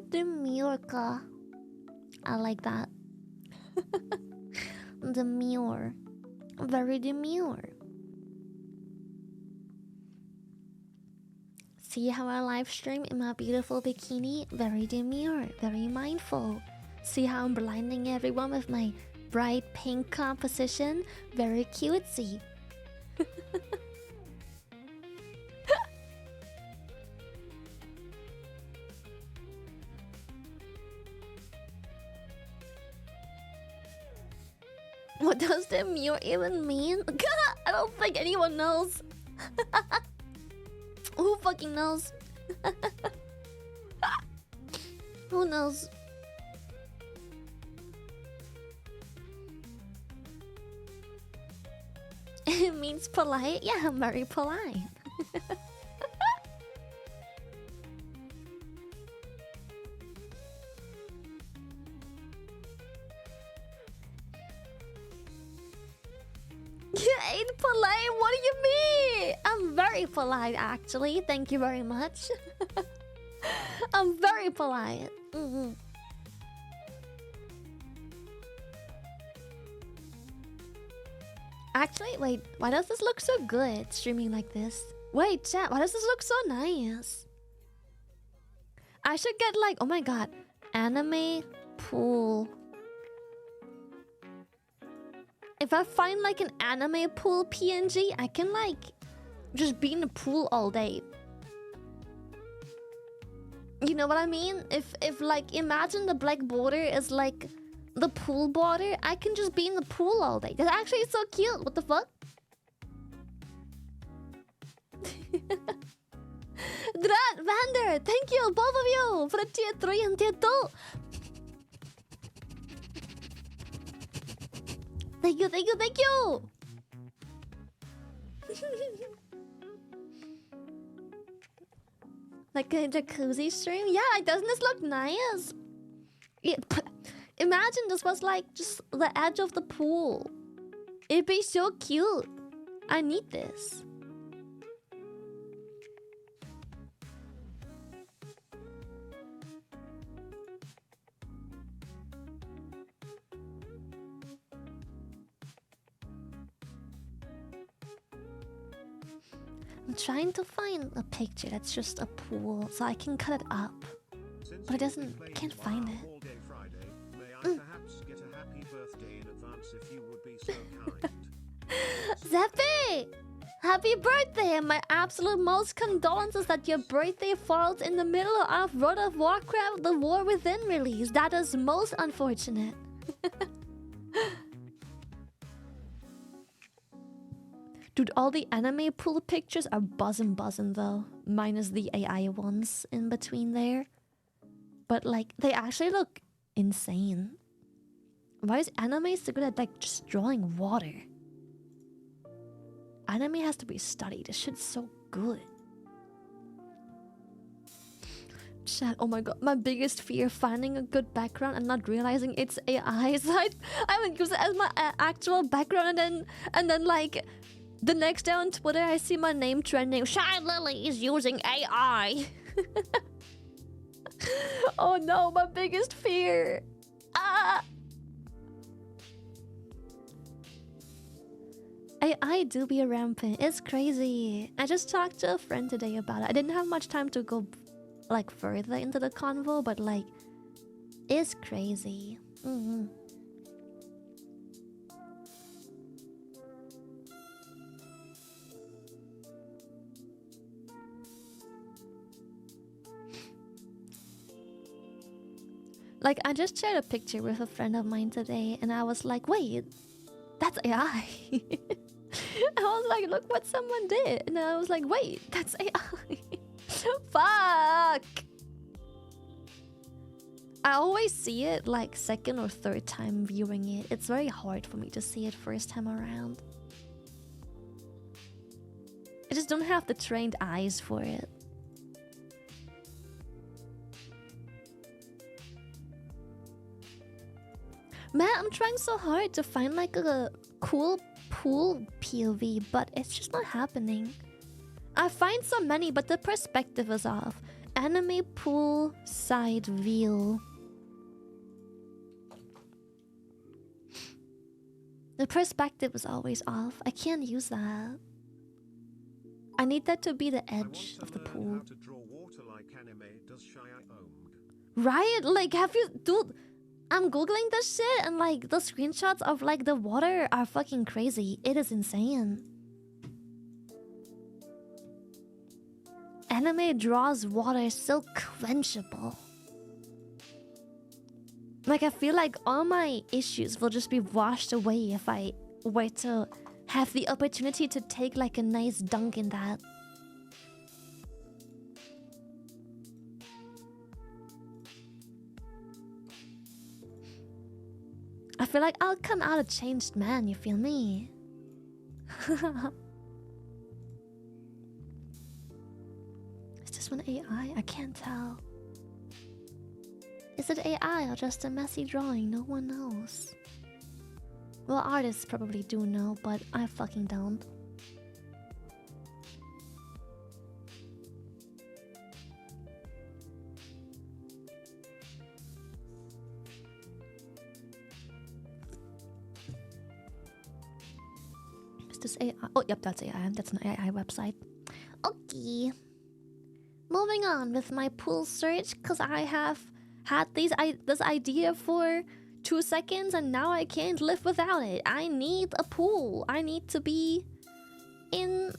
Demure. I like that. Demure. Very demure. See how I live stream in my beautiful bikini? Very demure, very mindful. See how I'm blinding everyone with my bright pink composition? Very cutesy. What does demure even mean? I don't think anyone knows. Who fucking knows? Who knows? It means polite? Yeah, I'm very polite. You ain't polite? What do you mean? I'm very polite, actually. Thank you very much. I'm very polite. Actually, wait. Why does this look so good, streaming like this? Wait, chat. Why does this look so nice? I should get like... Oh my god. Anime pool... If I find like an anime pool PNG, I can like just be in the pool all day. You know what I mean? If like imagine the black border is like the pool border, I can just be in the pool all day. That's actually so cute. What the fuck? Drat, Vander, thank you both of you for the tier 3 and tier 2. Thank you, thank you, thank you! Like a jacuzzi stream? Yeah, doesn't this look nice? Yeah, imagine this was like just the edge of the pool. It'd be so cute. I need this. I'm trying to find a picture that's just a pool so I can cut it up. But it doesn't... I can't find it. Friday, may I perhaps get a happy birthday in advance if you would be so kind? Zeppy! Happy birthday! And my absolute most condolences that your birthday falls in the middle of World of Warcraft The War Within release. That is most unfortunate. Dude, all the anime pool pictures are buzzing though. Minus the AI ones in between there. But like, they actually look insane. Why is anime so good at like just drawing water? Anime has to be studied. This shit's so good. Chat, oh my god, my biggest fear, finding a good background and not realizing it's AI. So I would use it as my actual background and then like... The next day on Twitter, I see my name trending. Shy Lily is using AI. Oh no, my biggest fear. Ah! AI do be rampant. It's crazy. I just talked to a friend today about it. I didn't have much time to go like further into the convo, but like, it's crazy. Like, I just shared a picture with a friend of mine today, and I was like, wait, that's AI. I was like, look what someone did. And I was like, wait, that's AI. Fuck! I always see it like second or third time viewing it. It's very hard for me to see it first time around. I just don't have the trained eyes for it. Man, I'm trying so hard to find like a cool pool POV, but it's just not happening. I find so many, but the perspective is off. Anime pool side view. The perspective is always off. I can't use that. I need that to be the edge of the pool. How to draw water like anime does Right? Like, have you... Dude, I'm googling this shit and like the screenshots of like the water are fucking crazy. It is insane. Anime draws water so quenchable. Like, I feel like all my issues will just be washed away if I were to have the opportunity to take like a nice dunk in that. I feel like I'll come out a changed man, you feel me? Is this one AI? I can't tell. Is it AI or just a messy drawing? No one knows. Well, artists probably do know, but I fucking don't. Is this AI? Oh, yep, that's AI. That's an AI website. Okay. Moving on with my pool search, because I have had this idea for 2 seconds and now I can't live without it. I need a pool. I need to be in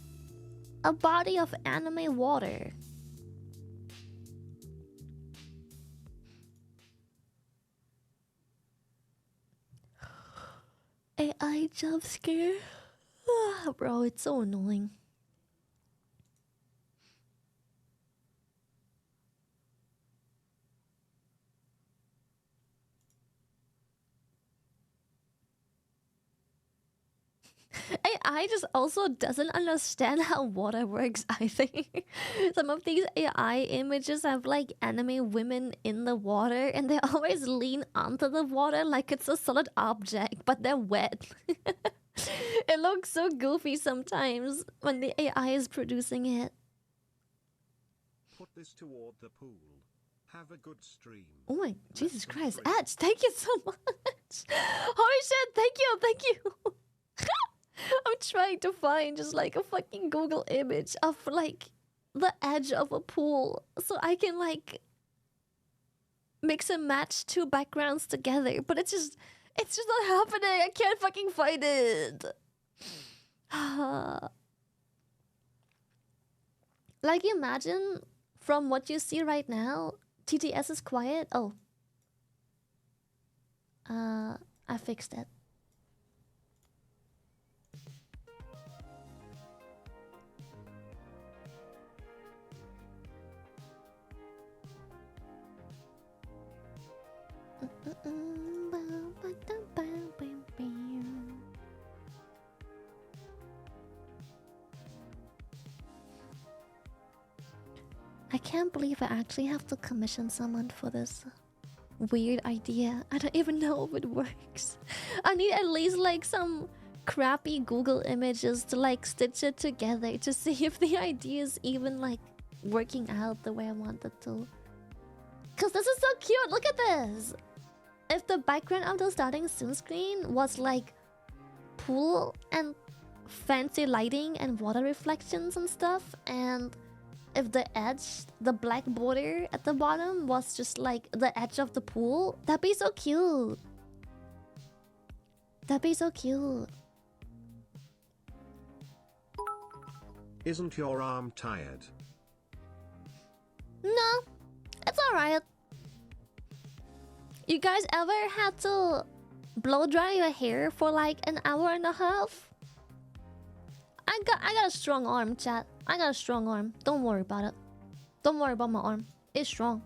a body of anime water. AI jump scare. Bro, it's so annoying. AI just also doesn't understand how water works, I think. Some of these AI images have like anime women in the water and they always lean onto the water like it's a solid object, but they're wet. It looks so goofy sometimes when the AI is producing it. Put this toward the pool. Have a good stream. Oh my Jesus Christ, Edge, thank you so much. Holy shit, thank you. I'm trying to find just like a fucking Google image of like the edge of a pool so I can like mix and match two backgrounds together, but it's just not happening. I can't fucking find it. Like, imagine from what you see right now, TTS is quiet. Oh. I fixed it. I can't believe I actually have to commission someone for this weird idea. I don't even know if it works. I need at least like some crappy Google images to like stitch it together to see if the idea is even like working out the way I want it to. Cause this is so cute, look at this! If the background of the starting soon screen was like pool and fancy lighting and water reflections and stuff, and if the edge, the black border at the bottom was just like the edge of the pool, that'd be so cute. That'd be so cute. Isn't your arm tired? No, it's alright. You guys ever had to blow dry your hair for like an hour and a half? I got a strong arm, chat. I got a strong arm. Don't worry about it. Don't worry about my arm. It's strong.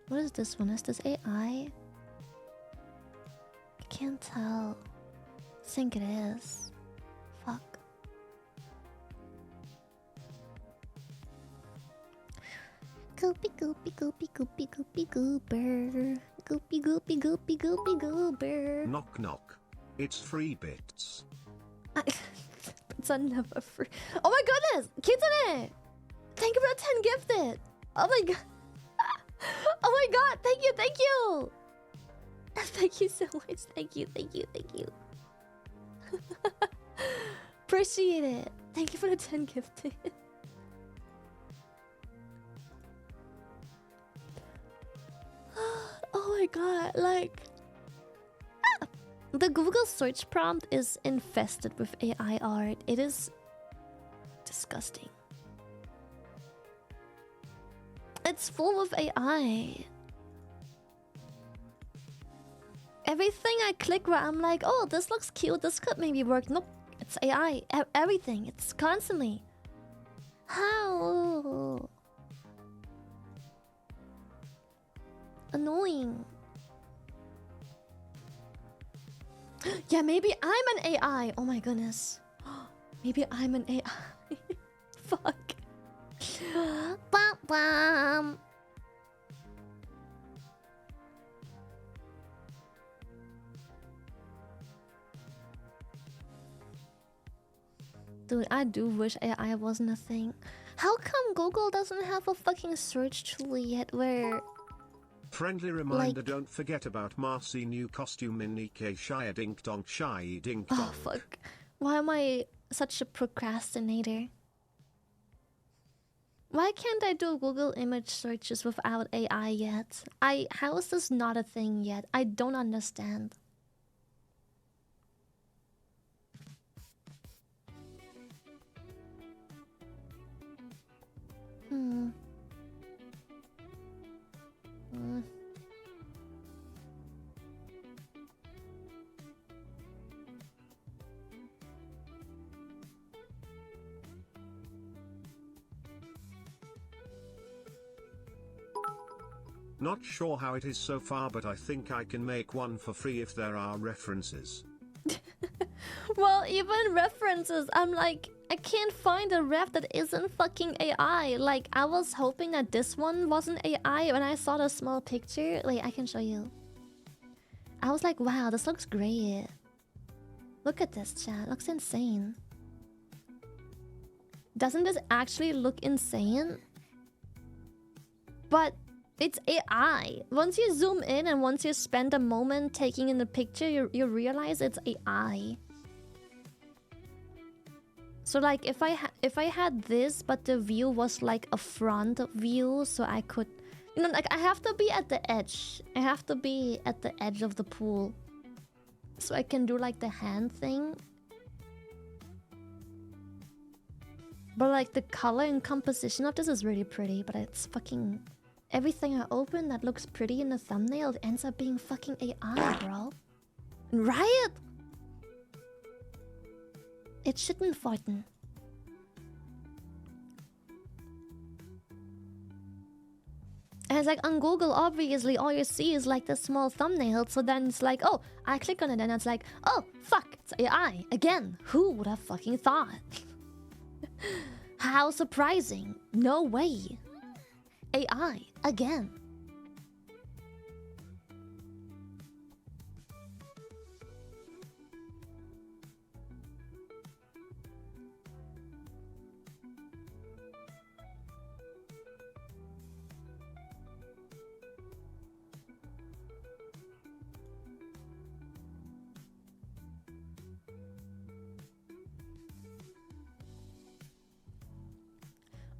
What is this one? Is this AI? I can't tell. I think it is. Fuck. Goopy goopy goopy goopy goopy goober. Goopy goopy goopy goopy goober. Knock knock. It's free bits. It's never free. Oh my goodness! Kitsune! Thank you for the 10 gifted! Oh my god! Oh my god! Thank you, thank you! Thank you so much. Thank you, thank you, thank you. Appreciate it. Thank you for the 10 gifted. Oh my god, like... The Google search prompt is infested with AI art. It is disgusting. It's full of AI. Everything I click where I'm like, oh, this looks cute, this could maybe work. Nope, it's AI. Everything. It's constantly. How? Annoying. Yeah, maybe I'm an AI. Oh my goodness. Maybe I'm an AI. Fuck. Bam bam. Dude, I do wish AI wasn't a thing. How come Google doesn't have a fucking search tool yet where... Friendly reminder, don't forget about Marcy new costume in Nikkei Shia Dink Donk Shy Dink Donk. Oh fuck. Why am I such a procrastinator? Why can't I do Google image searches without AI yet? How is this not a thing yet? I don't understand. Not sure how it is so far, but I think I can make one for free if there are references. Well, even references, I'm like, I can't find a ref that isn't fucking AI. Like, I was hoping that this one wasn't AI when I saw the small picture. Like, I can show you. I was like, wow, this looks great. Look at this, chat. Looks insane. Doesn't this actually look insane? But it's AI. Once you zoom in and once you spend a moment taking in the picture, you realize it's AI. So like if I had this, but the view was like a front view, so I could, you know, like I have to be at the edge. I have to be at the edge of the pool, so I can do like the hand thing. But like the color and composition of this is really pretty, but it's fucking... Everything I open that looks pretty in the thumbnail, it ends up being fucking AI, bro. Right? It shouldn't frighten. And it's like on Google, obviously, all you see is like the small thumbnail. So then it's like, oh, I click on it and it's like, oh, fuck, it's AI. Again, who would have fucking thought? How surprising. No way. AI, again.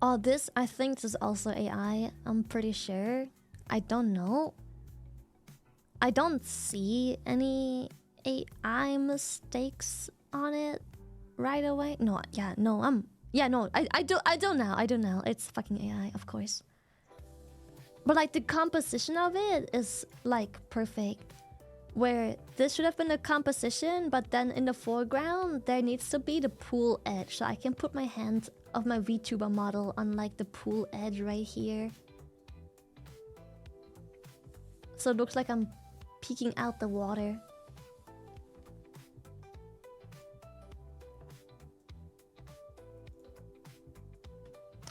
Oh, this, I think this is also AI. I'm pretty sure. I don't know. I don't see any AI mistakes on it right away. No, yeah, no, I do now. It's fucking AI, of course. But like the composition of it is like perfect. Where this should have been a composition, but then in the foreground there needs to be the pool edge, so I can put my hand of my VTuber model on like the pool edge right here. So it looks like I'm peeking out the water.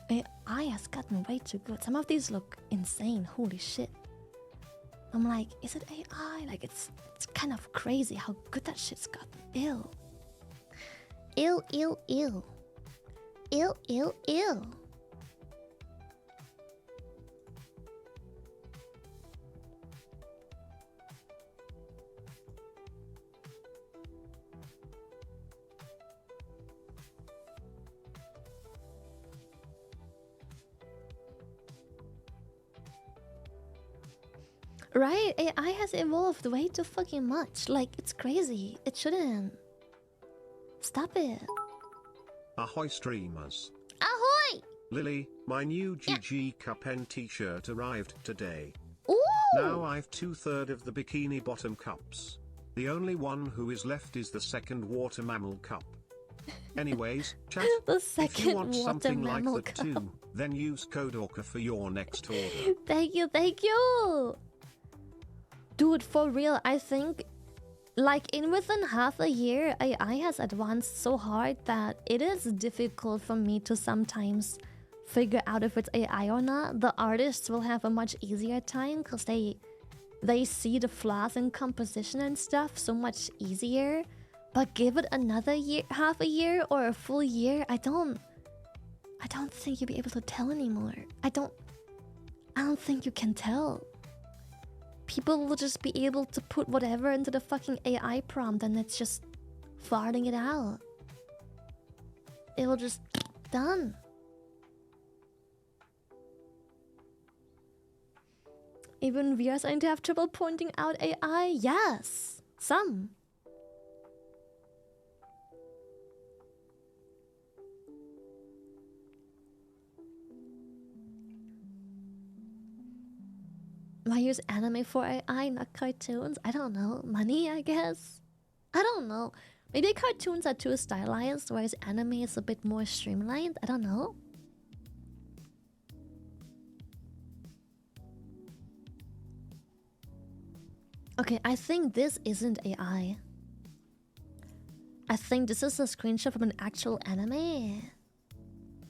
AI AI has gotten way too good. Some of these look insane. Holy shit. I'm like, is it AI? Like, it's kind of crazy how good that shit's gotten. Ew. Ew, ew, ew. Ew, ew, ew. Right? AI has evolved way too fucking much. Like, it's crazy. It shouldn't. Stop it. Ahoy streamers. Ahoy! Lily, my new GG Cup N t-shirt arrived today. Ooh! Now I've 2/3 of the bikini bottom cups. The only one who is left is the second water mammal cup. Anyways, chat, The if second you want something like mammal that cup. too, then use code Orca for your next order. Thank you, thank you! Dude, for real, I think like within half a year, AI has advanced so hard that it is difficult for me to sometimes figure out if it's AI or not. The artists will have a much easier time because they see the flaws in composition and stuff so much easier. But give it another year, half a year or a full year, I don't think you'll be able to tell anymore. I don't think you can tell. People will just be able to put whatever into the fucking AI prompt and it's just farting it out. It will just done. Even we are starting to have trouble pointing out AI. Yes, some. Why use anime for AI, not cartoons? I don't know. Money, I guess? I don't know. Maybe cartoons are too stylized, whereas anime is a bit more streamlined. I don't know. Okay, I think this isn't AI. I think this is a screenshot from an actual anime.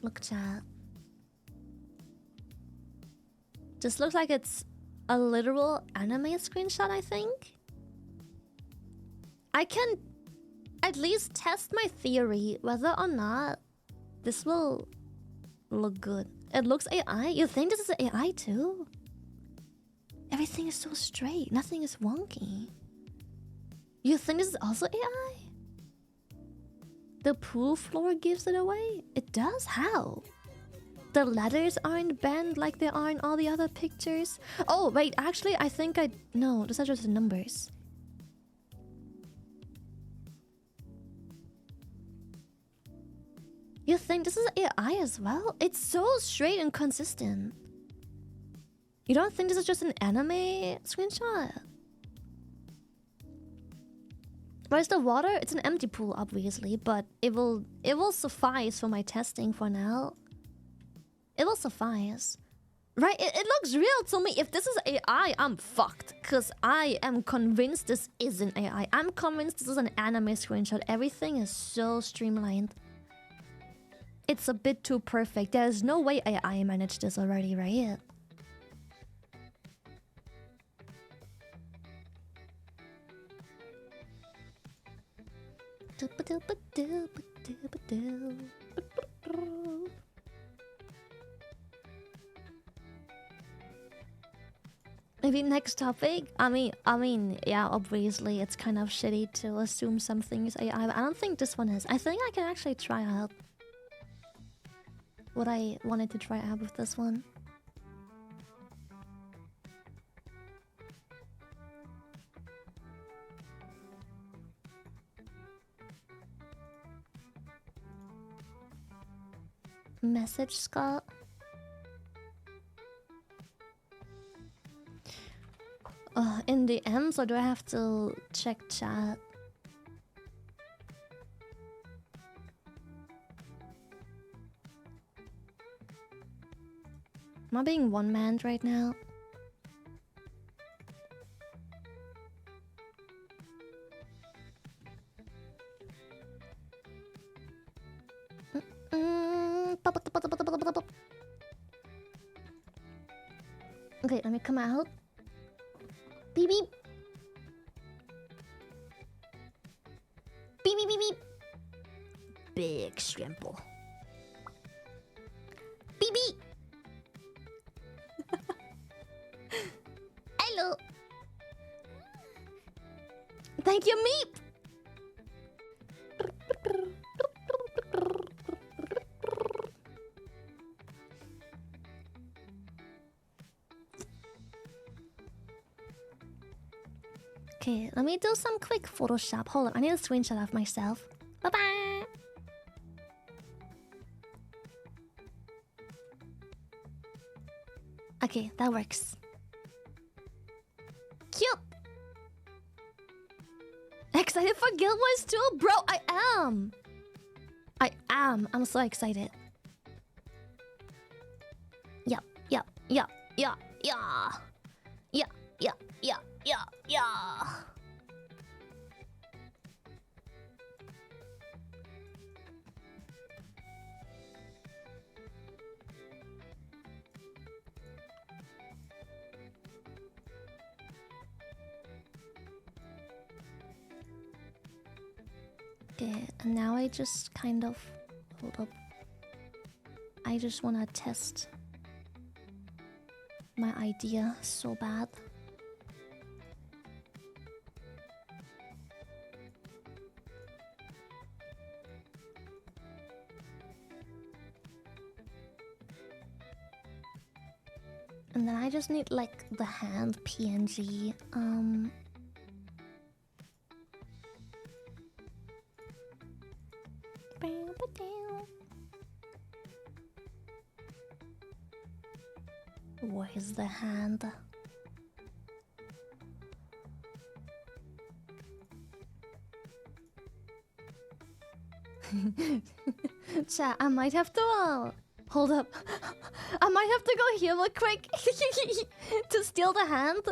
Look, chat. This looks like it's a literal anime screenshot, I think. I can at least test my theory whether or not this will look good. It looks AI. You think this is AI too? Everything is so straight. Nothing is wonky. You think this is also AI? The pool floor gives it away? It does? How? The letters aren't bent like they are in all the other pictures. Oh, wait, actually, I think no, those are just the numbers. You think this is AI as well? It's so straight and consistent. You don't think this is just an anime screenshot? Where's the water? It's an empty pool, obviously, but it will suffice for my testing for now. It will suffice. Right, it looks real to me. If this is AI, I'm fucked. Because I am convinced this isn't AI. I'm convinced this is an anime screenshot. Everything is so streamlined. It's a bit too perfect. There's no way AI managed this already, right? Maybe next topic? I mean, yeah, obviously it's kind of shitty to assume something is AI, but I don't think this one is. I think I can actually try out what I wanted to try out with this one. Message Scott. In the DMs, or do I have to check chat? Am I being one-manned right now? Okay, let me come out. Beep beep. Beep beep beep beep. Big shrimple. Beep beep. Hello. Thank you, Meep. Okay, let me do some quick Photoshop. Hold on, I need a screenshot of myself. Bye-bye! Okay, that works. Cute! Excited for Guild Wars 2? Bro, I am! I'm so excited. Yeah. Okay, and now I just kind of... Hold up. I just wanna test my idea so bad. And then I just need like the hand PNG. Where's the hand? Chat, I might have to hold up. I might have to go here real quick to steal the hand.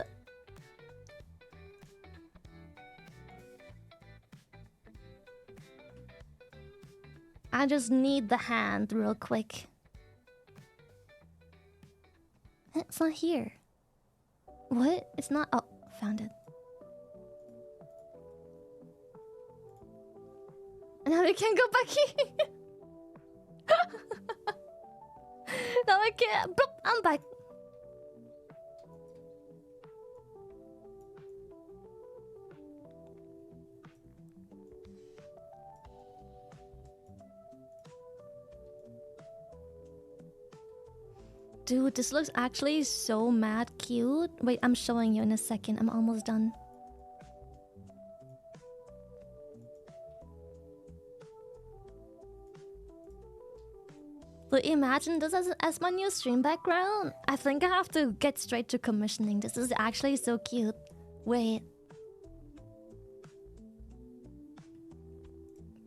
I just need the hand real quick. It's not here. What? It's not. Oh, found it. And now we can go back here. Now I can't. Bloop, I'm back. Dude, this looks actually so mad cute. Wait, I'm showing you in a second. I'm almost done. But imagine this as my new stream background. I think I have to get straight to commissioning. This is actually so cute. Wait.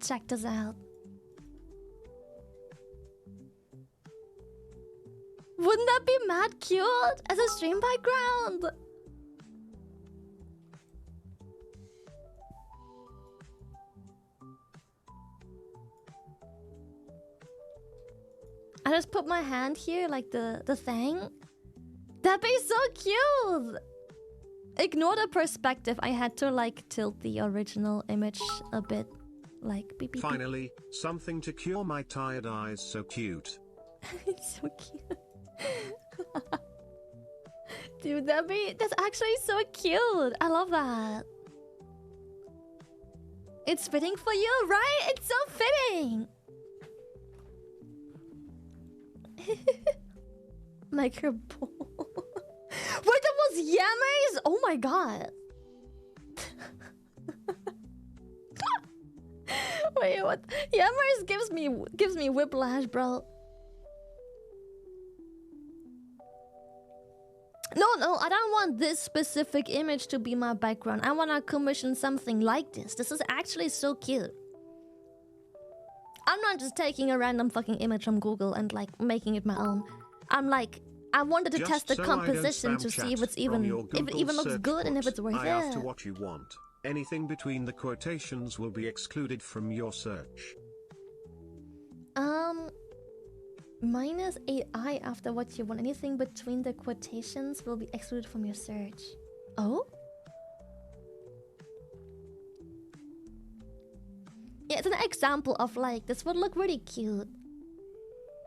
Check this out. Wouldn't that be mad cute as a stream background? I just put my hand here, like the thing. That'd be so cute! Ignore the perspective. I had to like tilt the original image a bit. Like beep beep. Finally, something to cure my tired eyes. So cute. It's so cute. Dude, that's actually so cute. I love that. It's fitting for you, right? It's so fitting. Like her bowl. Wait, that was Yammers? Oh my god. Wait, what? Yammers gives me whiplash, bro. No, I don't want this specific image to be my background. I want to commission something like this. This is actually so cute. I'm not just taking a random fucking image from Google and like making it my own. I'm like, I wanted to test the composition to see if it even looks good and if it's worth it. After what you want. Anything between the quotations will be excluded from your search. Minus AI after what you want. Anything between the quotations will be excluded from your search. Oh? Yeah, it's an example of like, this would look really cute.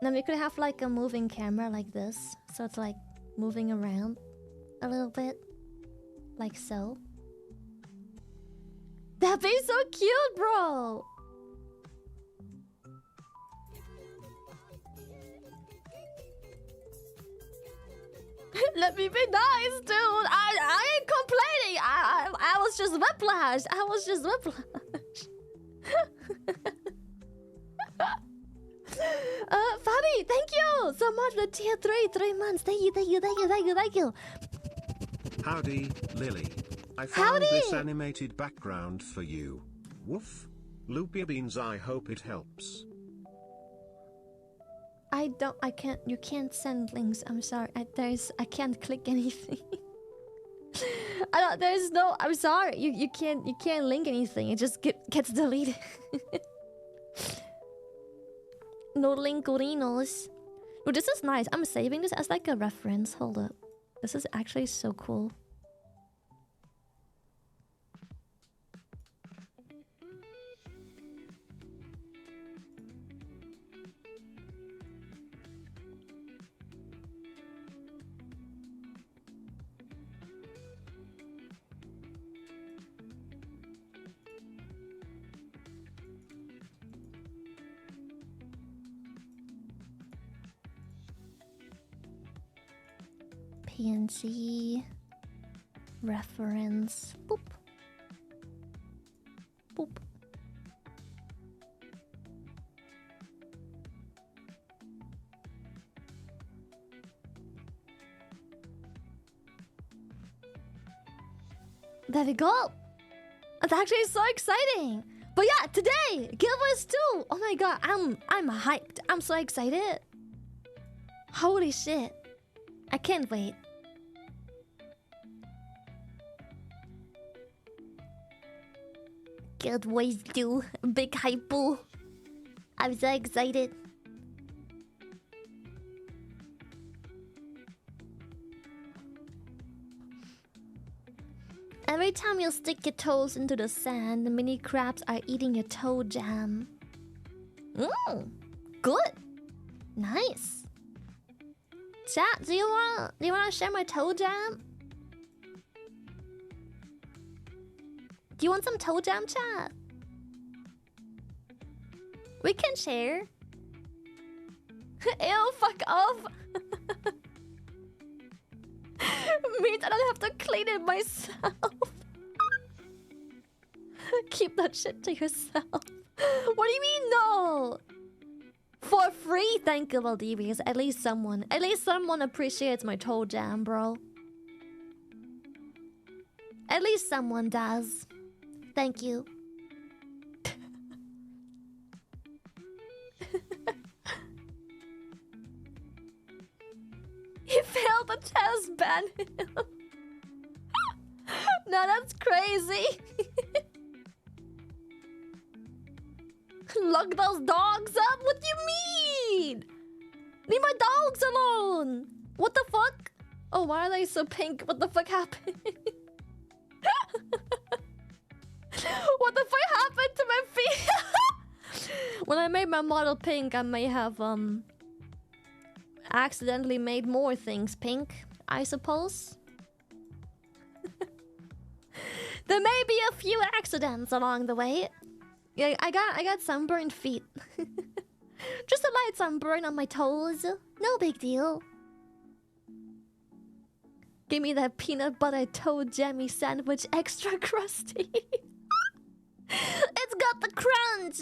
Then we could have like a moving camera like this. So it's like moving around a little bit. Like so. That'd be so cute, bro! Let me be nice, dude! I ain't complaining! I was just whiplash! I was just whiplash! Fabi, thank you so much for the tier 3 months. Thank you. Howdy, Lily. I found this animated background for you. Woof. Loopy beans, I hope it helps. You can't send links. I'm sorry. I can't click anything. I'm sorry. You can't link anything. It just gets deleted. No linkurinos. Oh, this is nice. I'm saving this as like a reference. Hold up. This is actually so cool. PNG reference. Boop. Boop. There we go. It's actually so exciting. But yeah, today, GW2. Oh my god, I'm hyped. I'm so excited. Holy shit. I can't wait. GW2. Big hype boo. I'm so excited. Every time you stick your toes into the sand, the mini crabs are eating your toe jam. Good. Nice. Chat, do you wanna share my toe jam? Do you want some toe jam, chat? We can share. Ew, fuck off. Means I don't have to clean it myself. Keep that shit to yourself. What do you mean, no? For free? Thank you, Valdivius. At least someone appreciates my toe jam, bro. At least someone does. Thank you. He failed the test, ban him. No, that's crazy. Lock those dogs up? What do you mean? Leave my dogs alone. What the fuck? Oh, why are they so pink? What the fuck happened? What the fuck happened to my feet? When I made my model pink, I may have accidentally made more things pink, I suppose. There may be a few accidents along the way. Yeah, I got sunburned feet. Just a light sunburn on my toes. No big deal. Give me that peanut butter toe jammy sandwich, extra crusty. It's got the crunch.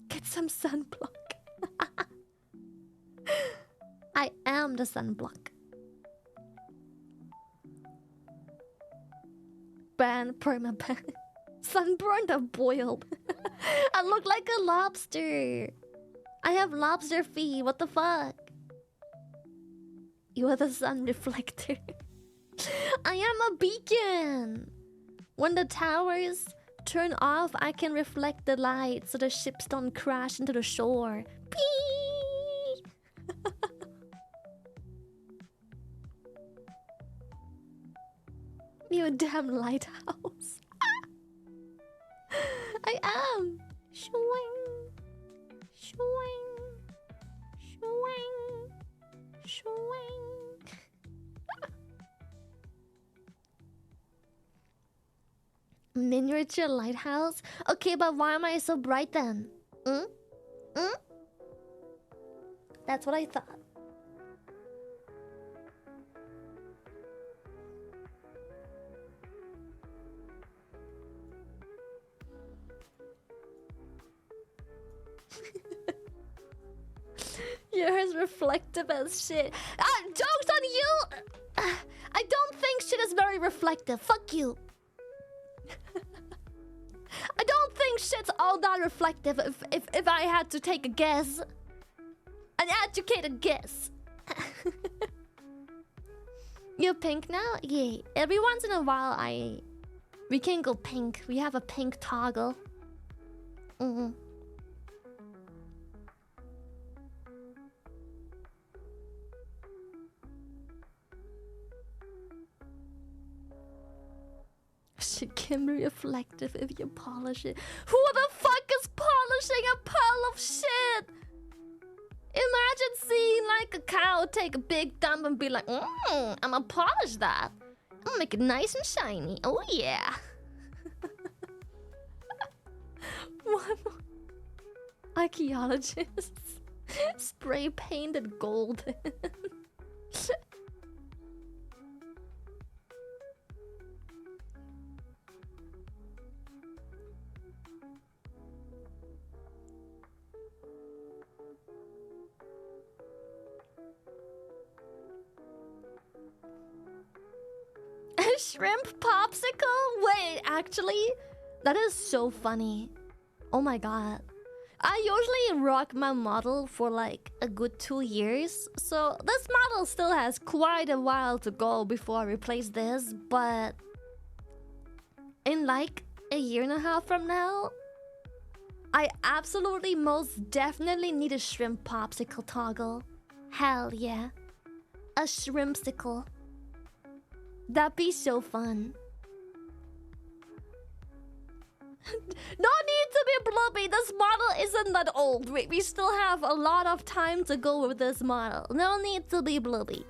Get some sunblock. I am the sunblock. Ban permaban. Sunburned or boiled. I look like a lobster. I have lobster feet. What the fuck? You are the sun reflector. I am a beacon. When the towers turn off, I can reflect the light so the ships don't crash into the shore. Beep. You damn lighthouse. I am. Shwing. Shwing. Shwing. Shwing. Miniature lighthouse? Okay, but why am I so bright then? Hmm? Hmm? That's what I thought. You're as reflective as shit. Jokes on you! I don't think shit is very reflective. Fuck you. I don't think shit's all that reflective if I had to take a guess. An educated guess. You're pink now? Yeah. Every once in a while we can go pink. We have a pink toggle. Mm-hmm. Shit can be reflective if you polish it. Who the fuck is polishing a pile of shit? Imagine seeing like a cow take a big dump and be like, I'm gonna polish that. I'm gonna make it nice and shiny. Oh yeah. What? Archaeologists spray painted golden. A shrimp popsicle? Wait, actually, that is so funny. Oh my god. I usually rock my model for like a good 2 years, so this model still has quite a while to go before I replace this, but in like a year and a half from now, I absolutely most definitely need a shrimp popsicle toggle. Hell yeah. A shrimpsicle. That'd be so fun. No need to be blubby. This model isn't that old. We still have a lot of time to go with this model. No need to be blubby.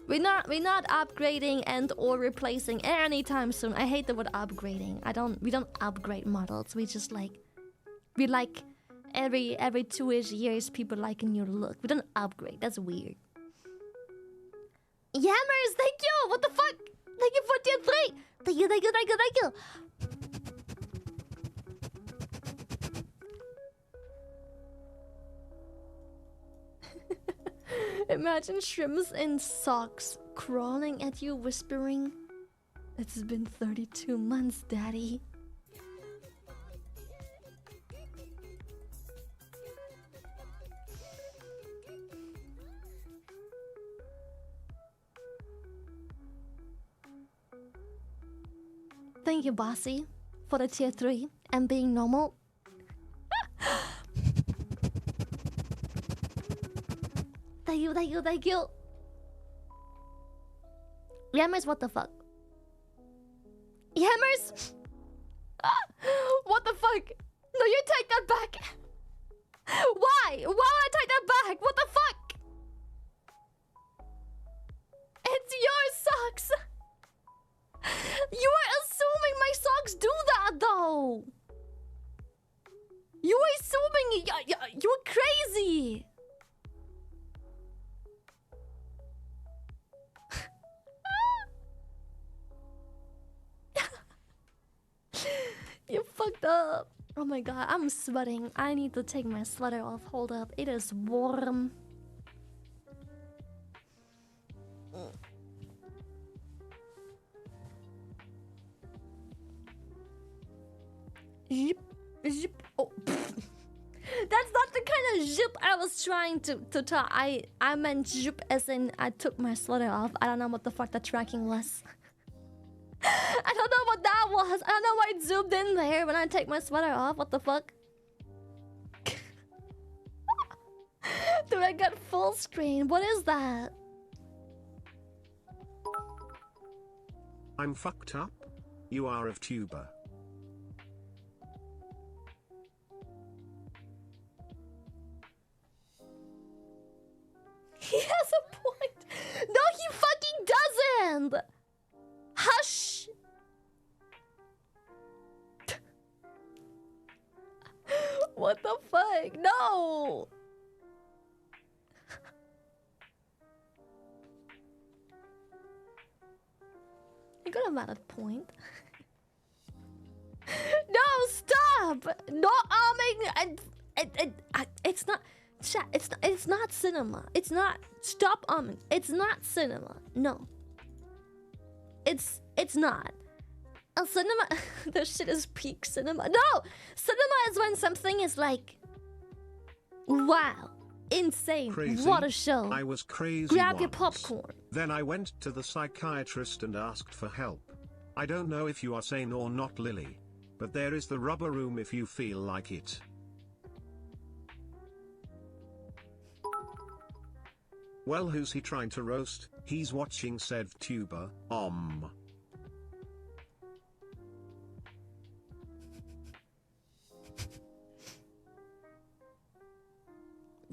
We're not upgrading and or replacing anytime soon. I hate the word upgrading. We don't upgrade models. We just like every 2-ish years people like a new look. We don't upgrade. That's weird. Yammers, thank you. What the fuck? Thank you for tier 3. Thank you. Imagine shrimps in socks crawling at you whispering, "It's been 32 months, daddy." Thank you, Bossy, for the tier 3 and being normal. Thank you. Yammers, what the fuck? Yammers? What the fuck? No, you take that back. Why? Why would I take that back? What the fuck? It's your socks. You are assuming my socks do that, though. You are assuming... You're crazy. You fucked up. Oh my god, I'm sweating. I need to take my sweater off. Hold up, it is warm. Zip, zip. Oh, that's not the kind of zip I was trying to talk. I meant zip as in I took my sweater off. I don't know what the fuck the tracking was. I don't know what that was. I don't know why it zoomed in there when I take my sweater off. What the fuck? Dude, I got full screen. What is that? I'm fucked up? You are of tuber. He has a point. No, he fucking doesn't. Hush. What the fuck? No. You got a valid point. No, stop! No arming. It's not. Chat. It's not cinema. It's not. Stop arming. It's not cinema. No. It's not. A cinema. This shit is peak cinema. No, cinema is when something is like, wow, insane, Crazy. what a show. I was crazy. Grab your once. popcorn. Then I went to the psychiatrist and asked for help. I don't know if you are sane or not, Lily, but there is the rubber room if you feel like it. Well, who's he trying to roast? He's watching said tuber.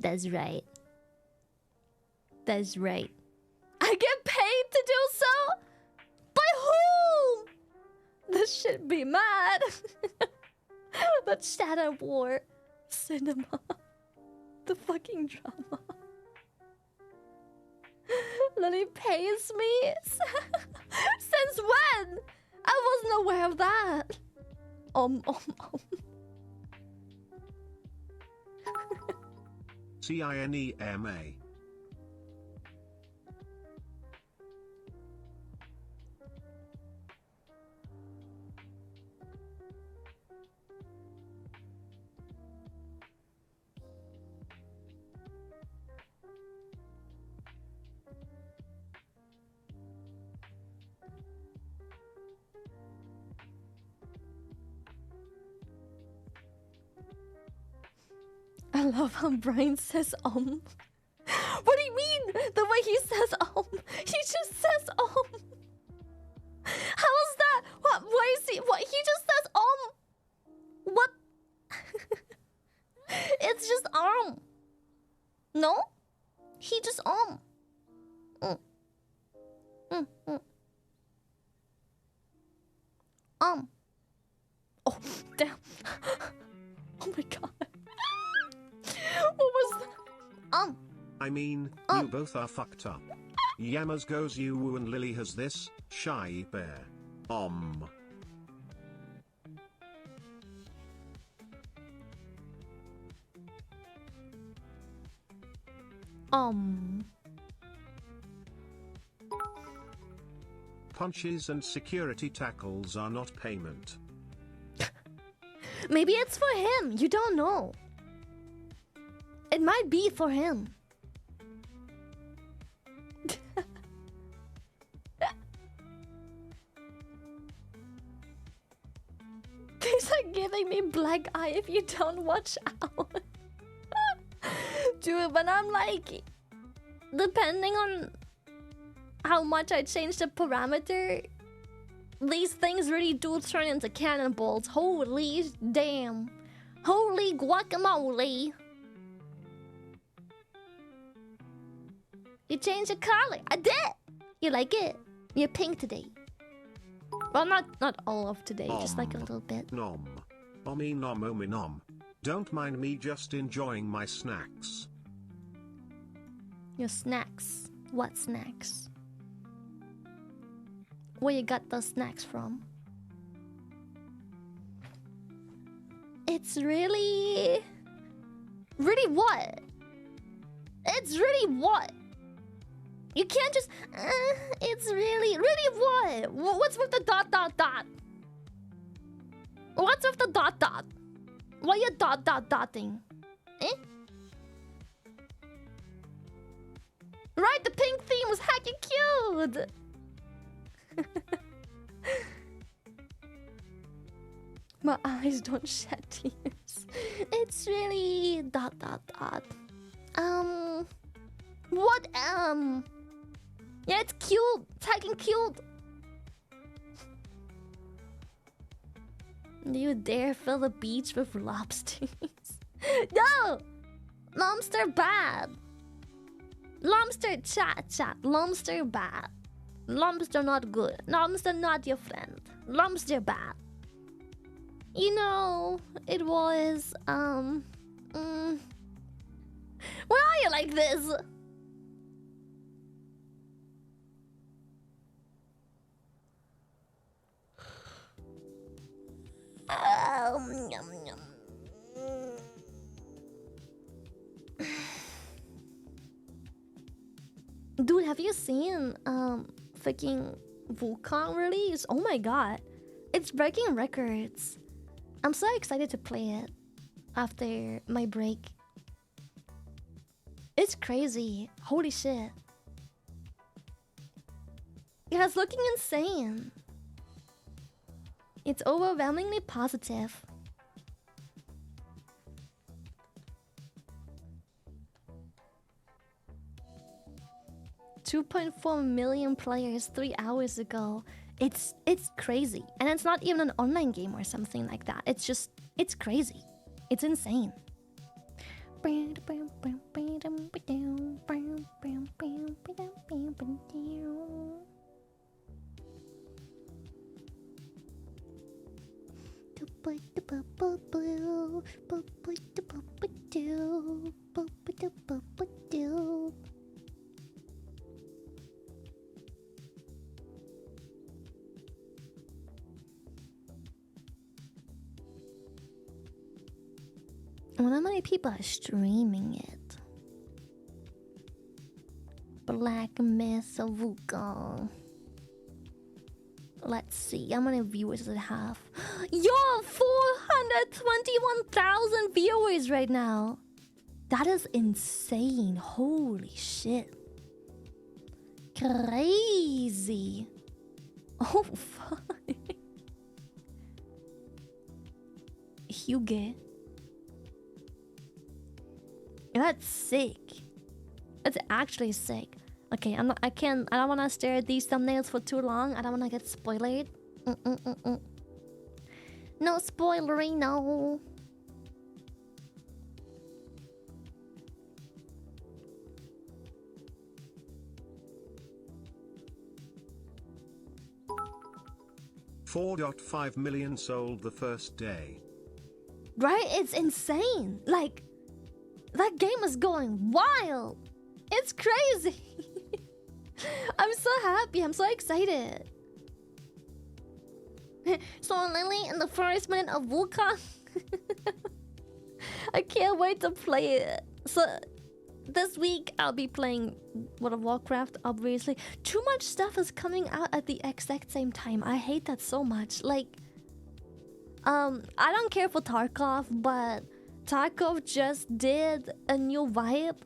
That's right. That's right. I get paid to do so? By whom? This should be mad. But Shadow War. Cinema. The fucking drama. Lily pays me? Since when? I wasn't aware of that. CINEMA. I love how Brian says What do you mean? The way he says He just says How is that? What? Why is he? What? He just says What? It's just No? He just Oh damn. Oh my god. What was that? I mean, you both are fucked up. Yamas goes you woo and Lily has this, shy bear. Punches and security tackles are not payment. Maybe it's for him. You don't know. It might be for him. These are giving me black eye if you don't watch out. Dude, but I'm like, depending on how much I change the parameter, these things really do turn into cannonballs. Holy damn. Holy guacamole. You changed your color. I did. You like it? You're pink today. Well, not all of today, just like a little bit. Nom. Omi nom omi nom. Don't mind me, just enjoying my snacks. Your snacks. What snacks? Where you got those snacks from? It's really... Really what? It's really what? You can't just... it's really what? What's with the ... What's with the ... Why you dotting? Eh? Right, the pink theme was hacking cute! My eyes don't shed tears. It's really ... What Yeah, it's cute. It's hacking cute. Do you dare fill the beach with lobsters? No! Lobster bad. Lobster chat. Lobster bad. Lobster not good. Lobster not your friend. Lobster bad. You know, it was, why are you like this? Yum, yum. Dude, have you seen freaking Wukong release? Oh my god. It's breaking records. I'm so excited to play it after my break. It's crazy. Holy shit. It's looking insane. It's overwhelmingly positive. $2.4 million players 3 hours ago. It's crazy. And it's not even an online game or something like that. It's crazy. It's insane. I wonder how many people are streaming it. Black Mesa Wukong. Let's see, how many viewers does it have? Yo, 421,000 viewers right now. That is insane. Holy shit. Crazy. Oh, fuck. Huge. That's sick. That's actually sick. Okay, I don't wanna stare at these thumbnails for too long. I don't wanna get spoiled. No spoilery, no. $4.5 million sold the first day. Right? It's insane. Like, that game is going wild. It's crazy. I'm so happy. I'm so excited. So Lily in the first minute of Wukong. I can't wait to play it. So this week I'll be playing World of Warcraft, obviously. Too much stuff is coming out at the exact same time. I hate that so much. Like, I don't care for Tarkov, but Tarkov just did a new vibe.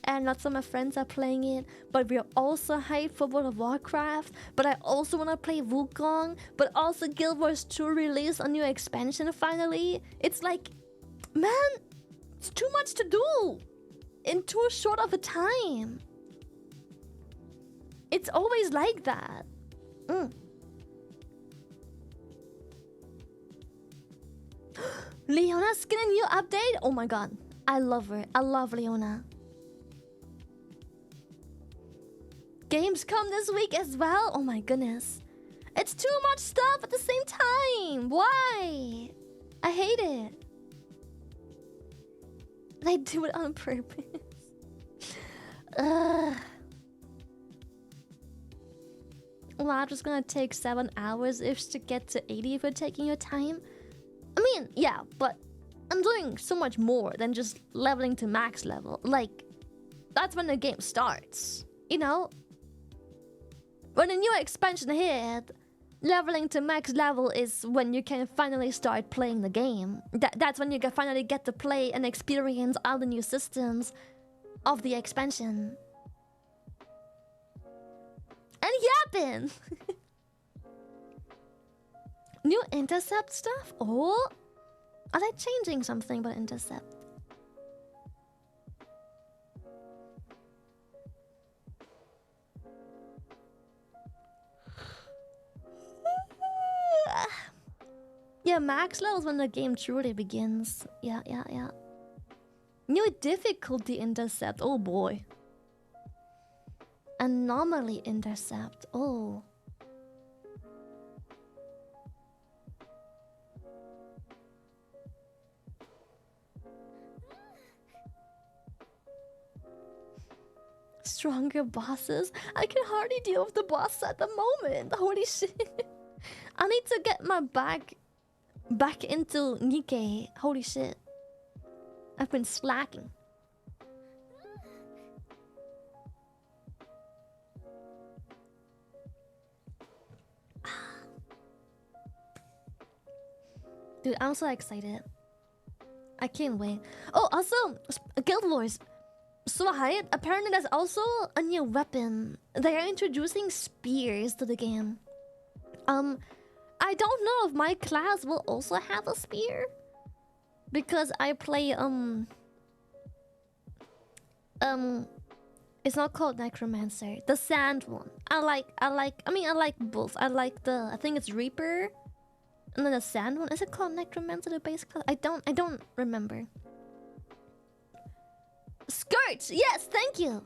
And lots of my friends are playing it. But we're also hyped for World of Warcraft. But I also want to play Wukong. But also Guild Wars 2 released a new expansion finally. It's like, man, it's too much to do in too short of a time. It's always like that. Leona's getting a new update? Oh my god. I love her. I love Leona. Games come this week as well? Oh my goodness. It's too much stuff at the same time. Why? I hate it. They do it on purpose. Ugh. Well, just gonna take 7 hours-ish to get to 80 if you're taking your time. I mean, yeah, but I'm doing so much more than just leveling to max level. Like, that's when the game starts, you know? When a new expansion hit, leveling to max level is when you can finally start playing the game. That's when you can finally get to play and experience all the new systems of the expansion. And yapping! New intercept stuff? Oh! Are they changing something about intercept? Yeah, max level is when the game truly begins. Yeah. New difficulty intercept. Oh boy. Anomaly intercept. Oh. Stronger bosses? I can hardly deal with the boss at the moment. Holy shit. I need to get my back into Nikkei. Holy shit. I've been slacking. Dude, I'm so excited. I can't wait. Oh, also, Guild Wars. So hype. Apparently there's also a new weapon. They are introducing spears to the game. I don't know if my class will also have a spear. Because I play, it's not called Necromancer. The sand one. I like both. I like I think it's Reaper. And then the sand one. Is it called Necromancer, the base class? I don't remember. Skirts! Yes, thank you!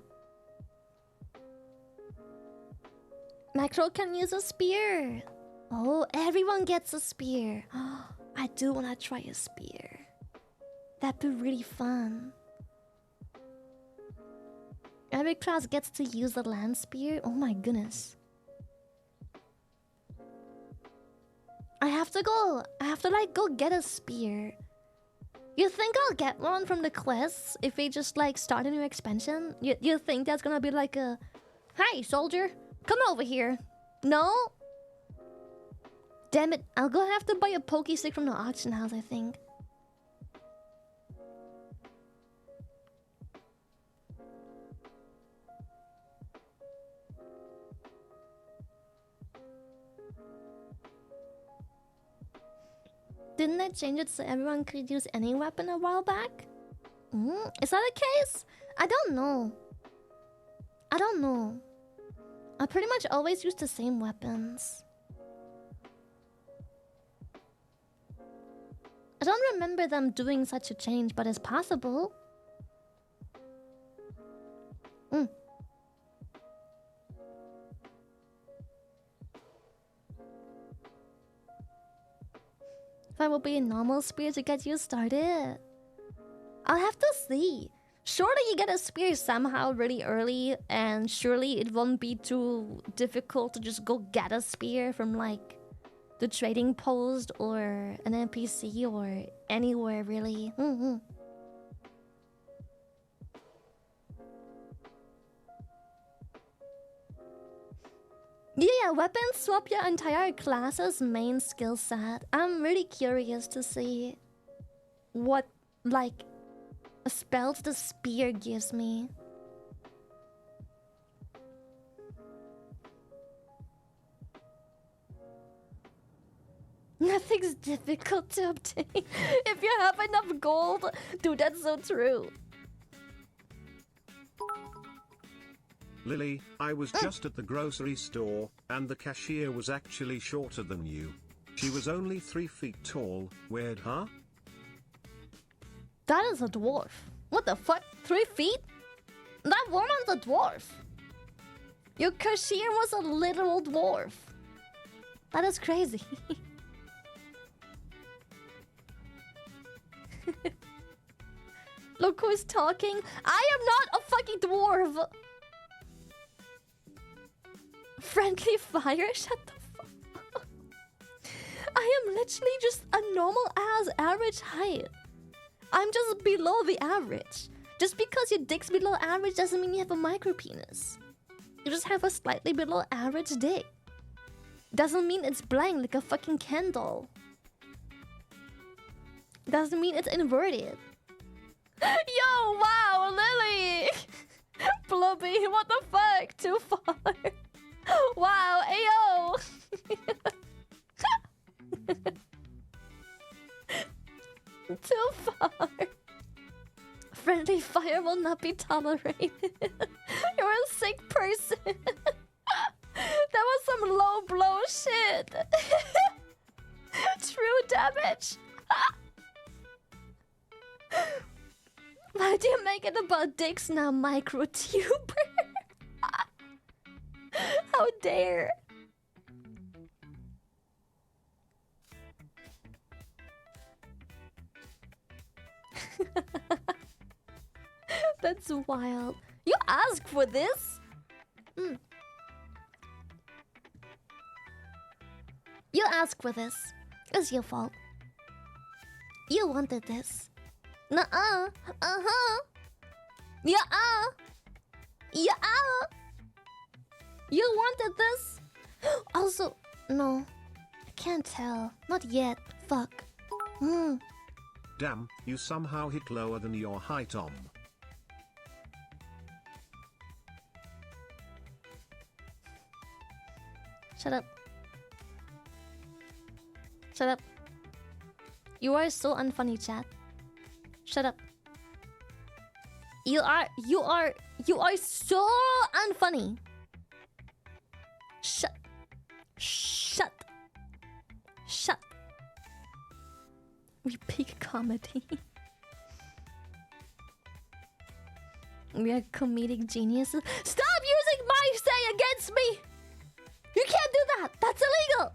Macro can use a spear. Oh, everyone gets a spear. I do want to try a spear. That'd be really fun. Every class gets to use the land spear. Oh my goodness. I have to like go get a spear. You think I'll get one from the quests if we just like start a new expansion? You think that's gonna be like a, "Hey soldier, come over here"? No? Damn it, I'll go have to buy a pokey stick from the auction house, I think. Didn't they change it so everyone could use any weapon a while back? Is that the case? I don't know. I pretty much always use the same weapons. I don't remember them doing such a change, but it's possible. That will be a normal spear to get you started. I'll have to see. Surely you get a spear somehow really early, and surely it won't be too difficult to just go get a spear from like the trading post or an NPC or anywhere really. Yeah, weapons swap your entire class's main skill set. I'm really curious to see what, like, spells the spear gives me. Nothing's difficult to obtain if you have enough gold. Dude, that's so true. Lily, I was just at the grocery store, and the cashier was actually shorter than you. She was only 3 feet tall. Weird, huh? That is a dwarf. What the fuck? 3 feet? That woman's a dwarf. Your cashier was a literal dwarf. That is crazy. Look who's talking. I am not a fucking dwarf. Friendly fire? Shut the fuck up. I am literally just a normal ass average height. I'm just below the average. Just because your dick's below average doesn't mean you have a micro penis. You just have a slightly below average dick. Doesn't mean it's blank like a fucking candle. Doesn't mean it's inverted. Yo, wow, Lily! Blubby, what the fuck? Too far. Wow, ayo! Too far. Friendly fire will not be tolerated. You're a sick person. That was some low blow shit. True, damn Twitch. Why do you make it about dicks now, microtuber? How dare. That's wild. You asked for this? You asked for this. It's your fault. You wanted this. Nuh-uh. Uh-huh. Yeah-uh. Yeah-uh. You wanted this? Also, no. I can't tell. Not yet. Fuck. Damn, you somehow hit lower than your height, Shut up. Shut up. You are so unfunny, chat. Shut up. You are so unfunny. Shut. We peak comedy. We are comedic geniuses. Stop using my say against me! You can't do that! That's illegal!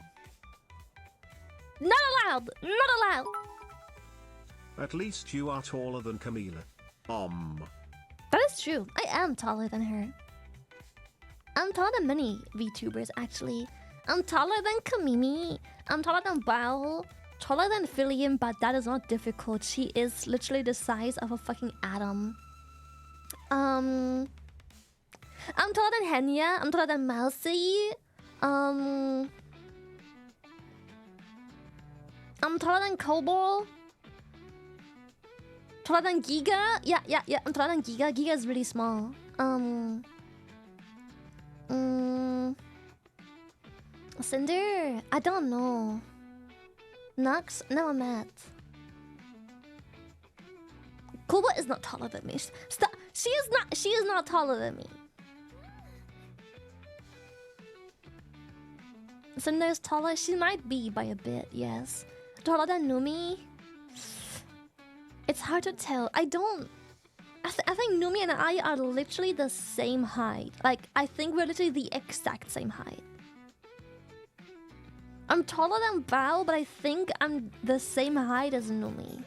Not allowed! Not allowed! At least you are taller than Camila. That is true. I am taller than her. I'm taller than many VTubers, actually. I'm taller than Kamimi. I'm taller than Bao. Taller than Philium, but that is not difficult. She is literally the size of a fucking atom. I'm taller than Henya. I'm taller than Mousy. I'm taller than Cobol. Taller than Giga. Yeah. I'm taller than Giga. Giga is really small. Cinder. I don't know. Nux. Never met. Cobol is not taller than me. Stop. She is not taller than me. Cinder's taller. She might be by a bit. Yes. Taller than Numi. It's hard to tell. I think Numi and I are literally the same height. Like, I think we're literally the exact same height. I'm taller than Bao, but I think I'm the same height as Numi.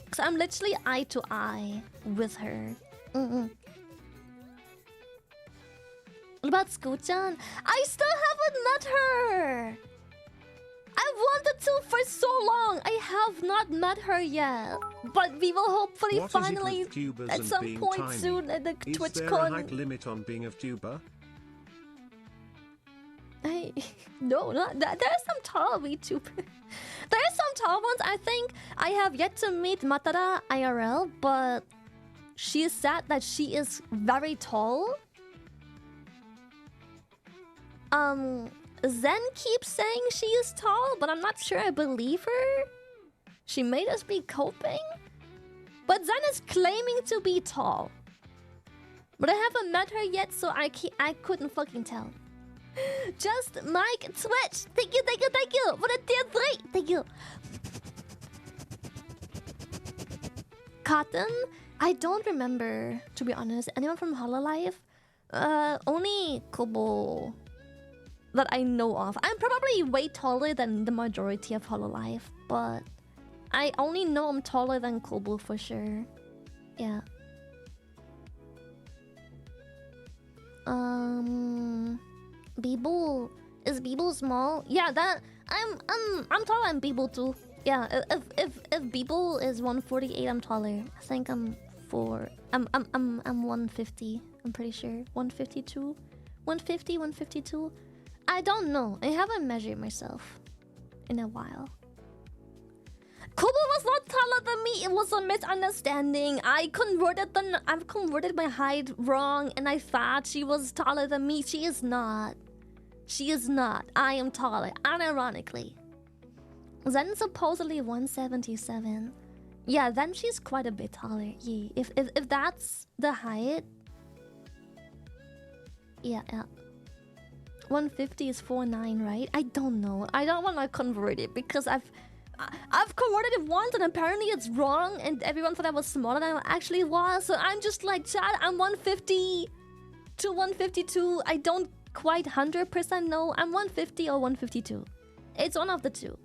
Because I'm literally eye to eye with her. What about Skuchan? I still haven't met her! I wanted to for so long. I have not met her yet. But we will hopefully finally at some point soon at the TwitchCon. Is there a height limit on being a tuber? No, not that. There are some tall VTubers. There are some tall ones. I think I have yet to meet Matara IRL, but she said that she is very tall. Zen keeps saying she is tall, but I'm not sure I believe her. She may just be coping. But Zen is claiming to be tall. But I haven't met her yet, so I couldn't fucking tell. Just Mike Twitch. Thank you for the tier 3. Thank you. Cotton? I don't remember, to be honest. Anyone from Hololive? Only Kobo that I know of. I'm probably way taller than the majority of Hololive, but I only know I'm taller than Kobo for sure. Yeah. Beeble. Is Beeble small? Yeah, that I'm taller than Beeble too. Yeah, if Beeble is 148, I'm taller. I think I'm 150. I'm pretty sure 152, 150, 152. I don't know. I haven't measured myself in a while. Kobo was not taller than me. It was a misunderstanding. I've converted my height wrong, and I thought she was taller than me. She is not. She is not. I am taller, unironically. Zen supposedly 177. Yeah, then she's quite a bit taller. Yeah, if that's the height. Yeah. 150 is 4'9", right? I don't know. I don't want to convert it because I've converted it once and apparently it's wrong and everyone thought I was smaller than I actually was. So I'm just like, chat, I'm 150 to 152. I don't quite 100% know. I'm 150 or 152. It's one of the two.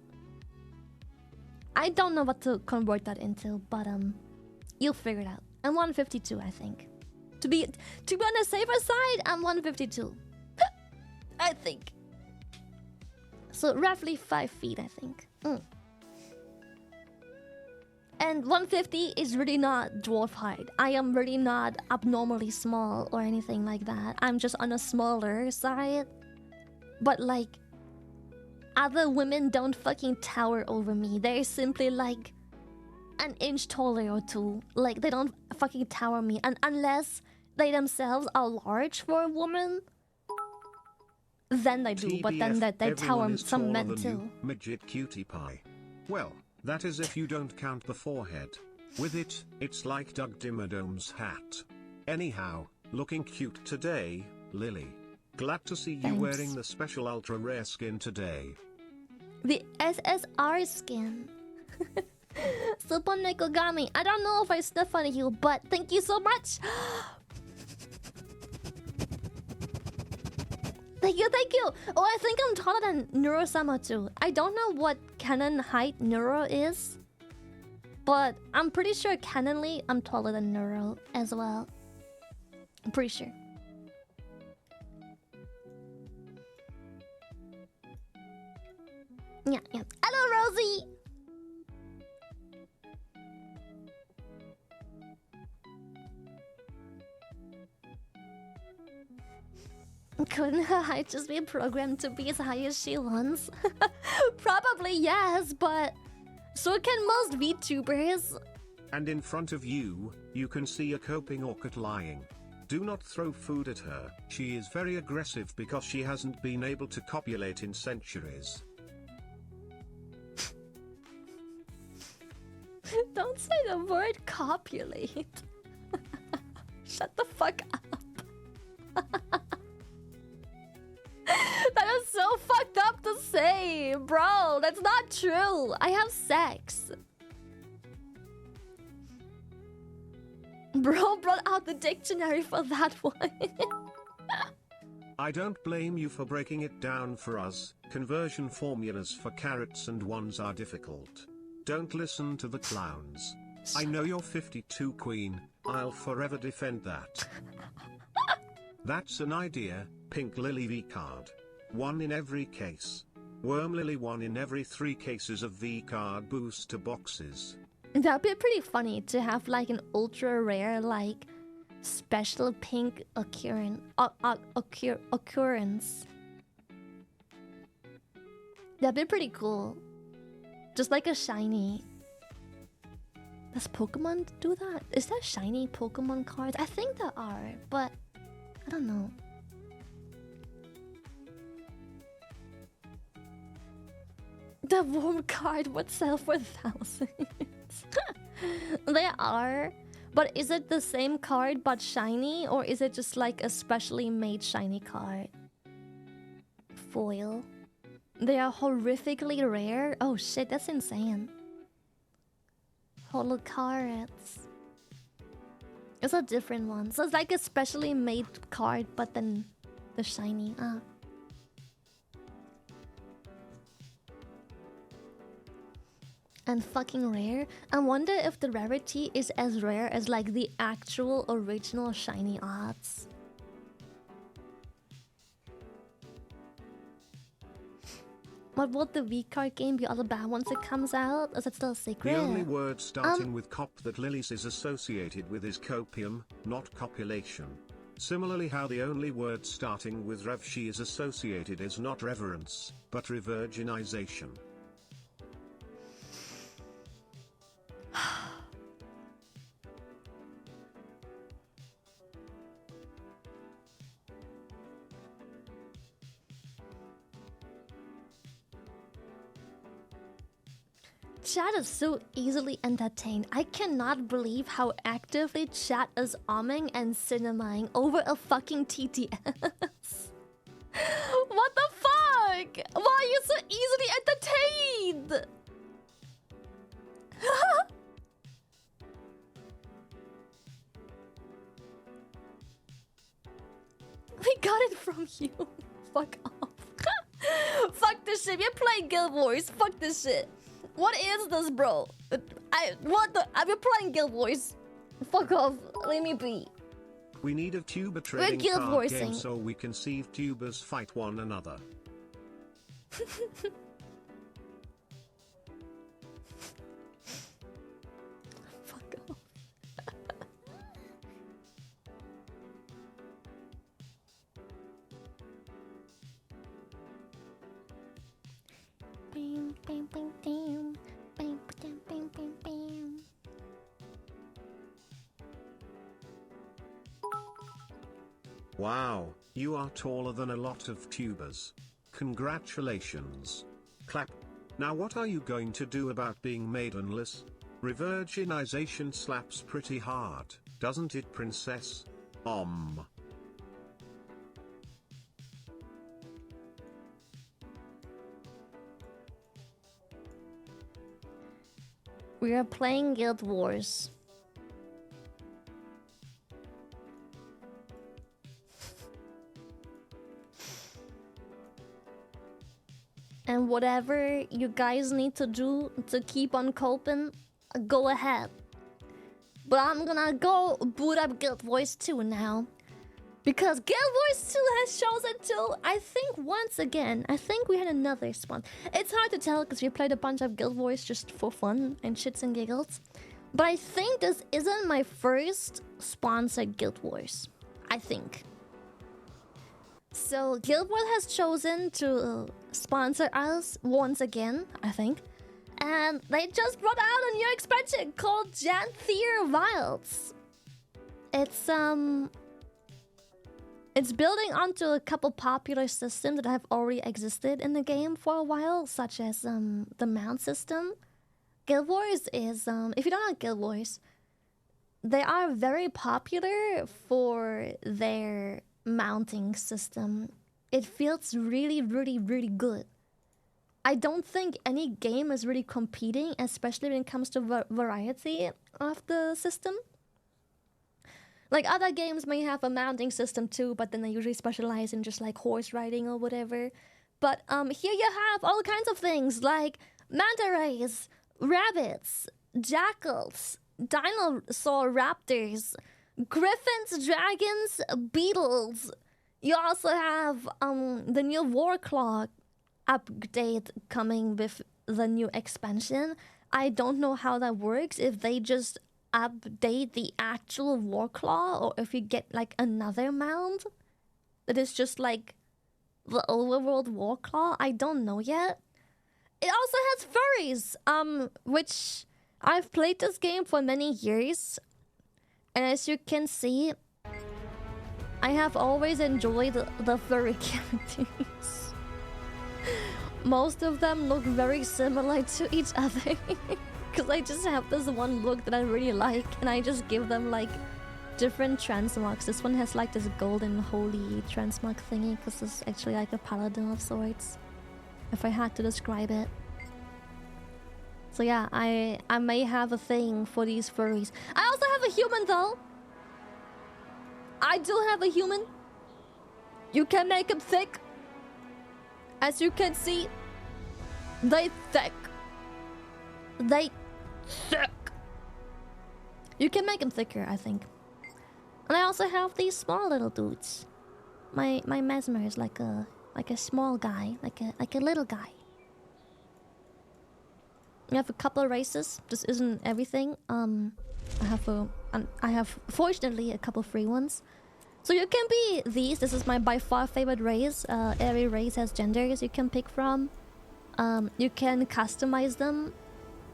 I don't know what to convert that into, but you'll figure it out. I'm 152, I think. To be on the safer side, I'm 152. I think. So roughly 5 feet, I think. And 150 is really not dwarf height. I am really not abnormally small or anything like that. I'm just on a smaller side. But like, other women don't fucking tower over me. They're simply like an inch taller or two. Like, they don't fucking tower me. And unless they themselves are large for a woman, then they do. But then they tower some men too. Midget cutie pie. Well, that is if you don't count the forehead. With it, it's like Doug Dimmerdome's hat. Anyhow, looking cute today, Lily. Glad to see you Thanks. wearing the special ultra rare skin today. The SSR skin. Super Nekogami. I don't know if I sniff on you, but thank you so much. Thank you, thank you. Oh, I think I'm taller than Neuro-sama too. I don't know what canon height Neuro is, but I'm pretty sure canonly I'm taller than Neuro as well. I'm pretty sure. Yeah, yeah. Hello, Rosie! Couldn't her height just be programmed to be as high as she wants? Probably yes, but so can most VTubers. And in front of you, you can see a coping orca lying. Do not throw food at her. She is very aggressive because she hasn't been able to copulate in centuries. Don't say the word copulate. Shut the fuck up. That is so fucked up to say, bro. That's not true. I have sex. Bro brought out the dictionary for that one. I don't blame you for breaking it down for us. Conversion formulas for carrots and ones are difficult. Don't listen to the clowns. I know you're 52 queen. I'll forever defend that. That's an idea. Pink Lily V card. 1 in every case. Worm Lily 1 in every 3 cases of V card booster boxes. That'd be pretty funny to have like an ultra rare, like special pink occurrence. That'd be pretty cool. Just like a shiny. Does Pokemon do that? Is there shiny Pokemon cards? I think there are, but I don't know. The warm card would sell for thousands. They are, but is it the same card but shiny, or is it just like a specially made shiny card? Foil. They are horrifically rare. Oh shit, that's insane. Holo cards. It's a different one. So it's like a specially made card, but then the shiny. And fucking rare. I wonder if the rarity is as rare as like the actual original shiny odds. What will the V-card game be all about once it comes out? Is it still a secret? The only word starting with cop that Lily's is associated with is copium, not copulation. Similarly how the only word starting with rev she is associated is not reverence, but revirginization. Chat is so easily entertained. I cannot believe how actively chat is umming and cinemaing over a fucking TTS. What the fuck? Why are you so easily entertained? Fuck this shit. We're playing Guild Wars. Fuck this shit. What is this, bro? We're playing Guild Wars. Fuck off. Let me be. We need a tuber trading Guild card Warsing. game so we can see if tubers fight one another. Fuck off. Bam, bam, bam, bam. Bam, bam, bam, bam, bam. Wow, you are taller than a lot of tubers. Congratulations. Clap. Now what are you going to do about being maidenless? Revirginization slaps pretty hard, doesn't it, princess? We are playing Guild Wars. And whatever you guys need to do to keep on coping, go ahead. But I'm gonna go boot up Guild Wars 2 now. Because Guild Wars 2 has chosen to, I think once again, I think we had another spawn. It's hard to tell because we played a bunch of Guild Wars just for fun and shits and giggles. But I think this isn't my first sponsored Guild Wars. I think. So Guild Wars has chosen to sponsor us once again, I think. And they just brought out a new expansion called Janthier Wilds. It's building onto a couple popular systems that have already existed in the game for a while, such as the mount system. Guild Wars is, if you don't know Guild Wars, they are very popular for their mounting system. It feels really, really, really good. I don't think any game is really competing, especially when it comes to variety of the system. Like other games may have a mounting system too, but then they usually specialize in just like horse riding or whatever. But here you have all kinds of things like manta rays, rabbits, jackals, dinosaur raptors, griffins, dragons, beetles. You also have the new Warclaw update coming with the new expansion. I don't know how that works, if they just update the actual Warclaw or if you get like another mount that is just like the overworld Warclaw. I don't know yet. It also has furries, which I've played this game for many years, and as you can see, I have always enjoyed the furry characters. Most of them look very similar to each other. Because I just have this one look that I really like, and I just give them like different transmogs. This one has like this golden holy transmog thingy, because it's actually like a paladin of sorts, if I had to describe it. So yeah, I may have a thing for these furries. I also have a human though. I do have a human. You can make him thick. As you can see, they thick. They thick. You can make them thicker, I think. And I also have these small little dudes. My mesmer is like a small guy, like a little guy. We have a couple of races. This isn't everything. I have fortunately a couple free ones. So you can be these. This is my by far favorite race. Every race has genders you can pick from. You can customize them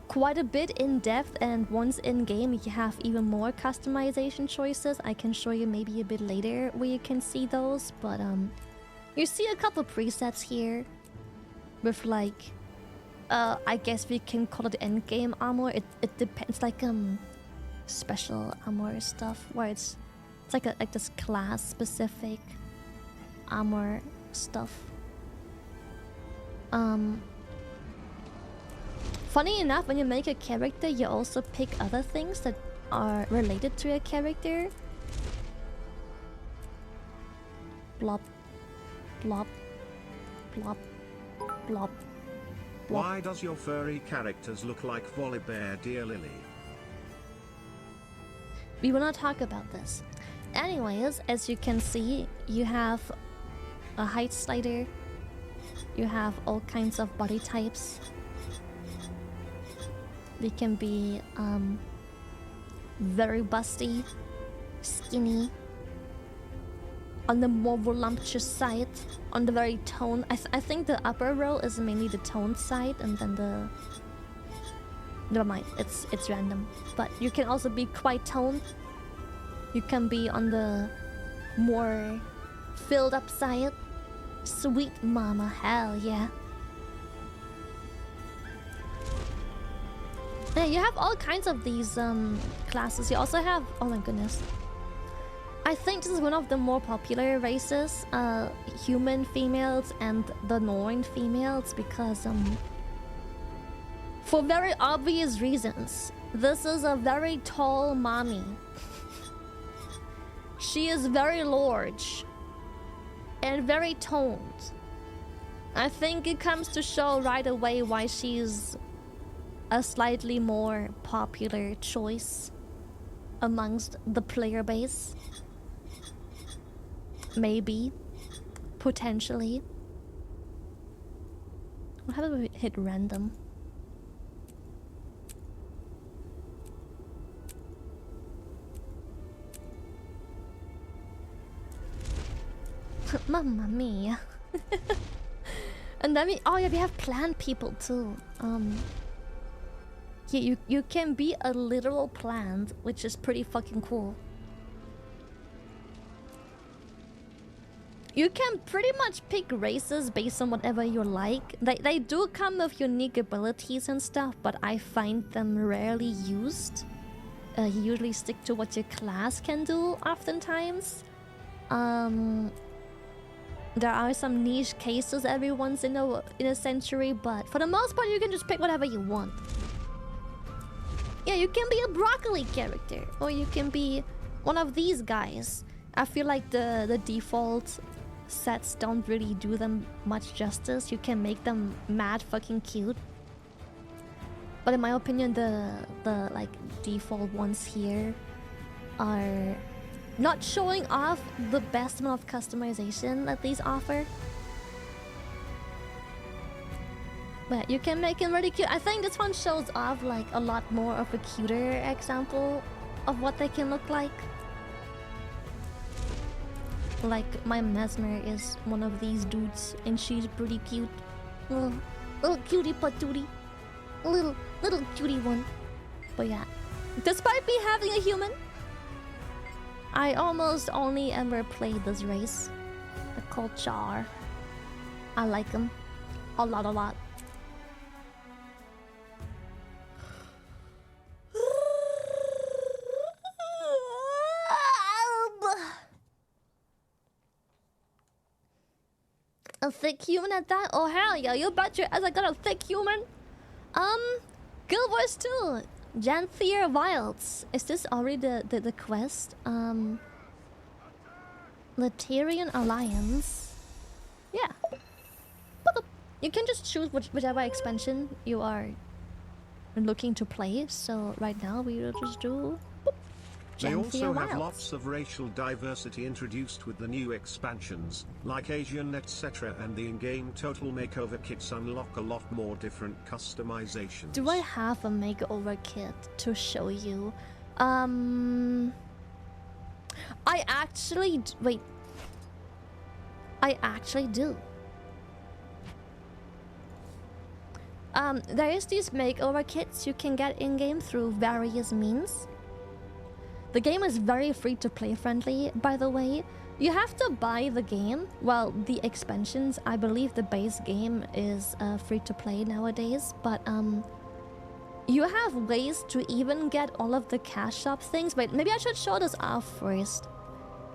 quite a bit in depth, and once in game you have even more customization choices. I can show you maybe a bit later where you can see those, but you see a couple presets here with like I guess we can call it end game armor. It depends, like special armor stuff where it's like this class specific armor stuff. Funny enough, when you make a character, you also pick other things that are related to your character. Blop, blop, blop. Blop. Why does your furry characters look like Volibear, dear Lily? We will not talk about this. Anyways, as you can see, you have a height slider. You have all kinds of body types. They can be very busty, skinny, on the more voluptuous side, on the very toned. I think the upper row is mainly the toned side, and then the... Never mind, it's random. But you can also be quite toned. You can be on the more filled up side. Sweet mama, hell yeah. Yeah, you have all kinds of these classes. You also have... Oh my goodness. I think this is one of the more popular races, human females and the Norn females, because for very obvious reasons. This is a very tall mommy. She is very large and very toned. I think it comes to show right away why she's a slightly more popular choice amongst the player base. Maybe. Potentially. What happens if we hit random? Mamma mia. And then we... Oh yeah, we have plant people too. Yeah, you can be a literal plant, which is pretty fucking cool. You can pretty much pick races based on whatever you like. They do come with unique abilities and stuff, but I find them rarely used. You usually stick to what your class can do oftentimes. There are some niche cases every once in a century, but for the most part you can just pick whatever you want. Yeah, you can be a broccoli character, or you can be one of these guys. I feel like the default sets don't really do them much justice. You can make them mad fucking cute, but in my opinion the like default ones here are not showing off the best amount of customization that these offer. But you can make him really cute. I think this one shows off like a lot more of a cuter example of what they can look like. Like my Mesmer is one of these dudes, and she's pretty cute. Little cutie patootie. Little cutie one. But yeah, despite me having a human, I almost only ever played this race. They're called Char. I like them a lot. A thick human at that? Oh hell yeah, you bet your ass I got a thick human. Guild Wars 2. Janthier Wilds. Is this already the quest? Latarian Alliance. Yeah. You can just choose whichever expansion you are looking to play. So right now we will just do They also have Wilds. lots of racial diversity introduced with the new expansions, like Asian etc., and the in-game total makeover kits unlock a lot more different customizations. Do I have a makeover kit to show you? I actually... Wait. I actually do. There is these makeover kits you can get in-game through various means. The game is very free-to-play friendly, by the way. You have to buy the game. Well, the expansions, I believe the base game is free-to-play nowadays. But you have ways to even get all of the cash shop things. Wait, maybe I should show this off first.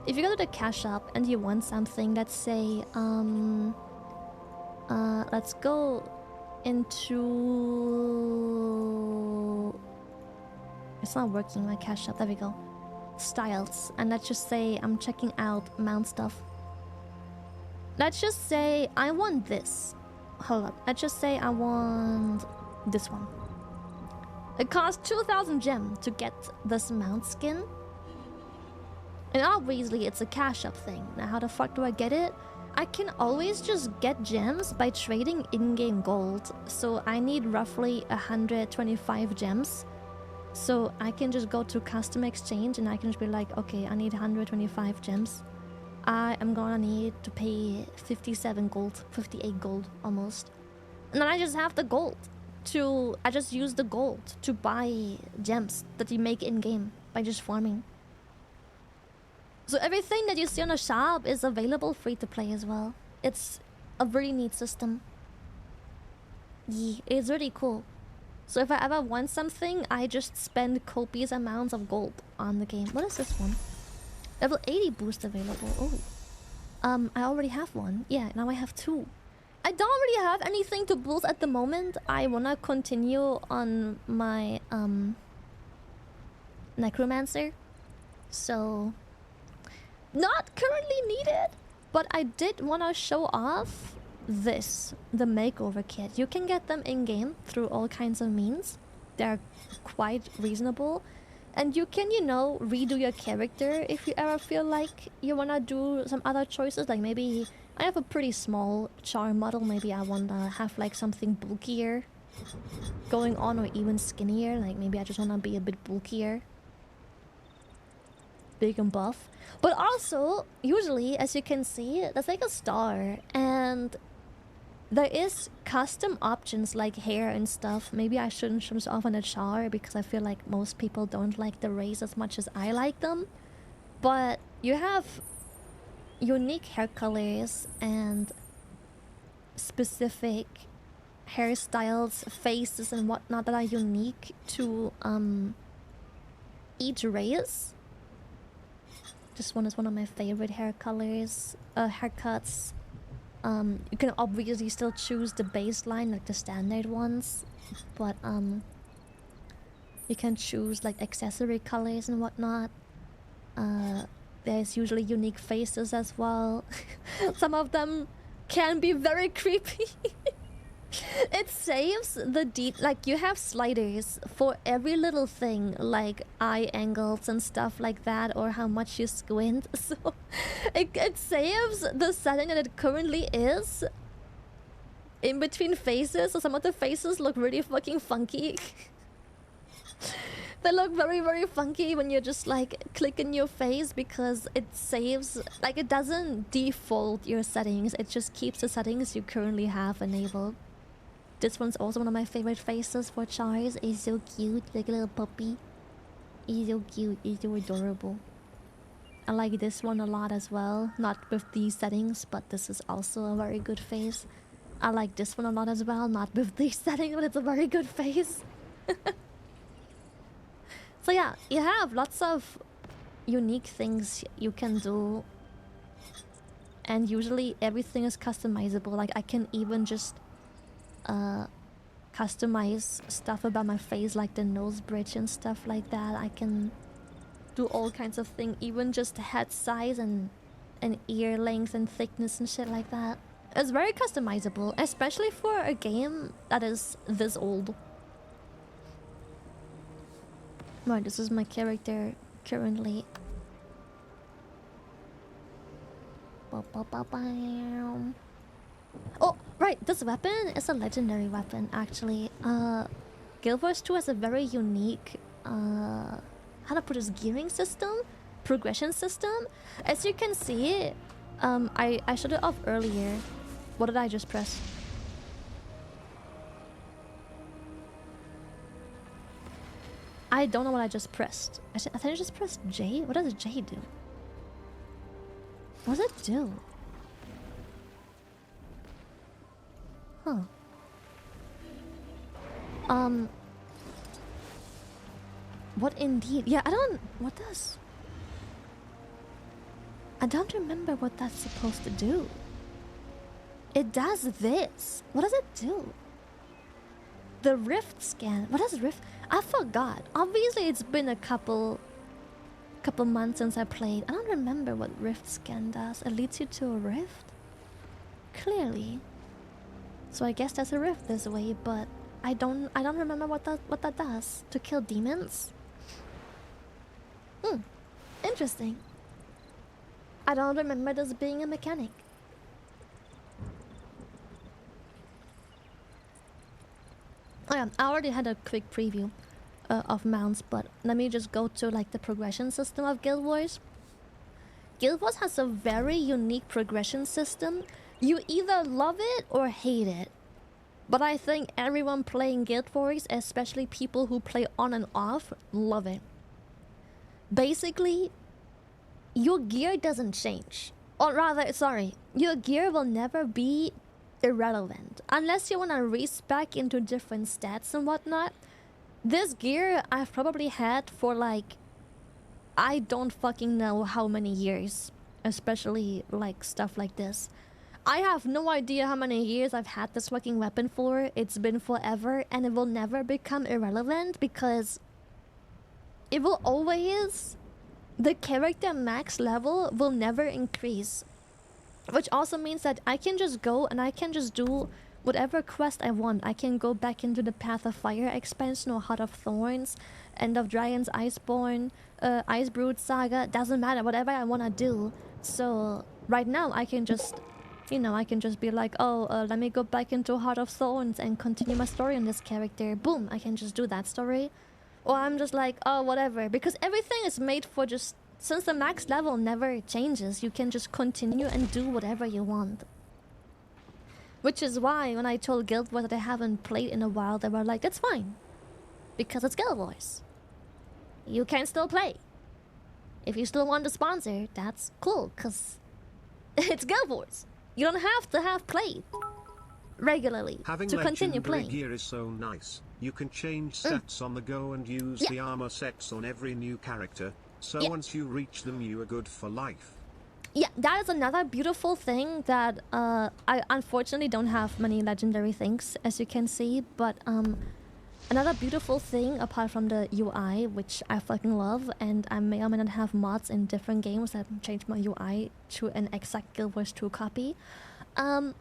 If you go to the cash shop and you want something, let's say... let's go into... It's not working, my cash shop. There we go. Styles. And let's just say I'm checking out mount stuff. Let's just say I want this. hold up. Let's just say I want this one. It costs 2,000 gems to get this mount skin. And obviously it's a cash up thing. Now how the fuck do I get it? I can always just get gems by trading in-game gold. So I need roughly 125 gems. So I can just go to custom exchange and I can just be like, okay, I need 125 gems. I am gonna need to pay 57 gold, 58 gold almost. And then I just have the gold to... I just use the gold to buy gems that you make in-game by just farming. So everything that you see on the shop is available free to play as well. It's a really neat system. Yeah, it's really cool. So if I ever want something, I just spend copious amounts of gold on the game. What is this one? Level 80 boost available. Oh. I already have one. Yeah, now I have two. I don't really have anything to boost at the moment. I wanna continue on my necromancer. So not currently needed, but I did wanna show off this, the makeover kit. You can get them in-game through all kinds of means. They're quite reasonable. And you can, you know, redo your character if you ever feel like you wanna do some other choices. Like maybe I have a pretty small char model. Maybe I wanna have like something bulkier going on, or even skinnier. Like maybe I just wanna be a bit bulkier, big and buff. But also, usually, as you can see, there's like a star, and there is custom options like hair and stuff. Maybe I shouldn't show this off on a char because I feel like most people don't like the rays as much as I like them. But you have unique hair colors and specific hairstyles, faces and whatnot that are unique to each race. This one is one of my favorite hair colors, haircuts. You can obviously still choose the baseline, like the standard ones, but you can choose like accessory colors and whatnot. There's usually unique faces as well. Some of them can be very creepy. It saves the like you have sliders for every little thing, like eye angles and stuff like that, or how much you squint. So it saves the setting that it currently is in between faces. So some of the faces look really fucking funky. They look very, very funky when you're just like clicking your face, because it saves, like it doesn't default your settings. It just keeps the settings you currently have enabled. This one's also one of my favorite faces for chars. He's so cute, like a little puppy. He's so cute, he's so adorable. I like this one a lot as well. Not with these settings, but this is also a very good face. I like this one a lot as well. Not with these settings, but it's a very good face. So yeah, you have lots of unique things you can do. And usually everything is customizable. Like I can even just customize stuff about my face, like the nose bridge and stuff like that. I can do all kinds of things, even just head size and ear length and thickness and shit like that. It's very customizable, especially for a game that is this old. Right, this is my character currently. Oh, right, this weapon is a legendary weapon, actually. Guild Wars 2 has a very unique, how to put this, gearing system? Progression system? As you can see, I showed it off earlier. What did I just press? I don't know what I just pressed. I think I just pressed J? What does J do? What does it do? Huh. What indeed? Yeah, I don't... What does... I don't remember what that's supposed to do. It does this. What does it do? The rift scan. What does rift... I forgot. Obviously, it's been a couple months since I played. I don't remember what rift scan does. It leads you to a rift? Clearly. So I guess there's a rift this way, but I don't remember what that does. To kill demons? Interesting. I don't remember this being a mechanic. Oh yeah, I already had a quick preview of mounts, but let me just go to like the progression system of Guild Wars. Guild Wars has a very unique progression system. You either love it or hate it. But I think everyone playing Guild Wars, especially people who play on and off, love it. Basically, your gear doesn't change. Or rather, sorry, your gear will never be irrelevant. Unless you want to respec into different stats and whatnot. This gear I've probably had for like, I don't fucking know how many years. Especially like stuff like this. I have no idea how many years I've had this fucking weapon for. It's been forever and it will never become irrelevant because it will always... The character max level will never increase. Which also means that I can just go and I can just do whatever quest I want. I can go back into the Path of Fire expansion or Heart of Thorns, End of Dragons, Iceborne, Icebrood Saga. Doesn't matter, whatever I want to do. So right now I can just... You know, I can just be like, oh, let me go back into Heart of Thorns and continue my story on this character. Boom, I can just do that story. Or I'm just like, oh, whatever. Because everything is made for just... Since the max level never changes, you can just continue and do whatever you want. Which is why when I told Guild Wars that I haven't played in a while, they were like, that's fine. Because it's Guild Wars. You can still play. If you still want to sponsor, that's cool, because it's Guild Wars. You don't have to have played regularly to continue playing. Gear is so nice. You can change stats on the go and use the armor sets on every new character. So once you reach them, you are good for life. Yeah, that is another beautiful thing that I unfortunately don't have many legendary things, as you can see. But another beautiful thing, apart from the UI, which I fucking love, and I may or may not have mods in different games that change my UI to an exact Guild Wars 2 copy. I'm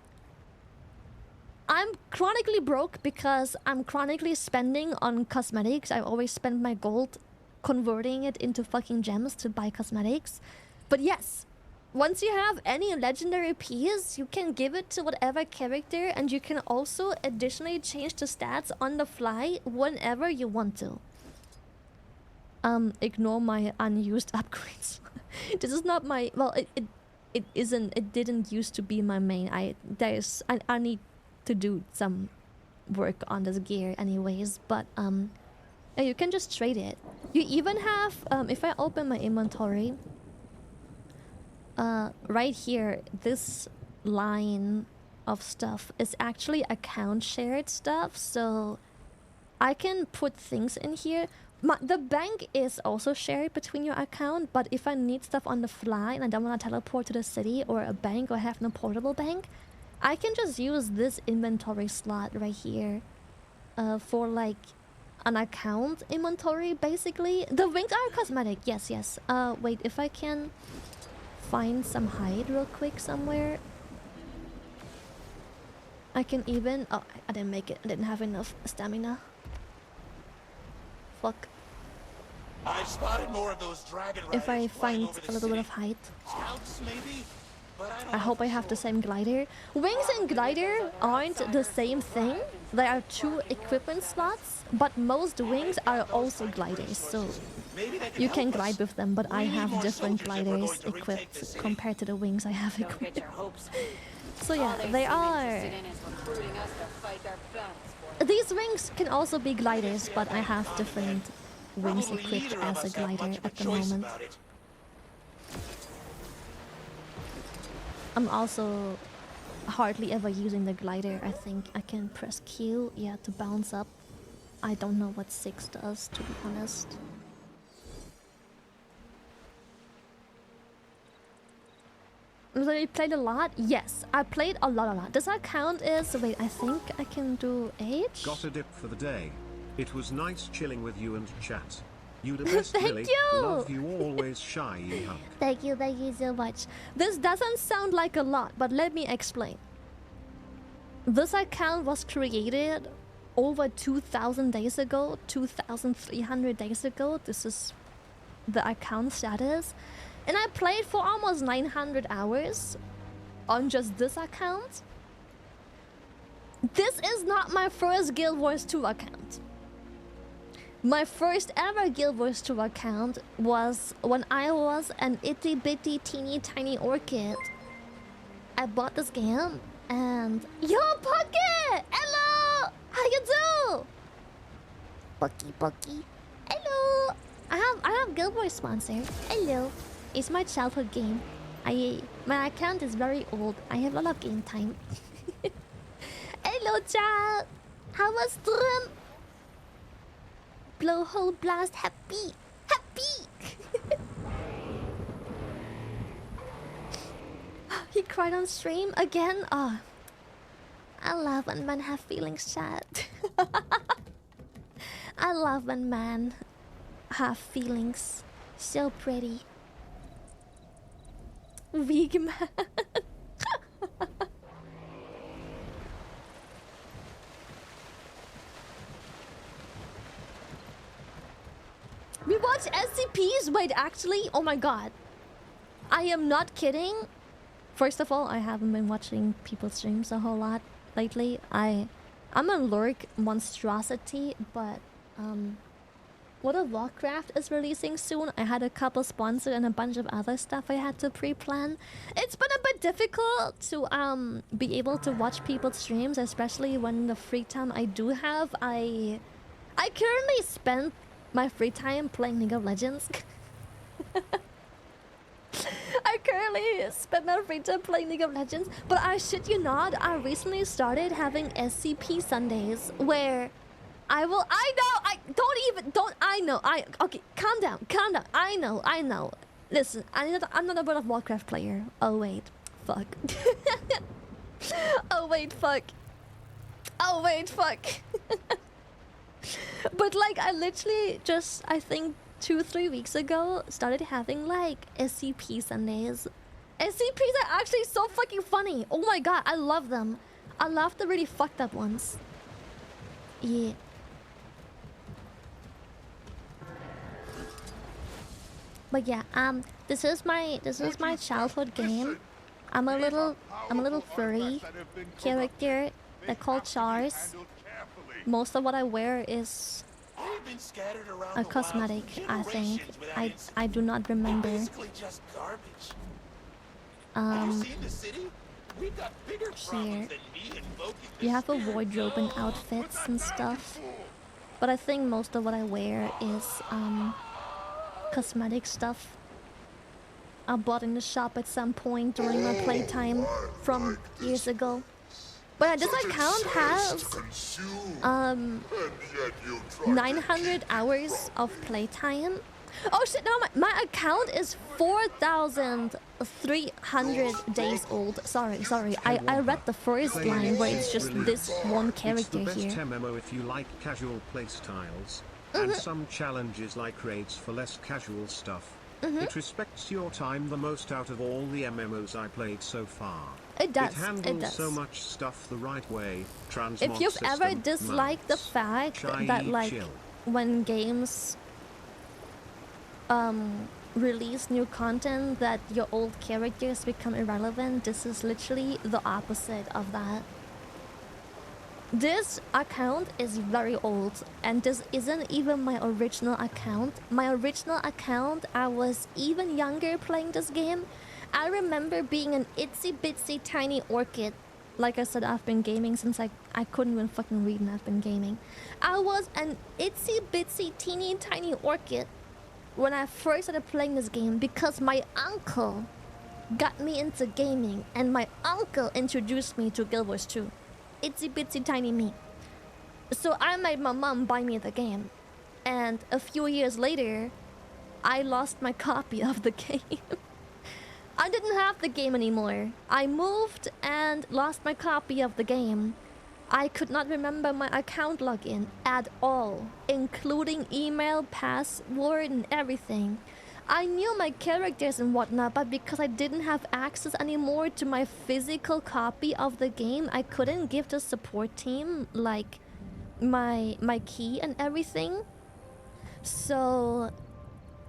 chronically broke because I'm chronically spending on cosmetics. I always spend my gold converting it into fucking gems to buy cosmetics. But yes, once you have any legendary piece, you can give it to whatever character, and you can also additionally change the stats on the fly whenever you want to. Ignore my unused upgrades. This is not my... Well, it isn't... It didn't used to be my main. I need to do some work on this gear anyways, but yeah, you can just trade it. You even have... if I open my inventory... right here, this line of stuff is actually account shared stuff, so I can put things in here. The bank is also shared between your account, but if I need stuff on the fly and I don't want to teleport to the city or a bank or have no portable bank, I can just use this inventory slot right here for like an account inventory, basically. The wings are cosmetic, yes. Wait, if I can find some hide real quick somewhere. I can even... Oh, I didn't make it. I didn't have enough stamina. Fuck. I spotted more of those dragon riders if I find a little bit of hide. Scouts, maybe? But I hope I have the same glider. Wings and glider aren't the same thing. There are two equipment slots, but most wings are also gliders, so you can glide with them, but I have different gliders equipped compared to the wings I have equipped. So yeah, they are... These wings can also be gliders, but I have different wings equipped as a glider at the moment. I'm also hardly ever using the glider. I think I can press Q, yeah, to bounce up. I don't know what 6 does, to be honest. So you played a lot? Yes, I played a lot. Does that count as... Wait, I think I can do age? Got a dip for the day. It was nice chilling with you and chat. You the best, Thank Billy. you! Love you always, shy hunk. Thank you so much. This doesn't sound like a lot, but let me explain. This account was created over 2,000 days ago, 2,300 days ago. This is the account status. And I played for almost 900 hours on just this account. This is not my first Guild Wars 2 account. My first ever Guild Wars 2 account was when I was an itty bitty teeny tiny orchid. I bought this game and... Yo, Pocket! Hello! How you do? Bucky. Hello! I have Guild Wars sponsor. Hello. It's my childhood game. My account is very old. I have a lot of game time. Hello, child. How was stream? Blowhole blast happy. He cried on stream again. Oh, I love when men have feelings, chat. I love when men have feelings. So pretty. Weak man. We watch SCPs? Wait, actually? Oh my god. I am not kidding. First of all, I haven't been watching people's streams a whole lot lately. I'm a lurk monstrosity, but World of Warcraft is releasing soon. I had a couple sponsors and a bunch of other stuff I had to pre-plan. It's been a bit difficult to be able to watch people's streams, especially when the free time I do have. I currently spend my free time playing League of Legends. I currently spend my free time playing League of Legends, but I shit you not, I recently started having SCP Sundays where okay, calm down. I know. Listen, I'm not a World of Warcraft player. Oh wait, fuck. Oh wait, fuck. But like, I literally just, I think 2-3 weeks ago, started having like SCP Sundays. SCPs are actually so fucking funny. Oh my god, I love them. I love the really fucked up ones. Yeah. But yeah, this is my childhood game. I'm a little furry character. They're called Chars. Most of what I wear is a cosmetic, I think. I do not remember. Here. You have a wardrobe and outfits and stuff. But I think most of what I wear is cosmetic stuff I bought in the shop at some point during my playtime from years ago. But yeah, this account has 900 hours of playtime. Oh shit, no, my account is 4,300 days old. Sorry. I read the first line where it's just this one character here. It's the best MMO if you like casual playstyles. And some challenges like raids for less casual stuff. It respects your time the most out of all the MMOs I played so far. It does. It handles so much stuff the right way. If you've ever disliked the fact that like when games release new content that your old characters become irrelevant, this is literally the opposite of that. This account is very old, and this isn't even my original account. My original account, I was even younger playing this game. I remember being an itsy bitsy tiny orchid. Like I said, I've been gaming since I couldn't even fucking read, and I've been gaming. I was an itsy bitsy teeny tiny orchid when I first started playing this game because my uncle got me into gaming, and my uncle introduced me to Guild Wars 2. Itsy bitsy tiny me. So I made my mom buy me the game. And a few years later, I lost my copy of the game. I didn't have the game anymore. I moved and lost my copy of the game. I could not remember my account login at all, including email, password, and everything. I knew my characters and whatnot, but because I didn't have access anymore to my physical copy of the game, I couldn't give the support team like my key and everything. So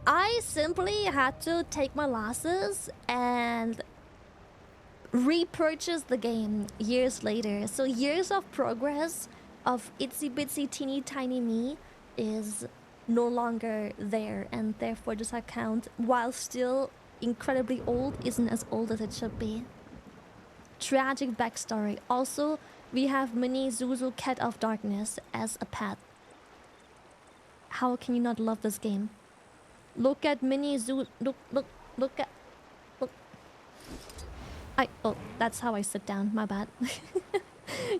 I simply had to take my losses and repurchase the game years later. So years of progress of itsy bitsy teeny tiny me is no longer there, and therefore this account, while still incredibly old, isn't as old as it should be. Tragic backstory. Also, we have Mini Zuzu Cat of Darkness as a pet. How can you not love this game? Look at Mini Zuzu. Look at. Look. Oh, that's how I sit down. My bad.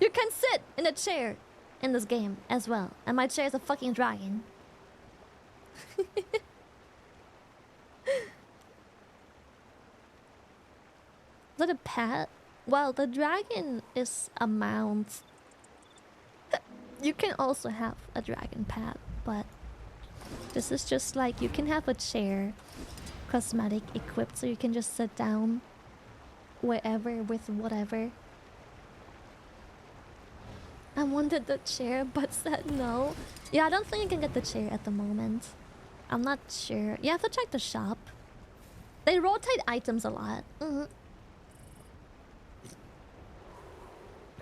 You can sit in a chair in this game as well, and my chair is a fucking dragon. Is that a pet? Well, the dragon is a mount. You can also have a dragon pet, but this is just like you can have a chair cosmetic equipped so you can just sit down wherever with whatever. I wanted the chair but said no. Yeah, I don't think I can get the chair at the moment. I'm not sure. You have to check the shop. They rotate items a lot.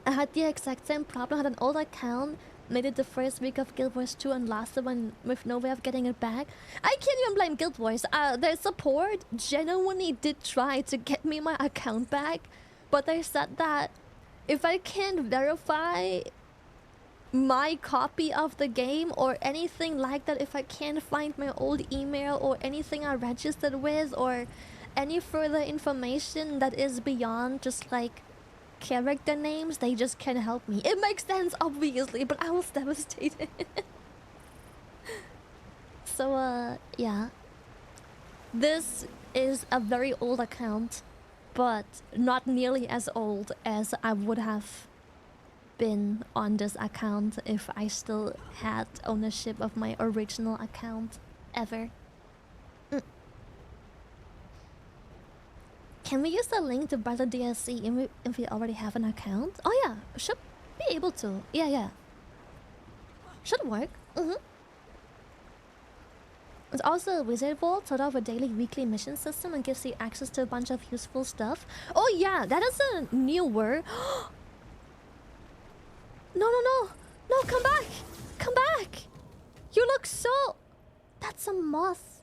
I had the exact same problem. I had an old account, made it the first week of Guild Wars 2 and lost it when with no way of getting it back. I can't even blame Guild Wars. Their support genuinely did try to get me my account back, but they said that if I can't verify my copy of the game or anything like that, if I can't find my old email or anything I registered with or any further information that is beyond just like character names, they just can't help me. It makes sense, obviously, but I was devastated. So, yeah. This is a very old account, but not nearly as old as I would have been on this account if I still had ownership of my original account ever. Can we use the link to buy the DLC if we already have an account? Oh yeah, should be able to. Yeah. Should work. It's also a wizard vault, sort of a daily, weekly mission system, and gives you access to a bunch of useful stuff. Oh yeah, that is a new word. No, come back! Come back! You look so... That's a moth.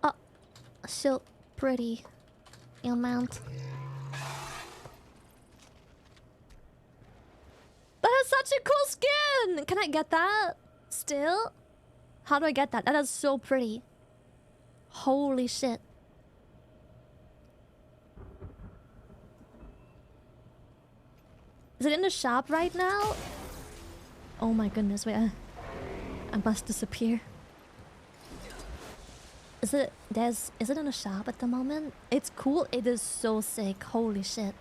Oh, so pretty. Your mount. That is such a cool skin! Can I get that? Still? How do I get that? That is so pretty. Holy shit. Is it in the shop right now? Oh my goodness, wait. I must disappear. Is it in the shop at the moment? It's cool. It is so sick. Holy shit.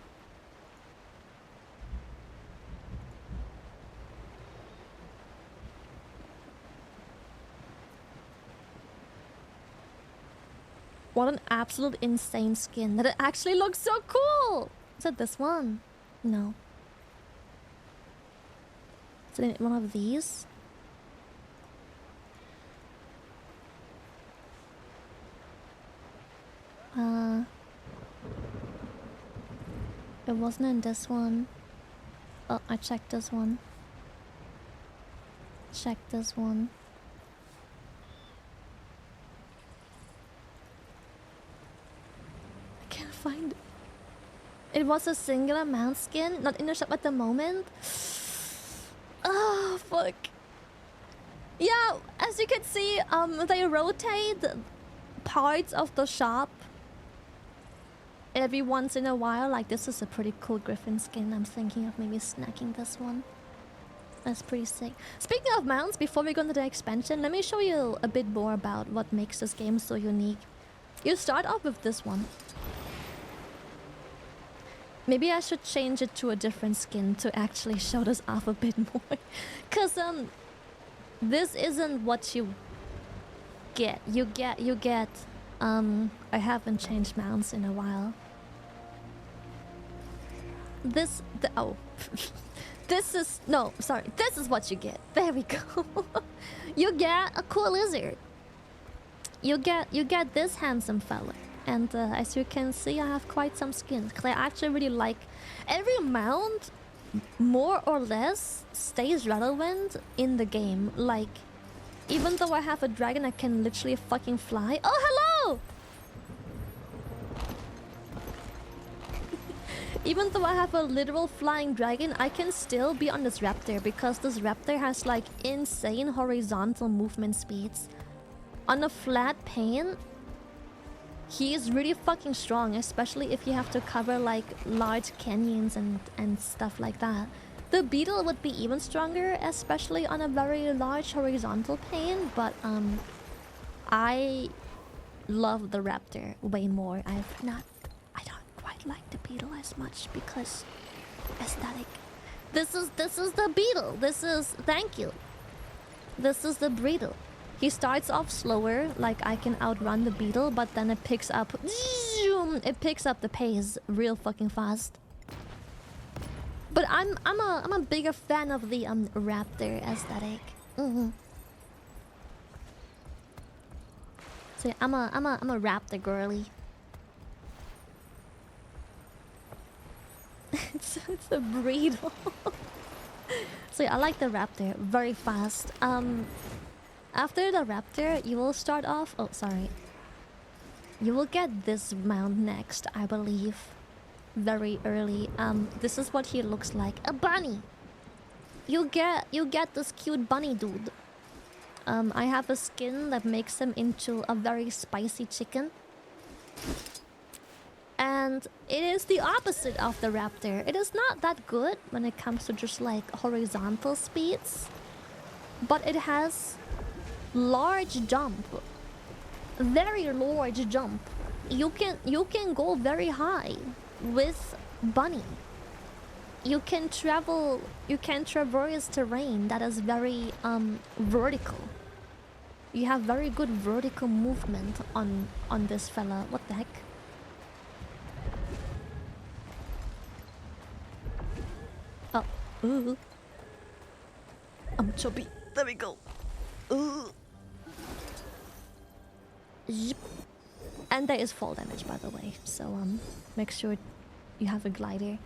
What an absolute insane skin. That it actually looks so cool. Is it this one? No. Is it one of these? It wasn't in this one. Oh, I checked this one. Check this one. I can't find it. It was a singular mount skin, not in the shop at the moment. Oh, fuck. Yeah, as you can see, they rotate parts of the shop every once in a while. Like, this is a pretty cool griffin skin. I'm thinking of maybe snacking this one. That's pretty sick. Speaking of mounts, before we go into the expansion, let me show you a bit more about what makes this game so unique. You start off with this one. Maybe I should change it to a different skin to actually show this off a bit more. Cause this isn't what you get. You get I haven't changed mounts in a while. This this is no, sorry. This is what you get. There we go. You get a cool lizard. You get this handsome fella. And as you can see, I have quite some skins. Cause I actually really like every mount, more or less, stays relevant in the game. Like, even though I have a dragon, I can literally fucking fly. Oh, hello! Even though I have a literal flying dragon, I can still be on this raptor because this raptor has like insane horizontal movement speeds. On a flat pane, he is really fucking strong, especially if you have to cover like large canyons and stuff like that. The beetle would be even stronger, especially on a very large horizontal pane, but I love the raptor way more. I don't quite like the beetle as much because aesthetic. This is the beetle. Thank you. This is the beetle. He starts off slower, like I can outrun the beetle, but then it picks up the pace real fucking fast. But I'm a bigger fan of the raptor aesthetic. So I'm a raptor girly. it's a breed. So yeah, I like the raptor. Very fast. After the raptor, you will start off... Oh, sorry. You will get this mount next, I believe. Very early. This is what he looks like. A bunny! You get this cute bunny dude. I have a skin that makes him into a very spicy chicken. And it is the opposite of the raptor. It is not that good when it comes to just like horizontal speeds. But it has large jump. Very large jump. You can go very high with bunny. You can traverse terrain that is very vertical. You have very good vertical movement on this fella. What the heck? Oh, ooh. I'm chubby. There we go. Ooh. Zip. And there is fall damage, by the way. So make sure you have a glider.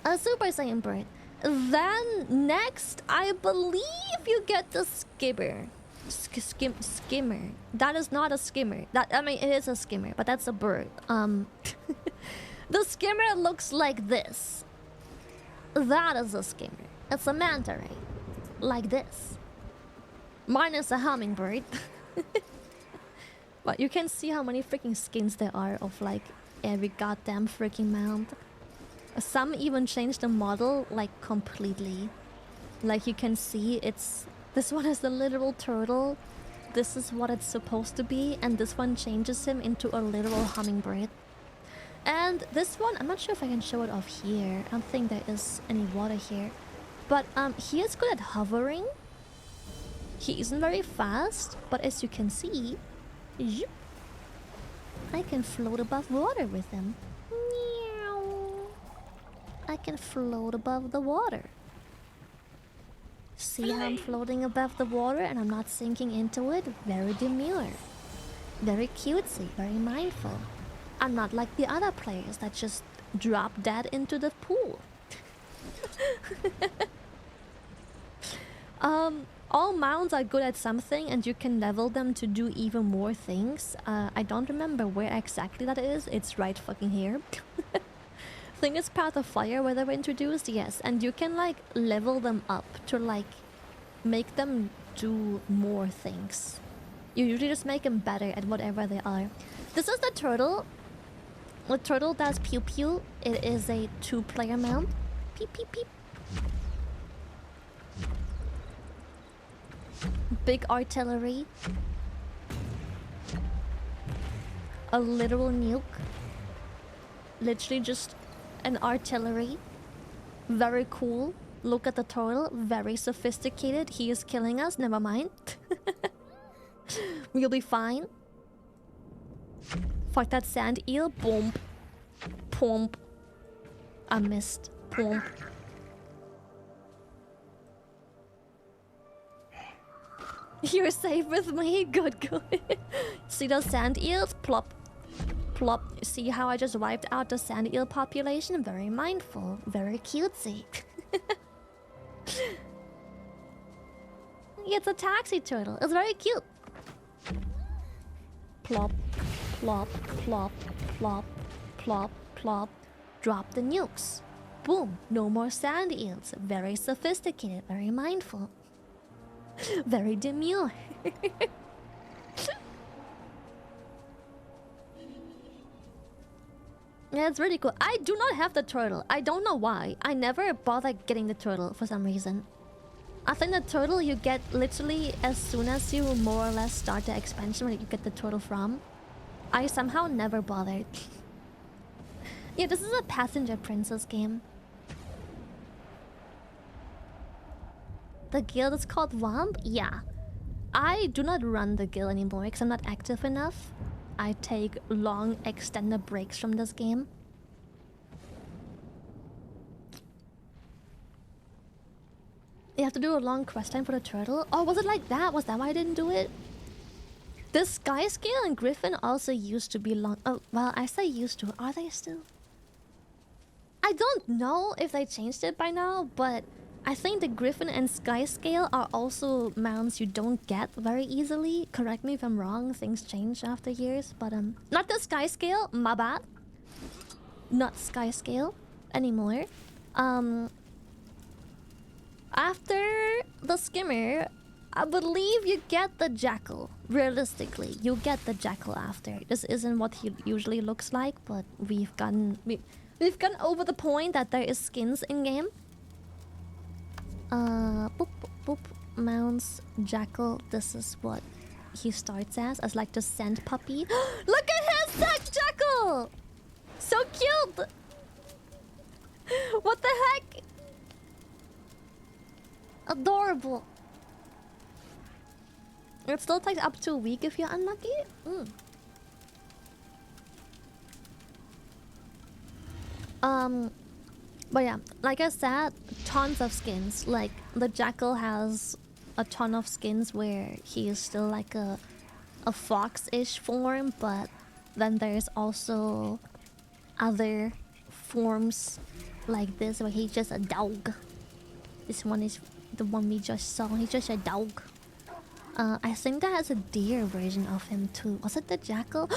A Super Saiyan bird. Then next, I believe you get the skimmer. Skimmer. That is not a skimmer. I mean, it is a skimmer, but that's a bird. The skimmer looks like this. That is a skimmer. It's a manta ray. Like this. Minus a hummingbird. But you can see how many freaking skins there are of like every goddamn freaking mount. Some even change the model like completely. Like you can see this one is the literal turtle. This is what it's supposed to be, and this one changes him into a literal hummingbird. And this one, I'm not sure if I can show it off here. I don't think there is any water here. But he is good at hovering. He isn't very fast, but as you can see, I can float above water with him. Meow. I can float above the water. See how I'm floating above the water and I'm not sinking into it? Very demure. Very cutesy, very mindful. I'm not like the other players that just drop dead into the pool. All mounts are good at something and you can level them to do even more things. I don't remember where exactly that is. It's right fucking here. Thing is Path of Fire where they were introduced, yes. And you can like level them up to like make them do more things. You usually just make them better at whatever they are. This is the turtle. The turtle does pew pew. It is a 2-player mount. Peep peep peep. Big artillery. A literal nuke. literally just an artillery. Very cool. Look at the turtle. Very sophisticated. He is killing us. Never mind. We'll be fine. Fuck that sand eel. Boom. Boom. I missed. Boom. You're safe with me? Good, good. See those sand eels? Plop. Plop. See how I just wiped out the sand eel population? Very mindful. Very cutesy. It's a taxi turtle. It's very cute. Plop. Plop. Plop. Plop. Plop. Plop. Drop the nukes. Boom. No more sand eels. Very sophisticated. Very mindful. Very demure. Yeah, it's really cool. I do not have the turtle. I don't know why. I never bothered getting the turtle for some reason. I think the turtle you get literally as soon as you more or less start the expansion where you get the turtle from. I somehow never bothered. Yeah, this is a passenger princess game. The guild is called Womp? Yeah. I do not run the guild anymore because I'm not active enough. I take long extended breaks from this game. You have to do a long quest time for the turtle? Oh, was it like that? Was that why I didn't do it? The Sky Scale and Griffin also used to be long... Oh, well, I say used to. Are they still? I don't know if they changed it by now, but... I think the Griffin and Sky Scale are also mounts you don't get very easily. Correct me if I'm wrong, things change after years, but not the Sky Scale, my bad. Not Sky Scale anymore. After the Skimmer, I believe you get the Jackal. Realistically, you get the Jackal after. This isn't what he usually looks like, but we've gone over the point that there is skins in game. Boop, boop, mounts, Jackal. This is what he starts as like the sand puppy. Look at his sack, Jackal! So cute! What the heck? Adorable. It still takes up to a week if you're unlucky. But yeah, like I said, tons of skins. Like, the Jackal has a ton of skins where he is still like a fox-ish form, but then there's also other forms like this where he's just a dog. This one is the one we just saw. He's just a dog. I think that has a deer version of him too. Was it the Jackal?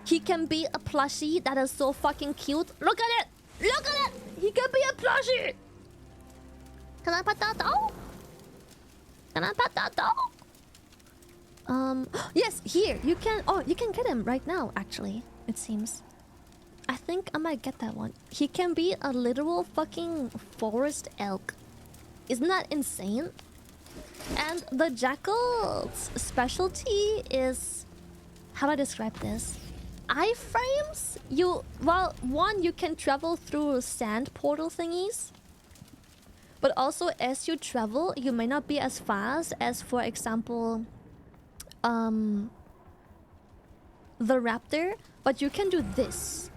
He can be a plushie. That is so fucking cute. Look at it! Look at it! He can be a plushie! Can I pet that dog? Can I pet that dog? Yes, here. You can... Oh, you can get him right now, actually. It seems. I think I might get that one. He can be a literal fucking forest elk. Isn't that insane? And the Jackal's specialty is... How do I describe this? Iframes? Well, one, you can travel through sand portal thingies. But also, as you travel, you may not be as fast as, for example, the raptor. But you can do this.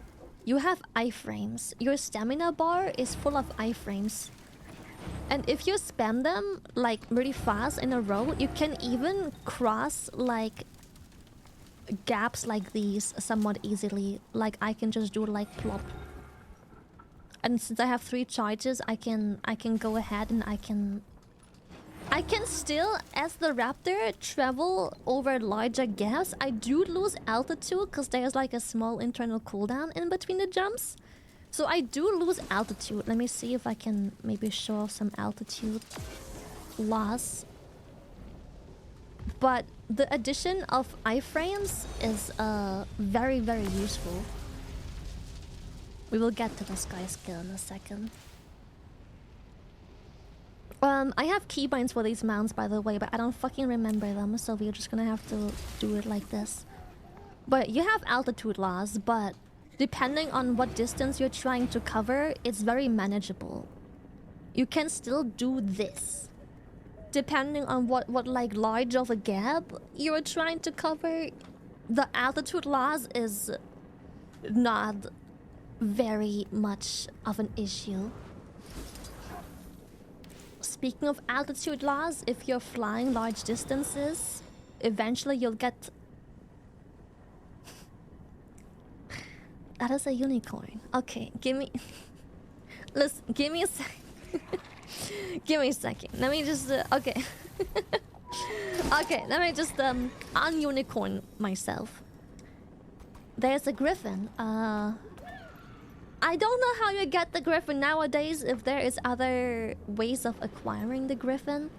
You have iframes. Your stamina bar is full of iframes. And if you spam them, like, really fast in a row, you can even cross, like... gaps like these somewhat easily. Like I can just do like plop. And since I have 3 charges, I can go ahead and I can still, as the raptor, travel over larger gaps. I do lose altitude because there's like a small internal cooldown in between the jumps. So I do lose altitude. Let me see if I can maybe show off some altitude loss. But the addition of iframes is very, very useful. We will get to the Sky Scale in a second. I have keybinds for these mounts, by the way, but I don't fucking remember them, so we're just gonna have to do it like this. But you have altitude loss, but depending on what distance you're trying to cover, it's very manageable. You can still do this. Depending on what like large of a gap you're trying to cover, the altitude loss is not very much of an issue. Speaking of altitude loss, if you're flying large distances, eventually you'll get... That is a unicorn. Okay, give me... Listen, give me a sec. Give me a second. Let me just... okay. Okay, let me just ununicorn myself. There's a griffin. I don't know how you get the griffin nowadays, if there is other ways of acquiring the griffin.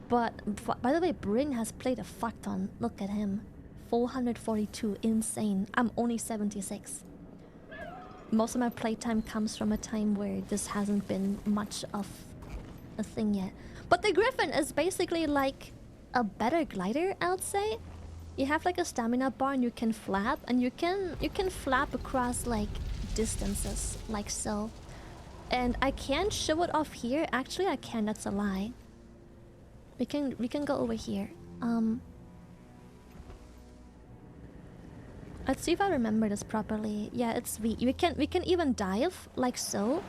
But, by the way, Bryn has played a fuck ton. Look at him. 442. Insane. I'm only 76. Most of my playtime comes from a time where this hasn't been much of a thing yet. But the griffin is basically like a better glider, I would say. You have like a stamina bar and you can flap, and you can flap across like distances like so. And I can't show it off here. Actually, I can. That's a lie. We can go over here. Let's see if I remember this properly. Yeah, it's V. We can even dive like so,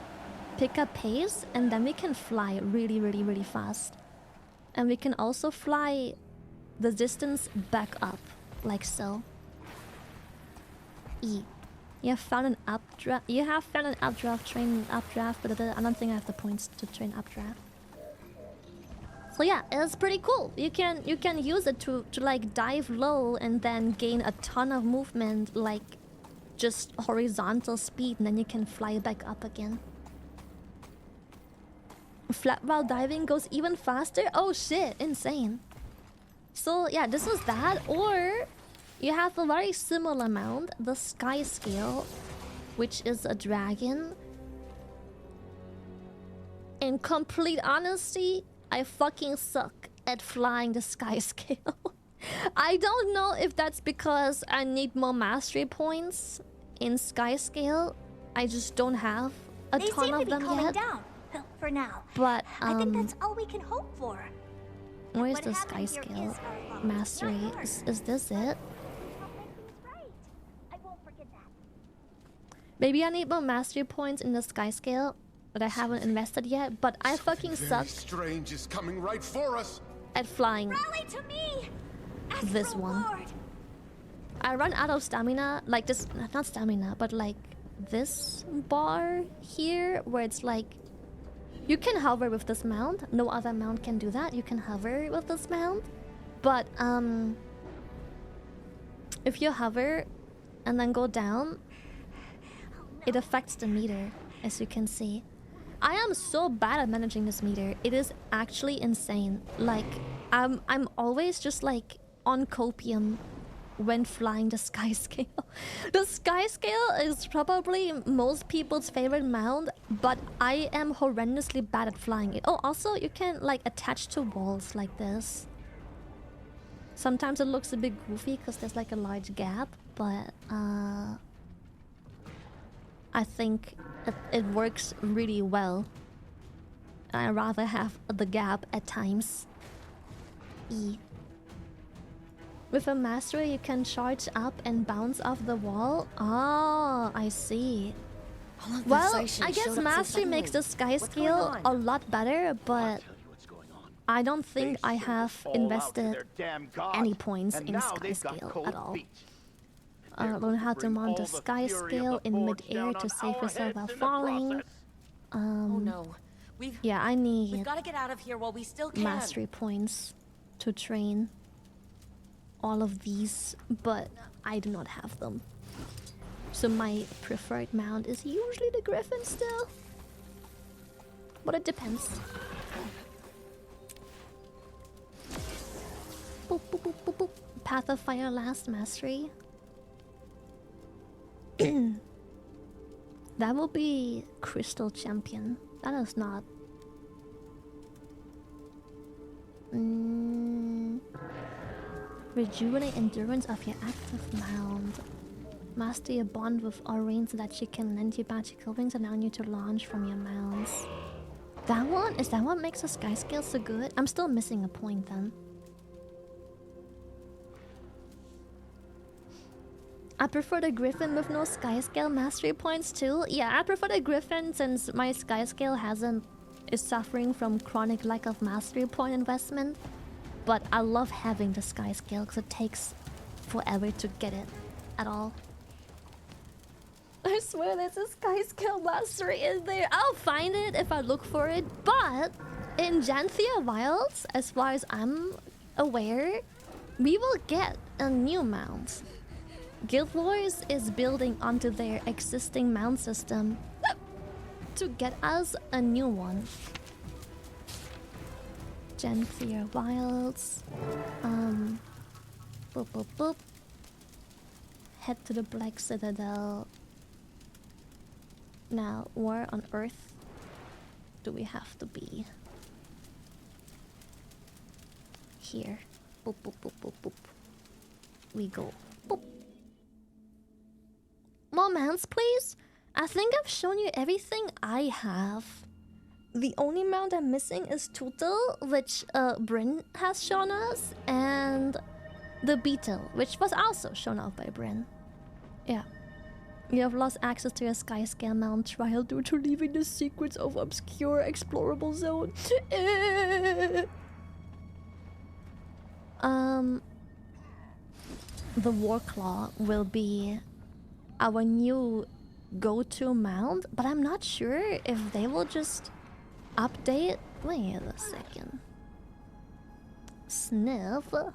pick up pace, and then we can fly really fast. And we can also fly the distance back up like so. E. You have found an updraft. You have found an updraft. Train updraft, but I don't think I have the points to train updraft. So yeah, it's pretty cool. You can use it to like dive low and then gain a ton of movement, like just horizontal speed, and then you can fly back up again. Flap while diving goes even faster. Oh shit, insane. So yeah, this was that, or you have a very similar mount, the Sky Scale, which is a dragon. In complete honesty, I fucking suck at flying the Sky Scale. I don't know if that's because I need more mastery points in Sky Scale. I just don't have a ton of them yet. Down. Well, for now. But I think that's all we can hope for. Where's the Sky Scale mastery? Is this it? Maybe I need more mastery points in the Sky Scale that I haven't invested yet, but I fucking suck strange is coming right for us. at flying Rally to me! this Astral one. Ward. I run out of stamina, like this, not stamina, but like this bar here, where it's like you can hover with this mount. No other mount can do that. You can hover with this mount, but if you hover and then go down, it affects the meter, as you can see. I am so bad at managing this meter. It is actually insane. Like, I'm always just like on copium when flying the Sky Scale. The Sky Scale is probably most people's favorite mount, but I am horrendously bad at flying it. Oh, also you can like attach to walls like this. Sometimes it looks a bit goofy because there's like a large gap, but I think it works really well. I'd rather have the gap at times. E. With a mastery, you can charge up and bounce off the wall. Oh, I see. Well, I guess mastery makes the Sky Scale a lot better, but I don't think I have invested any points in Sky Scale at all. Learn how to mount the Sky Scale in mid-air to save yourself while falling. Oh no. We've I need got to get out of here while we still can. mastery points to train all of these, but I do not have them. So my preferred mount is usually the Griffin still. But it depends. Boop, boop, boop, boop, boop. Path of Fire last mastery. That will be Crystal Champion. That is not. Rejuvenate endurance of your active mount. Master a bond with Aurene so that she can lend you magical wings, allowing you to launch from your mounts. That one? Is that what makes a sky scale so good? I'm still missing a point then. I prefer the Griffin with no sky scale mastery points too. Yeah, I prefer the Griffin since my sky scale is suffering from chronic lack of mastery point investment. But I love having the sky scale because it takes forever to get it at all. I swear there's a sky scale mastery in there. I'll find it if I look for it. But in Janthia Wilds, as far as I'm aware, we will get a new mount. Guild Wars is building onto their existing mount system to get us a new one. Janthia Wilds. Boop boop boop. Head to the Black Citadel. Now, where on earth do we have to be? Here. Boop boop boop boop boop. We go. Boop. More mounts, please? I think I've shown you everything I have. The only mount I'm missing is Tutel, which Bryn has shown us, and the Beetle, which was also shown off by Bryn. Yeah. You have lost access to your sky scale mount trial due to leaving the secrets of obscure explorable zone. The Warclaw will be our new go-to mount, but I'm not sure if they will just update. Wait a second. Sniff. I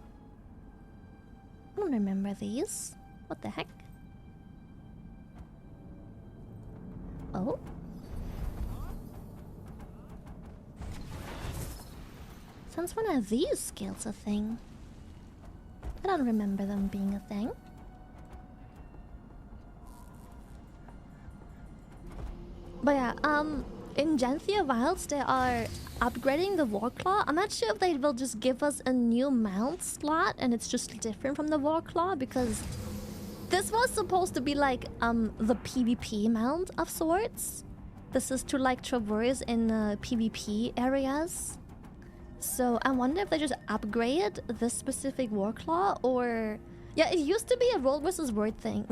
don't remember these. What the heck? Oh. Since when are these skills a thing? I don't remember them being a thing. But yeah, in Janthia Wilds, they are upgrading the Warclaw. I'm not sure if they will just give us a new mount slot and it's just different from the Warclaw, because this was supposed to be like the PvP mount of sorts. This is to like traverse in PvP areas. So I wonder if they just upgrade this specific Warclaw, or yeah, it used to be a world versus world thing,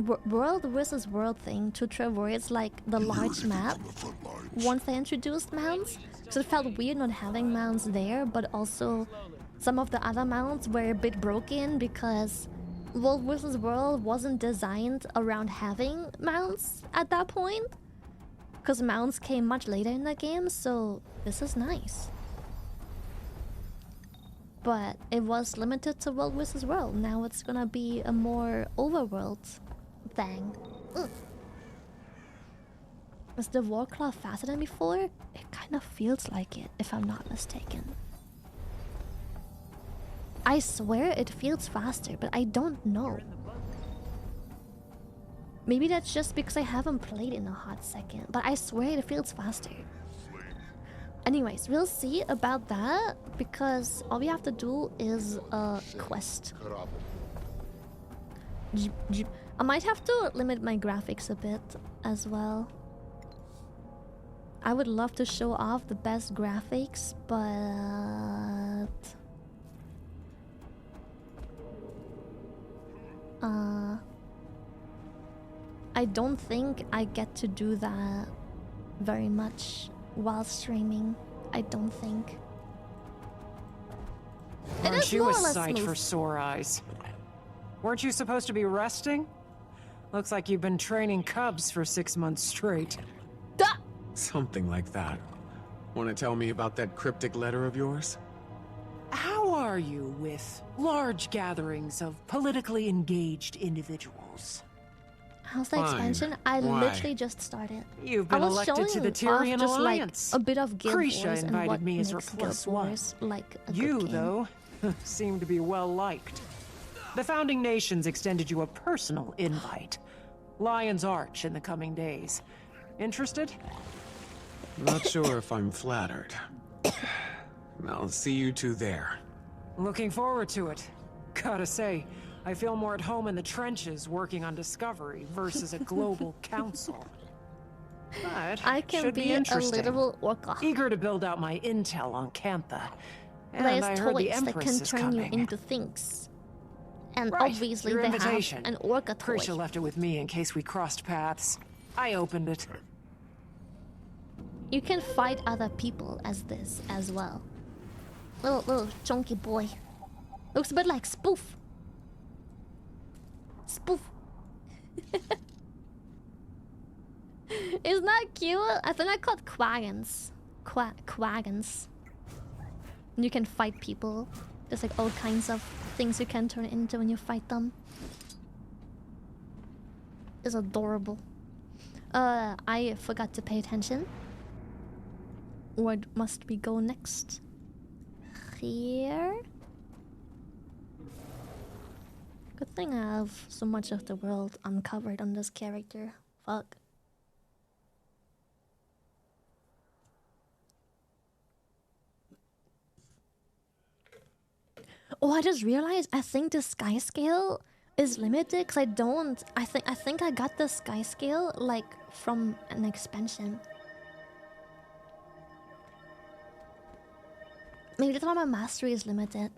to traverse like the large map once they introduced mounts. So it felt weird not having mounts there, but also some of the other mounts were a bit broken because World vs. World wasn't designed around having mounts at that point, because mounts came much later in the game, so this is nice. But it was limited to World vs. World. Now it's gonna be a more overworld thing. Is the Warclaw faster than before? It kind of feels like it, if I'm not mistaken. I swear it feels faster, but I don't know. Maybe that's just because I haven't played in a hot second, but I swear it feels faster. Anyways, we'll see about that, because all we have to do is a quest. I might have to limit my graphics a bit as well. I would love to show off the best graphics, but I don't think I get to do that very much while streaming. I don't think. Aren't you a sight for sore eyes? Weren't you supposed to be resting? Looks like you've been training cubs for 6 months straight. Duh! Something like that. Want to tell me about that cryptic letter of yours? How are you with large gatherings of politically engaged individuals? How's the Fine. expansion? I Why? literally just started. You've been elected to the Tyrian just Alliance. Like a bit of Guild Krisha Wars and invited what me as her makes plus Guild one. Wars like a You, good game. though, seem to be well liked. The founding nations extended you a personal invite. Lion's Arch in the coming days. Interested? Not sure if I'm flattered. I'll see you two there. Looking forward to it. Gotta say, I feel more at home in the trenches working on discovery versus a global council. But I can should be a interesting. literal Orca. Eager to build out my intel on Cantha. And There's I heard the toys that Empress can is turn coming. you into things. And Right, obviously your they have invitation. an Orca toy. Prisha left it with me in case we crossed paths. I opened it. You can fight other people as this as well. Little chunky boy. Looks a bit like Spoof. Spoof. Isn't that cute? I think I called Quaggins. Quaggins. You can fight people. There's like all kinds of things you can turn into when you fight them. It's adorable. I forgot to pay attention. Where must we go next? Here? Good thing I have so much of the world uncovered on this character. Fuck. Oh, I just realized I think the sky scale is limited because I think I got the sky scale like from an expansion. Maybe that's why my mastery is limited.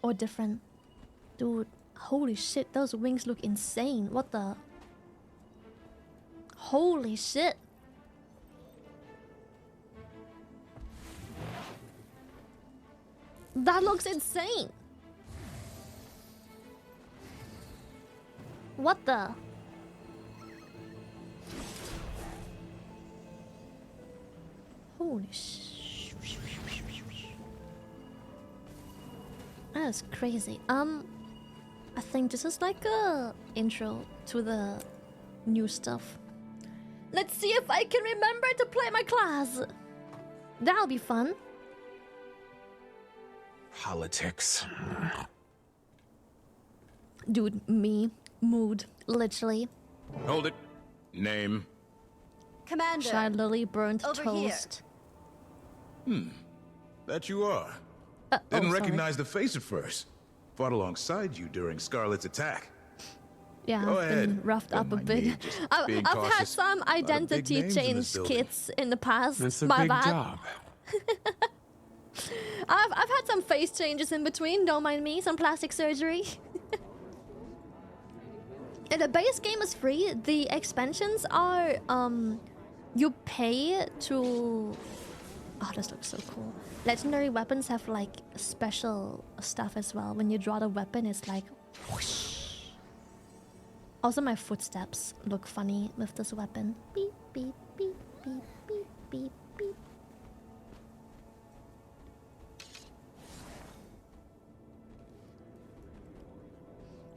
Or different. Dude, holy shit, those wings look insane. What the? Holy shit. That looks insane. What the? Holy shit. That is crazy. I think this is like a intro to the new stuff. Let's see if I can remember to play my class. That'll be fun. Politics. Dude, me. Mood. Literally. Hold it. Name. Commander. Shy Lily burnt Over toast. That you are. Didn't recognize the face at first. Fought alongside you during Scarlet's attack. Yeah, Go I've been ahead. roughed Don't up a mind bit. me, just being I've had cautious. some Lot of big identity names in this change building. kits in the past. That's a My big bad. job. I've had some face changes in between, don't mind me, some plastic surgery. And the base game is free. The expansions are you pay to oh, this looks so cool. Legendary weapons have like special stuff as well. When you draw the weapon, it's like whoosh. Also my footsteps look funny with this weapon. Beep beep beep beep beep beep beep.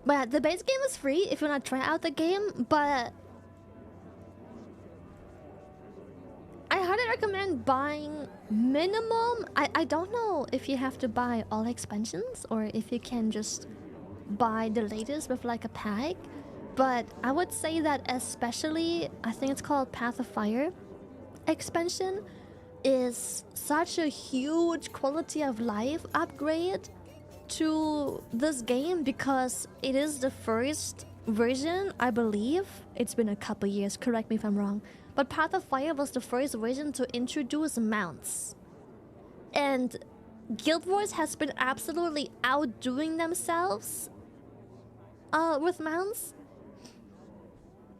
But the base game is free if you want to try out the game, but I highly recommend buying minimum. I don't know if you have to buy all expansions or if you can just buy the latest with like a pack, but I would say that especially, I think it's called Path of Fire expansion, is such a huge quality of life upgrade to this game because it is the first version, I believe. It's been a couple years, correct me if I'm wrong, but Path of Fire was the first version to introduce mounts. And Guild Wars has been absolutely outdoing themselves with mounts.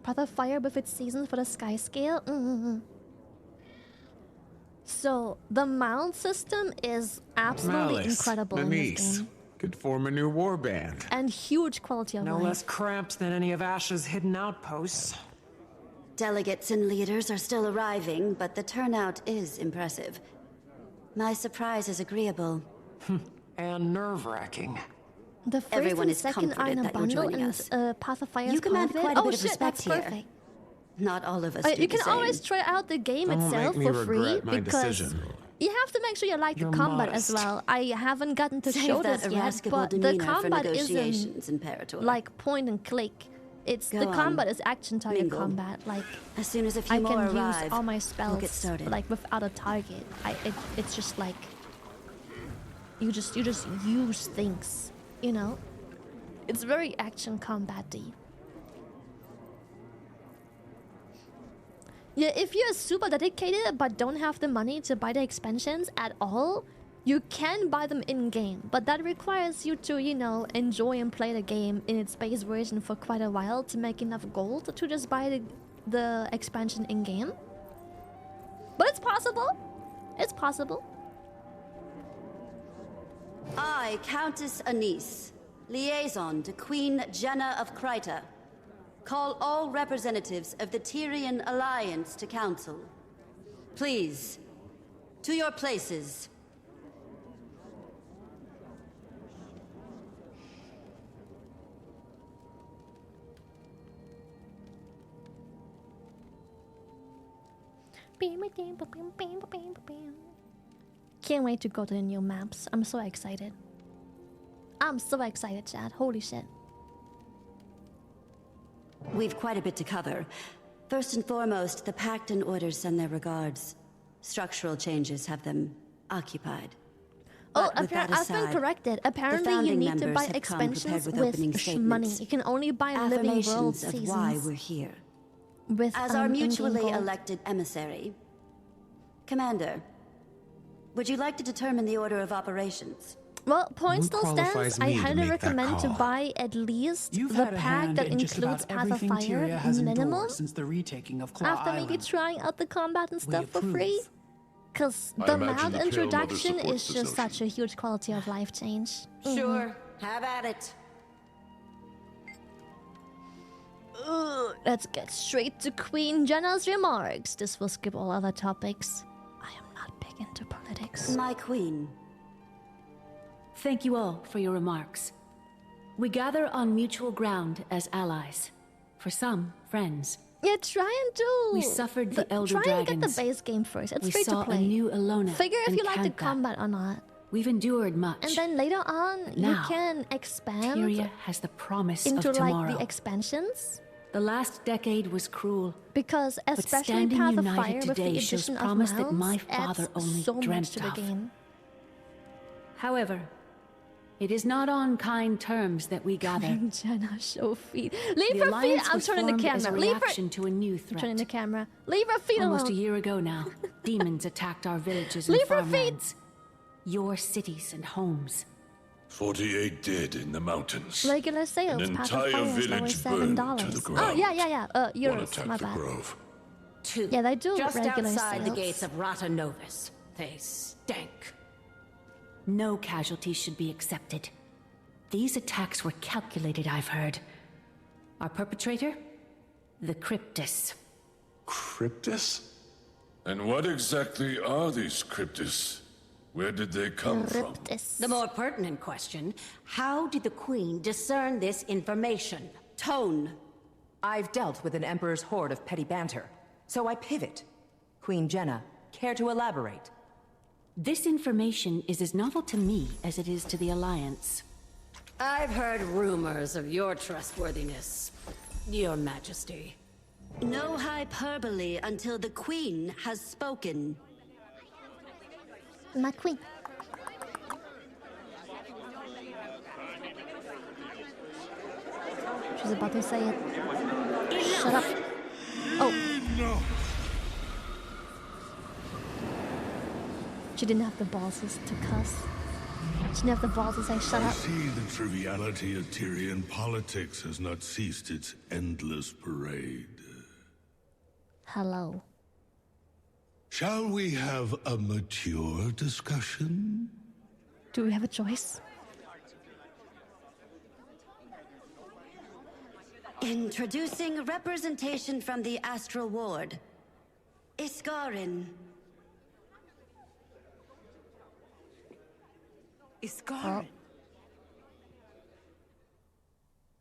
Path of Fire with its seasons for the sky scale. So the mount system is absolutely Malice, incredible my in this niece. game. Could form a new war band. And huge quality of No life. less cramped than any of Ash's hidden outposts. Delegates and leaders are still arriving, but the turnout is impressive. My surprise is agreeable. And nerve-wracking. The first Everyone and is second comforted Iron that you're Bundle joining and us. Path of Fire. You command quite a bit of shit, respect that's here. perfect. Not all of us do You can the same. always try out the game Don't itself make me for free regret my because decision. you have to make sure you like You're the combat modest. as well. I haven't gotten to Save show that this yet, irascible but the demeanor for combat isn't negotiations, Imperator. like point and click. It's Go the on. combat is action target Mingle. combat. Like As soon as a few I more can arrive, use all my spells we'll get started. like without a target. It's just like you just use things, you know. It's very action combat-y. Yeah, if you're super dedicated but don't have the money to buy the expansions at all, you can buy them in-game, but that requires you to, you know, enjoy and play the game in its base version for quite a while to make enough gold to just buy the expansion in-game. But it's possible. It's possible. I, Countess Anise, liaison to Queen Jenna of Kryta, call all representatives of the Tyrian Alliance to council. Please, to your places. Can't wait to go to the new maps. I'm so excited. I'm so excited, chat. Holy shit. We've quite a bit to cover. First and foremost, the Pact and Orders send their regards. Structural changes have them occupied. Oh, I've been corrected. Apparently, you need to buy expansions with money. You can only buy Living World seasons. Why we're here. With, as our mutually elected emissary, Commander, would you like to determine the order of operations? Well, point still stands. I highly recommend to buy at least the pack that includes Path of Fire minimum since the retaking of Claw after maybe trying out the combat and stuff for free. Because the mount introduction is just such a huge quality of life change. Sure, have at it. Let's get straight to Queen Jenna's remarks. This will skip all other topics. I am not big into politics. My queen. Thank you all for your remarks. We gather on mutual ground as allies. For some, friends. Yeah, try and do. We suffered the Elder Try Dragons. and get the base game first. It's free to saw play. A new Alona. Figure if you like the Kanta. combat or not. We've endured much. And then later on, you can expand Tyria has the promise into of tomorrow. like the expansions. The last decade was cruel. Because especially Path of Fire with the addition of mounts that my father only so dreamt much to the of. game. However, it is not on kind terms that we gather. Jenna, show feet. Leave the her feet. Alliance I'm was turning the formed as camera. a Leave her. reaction to a new threat. I'm turning the camera. Leave her feet Almost alone. a year ago now, demons attacked our villages Leave and her feet. farmlands. Your cities and homes. 48 dead in the mountains. Regular sales. An Path of entire Fire is lower village burned to $7. the Oh ground. yeah. One Euros. attacked My the bad. grove. Two. Yeah, they do Just regular outside the sales. gates of Rata Novus. They stank. No casualties should be accepted. These attacks were calculated, I've heard. Our perpetrator? The Cryptus. Cryptus? And what exactly are these Cryptus? Where did they come from? The more pertinent question, how did the Queen discern this information? Tone. I've dealt with an Emperor's horde of petty banter, so I pivot. Queen Jenna, care to elaborate? This information is as novel to me as it is to the Alliance. I've heard rumors of your trustworthiness, Your Majesty. No hyperbole until the Queen has spoken. My queen. She's about to say it. Shut up. Oh. She didn't have the balls to cuss. She didn't have the balls to say shut I up. see the triviality of Tyrian politics has not ceased its endless parade. Hello. Shall we have a mature discussion? Do we have a choice? Introducing representation from the Astral Ward. Iskarin. Iskarin.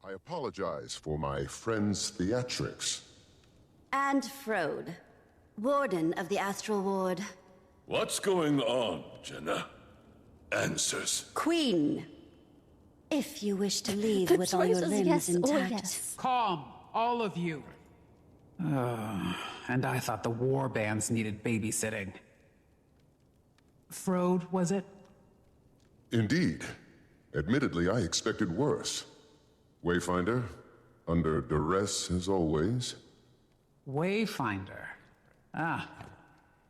I apologize for my friend's theatrics. And Frode, Warden of the Astral Ward. What's going on, Jenna? Answers. Queen. If you wish to leave The with all your choice is limbs yes or intact. yes. Calm, all of you. And I thought the war bands needed babysitting. Frode, was it? Indeed. Admittedly, I expected worse. Wayfinder, under duress as always. Wayfinder. Ah.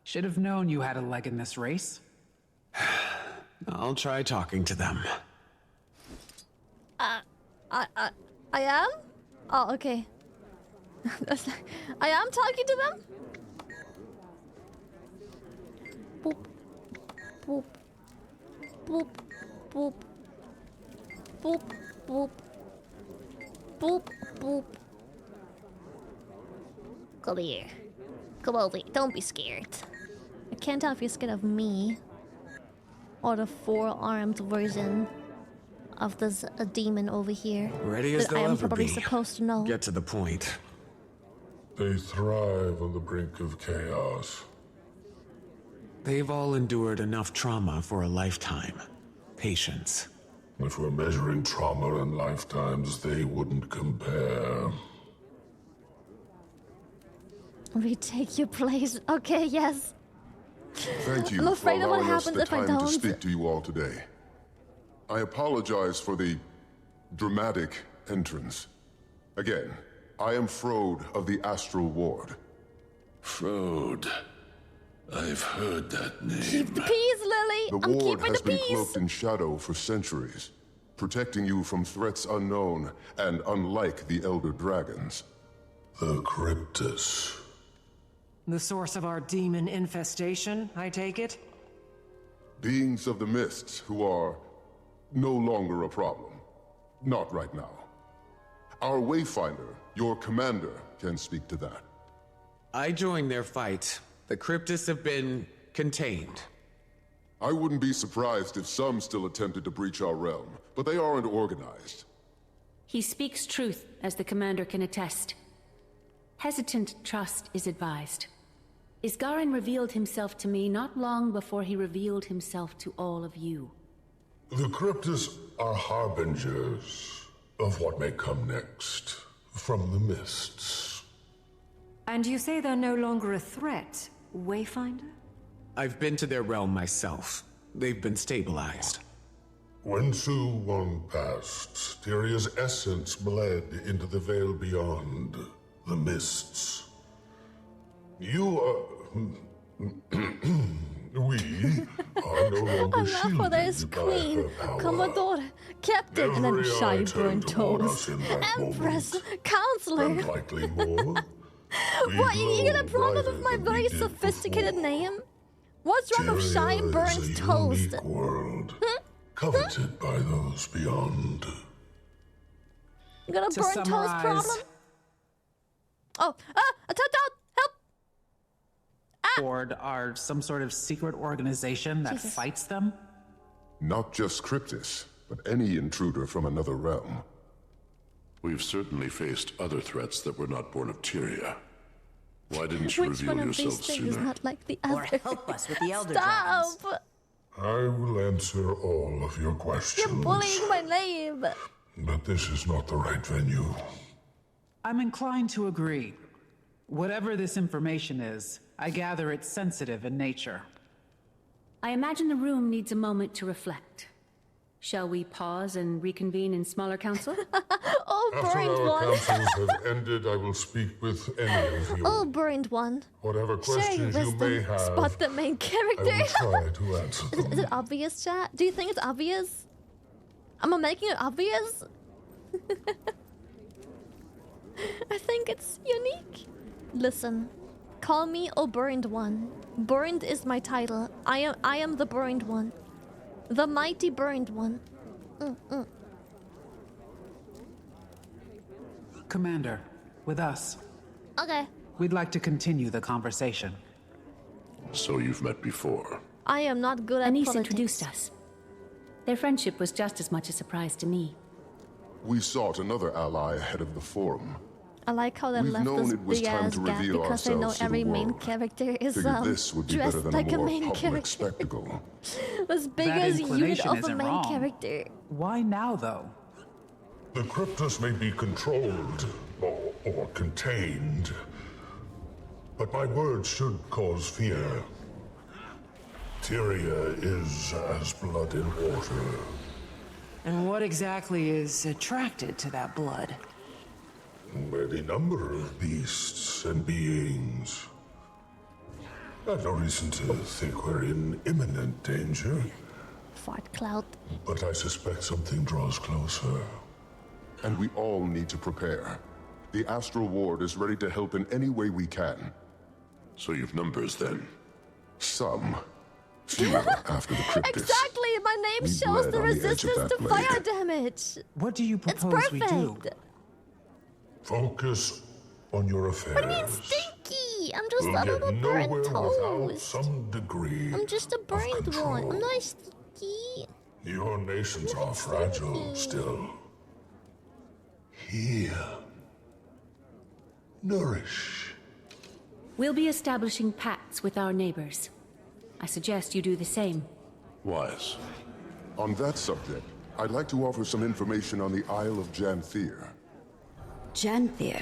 Should have known you had a leg in this race. I'll try talking to them. I am? Oh, okay. I am talking to them? Boop. Boop. Boop. Boop. Boop. Boop. Boop. Boop. Come here. Come over here. Don't be scared. I can't tell if you're scared of me or the four-armed version of this demon over here. Ready as that I they'll am ever probably be. supposed to know. Get to the point. They thrive on the brink of chaos. They've all endured enough trauma for a lifetime. Patience. If we're measuring trauma and lifetimes, they wouldn't compare. We take your place. Okay, yes. Thank you I'm afraid for of what allowing us happens the if I time don't. to speak to you all today. I apologize for the dramatic entrance. Again, I am Frode of the Astral Ward. Frode. I've heard that name. Keep the peace, Lily. The I'm Ward keeping has the been peace. cloaked in shadow for centuries, protecting you from threats unknown and unlike the Elder Dragons. The Cryptus. The source of our demon infestation, I take it? Beings of the Mists who are no longer a problem. Not right now. Our Wayfinder, your commander, can speak to that. I joined their fight. The Cryptus have been contained. I wouldn't be surprised if some still attempted to breach our realm, but they aren't organized. He speaks truth, as the commander can attest. Hesitant trust is advised. Isgarin revealed himself to me not long before he revealed himself to all of you. The Cryptus are harbingers of what may come next from the Mists. And you say they're no longer a threat, Wayfinder? I've been to their realm myself. They've been stabilized. When Su Womp passed, Tyria's essence bled into the veil beyond, the Mists. You are... we are no longer For there's shielded by Queen, her power. Commodore, Captain, and then Every eye Shyburn turned toward Toast, us in that Empress, moment. Counselor. And likely more. What, you gonna glow problem with brighter my than very we did sophisticated before. name? What's wrong with Tyria Shyburn's is a Toast? unique world, coveted by those beyond. You got a To burnt toast summarize- problem? Oh, help! Ward are some sort of secret organization that Jesus. fights them? Not just Cryptus, but any intruder from another realm. We've certainly faced other threats that were not born of Tyria. Why didn't you Which reveal one of these yourself things is sooner? not like the Or other? help us with the Elder Stop! Dragons. I will answer all of your questions. You're bullying my name. But this is not the right venue. I'm inclined to agree. Whatever this information is, I gather it's sensitive in nature. I imagine the room needs a moment to reflect. Shall we pause and reconvene in smaller council? Oh, After burned our one. councils have ended, I will speak with any of you. Oh, burned one. Whatever Share your questions you may wisdom. have, Spot the main I character. will try to answer them. Is it obvious, chat? Do you think it's obvious? Am I making it obvious? I think it's unique. Listen, call me O Burned One. Burned is my title. I am the Burned One. The mighty Burned One. Commander, with us. Okay. We'd like to continue the conversation. So you've met before. I am not good at Anise politics. introduced us. Their friendship was just as much a surprise to me. We sought another ally ahead of the forum. I like how they We've left known this it was big time ass to gap reveal because they know ourselves to the every main world. character is Figured this would be better dressed than like a a more main public character. spectacle. As big That as unit inclination of a isn't main wrong. character. Why now, though? The Cryptus may be controlled or contained, but my words should cause fear. Tyria is as blood in water. And what exactly is attracted to that blood? Any number of beasts and beings. I've no reason to think we're in imminent danger. Fart cloud. But I suspect something draws closer. And we all need to prepare. The Astral Ward is ready to help in any way we can. So you've numbers then? Some. Fewer after the cryptis. Exactly! My name We shows bled the on the edge of resistance that to blade. fire damage! What do you It's propose we do? perfect! Focus on your affairs. What do you mean stinky? I'm just We'll a get little nowhere burnt without toast. some degree I'm just a of burnt control. one. I'm not stinky. Your nations are fragile still. Heal. Nourish. We'll be establishing pacts with our neighbors. I suggest you do the same. Wise. On that subject, I'd like to offer some information on the Isle of Janthier. Janthier.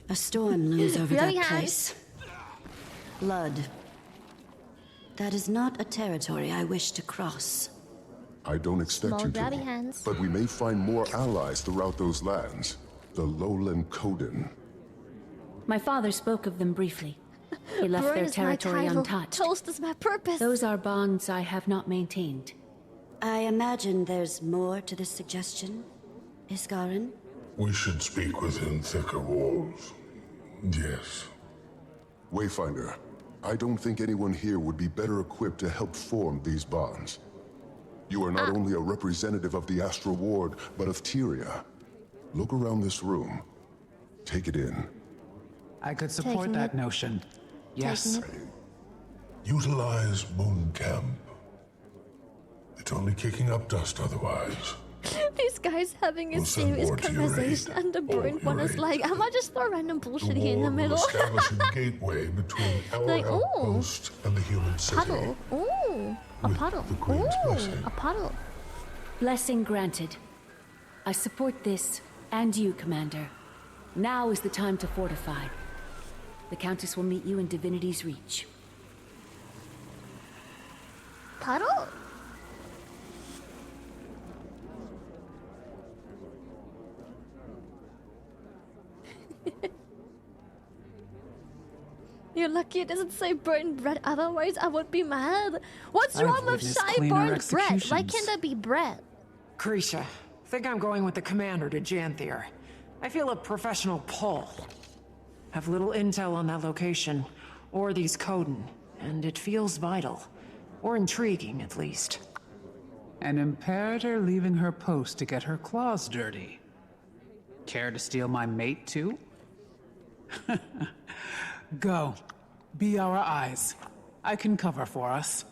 A storm looms over Very that high. place. Blood. That is not a territory I wish to cross. I don't expect Small you to, grabby hands. but we may find more allies throughout those lands. The Lowland Coden. My father spoke of them briefly. He left Burn their is my territory title. untouched. Toast is my purpose. Those are bonds I have not maintained. I imagine there's more to this suggestion, Iskarin? We should speak within thicker walls. Yes. Wayfinder, I don't think anyone here would be better equipped to help form these bonds. You are not only a representative of the Astral Ward, but of Tyria. Look around this room. Take it in. I could support Taking that it. notion. Yes. Taking Utilize Moon Camp. It's only kicking up dust otherwise. These guys having a We'll send serious more to your conversation, aid. and the burnt one is aid. like, I might just throw random The bullshit here in the ward will middle. establish a gateway between our Like, ooh. outpost and the human city. Puddle. Ooh. A With puddle. the Queen's Ooh. blessing. A puddle. Blessing granted. I support this, and you, Commander. Now is the time to fortify. The Countess will meet you in Divinity's Reach. Puddle? You're lucky it doesn't say burnt bread, otherwise I would be mad. What's I've wrong with witnessed shy cleaner burnt bread? Why executions. can't that be bread? Krisha, think I'm going with the commander to Janthier. I feel a professional pull. Have little intel on that location, or these Coden, and it feels vital. Or intriguing, at least. An imperator leaving her post to get her claws dirty. Care to steal my mate, too? Go. Be our eyes. I can cover for us.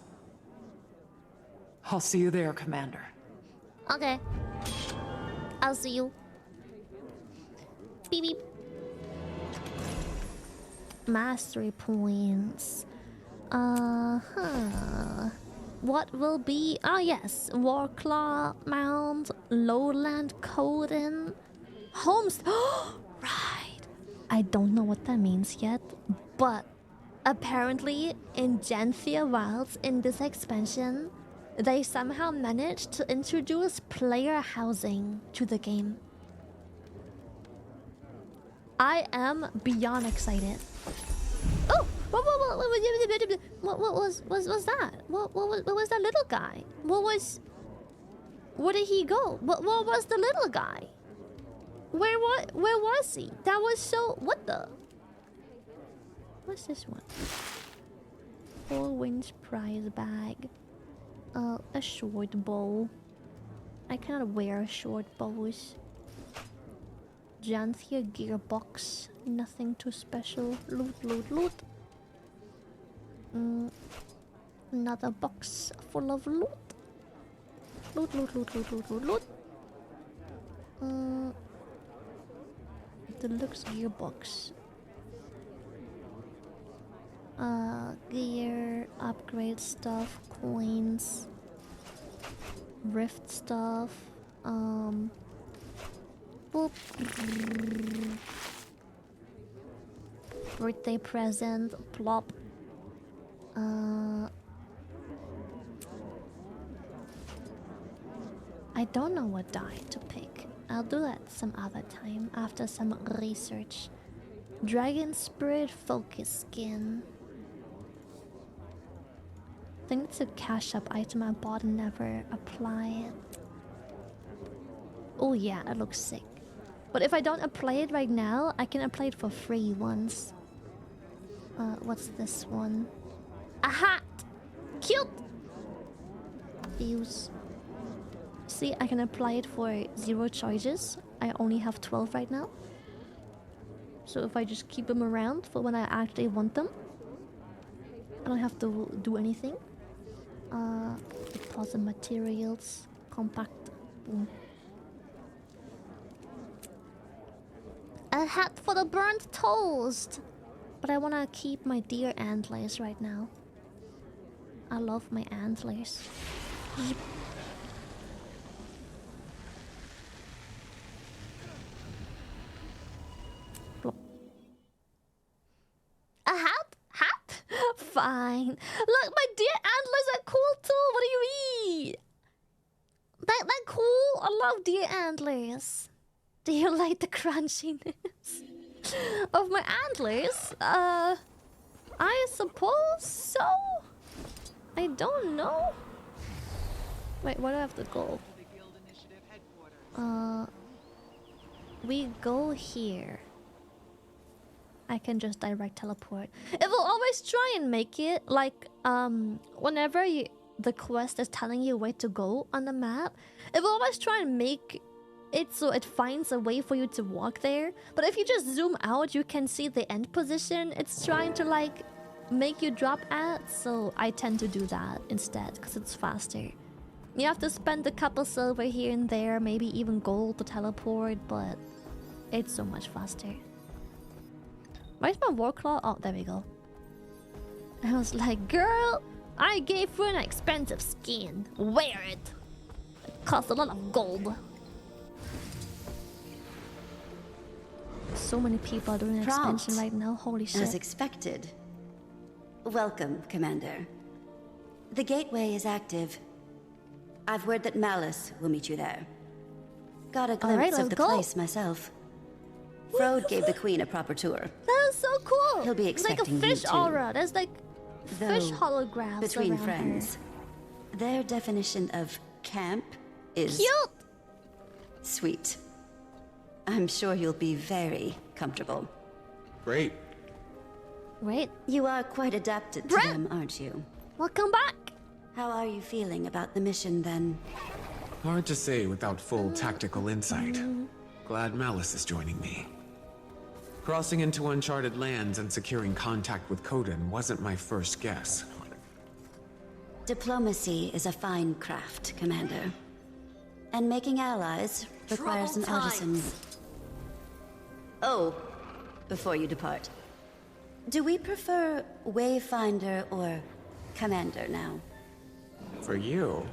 I'll see you there, Commander. Okay. I'll see you. Beep beep. Mastery points. What will be? Ah, yes. Warclaw, Mound, Lowland, Coden, Homes. Right. I don't know what that means yet, but apparently in Janthier Wilds in this expansion, they somehow managed to introduce player housing to the game. I am beyond excited. Oh, what was that? What was that little guy? Where did he go? What was the little guy? Where was he? That was so. What the? What's this one? 4 wins prize bag. A short bow. I cannot wear short bows. Janthier gearbox. Nothing too special. Loot, loot, loot. Another box full of loot. Loot, loot, loot, loot, loot, loot, loot. Deluxe gearbox. Gear, upgrade stuff, coins, rift stuff, boop. Birthday present, plop. I don't know what dye to pick. I'll do that some other time after some research. Dragon Spirit Focus Skin. I think it's a cash up item I bought and never applied. Oh yeah, it looks sick. But if I don't apply it right now, I can apply it for free once. What's this one? A hat! Cute! Use. See, I can apply it for 0 charges. I only have 12 right now. So if I just keep them around for when I actually want them, I don't have to do anything. Deposit materials. Compact. Boom. A hat for the burnt toast! But I wanna keep my deer antlers right now. I love my antlers. A hat? Hat? Fine. Look, my deer antlers are cool too. What do you mean? They're cool. I love deer antlers. Do you like the crunchiness of my antlers? I suppose so. I don't know. Wait, where do I have to go? We go here. I can just direct teleport. It will always try and make it like whenever the quest is telling you where to go on the map, it will always try and make it so it finds a way for you to walk there. But if you just zoom out, you can see the end position it's trying to like make you drop at. So I tend to do that instead because it's faster. You have to spend a couple silver here and there, maybe even gold to teleport, but it's so much faster. Where's my Warclaw? Oh, there we go. I was like, girl, I gave you an expensive skin. Wear it. It costs a lot of gold. So many people are doing an expansion right now. Holy shit. As expected. Welcome, Commander. The gateway is active. I've word that Malice will meet you there. Got a glimpse of the place myself. Frode gave the Queen a proper tour. That is so cool. He'll be expecting you too. It's like a fish aura. There's like fish holograms between friends. Their definition of camp is cute. Sweet. I'm sure you'll be very comfortable. Great. Wait. You are quite adapted to them, aren't you? Welcome back. How are you feeling about the mission then? Hard to say without full tactical insight. Glad Malice is joining me. Crossing into uncharted lands and securing contact with Coden wasn't my first guess. Diplomacy is a fine craft, Commander. And making allies requires an artisan. Oh, before you depart. Do we prefer Wayfinder or Commander now? For you,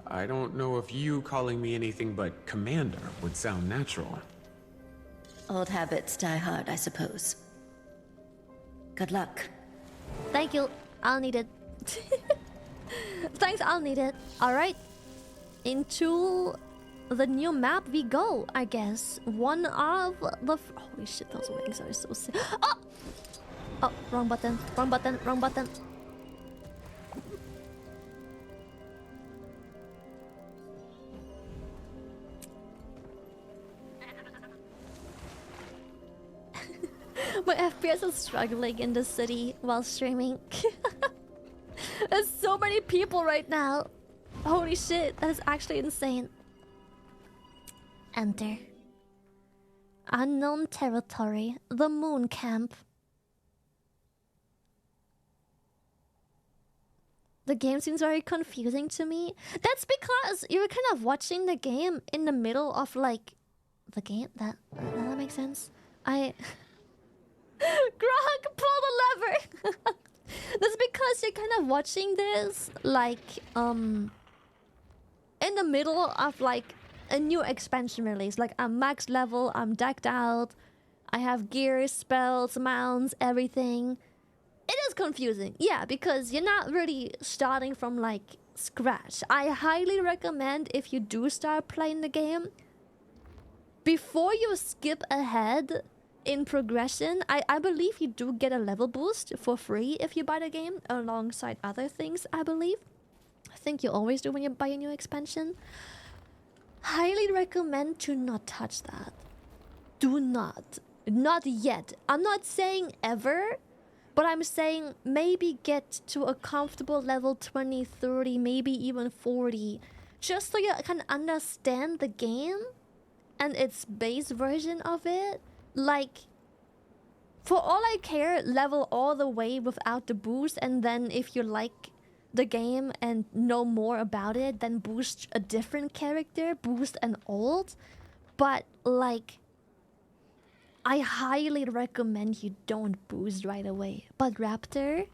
I don't know if you calling me anything but Commander would sound natural. Old habits die hard, I suppose. Good luck. Thank you. I'll need it. Thanks, I'll need it. Alright. Into the new map we go, I guess. One of the... Holy shit, those wings are so sick. Oh! Oh, wrong button. Wrong button. Wrong button. My FPS is struggling in the city while streaming. There's so many people right now. Holy shit, that is actually insane. Enter. Unknown territory. The moon camp. The game seems very confusing to me. That's because you're kind of watching the game in the middle of like... The game? That makes sense? Grog, pull the lever! That's because you're kind of watching this like in the middle of like a new expansion release. Like I'm max level, I'm decked out, I have gear, spells, mounts, everything. It is confusing, yeah, because you're not really starting from like scratch. I highly recommend if you do start playing the game, before you skip ahead in progression, I believe you do get a level boost for free if you buy the game alongside other things, I believe. I think you always do when you buy a new expansion. Highly recommend to not touch that. Do not. Not yet. I'm not saying ever, but I'm saying maybe get to a comfortable level 20, 30, maybe even 40. Just so you can understand the game and its base version of it. Like, for all I care, level all the way without the boost, and then if you like the game and know more about it, then boost a different character, boost an old. But like, I highly recommend you don't boost right away. But Raptor,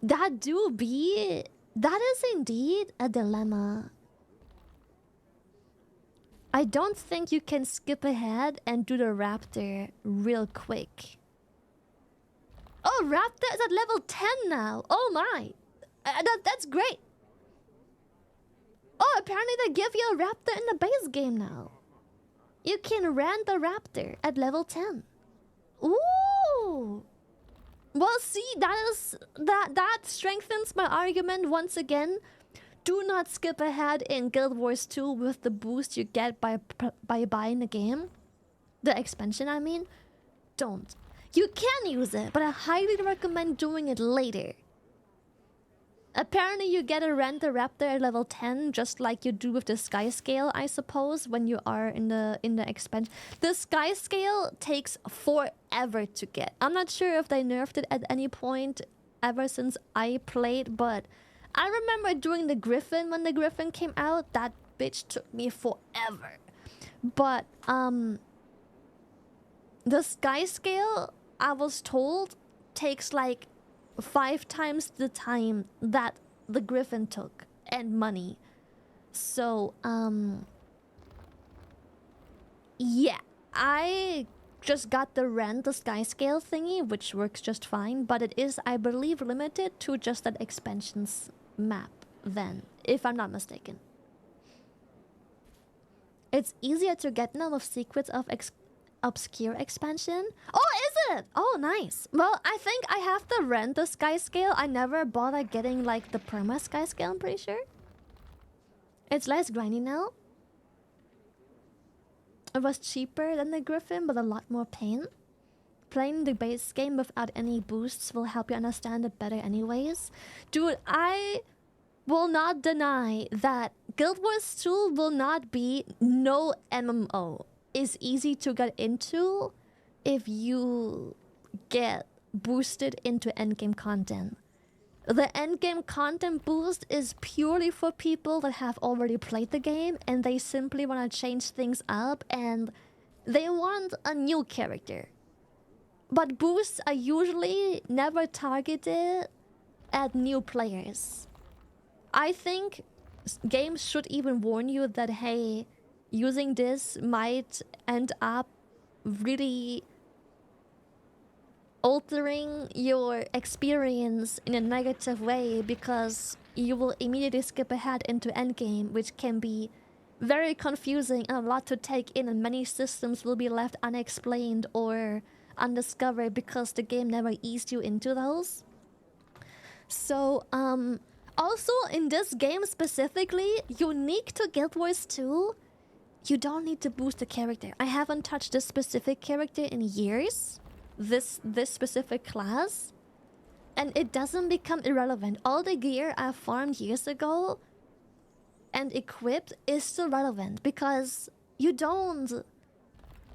that is indeed a dilemma. I don't think you can skip ahead and do the Raptor real quick. Oh, Raptor is at level 10 now. Oh my. That's great. Oh, apparently they give you a Raptor in the base game now. You can rent a Raptor at level 10. Ooh. Well, see, that strengthens my argument once again. Do not skip ahead in Guild Wars 2 with the boost you get by buying the game. The expansion, I mean. Don't. You can use it, but I highly recommend doing it later. Apparently you get a rent a Raptor at level 10, just like you do with the Sky Scale, I suppose, when you are in the expansion. The Sky Scale takes forever to get. I'm not sure if they nerfed it at any point ever since I played, but I remember doing the Griffin when the Griffin came out. That bitch took me forever. But the Sky Scale, I was told, takes like 5 times the time that the Griffin took, and money. So yeah, I just got the Sky Scale thingy, which works just fine, but it is, I believe, limited to just that expansion's map then, if I'm not mistaken. It's easier to get now with Secrets of Obscure expansion. Oh, is it? Oh, nice. Well, I think I have to rent the Sky Scale. I never bothered getting like the perma Sky Scale, I'm pretty sure. It's less grindy now. It was cheaper than the Griffin, but a lot more pain. Playing the base game without any boosts will help you understand it better anyways. Dude, I will not deny that Guild Wars 2 will not be no MMO. Is easy to get into if you get boosted into endgame content. The endgame content boost is purely for people that have already played the game and they simply want to change things up and they want a new character. But boosts are usually never targeted at new players. I think games should even warn you that, hey, using this might end up really altering your experience in a negative way because you will immediately skip ahead into endgame, which can be very confusing and a lot to take in, and many systems will be left unexplained or undiscovered because the game never eased you into those. So, also in this game specifically, unique to Guild Wars 2, you don't need to boost the character. I haven't touched this specific character in years. This specific class. And it doesn't become irrelevant. All the gear I farmed years ago and equipped is still relevant because you don't...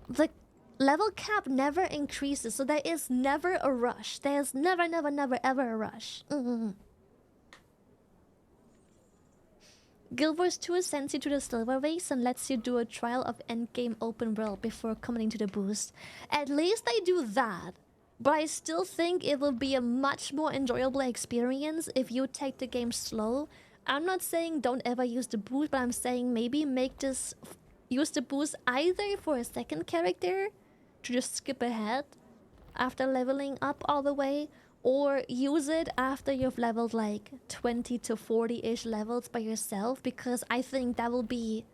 The level cap never increases, so there is never a rush. There's never ever a rush. Guild Wars 2 sends you to the silver race and lets you do a trial of endgame open world before committing to the boost. At least they do that. But I still think it will be a much more enjoyable experience if you take the game slow. I'm not saying don't ever use the boost, but I'm saying maybe make this... Use the boost either for a second character to just skip ahead, after leveling up all the way, or use it after you've leveled like 20 to 40-ish levels by yourself, because I think that will be...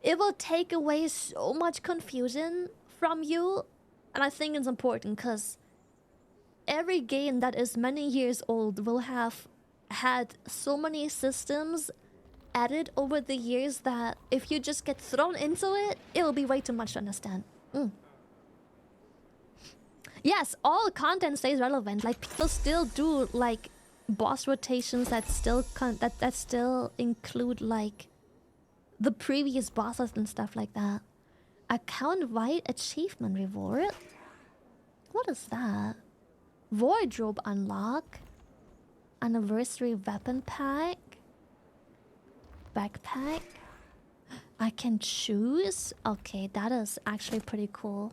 It will take away so much confusion from you, and I think it's important because every game that is many years old will have had so many systems added over the years that if you just get thrown into it, it will be way too much to understand. Yes, all content stays relevant. Like, people still do like boss rotations that still that still include like the previous bosses and stuff like that. Account-wide achievement reward. What is that? Wardrobe unlock. Anniversary weapon pack. Backpack. I can choose. Okay, that is actually pretty cool.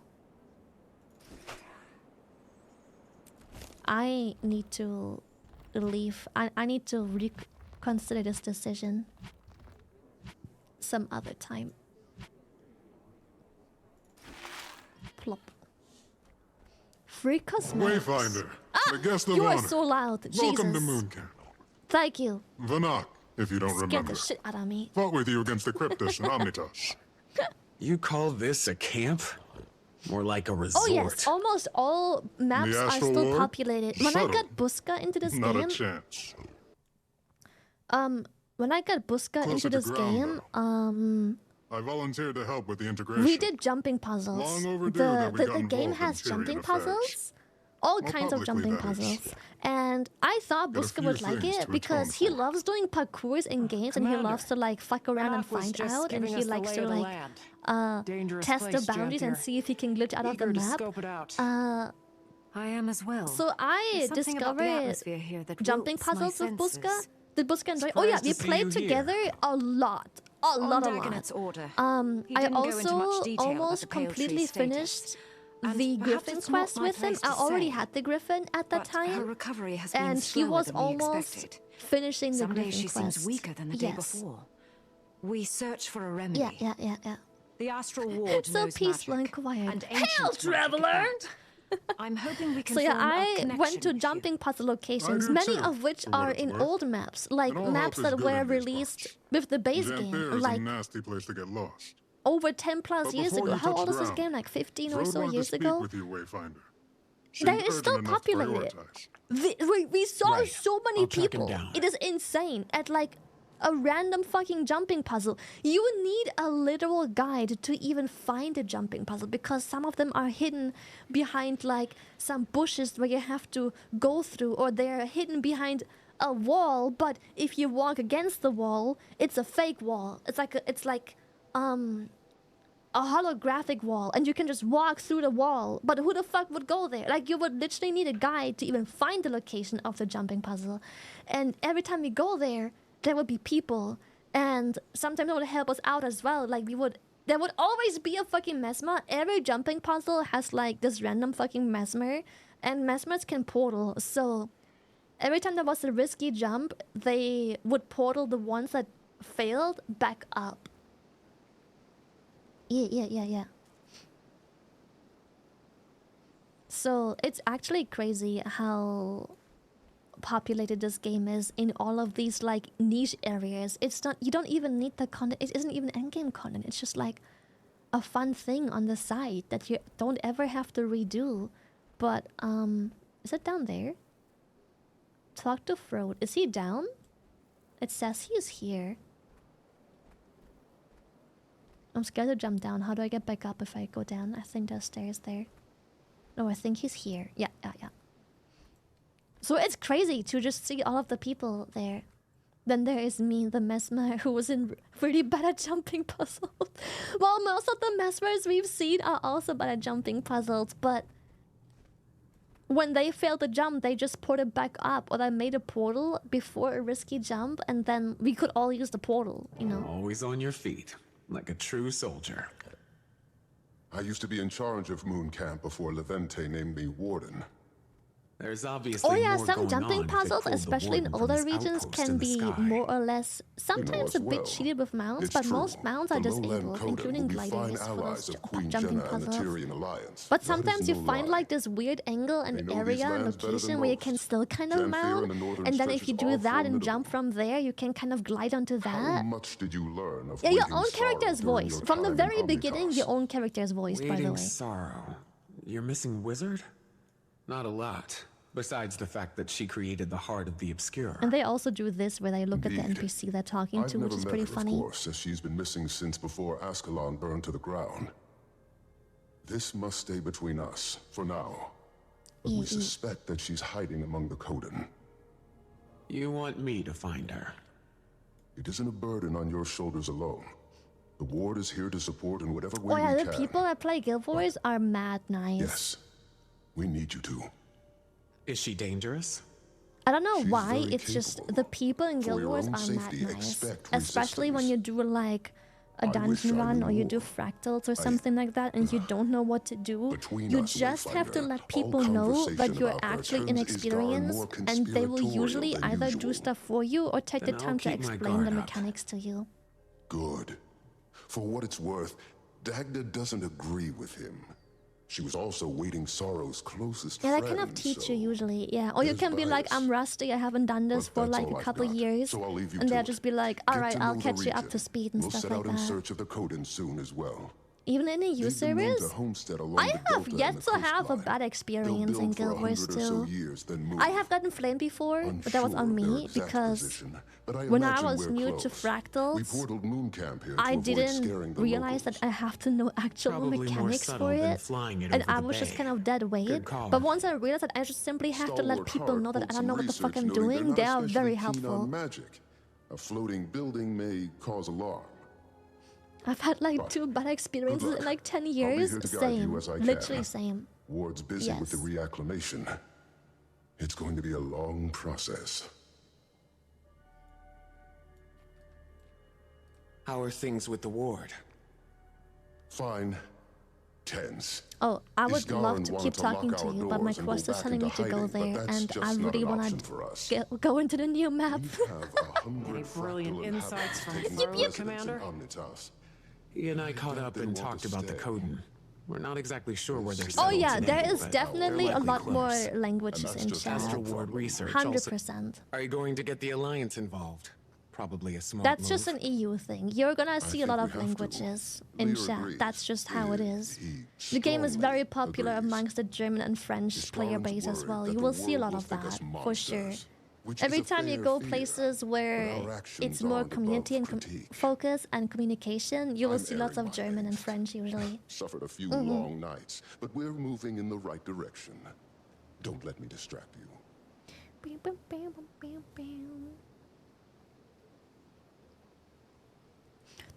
I need to leave. I need to reconsider this decision some other time. Plop. Free cosmetics. Wayfinder, the guest of You honor. are so loud. Welcome to Jesus. Mooncamp. Thank you. Vanak, if you don't Scared remember. the shit out of me. Fought with you against the Cryptus and Omnitas. You call this a camp? More like a resort. Oh yes, almost all maps The are Astral still Ward? populated. When I Subtle. got Buska into this Not game, a chance. when I got Buska Closer into to this ground, game, I volunteered to help with the integration. we did jumping puzzles. Long overdue The that we got game involved in has Tyrian jumping affairs. puzzles, all More kinds of publicly, jumping that is. puzzles, and I thought Got a Buska few would like things it to because atone he loves doing parkours in games, and he Commander, loves to like fuck around and Gav was find just out, and giving he us the likes lay to of the like land. Dangerous test the place, boundaries and Janthier. see if he can glitch out of the Eager to map. scope it out. I am as well. So I There's something about the discovered atmosphere here that jumping wilts my puzzles with Buska. senses. Did Buska enjoy? Oh yeah, Surprised we to see played you here. together a lot. A lot. Dagonet's order. He I didn't go into much also detail about almost the Pale completely Tree's finished status. And the perhaps Griffin it's not quest my with him. place I to already say, had the Griffin at that but time, her recovery has been and he slower was than we almost expected. finishing the Some Griffin days she quest. seems weaker than the day before. We search for a remedy. Yeah. The Astral Ward So knows peaceful magic, and quiet. and Hail, ancient magic at traveler! that. I'm hoping we can So yeah, form a I connection went to with jumping puzzle locations, do many too, of which for what are it's in worth. old maps, like And all maps help is that good were in these released parts. with the base Janthier game, is like a nasty place to get lost. over 10 plus But years before ago. you How touch old is this ground, game? Like 15 or Road so wanted to years speak ago? with you, Wayfinder. That Seemed is still urgent enough to populated. prioritize. We saw Right. so many I'll track him people. down. It is insane. At like a random fucking jumping puzzle, you need a literal guide to even find a jumping puzzle, because some of them are hidden behind like some bushes where you have to go through, or they're hidden behind a wall, but if you walk against the wall, it's a fake wall. It's like a holographic wall, and you can just walk through the wall, but who the fuck would go there? Like, you would literally need a guide to even find the location of the jumping puzzle. And every time we go there would be people, and sometimes it would help us out as well. Like, there would always be a fucking mesmer. Every jumping puzzle has like this random fucking mesmer, and mesmers can portal. So every time there was a risky jump, they would portal the ones that failed back up. Yeah. So it's actually crazy how populated this game is in all of these like niche areas. It's not, you don't even need the content. It isn't even endgame content. It's just like a fun thing on the side that you don't ever have to redo. But is it down there? Talk to Frode. Is he down? It says he's here. I'm scared to jump down. How do I get back up if I go down? I think there's stairs there. No, I think he's here. Yeah. So it's crazy to just see all of the people there. Then there is me, the mesmer, who was really bad at jumping puzzles. Well, most of the mesmers we've seen are also bad at jumping puzzles, but when they failed the jump, they just ported back up, or they made a portal before a risky jump, and then we could all use the portal, you know? Always on your feet, like a true soldier. I used to be in charge of Mooncamp before Levente named me Warden. There's obviously Oh yeah, more some going jumping on if they puzzles, pulled the especially in warden from older his regions, outpost can in the be sky. more or less, sometimes us a bit well. cheated with mounts, It's but true. most mounts are The lowland disabled, Coda including will be fine gliders for allies those of Queen jumping Jenna and the puzzles. Tyrian Alliance. But That sometimes is you no find lie. like this weird angle and They know these area and lands better than location where you can most. still kind of Janthir mount, and the northern and then if stretches you do are that and formidable. jump from there, you can kind of glide onto How that. much did you learn of Yeah, your waiting own character's sorrow during voice. your From the time very in beginning, Omnitas? your own character's voice, by the Waiting way. sorrow. You're missing Wizard? Not a lot. Besides the fact that she created the heart of the obscure. And they also do this where they look at Indeed. the NPC they're talking I've to, which never is met pretty her, funny. Of course, as she's been missing since before Ascalon burned to the ground. This must stay between us, for now. But we suspect that she's hiding among the Coden. You want me to find her? It isn't a burden on your shoulders alone. The Ward is here to support in whatever way Oh yeah, we the can. people that play Guild Wars are mad nice. Yes, we need you to. Is she dangerous? I don't know She's why, very it's just capable. the people in For Guild your Wars own are mad safety, nice. expect Especially when you do like a I wish dungeon I run or you knew do more. fractals or something like that and you don't know what to do. Between You us, just have to Wayfinder, let all people know that conversation you're about her actually turns is darn more inexperienced and they will conspiratorial usually than either do usual. stuff for you or take the Then I'll time to keep my explain the guard up. mechanics to you. Good. For what it's worth, Dagda doesn't agree with him. She was also waiting Sorrow's closest Yeah, they friend, kind of teach so you usually, yeah. Or you there's can be like, bias. I'm rusty, I haven't done this But for that's like all a I've couple got, years. so I'll leave you And to they'll it. just be like, Get alright, to I'll know the catch you up region. to speed and We'll stuff set like out in that. search of the Coden soon as well. Even in EU They've been known series, to homestead along I the have Delta and yet the to have a coastline. bad They'll experience in build for Guild Wars 100 or so 2. years, then move. I have gotten flamed before, but that was on Unsure of their me exact because position, but I when I imagine was we're new close. to We fractals, portaled Moon Camp here I to avoid scaring didn't the realize locals. that I have to know actual Probably more mechanics subtle for than it. flying it And over I the was just bay. kind of dead weight. Good call. But once I realized that I just simply have to let Stalwart people Hart know that pulled I don't know what the some fuck I'm research noting doing, they're they not are very especially keen on helpful. magic. A floating building may cause alarm. I've had like But 2 bad experiences luck. in like 10 I'll be years. here to guide Same. you as I Literally can. same. Ward's busy with the Yes. reacclimation. It's going to be a long process. How are things with the ward? Fine. Tense. Oh, I would Isgar love and to wanted keep to lock talking to our you, but my doors and quest go is back telling me into to go hiding, but there, that's and just I not really an want option to for us. go into the new map. We have 100 Any brilliant fractal insights from inhabitants Furlough, taking Commander? residence in Omnitas. He and I caught up They and want talked to about the stay. Coden. We're not exactly sure where they're Oh settled yeah, today, there is but definitely they're a likely lot more close. languages in chat. Astral Ward research 100%. Are you going to get the Alliance involved? Probably a smart That's move. just an EU thing. You're gonna see a lot think of we have to. languages in Lear chat. agrees. That's just how it is. He The game is very strongly popular agrees. amongst the German and French It's player Scarlet's base as worried well. that You the will see a world lot will of think us that, for sure. monsters, which Every is a time you fair go fear, places but where our actions it's more aren't community above and critique. focus and communication, you will I'm see lots of airing my German and French usually. Suffered a few Mhm. long nights, but we're moving in the right direction. Don't let me distract you.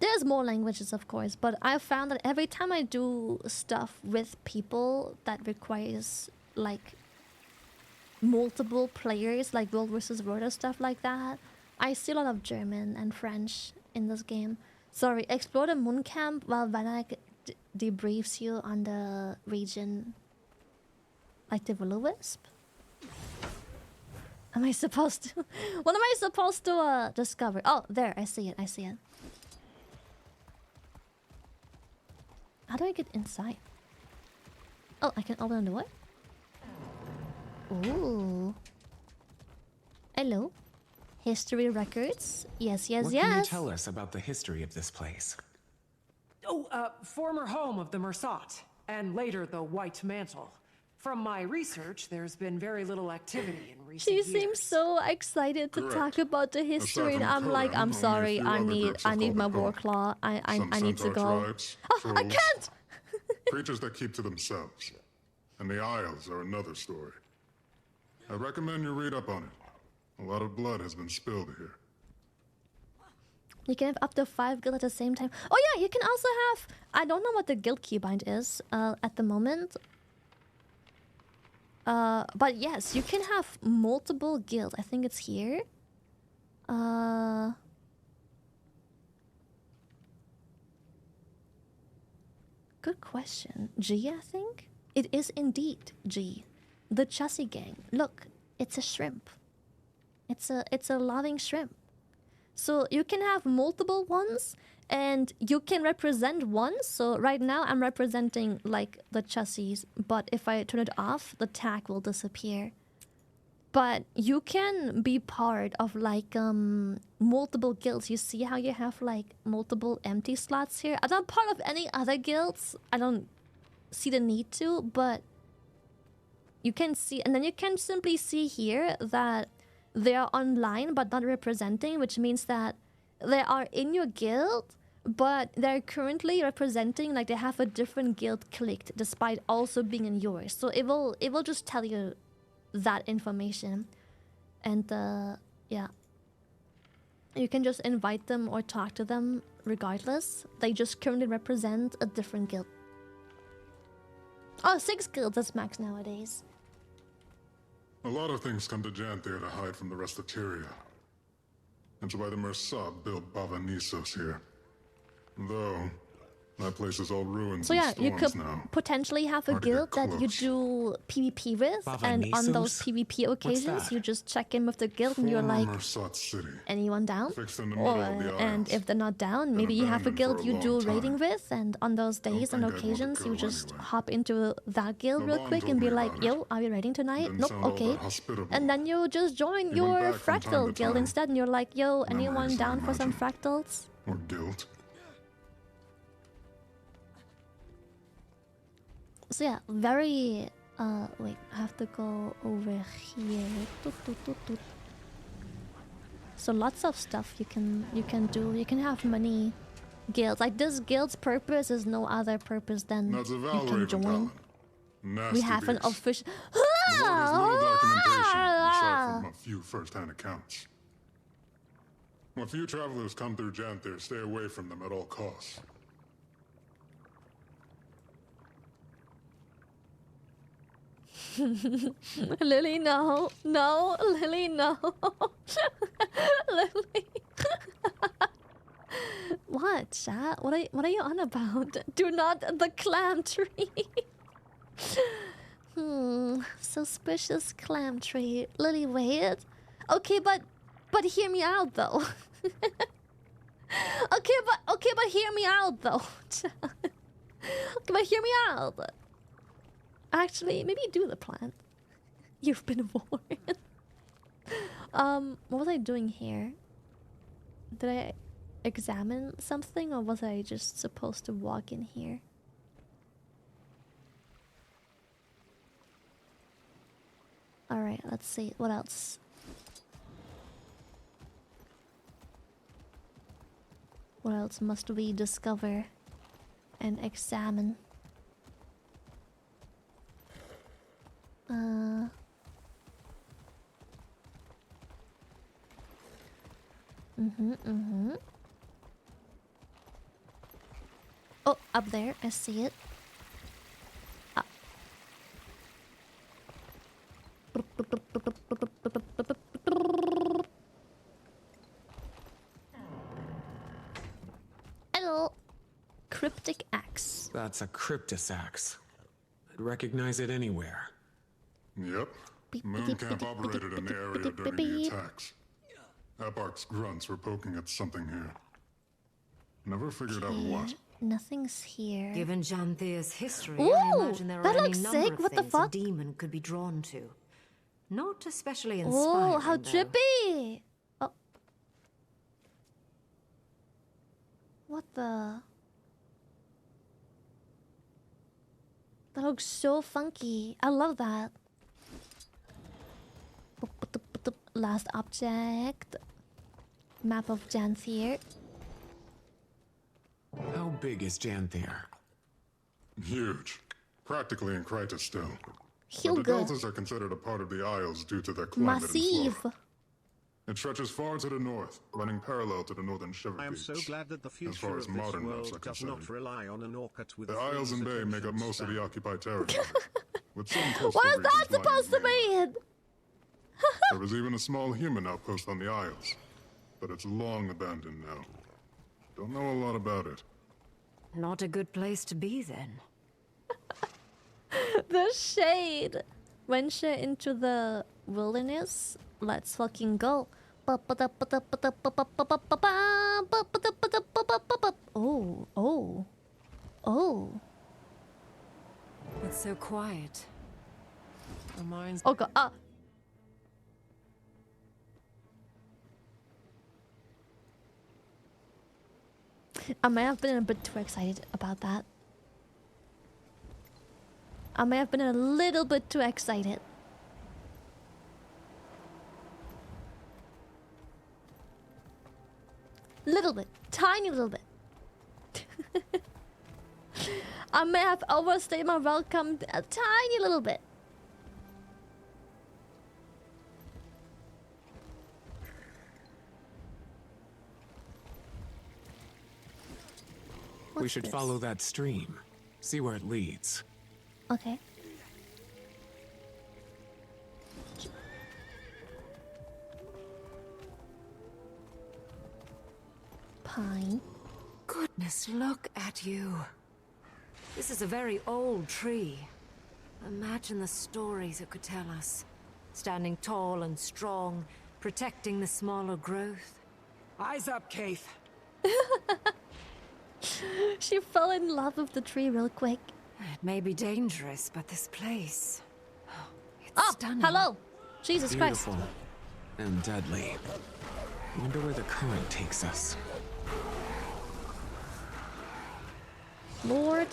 There's more languages, of course, but I've found that every time I do stuff with people that requires like multiple players, like World vs. World or stuff like that, I see a lot of German and French in this game. Sorry, explore the moon camp while Vanak debriefs you on the region. Like the Will-O-Wisp? Am I supposed to? What am I supposed to discover? Oh, there, I see it, I see it. How do I get inside? Oh, I can open the door? Ooh. Hello. History records? Yes, yes, What yes. can you tell us about the history of this place? Oh, former home of the Mersat, and later the White Mantle. From my research, there's been very little activity in recent She years. seems so excited to Correct. talk about the history, and from I'm like, Coda, I'm only a sorry, few I other need groups have my called it Coda. Warclaw. I Some need to centaur go. tribes, Oh, I trolls, can't! creatures that keep to themselves. And the Isles are another story. I recommend you read up on it. A lot of blood has been spilled here. You can have up to 5 guilds at the same time. Oh yeah, you can also have... I don't know what the guild keybind is at the moment. But yes, you can have multiple guilds. I think it's here. Good question. G, I think? It is indeed G. the chassis gang. Look, it's a shrimp. It's a loving shrimp. So you can have multiple ones, and you can represent one. So right now I'm representing like the chassis, but if I turn it off, the tag will disappear. But you can be part of like multiple guilds. You see how you have like multiple empty slots here? I'm not part of any other guilds. I don't see the need to, but you can see, and then you can simply see here that they are online but not representing, which means that they are in your guild, but they're currently representing, like they have a different guild clicked despite also being in yours. So it will just tell you that information. And yeah, you can just invite them or talk to them regardless. They just currently represent a different guild. Oh, 6 guilds, that's max nowadays. A lot of things come to Janthir to hide from the rest of Tyria. That's why the Mishap built Bavanissos here. Though, that place is all ruins So yeah, and you storms could now. potentially have a Hard to get guild that you close. do PvP with, and on those Bavanissos? PvP occasions, that? you just check in with the guild and you're Former like, Mersat City. anyone down? Fixed in the middle of the And Isles. if they're not down, Been maybe you have a abandoned guild for a you long do time. raiding with, and on those days and think I'd want to occasions, go you just anyway. hop into that guild The real Bond quick told and be me like, about it. yo, are we raiding tonight? Didn't Nope, sound all okay. that hospitable. And then you just join He went your back from time fractal to guild time. instead, and you're like, yo, anyone Memories, I down for some imagine. fractals? Or guilt. So yeah, very wait, I have to go over here. Toot, toot, toot, toot. So lots of stuff you can do. You can have many guilds. Like this guild's purpose is no other purpose than That's a you Valkyrie can join. Talon. Nasty We have an beast. official The world has little documentation, aside Ah! from a few first-hand accounts. When few travelers come through Janthir, stay away from them at all costs. Lily, no. No, Lily, no. Lily. What, chat? What are you on about? Do not the clam tree. Suspicious clam tree. Lily, wait. Okay, but hear me out though. okay, but hear me out though. Okay, but hear me out. Actually, maybe do the plant. You've been warned. What was I doing here? Did I examine something, or was I just supposed to walk in here? Alright, let's see. What else? What else must we discover and examine? Oh, up there, I see it. Hello. Cryptic axe. That's a cryptus axe. I'd recognize it anywhere. Yep. Moon Camp operated in the area during the attacks. Eparch's grunts were poking at something here. Never figured out what. Nothing's here. Given Janthir's history, Ooh, I imagine there that are any looks number sick. of What the things fuck? a demon could be drawn to. Not especially inspiring. Oh, how though. trippy! Oh. What the? That looks so funky. I love that. Last object. Map of Janthir. How big is Janthir? Huge. Practically in Kryta still. Huge. But the deltas are considered a part of the Isles due to their climate and Massive. flora. It stretches far to the north, running parallel to the northern Shiver I am Beach. so glad that the as future far as of this modern maps are world does concerned. not rely on an orca with The a Isles and flea's Bay make up attention most of span. the occupied territory. With some coastal What is that regions lying supposed to inland. mean? There was even a small human outpost on the Isles, but it's long abandoned now. Don't know a lot about it. Not a good place to be then. The shade. Venture into the wilderness. Let's fucking go. Oh, oh, oh. It's so quiet. Our minds. Oh god. Ah. I may have been a bit too excited about that. I may have been a little bit too excited. Little bit. Tiny little bit. I may have overstayed my welcome a tiny little bit. We should follow that stream. See where it leads. Okay. Pine. Goodness, look at you. This is a very old tree. Imagine the stories it could tell us. Standing tall and strong, protecting the smaller growth. Eyes up, Keith. She fell in love with the tree real quick. It may be dangerous, but this place... Oh, stunning. hello! Jesus Beautiful. Christ. And deadly. Wonder where the current takes us. Lord.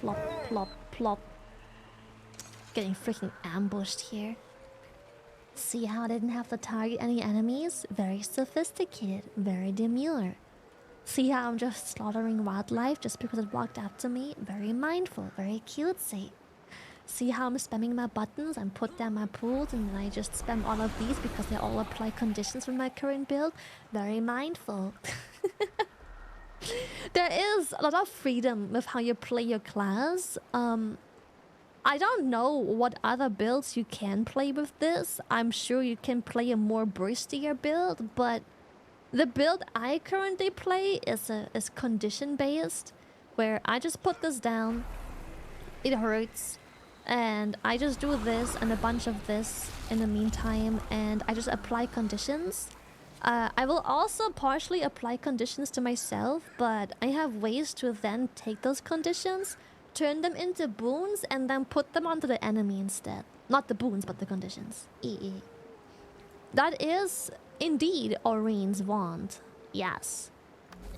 Plop, plop, plop. Getting freaking ambushed here. See how I didn't have to target any enemies? Very sophisticated, very demure. See how I'm just slaughtering wildlife just because it walked up to me? Very mindful, very cutesy. See how I'm spamming my buttons and put down my pools and then I just spam all of these because they all apply conditions with my current build? Very mindful. There is a lot of freedom with how you play your class. I don't know what other builds you can play with this. I'm sure you can play a more burstier build, but the build I currently play is condition based, where I just put this down, it hurts, and I just do this and a bunch of this in the meantime, and I just apply conditions. I will also partially apply conditions to myself, but I have ways to then take those conditions, turn them into boons, and then put them onto the enemy instead. Not the boons, but the conditions. That is indeed Orion's wand. Yes.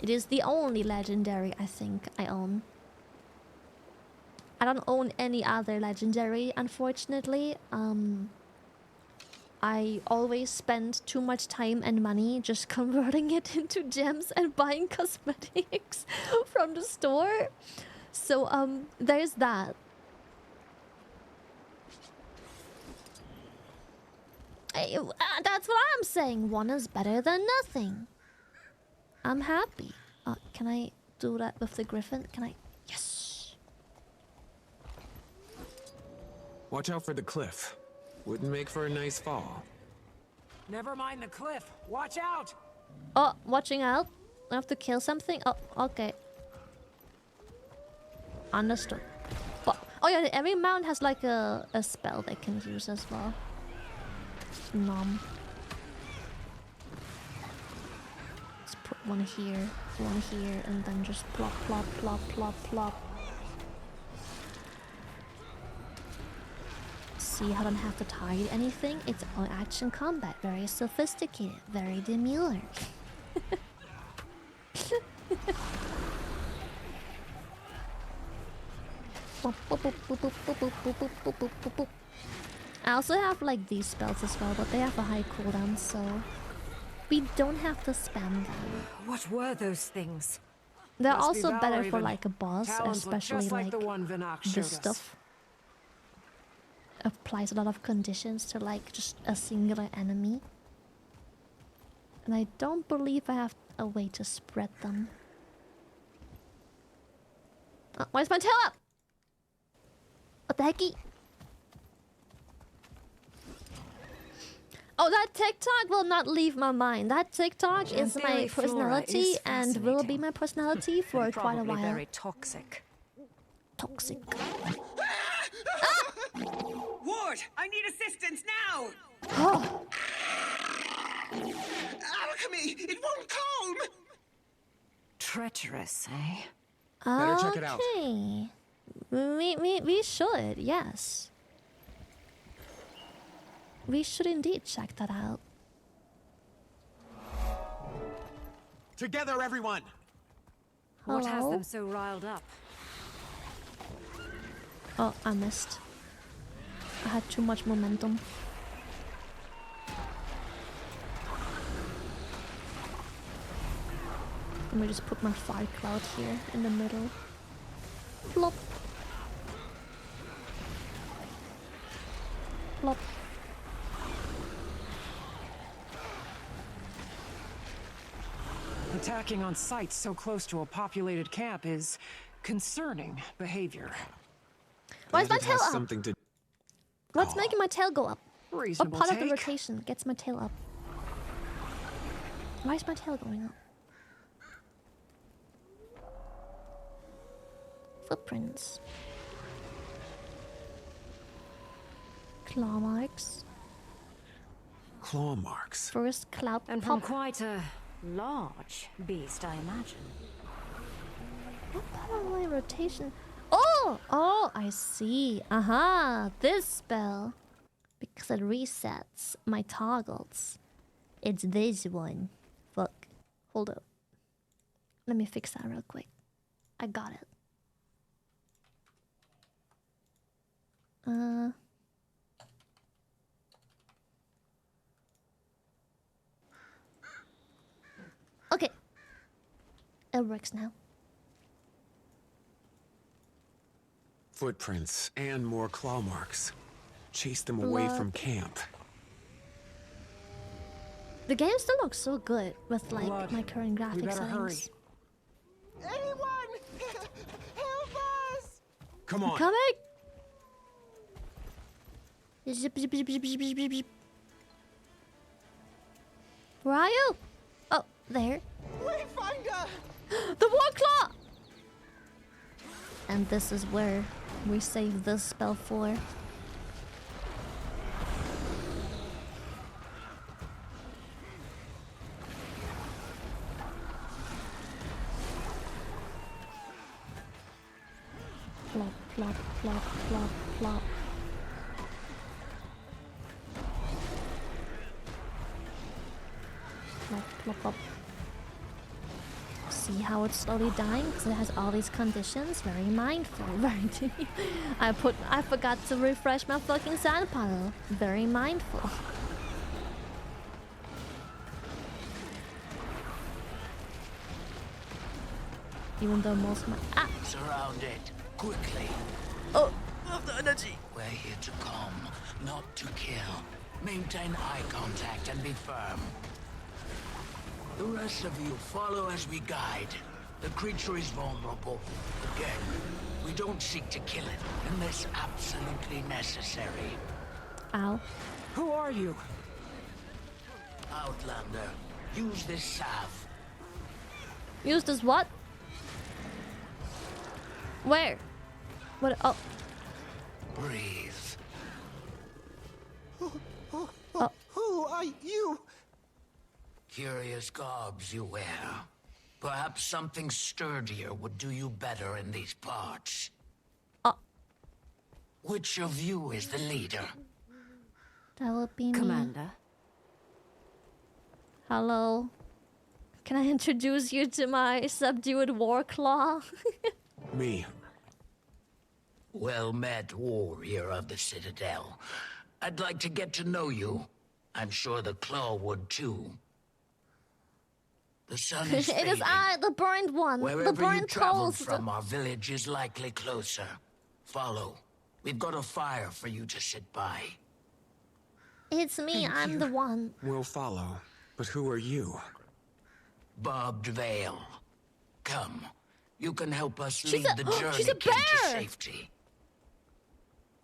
It is the only legendary I think I own. I don't own any other legendary, unfortunately. I always spend too much time and money just converting it into gems and buying cosmetics from the store. So, there's that. That's what I'm saying. One is better than nothing. I'm happy. Can I do that with the griffin? Can I? Yes. Watch out for the cliff. Wouldn't make for a nice fall. Never mind the cliff. Watch out! Oh, watching out. I have to kill something? Oh, okay. Understood. But, oh yeah, every mount has like a spell they can use as well. Nom. Let's put one here, and then just plop, plop, plop, plop, plop. See how I don't have to target anything? It's all action combat. Very sophisticated. Very demure. I also have like these spells as well, but they have a high cooldown, so we don't have to spam them. What were those things? They're Must be also better for Valor like a boss, Talons look especially just like the one Vinok showed this us. stuff. Applies a lot of conditions to like just a singular enemy. And I don't believe I have a way to spread them. Where's my tail up? What the hecky? Oh, that TikTok will not leave my mind. That TikTok is my personality and will be my personality for quite a while. Very toxic. Toxic. Ward, I need assistance now! Oh. Alchemy! It won't calm! Treacherous, eh? Better check it out. Okay. We should, yes. We should indeed check that out. Together, everyone! What has Hello? them so riled up? Oh, I missed. I had too much momentum. Let me just put my fire cloud here in the middle. Plop. Plop. Attacking on sites so close to a populated camp is concerning behavior. Why is my tail up? Something to... What's making my tail go up? Reasonable Or part of the take. rotation gets my tail up. Why is my tail going up? Footprints. Claw marks. Claw marks. First cloud And pop. from quite a large beast, I imagine. What part of my rotation? Oh! Oh, I see. Aha! This spell. Because it resets my toggles. It's this one. Fuck. Hold up. Let me fix that real quick. I got it. Okay. It works now. Footprints and more claw marks. Chase them away Blood. from camp. The game still looks so good with like Blood. my current We graphics better hurry. settings. Anyone! Help us! Come on. Coming! Zip, zip, zip, zip, zip, zip, zip, zip. Where are you? Oh, there. Wayfinder! The Warclaw! And this is where we save this spell for. Plop, plop, plop, plop, plop. Plop, plop, plop. See how it's slowly dying because it has all these conditions. Very mindful. Very. I forgot to refresh my fucking sand puddle. Very mindful. Even though most of my Surround it quickly. oh, of the energy. We're here to calm, not to kill. Maintain eye contact and be firm. The rest of you follow as we guide. The creature is vulnerable. Again, we don't seek to kill it unless absolutely necessary. Ow. Who are you? Outlander, use this salve. Use this what? Where? What? Oh. Breathe. Who are you? Curious garbs you wear. Perhaps something sturdier would do you better in these parts. Which of you is the leader? That would be me. Commander. Hello. Can I introduce you to my subdued Warclaw? Me. Well met, warrior of the Citadel. I'd like to get to know you. I'm sure the Claw would too. The sun is It is fading. I, the burned one. Wherever the you burned traveled toast. from, our village is likely closer. Follow. We've got a fire for you to sit by. It's me, Thank I'm you. the one. We'll follow. But who are you? Barbed Veil. Come. You can help us She's lead a- the journey she's a to bear! safety.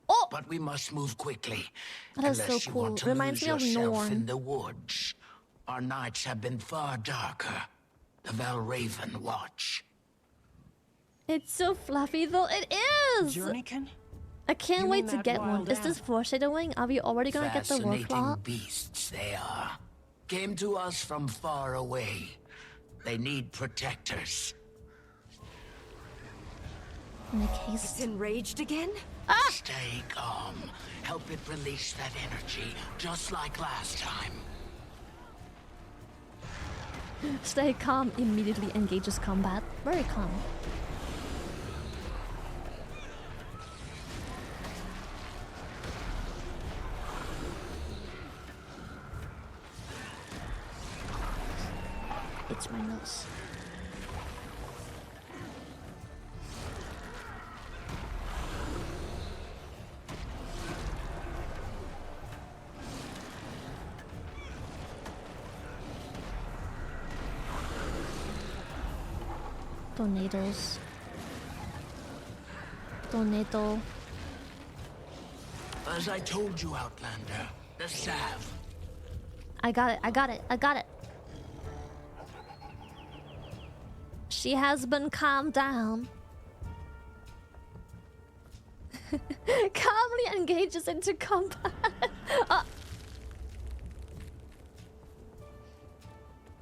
Oh! but we must move quickly. That is Unless so you cool. want to Reminds lose me of yourself Norn. in the woods. Our nights have been far darker. The Valraven watch. It's so fluffy though. It is! Journeykin? I can't You wait mean to that get one. wild Is this foreshadowing? Are we already gonna get the Fascinating Warclaw? beasts they are. Came to us from far away. They need protectors. In the case. It's enraged again? Ah! Stay calm. Help it release that energy, just like last time. Stay calm, immediately engages combat. Very calm. It's my nose. Tornadoes. Tornado. As I told you, Outlander, the salve. I got it, I got it, I got it. She has been calmed down. Calmly engages into combat.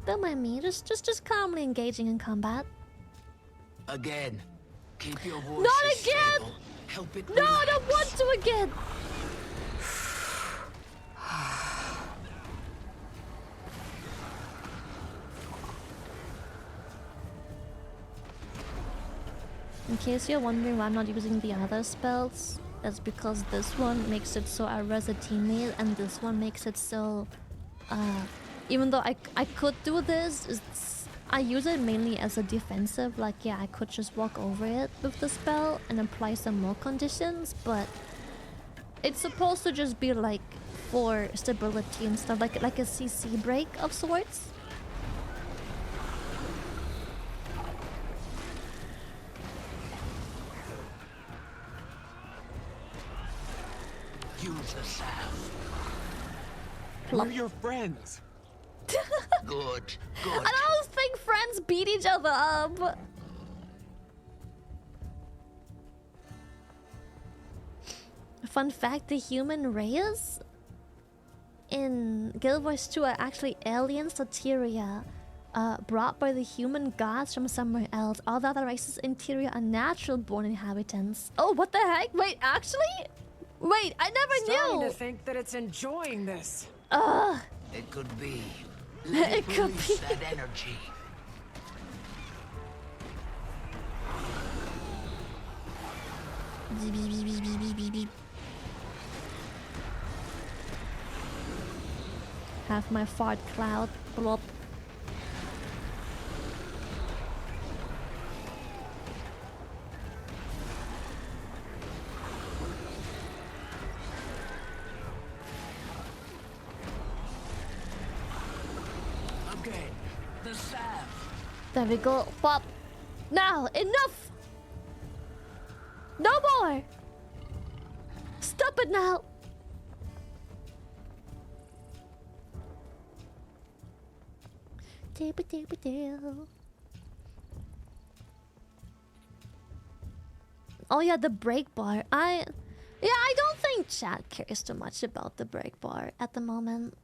Don't mind me, just calmly engaging in combat. Again. Keep your voice. Not again! Stable. Help it No, I don't want to again! In case you're wondering why I'm not using the other spells, that's because this one makes it so I res a teammate, and this one makes it so... even though I could do this, I use it mainly as a defensive, like yeah, I could just walk over it with the spell and apply some more conditions, but it's supposed to just be like for stability and stuff, like a CC break of sorts. Use the salve. We're your friends. Good. I don't think friends beat each other up. Fun fact, the human race in Guild Wars 2 are actually alien Soteria, brought by the human gods from somewhere else. All the other races in Tyria are natural-born inhabitants. Oh, what the heck? Wait, actually? Wait, I never Starting knew! to think that it's enjoying this. It could be. It could Release be. that energy. Have my fart cloud blob. Again. The salve. There we go. Pop. Now, enough! No more! Stop it now! Oh yeah, the break bar. I don't think chat cares too much about the break bar at the moment.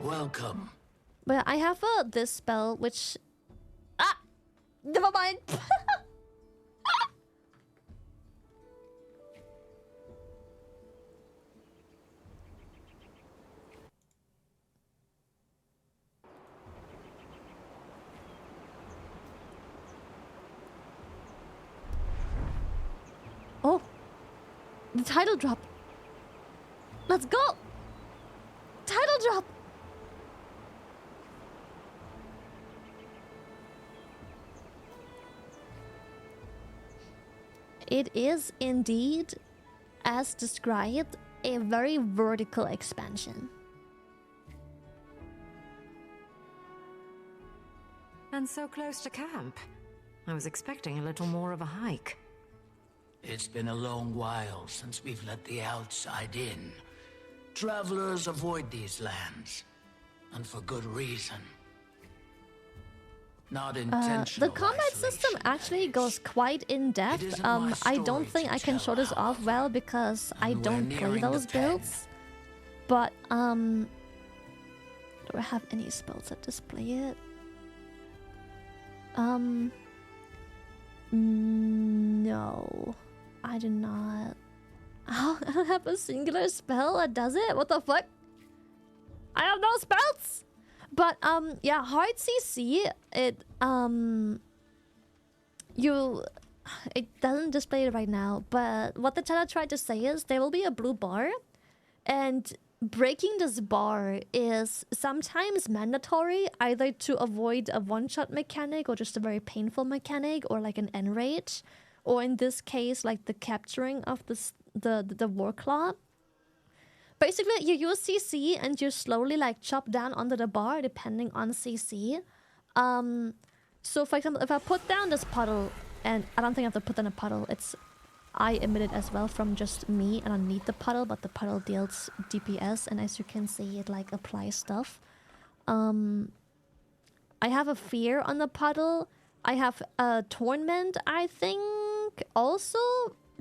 Welcome. But I have this spell which... Ah! Never mind! Oh! The title drop! Let's go! Title drop! It is indeed, as described, a very vertical expansion. And so close to camp. I was expecting a little more of a hike. It's been a long while since we've let the outside in. Travelers avoid these lands, and for good reason. Not intentional. The combat system actually goes quite in depth. I don't think I can show this off well because I don't play those builds. But do I have any spells that display it? No, I do not. Oh, I don't have a singular spell that does it. What the fuck? I have no spells. But yeah, hard CC. It doesn't display it right now. But what the chat tried to say is there will be a blue bar, and breaking this bar is sometimes mandatory, either to avoid a one-shot mechanic or just a very painful mechanic, or like an enrage, or in this case, like the capturing of the Warclaw. Basically, you use CC and you slowly like chop down under the bar depending on CC. So for example, if I put down this puddle, and I don't think I have to put down a puddle, I emit it as well from just me, and I need the puddle, but the puddle deals DPS, and as you can see, it like applies stuff. I have a fear on the puddle. I have a torment, I think, also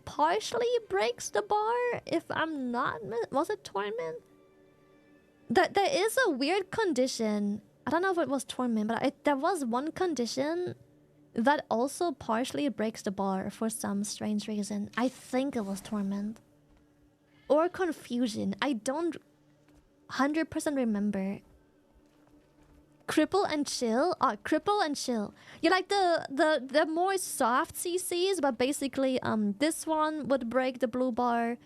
partially breaks the bar, if I'm not... Was it torment? There is a weird condition. I don't know if it was torment, but there was one condition that also partially breaks the bar for some strange reason. I think it was torment. Or confusion. I don't 100% remember. Cripple and chill? Cripple and chill. You like the more soft CCs, but basically this one would break the blue bar.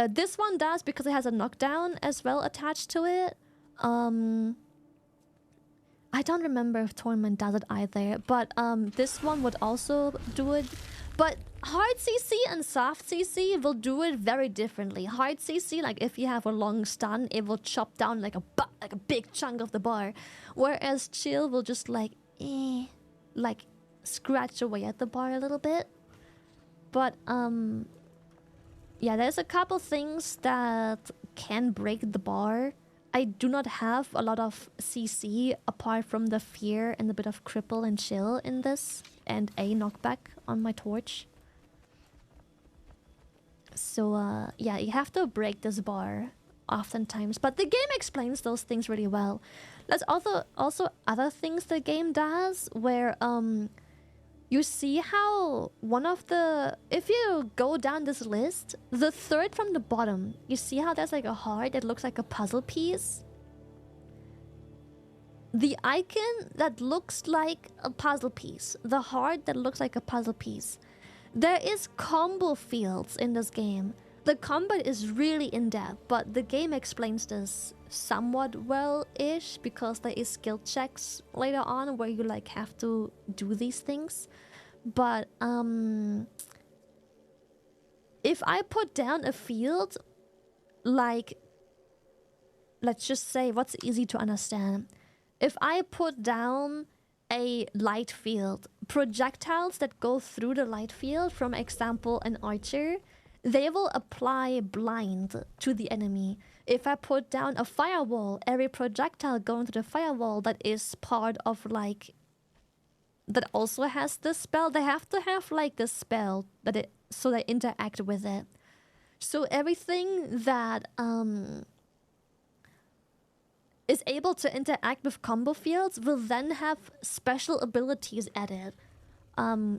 This one does because it has a knockdown as well attached to it. I don't remember if Torment does it either, but this one would also do it. But hard CC and soft CC will do it very differently. Hard CC, like if you have a long stun, it will chop down like a big chunk of the bar, whereas chill will just like scratch away at the bar a little bit. But yeah, there's a couple things that can break the bar. I do not have a lot of CC apart from the fear and a bit of cripple and chill in this, and a knockback on my torch. So yeah, you have to break this bar oftentimes, but the game explains those things really well. There's also other things the game does where you see how one of the... If you go down this list, the third from the bottom, you see how there's like a heart that looks like a puzzle piece? The icon that looks like a puzzle piece. The heart that looks like a puzzle piece. There is combo fields in this game. The combat is really in-depth, but the game explains this somewhat well-ish because there is skill checks later on where you like have to do these things. But if I put down a field, like, let's just say what's easy to understand. If I put down a light field, projectiles that go through the light field, from example an archer, they will apply blind to the enemy. If I put down a firewall, every projectile going to the firewall that is part of like... that also has this spell, they have to have like the spell that so they interact with it. So everything that is able to interact with combo fields will then have special abilities added.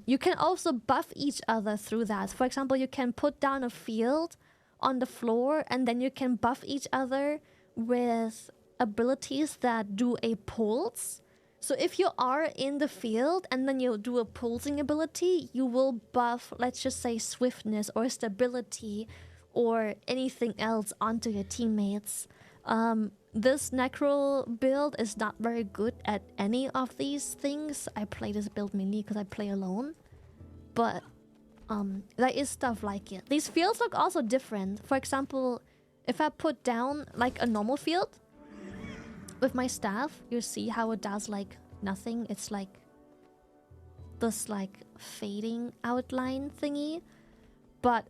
You can also buff each other through that. For example, you can put down a field on the floor and then you can buff each other with abilities that do a pulse. So if you are in the field and then you do a pulsing ability, you will buff, let's just say, swiftness or stability or anything else onto your teammates. This Necro build is not very good at any of these things. I play this build mainly because I play alone. But there is stuff like it. These fields look also different. For example, if I put down like a normal field with my staff, you see how it does like nothing. It's like this like fading outline thingy. But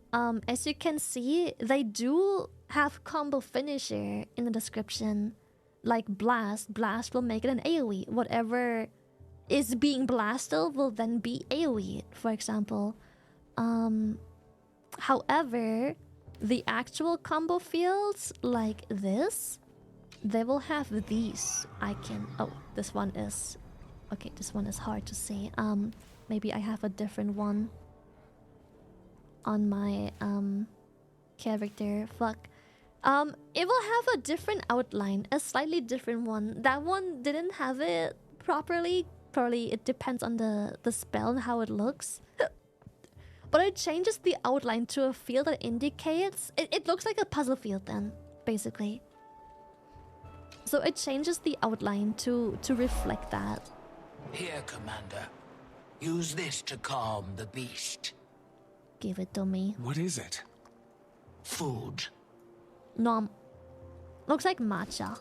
as you can see, they do have combo finisher in the description. Like blast. Blast will make it an AoE. Whatever is being blasted will then be AoE, for example. However, the actual combo fields like this, they will have these. Oh, this one is... Okay, this one is hard to see. Maybe I have a different one on my character. Fuck. It will have a different outline, a slightly different one. That one didn't have it properly. Probably it depends on the spell and how it looks. But it changes the outline to a field that indicates... It looks like a puzzle field then, basically. So it changes the outline to reflect that. Here, Commander. Use this to calm the beast. Give it to me. What is it? Food. Nom. Looks like matcha.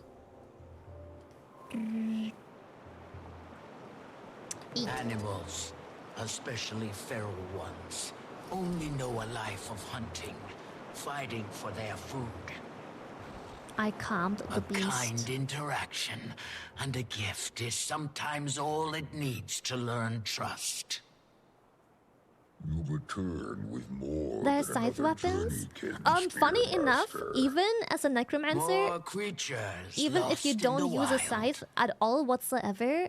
Animals, especially feral ones, only know a life of hunting, fighting for their food. I calmed the beast. A kind interaction and a gift is sometimes all it needs to learn trust. You return with more. Their scythe weapons. Funny enough, even as a necromancer, More creatures even if you don't use a scythe at all whatsoever,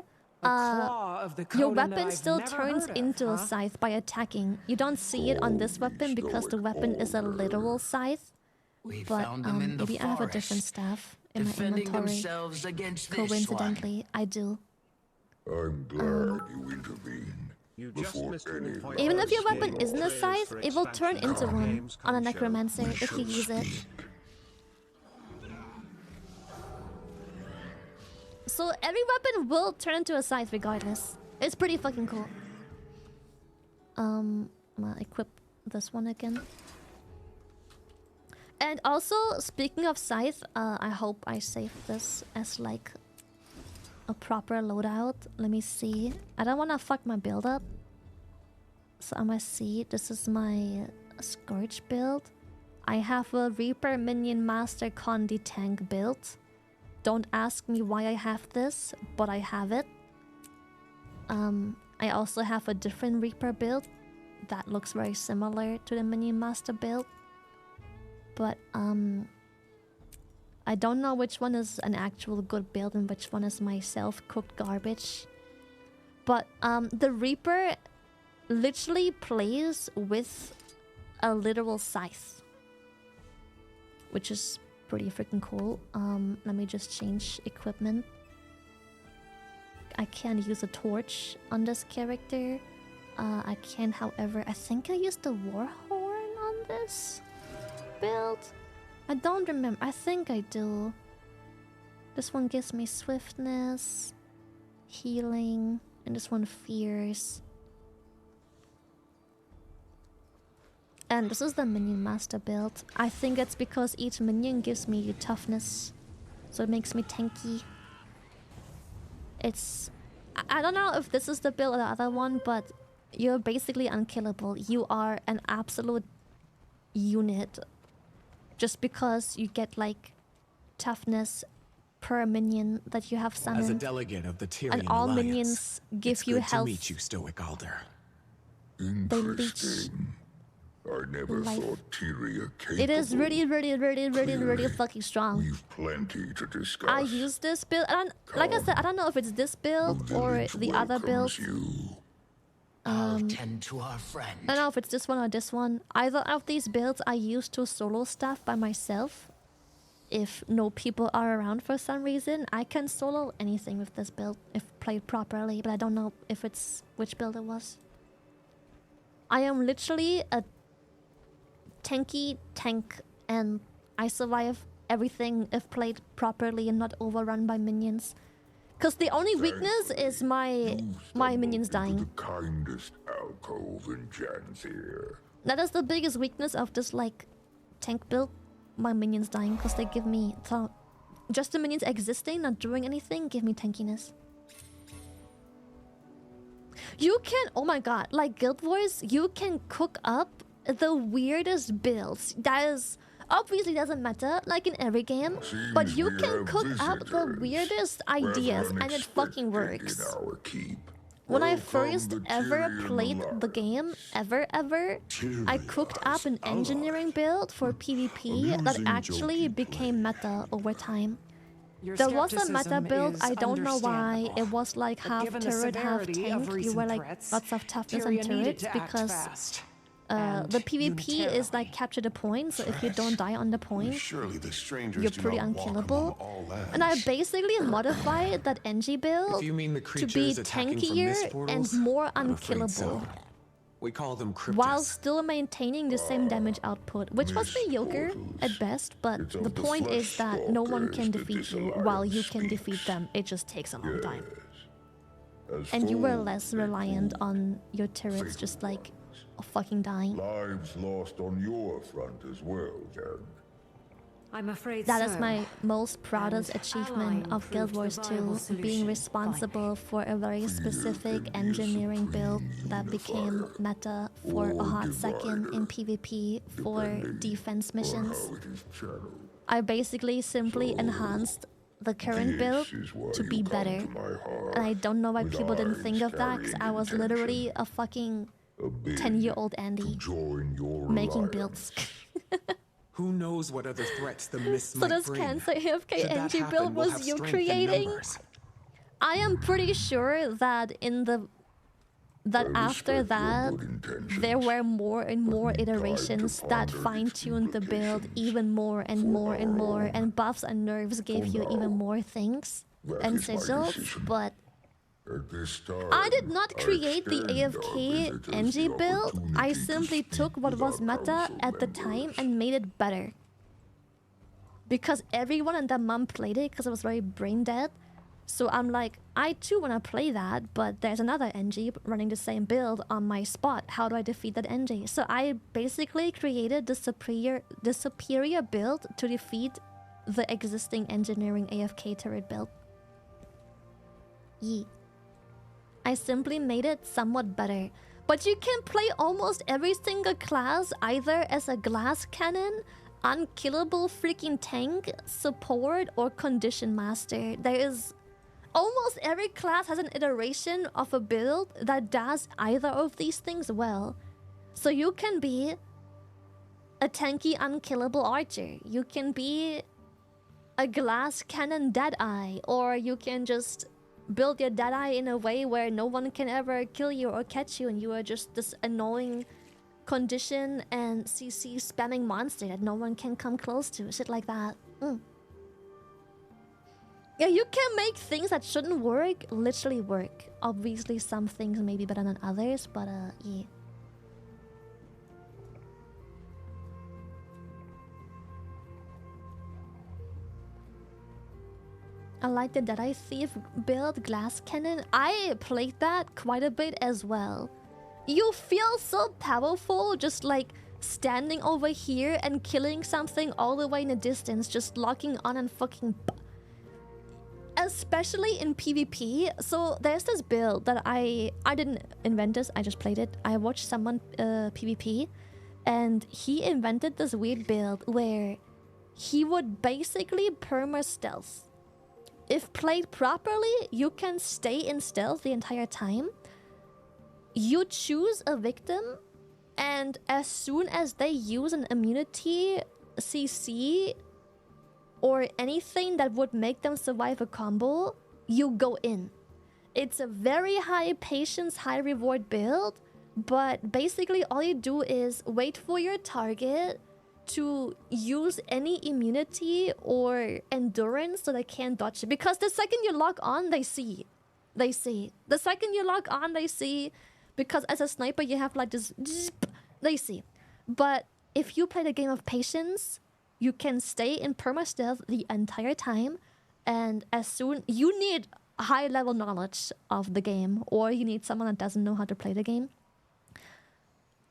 your weapon still turns into a scythe by attacking. You don't see it on this weapon because the weapon is a literal scythe. But maybe I have a different staff in my inventory. Coincidentally, I do. I'm glad you intervened. You just missed an point. Even if your weapon isn't a scythe, it will turn into one on a necromancer if you use it. So every weapon will turn into a scythe regardless. It's pretty fucking cool. I'm gonna equip this one again. And also, speaking of scythe, I hope I save this as like a proper loadout. Let me see. I don't want to fuck my build up. So I'm gonna see. This is my Scourge build. I have a Reaper Minion Master Condi tank build. Don't ask me why I have this, but I have it. I also have a different Reaper build that looks very similar to the Minion Master build. But I don't know which one is an actual good build and which one is my self-cooked garbage. But the Reaper literally plays with a literal scythe, which is pretty freaking cool. Let me just change equipment. I can't use a torch on this character. I can, however, I think I used the Warhorn on this build. I don't remember. I think I do. This one gives me swiftness, healing, and this one fears. And this is the Minion Master build. I think it's because each minion gives me toughness, so it makes me tanky. It's... I don't know if this is the build or the other one, but you're basically unkillable. You are an absolute unit. Just because you get like toughness per minion that you have summoned. As a delegate of the Tyrian and all Alliance, minions give you health. To meet you, Stoic Alder. Interesting. I never thought Tyria capable. It is really fucking strong. We've plenty to discuss. I use this build. Like I said, I don't know if it's this build or the other build. I'll tend to our friend. I don't know if it's this one or this one. Either of these builds I use to solo stuff by myself. If no people are around for some reason, I can solo anything with this build if played properly, but I don't know if it's which build it was. I am literally a tanky tank, and I survive everything if played properly and not overrun by minions. Because the only weakness is my minions dying. The kindest alcove in Janthir. That is the biggest weakness of this like tank build. My minions dying, because they give me just the minions existing, not doing anything, give me tankiness. You can, oh my god, like Guild Wars, you can cook up the weirdest builds. That is obviously doesn't matter like in every game, but you can cook up the weirdest ideas and it fucking works. When I first ever played the game, ever, I cooked up an engineering build for PvP that actually became meta over time. There was a meta build, I don't know why, it was like half turret, half tank. You were like lots of toughness and turrets because the PvP is like capture the point, so if you don't die on the point, you're pretty unkillable. And I basically modified that NG build to be tankier and more unkillable. We call them while still maintaining the same damage output, which was mediocre at best, but the point is that no one can defeat you while you can defeat them. It just takes a long time. And you were less reliant on your turrets just like fucking dying. Lives lost on your front as well, Jen. I'm afraid that is my most proudest achievement of Guild Wars 2, being responsible for a very specific engineering build that became meta for a hot second in PvP for defense missions. I basically simply enhanced the current build to be better. And I don't know why people didn't think of that, because I was literally a fucking 10-year-old Andy making builds. Who knows what other threats the mist So might this bring? Cancer AFK Should that NG happen, build we'll was have you strength in creating? numbers. I am pretty sure that after that there were more and more iterations that fine-tuned the build even more and more and more, and buffs and nerfs gave you even more things and sigils, but I did not create the AFK NG build. I simply took what was meta at the time and made it better. Because everyone and their mom played it because it was very brain dead. So I'm like, I too want to play that, but there's another NG running the same build on my spot. How do I defeat that NG? So I basically created the superior build to defeat the existing engineering AFK turret build. Yeet. I simply made it somewhat better. But you can play almost every single class either as a glass cannon, unkillable freaking tank, support, or condition master. There is... almost every class has an iteration of a build that does either of these things well. So you can be a tanky, unkillable archer. You can be a glass cannon Deadeye, or you can just build your Deadeye in a way where no one can ever kill you or catch you, and you are just this annoying condition and CC spamming monster that no one can come close to. Shit like that. Yeah, you can make things that shouldn't work literally work. Obviously, some things may be better than others, but yeah. I like the Deadeye Thief build, Glass Cannon. I played that quite a bit as well. You feel so powerful just like standing over here and killing something all the way in the distance, just locking on and fucking... Especially in PvP. So there's this build that I didn't invent this, I just played it. I watched someone PvP and he invented this weird build where he would basically perma-stealth. If played properly, you can stay in stealth the entire time. You choose a victim, and as soon as they use an immunity, CC, or anything that would make them survive a combo, you go in. It's a very high patience, high reward build, but basically all you do is wait for your target to use any immunity or endurance so they can't dodge it. Because the second you lock on, they see. They see. The second you lock on, they see. Because as a sniper, you have like this... They see. But if you play the game of patience, you can stay in perma-stealth the entire time. And as soon... You need high-level knowledge of the game. Or you need someone that doesn't know how to play the game.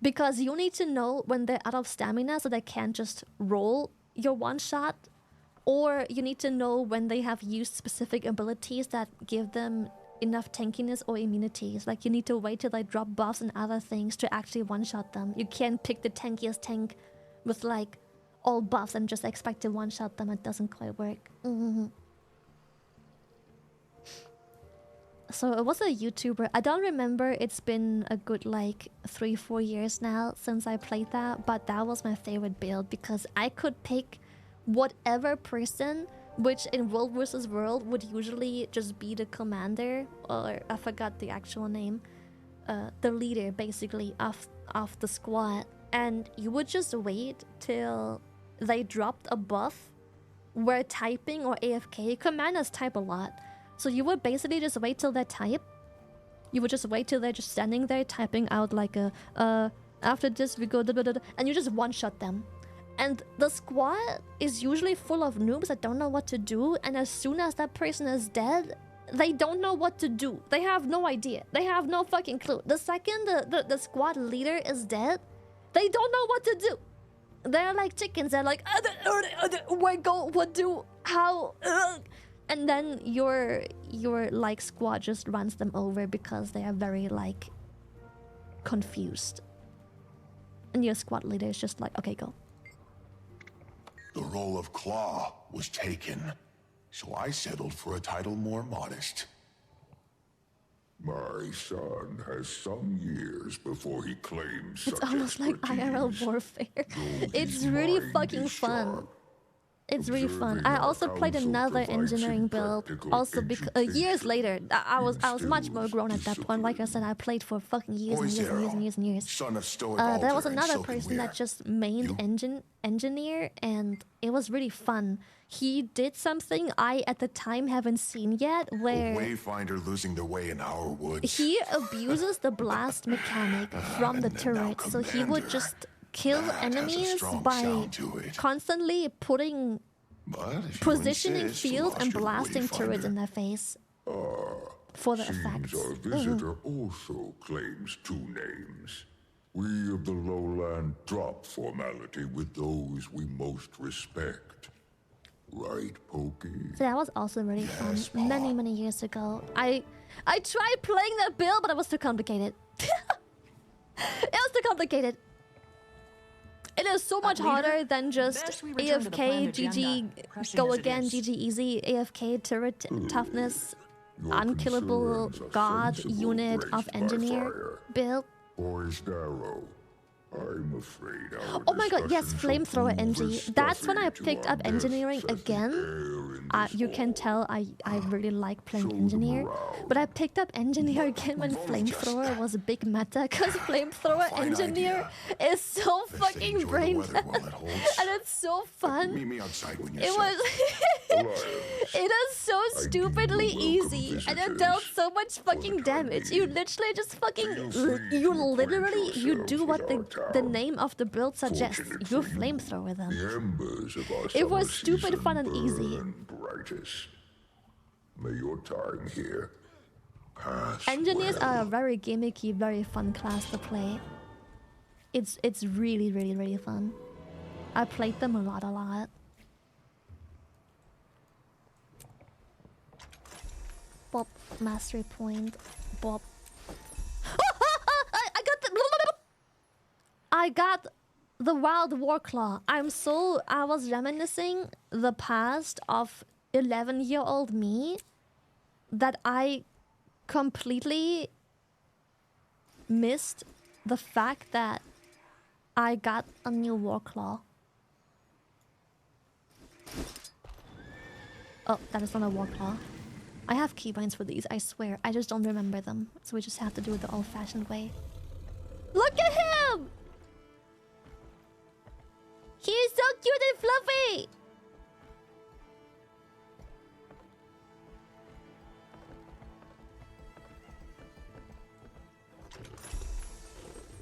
Because you need to know when they're out of stamina so they can't just roll your one shot. Or you need to know when they have used specific abilities that give them enough tankiness or immunities. Like, you need to wait till they drop buffs and other things to actually one-shot them. You can't pick the tankiest tank with, like, all buffs and just expect to one-shot them. It doesn't quite work. So it was a YouTuber. I don't remember. It's been a good, like, 3-4 years now since I played that. But that was my favorite build because I could pick whatever person, which in World vs. World would usually just be the commander, or I forgot the actual name, the leader basically of the squad, and you would just wait till they dropped a buff where typing or AFK. Commanders type a lot, so you would basically just wait till they type. You would just wait till they're just standing there typing out like a after this we go da, da, da, da, and you just one-shot them. And the squad is usually full of noobs that don't know what to do, and as soon as that person is dead, they don't know what to do. They have no idea. They have no fucking clue. The second the squad leader is dead, they don't know what to do. They're like chickens. They're like, where go, what do, how, and then your like squad just runs them over because they are very like confused. And your squad leader is just like, okay, go. The role of Claw was taken, so I settled for a title more modest. My son has some years before he claims It's almost like IRL warfare. It's really fucking fun. It's really fun. I also played another engineering build. Also, because years later, I was much more grown at that point. Like I said, I played for fucking years and years and years and years and years. There was another person that just mained engineer, and it was really fun. He did something I at the time haven't seen yet, where Wayfinder losing their way in our woods. he abuses the blast mechanic from the turret. So he would just kill enemies by constantly putting positioning field and blasting turrets in their face for the effects. Our visitor also claims 2 names. We of the lowland drop formality with those we most respect. Right, Pokey? So that was also really fun. Many years ago. I tried playing that build, but it was too complicated. It was too complicated. It is so much harder than just AFK, GG, go again, GG easy, AFK, turret, toughness, unkillable god unit of engineer build. Boys narrow. I'm afraid Oh my god, yes, flamethrower NG. That's when I picked up engineering again. You can tell I really like playing engineer. But I picked up engineer again when flamethrower was a big meta, because flamethrower engineer is so fucking brain dead. And it's so fun. It was it is so stupidly easy, and it dealt so much fucking damage. You literally just fucking you do what the name of the build suggests. You flamethrower them. It was stupid fun and easy. May your time here pass. Engineers are a very gimmicky, very fun class to play. It's really fun. I played them a lot. Bob, mastery point. Bob. I got the wild Warclaw. I was reminiscing the past of 11-year-old me that I completely missed the fact that I got a new Warclaw. Oh, that is not a Warclaw. I have keybinds for these, I swear. I just don't remember them. So we just have to do it the old-fashioned way. Look at him! He's so cute and fluffy!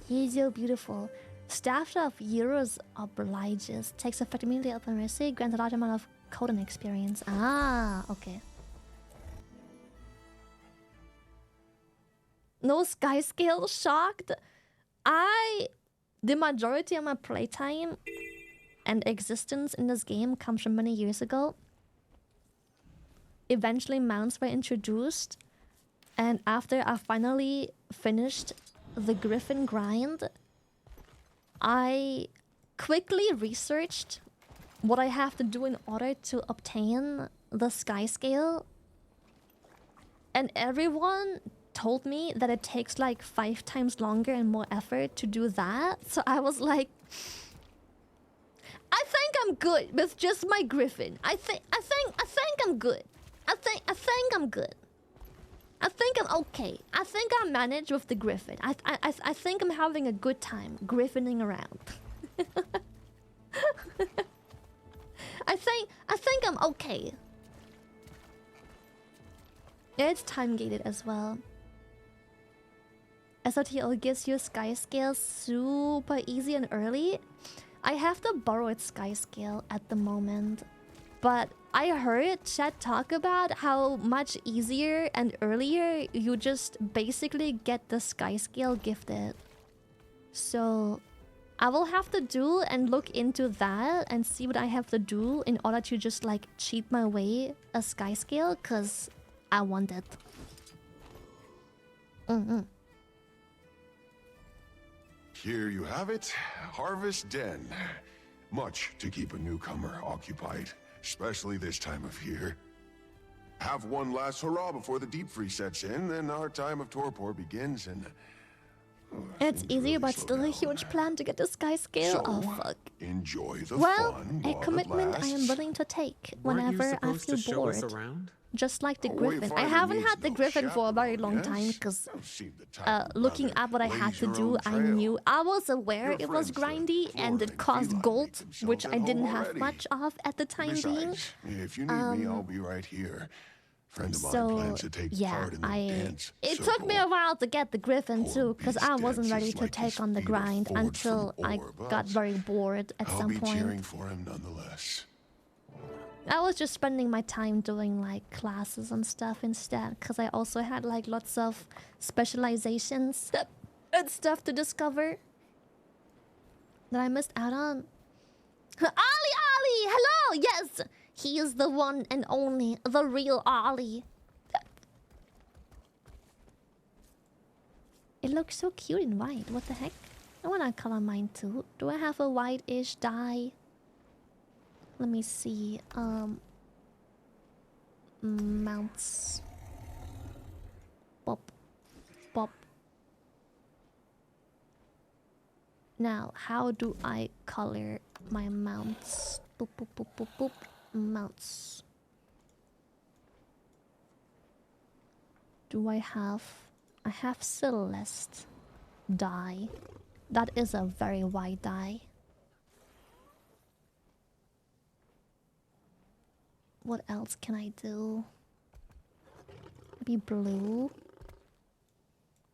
He's so beautiful. Staff of Euros obliges. Takes effect immediately upon mercy. Grants a large amount of Coden experience. Ah, okay. No sky scale, shocked. The majority of my playtime and existence in this game comes from many years ago. Eventually mounts were introduced, And after I finally finished the Griffin grind, I quickly researched what I have to do in order to obtain the sky scale. And everyone told me that it takes like 5 times longer and more effort to do that. So I was like, I think I'm good with just my Griffin. I think I'm good. I think I'm good. I think I'm okay. I think I manage with the Griffin. I think I'm having a good time griffining around. I think I'm okay. Yeah, it's time gated as well. SOTL gives you sky scale super easy and early. I have to borrow its sky scale at the moment, but I heard chat talk about how much easier and earlier you just basically get the sky scale gifted. So I will have to do and look into that and see what I have to do in order to just like cheat my way a sky scale, because I want it. Here you have it, Harvest Den. Much to keep a newcomer occupied, especially this time of year. Have one last hurrah before the deep freeze sets in, then our time of torpor begins, and... It's easy, but still a huge plan to get the sky scale. Oh fuck. Enjoy the well, fun a commitment I am willing to take whenever I feel bored. Just like the Griffin. I haven't had the Griffin for a very long time because looking at what I had to do, I knew I was aware it was grindy and it cost gold, which I didn't have much of at the time being. If you need me, I'll be right here. Friend of mine plans to take part in the dance. It took me a while to get the Griffin too, because I wasn't ready to take on the grind until I got very bored at some point. I'll be cheering for him nonetheless. I was just spending my time doing like classes and stuff instead, because I also had like lots of specializations and stuff to discover that I missed out on. Ali! Hello! Yes! He is the one and only, the real Ali. It looks so cute in white. What the heck? I wanna color mine too. Do I have a white-ish dye? Let me see. Mounts. Pop. Pop. Now, how do I color my mounts? Boop, boop, boop, boop, boop. Mounts. Do I have Celeste dye. That is a very white dye. What else can I do? Maybe blue.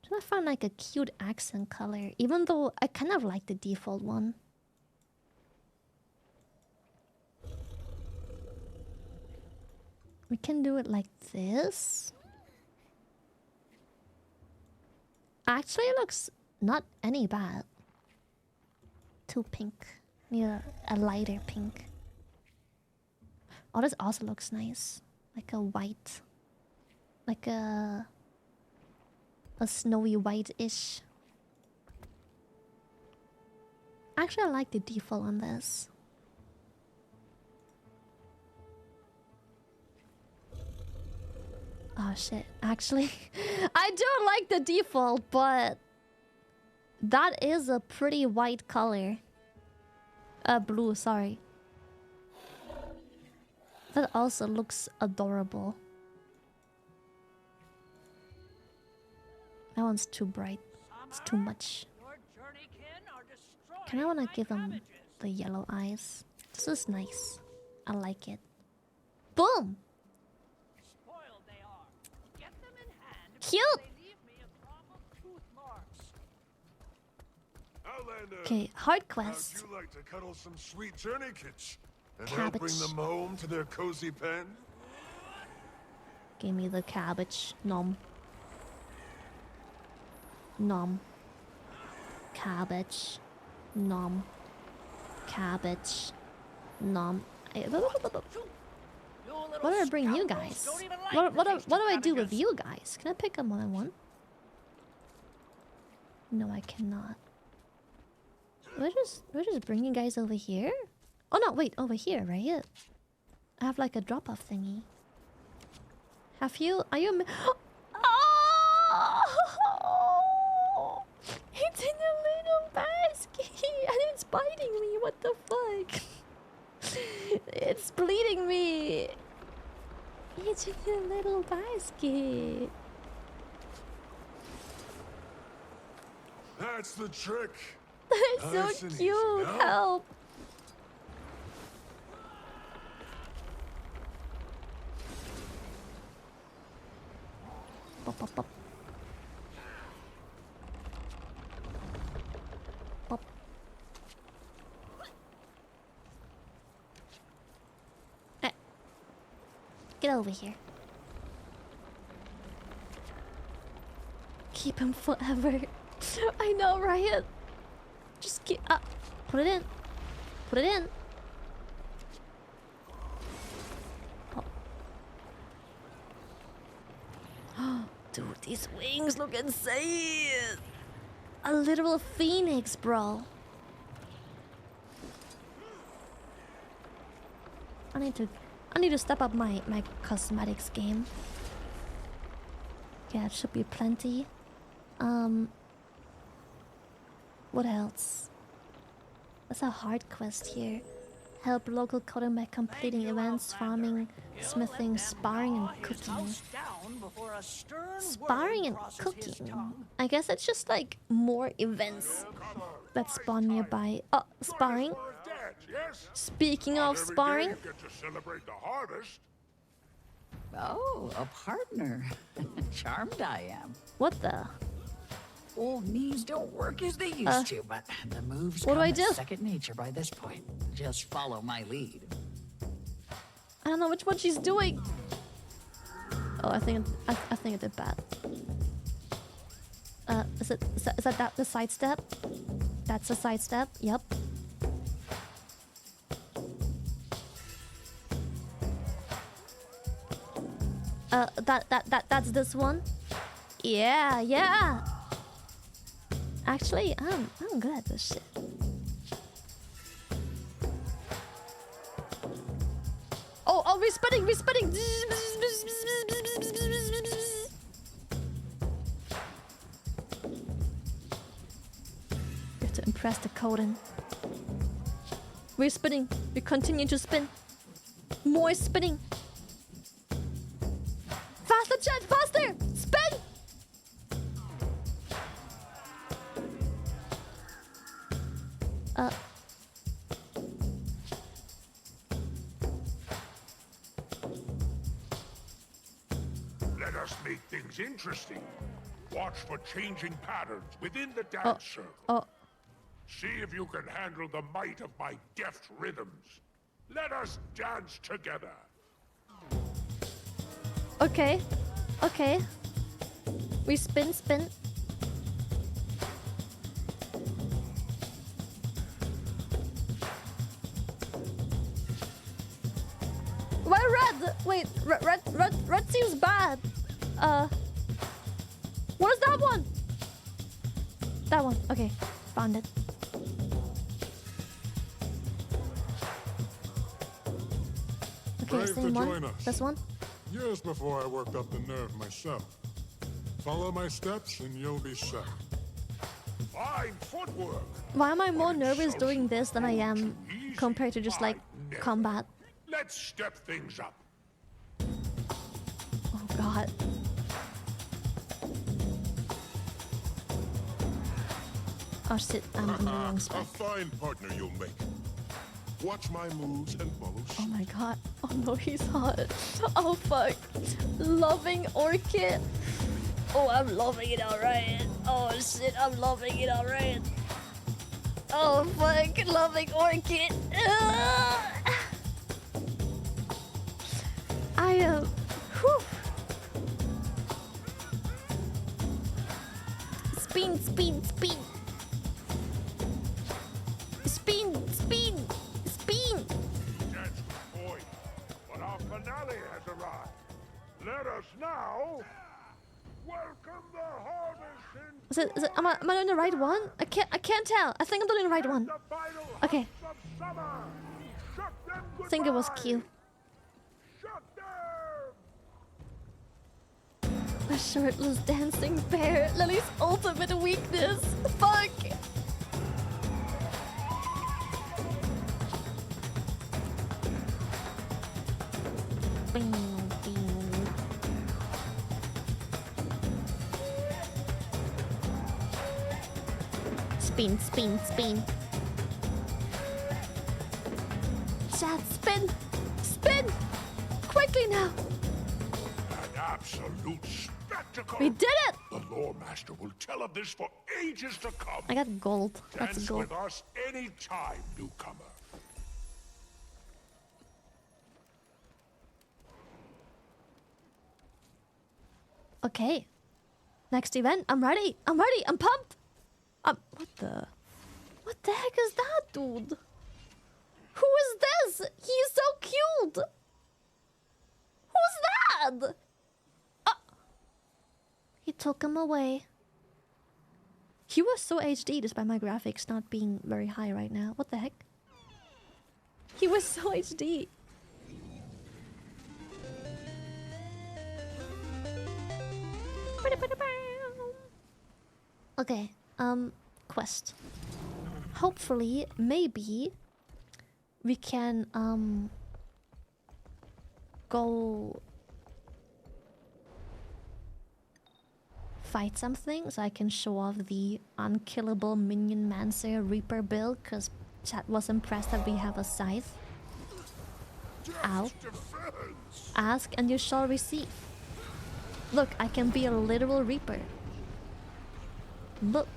Should I find like a cute accent color? Even though I kind of like the default one. We can do it like this. Actually, it looks not any bad. Too pink. Need a lighter pink. Oh, this also looks nice. Like a white. Like a snowy white-ish. Actually, I like the default on this. Oh shit, actually, I do like the default, but that is a pretty white color. Blue, sorry. That also looks adorable. That one's too bright. It's too much. Kinda wanna give him the yellow eyes. This is nice. I like it. Boom! Cute! Okay, hard quest. How'd you like to cuddle some sweet journeykits and Cabbage. help bring them home to their cozy pen? Give me the cabbage. Nom. Nom. Cabbage. Nom. Cabbage. Nom. What do I bring you guys? What do I do with you guys? Can I pick them one-on-one? No, I cannot. We're just bring you guys over here? Oh no, wait, over here, right? I have like a drop-off thingy. Have you... Are you... Oh! It's in a little basket! And it's biting me, what the fuck? It's bleeding me! It's in a little basket. That's the trick. That's Nice so and cute! easy, no? Help! Pop, pop, pop. Pop. Get over here. Keep him forever. I know, Riot. Just keep up. Put it in. Put it in. Oh. Dude, these wings look insane. A literal phoenix, bro. I need to step up my cosmetics game. Yeah, it should be plenty. What else? What's a hard quest here? Help local coding by completing events, farming, smithing, sparring, and cooking. Sparring and cooking? I guess it's just like more events that spawn nearby. Oh, sparring? Speaking of sparring... Oh, a partner. Charmed I am. What the? Old knees don't work as they used to, but the moves what do I come do? as second nature by this point. Just follow my lead. I don't know which one she's doing. Oh, I think I did bad. Is that the side step? That's a side step. Yep. That's this one. Yeah. Actually, I'm good at this shit. Oh, we're spinning. You have to impress the Coden. We're spinning. We continue to spin. More spinning. Faster, Chad, faster! Spin! Let us make things interesting. Watch for changing patterns within the dance circle. See if you can handle the might of my deft rhythms. Let us dance together. Okay. We spin. Why red? Wait, red seems bad. What is that one? That one. Okay, found it. Okay, same one. This one. Years before I worked up the nerve myself. Follow my steps and you'll be set. Fine footwork. Why am I more nervous doing this than I am compared to just like combat? Let's step things up. Oh god. Oh shit, I'm in the wrong spot. A fine partner you'll make. Watch my moves and follow suit. Oh my god. Oh no, he's hot. Oh fuck. Loving Orchid. Oh, I'm loving it alright. Oh shit, I'm loving it alright. Oh fuck, loving Orchid. I am. Whew. Spin. Spin. Dance with boy, but our finale has arrived. Let us now welcome the harvest in Am I doing the right one? I can't tell. I think I'm doing the right one. Okay. I think it was Q. A shirtless dancing bear. Lily's ultimate weakness. Fuck. Spin, spin, spin. Chat, spin! Spin! Quickly now! An absolute spectacle! We did it! The lore master will tell of this for ages to come. I got gold. That's Dance gold. with us anytime, newcomer. Okay. Next event. I'm ready. I'm ready. I'm pumped. What the heck is that, dude? Who is this? He's so cute. Who's that? He took him away. He was so HD despite my graphics not being very high right now. What the heck? He was so HD. Okay, quest. Hopefully, maybe we can go fight something so I can show off the unkillable Minion Mancer Reaper build, because chat was impressed that we have a scythe. Ow. Ask and you shall receive. Look, I can be a literal Reaper. Look.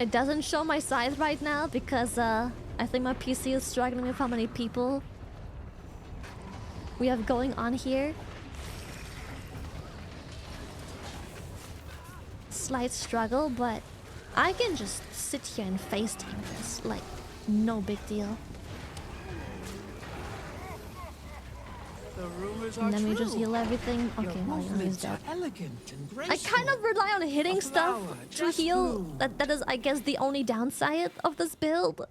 It doesn't show my scythe right now because I think my PC is struggling with how many people we have going on here. Slight struggle, but I can just sit here and FaceTime this, like, no big deal. And then we just heal everything. Okay, well, he's dead. I kind of rely on hitting stuff to heal. That is, I guess, the only downside of this build.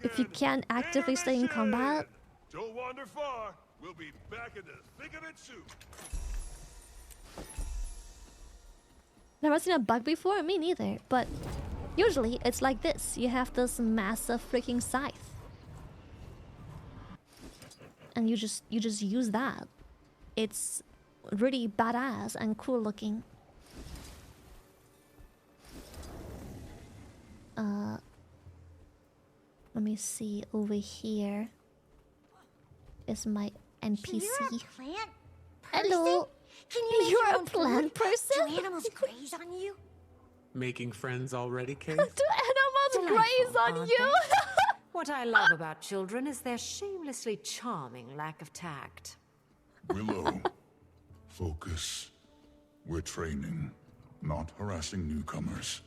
If you can't actively stay in combat. Don't wander far. We'll be back in the thick of it soon. Never seen a bug before? Me neither. But usually it's like this. You have this massive freaking scythe. And you just use that. It's really badass and cool looking. Let me see, over here is my NPC. So you're a plant person? Hello. Can you make You're your a own plant food? person? Do animals graze on you? Making friends already, Kate? Do animals graze on aren't you? they? What I love about children is their shamelessly charming lack of tact. Willow, focus. We're training, not harassing newcomers.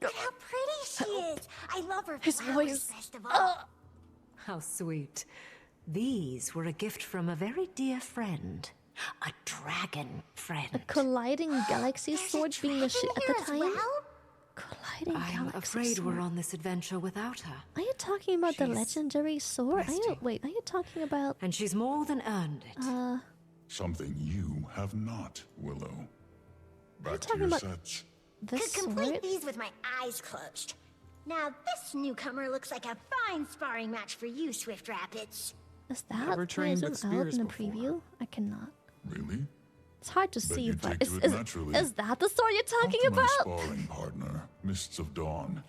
Look how pretty she is. I love her His flowers voice. best of all. How sweet. These were a gift from a very dear friend. A dragon friend. A colliding galaxy sword being the shit at the time. Well? Colliding I'm galaxy afraid sword. we're on this adventure without her. Are you talking about the She's legendary sword? resting. Are you talking about... And she's more than earned it. Something you have not, Willow. Back to talking your about- sets. This Could complete sword? these with my eyes closed. Now this newcomer looks like a fine sparring match for you, Swift Rapids. Is that? Never Can I trained zoom with out spears in the before. preview? I cannot. Really? It's hard to Bet see, you but take to it naturally. is that the sword you're talking Talk to my about? sparring partner, Mists of Dawn.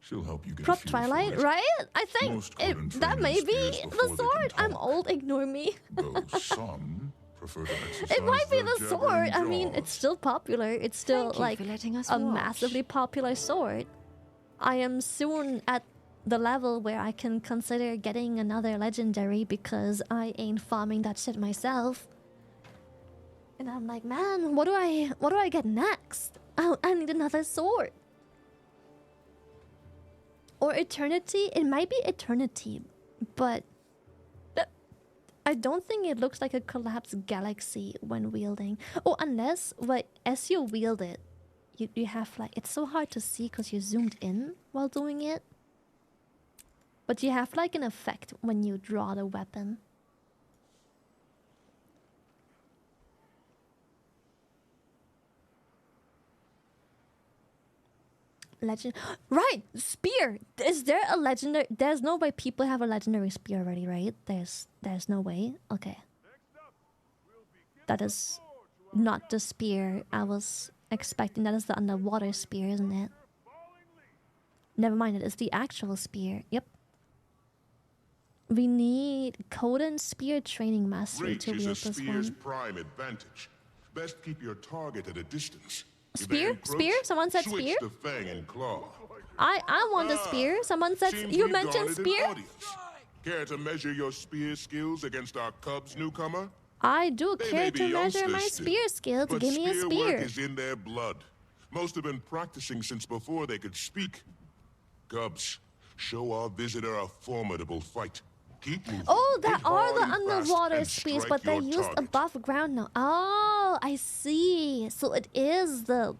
She'll help you get a Prop feel Twilight, for it. right? I think Most couldn't that train may in be spears the before they can sword. I'm talk. old, ignore me. Though some prefer to exercise It might be their the sword. jabbering I mean, jaws. it's still popular. It's still Thank you like for letting us a watch. massively popular sword. I am soon at the level where I can consider getting another legendary because I ain't farming that shit myself. And I'm like, man, what do I get next? I need another sword. Or Eternity? It might be Eternity, but I don't think it looks like a collapsed galaxy when wielding. Oh, unless, like, as you wield it, you have like, it's so hard to see because you zoomed in while doing it. But you have like an effect when you draw the weapon. Legend, right? Spear. Is there a legendary? There's no way people have a legendary spear already, right? There's no way. Okay. That is not the spear I was expecting. That is the underwater spear, isn't it? Never mind. It is the actual spear. Yep. We need Coden Spear Training Mastery Reach to is a wield this spear's one. prime advantage. Best keep your target at a distance. If Spear? they encroach, Spear? Someone said switch spear? to fang and claw. I want a spear. Someone said Seems you we've mentioned garnered an spear? audience. Care to measure your spear skills against our Cubs newcomer? I do They care may to be measure my youngsters still, spear skills. but Give me a spear spear. work is in their blood. Most have been practicing since before they could speak. Cubs, show our visitor a formidable fight. Keep moving. Oh, there Hit are the hard and fast underwater and spears, strike but they're your used target. above ground now. Oh, I see. So it is the...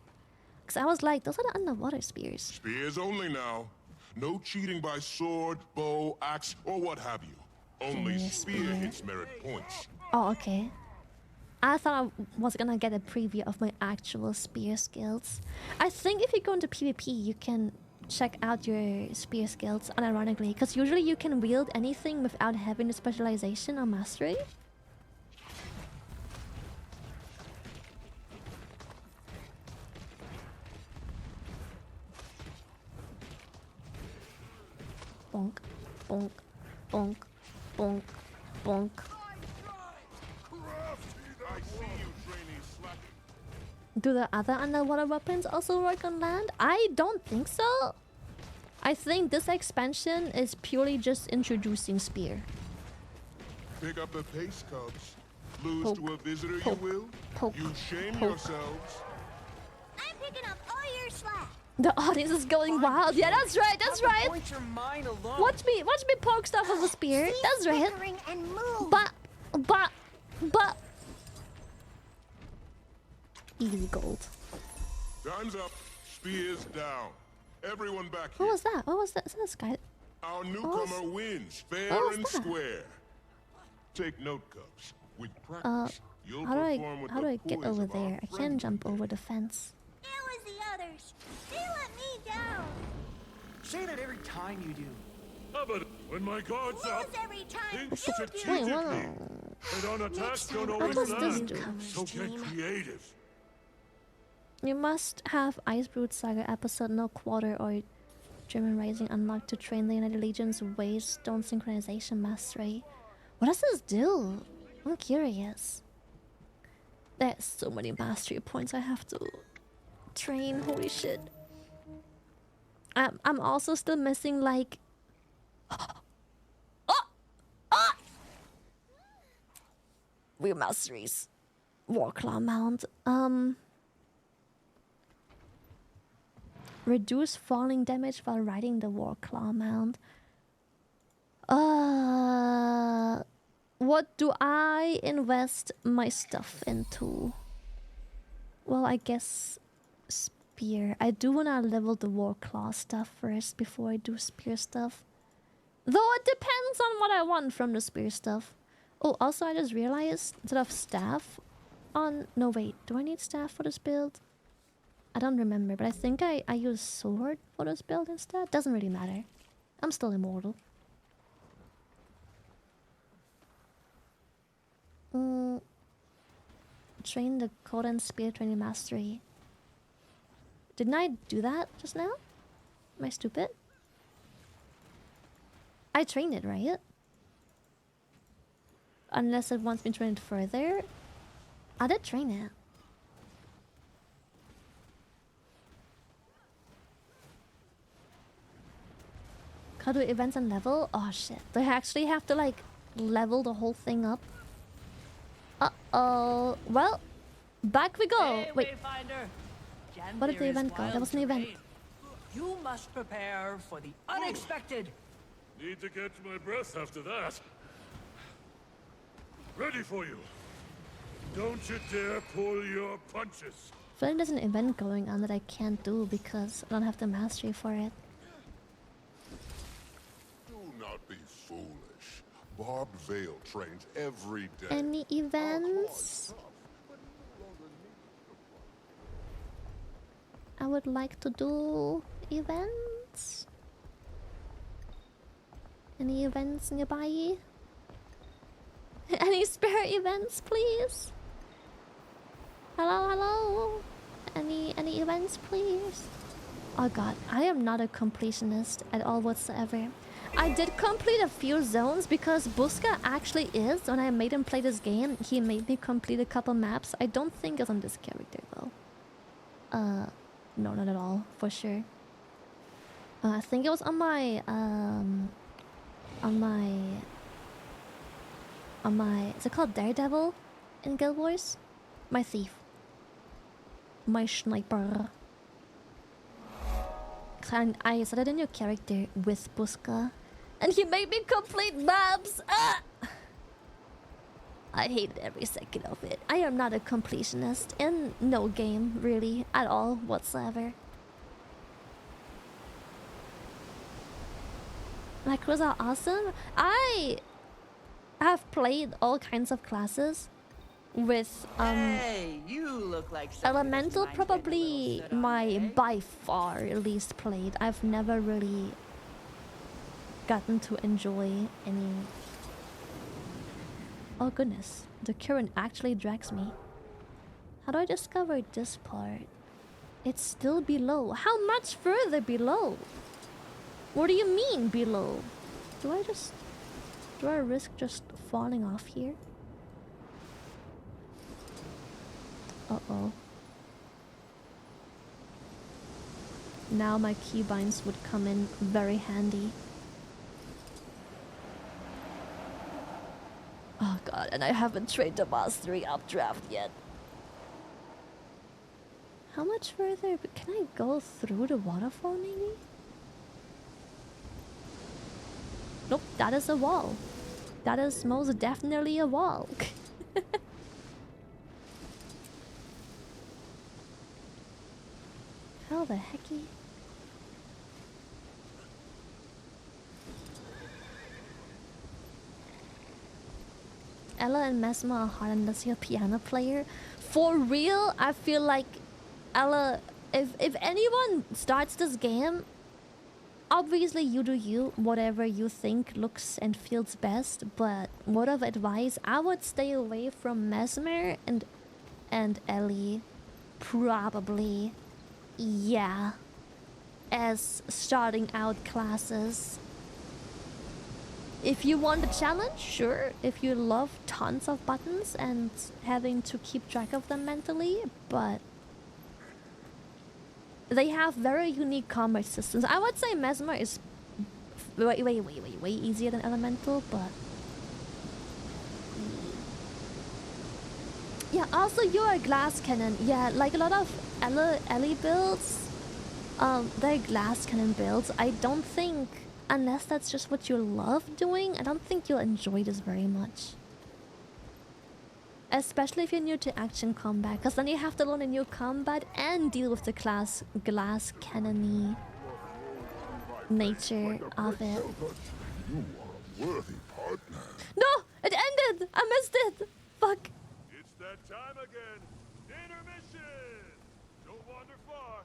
Because I was like, those are the underwater spears. Spears only now. No cheating by sword, bow, axe, or what have you. Only spear hits merit points. Oh, okay. I thought I was gonna get a preview of my actual spear skills. I think if you go into PvP, you can check out your spear skills unironically, because usually you can wield anything without having the specialization or mastery. Bonk, bonk, bonk, bonk, bonk. Do the other underwater weapons also work on land? I don't think so. I think this expansion is purely just introducing spear. Pick up the pace, Cubs. Lose Poke, to a visitor, poke, you will? poke, You shame poke. yourselves. I'm picking up all your slack. The audience is going wild. Yeah, that's right, that's right. Watch me poke stuff with a spear. That's right. And move. But. Easy gold. Time's up. Spears down. Everyone back What here. was that? What was that? Is that this guy? Our newcomer wins, fair what was and that? square. Take note, Cubs. With practice, you'll How perform with do the I get poise over of our there? I can't jump over the fence. It was the others. They let me down. Say that every time you do. But when my guard's Lose up, every time. think You strategically. do. And on attack, Next don't time, always What does this land. do? So get creative. You must have Icebrood Saga episode No Quarter or German Rising unlocked to train the United Legion's Waystone Synchronization Mastery. What does this do? I'm curious. There's so many mastery points I have to train. Holy shit. I'm also still missing like... Weird masteries. Warclaw mount. Reduce falling damage while riding the Warclaw mount. What do I invest my stuff into? Well, I guess spear. I do wanna level the Warclaw stuff first before I do spear stuff. Though it depends on what I want from the spear stuff. Oh, also I just realized instead of staff on... No, wait. Do I need staff for this build? I don't remember, but I think I use sword for this build instead. Doesn't really matter. I'm still immortal. Train the Coden Spear Training Mastery. Didn't I do that just now? Am I stupid? I trained it, right? Unless it wants me to train it further. I did train it. How do events and level? Oh shit. Do I actually have to like level the whole thing up? Uh-oh. Well, back we go. Hey, wait. Wayfinder. What did the Jandir event is go? There wild was an event. terrain. You must prepare for the unexpected. Need to catch my breath after that. Ready for you. Don't you dare pull your punches. I feel like there's an event going on that I can't do because I don't have the mastery for it. Do not be foolish. Barbed Veil trains every day. Any events? I would like to do events. Any events nearby? Any spare events, please? Hello, hello. Any events, please? Oh god, I am not a completionist at all whatsoever. I did complete a few zones because Buska actually is. When I made him play this game, he made me complete a couple maps. I don't think it's on this character though. No, not at all, for sure. I think it was on my is it called Daredevil in Guild Wars? My thief. My sniper. I started a new character with Buska, and he made me complete maps. Ah! I hated every second of it. I am not a completionist in no game, really, at all whatsoever. Macros are awesome. I have played all kinds of classes with Hey, you look like Elemental, probably my by far least played. I've never really gotten to enjoy any. Oh goodness, the current actually drags me. How do I discover this part? It's still below. How much further below? What do you mean below? Do I risk just falling off here? Uh-oh. Now my keybinds would come in very handy. Oh god, and I haven't trained the mastery updraft yet. How much further? Can I go through the waterfall maybe? Nope, that is a wall. That is most definitely a wall. How the hecky? Ella and Mesma are hard unless you're a piano player. For real, I feel like Ella, if anyone starts this game, obviously you do you, whatever you think looks and feels best, but word of advice, I would stay away from Mesmer and Ellie, probably. Yeah, as starting out classes. If you want a challenge, sure. If you love tons of buttons and having to keep track of them mentally, but they have very unique combat systems. I would say Mesmer is way easier than Elemental, but yeah, also you're a glass cannon. Yeah, like a lot of Ellie builds, they're glass cannon builds. I don't think, unless that's just what you love doing, I don't think you'll enjoy this very much. Especially if you're new to action combat, because then you have to learn a new combat and deal with the glass cannon-y nature of it. You are a worthy partner. No! It ended! I missed it! Fuck. It's that time again. Intermission. Don't wander far.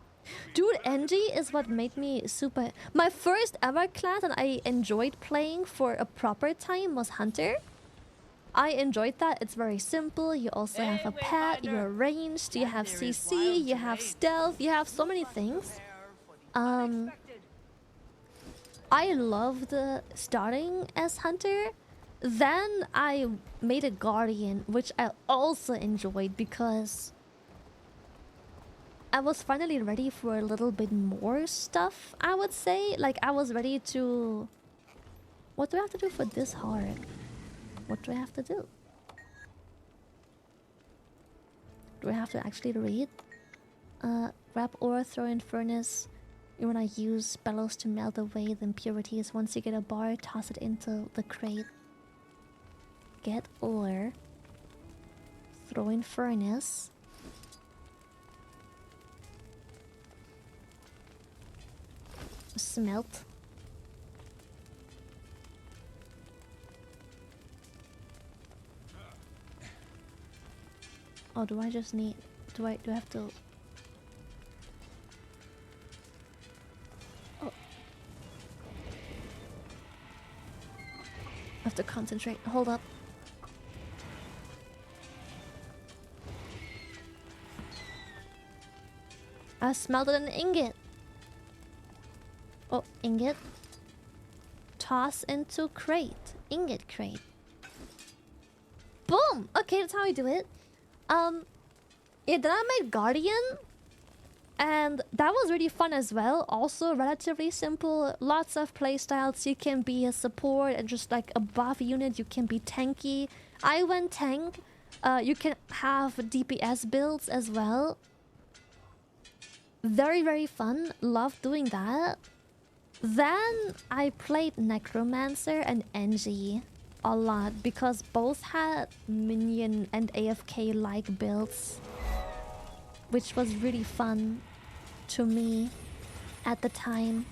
Dude, NG is what made me super... My first ever class that I enjoyed playing for a proper time was Hunter. I enjoyed that. It's very simple. You also have a pet, you're ranged, you have CC, you have stealth, you have so many things. I loved starting as Hunter. Then I made a Guardian, which I also enjoyed because I was finally ready for a little bit more stuff, I would say. Like, I was ready to... What do I have to do for this hard? What do I have to do? Do I have to actually read? Grab ore, throw in furnace. You wanna use bellows to melt away the impurities. Once you get a bar, toss it into the crate. get ore. Throw in furnace. Smelt. Oh, do I just need... Do I have to... Oh. I have to concentrate. Hold up. I smelted an ingot. Oh, ingot. Toss into crate. Ingot crate. Boom! Okay, that's how I do it. Yeah, then I made Guardian. And that was really fun as well. Also relatively simple. Lots of playstyles. You can be a support and just like a buff unit. You can be tanky. I went tank. You can have DPS builds as well. Very, very fun. Love doing that. Then I played Necromancer and NG a lot because both had Minion and AFK-like builds, which was really fun to me at the time.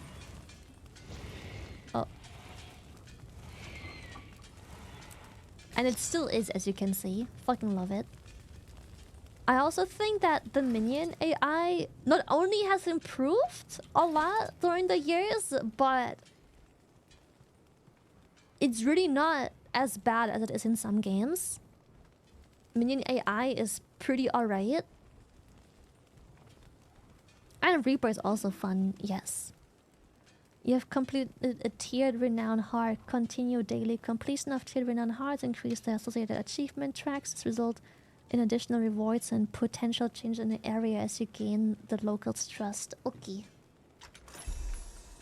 Oh. And it still is, as you can see. Fucking love it. I also think that the Minion AI not only has improved a lot during the years, but it's really not as bad as it is in some games. Minion AI is pretty alright. And Reaper is also fun, yes. You have completed a tiered renown heart. Continue daily completion of tiered renown hearts. Increase the associated achievement tracks. This result in additional rewards and potential change in the area as you gain the locals' trust. Okay.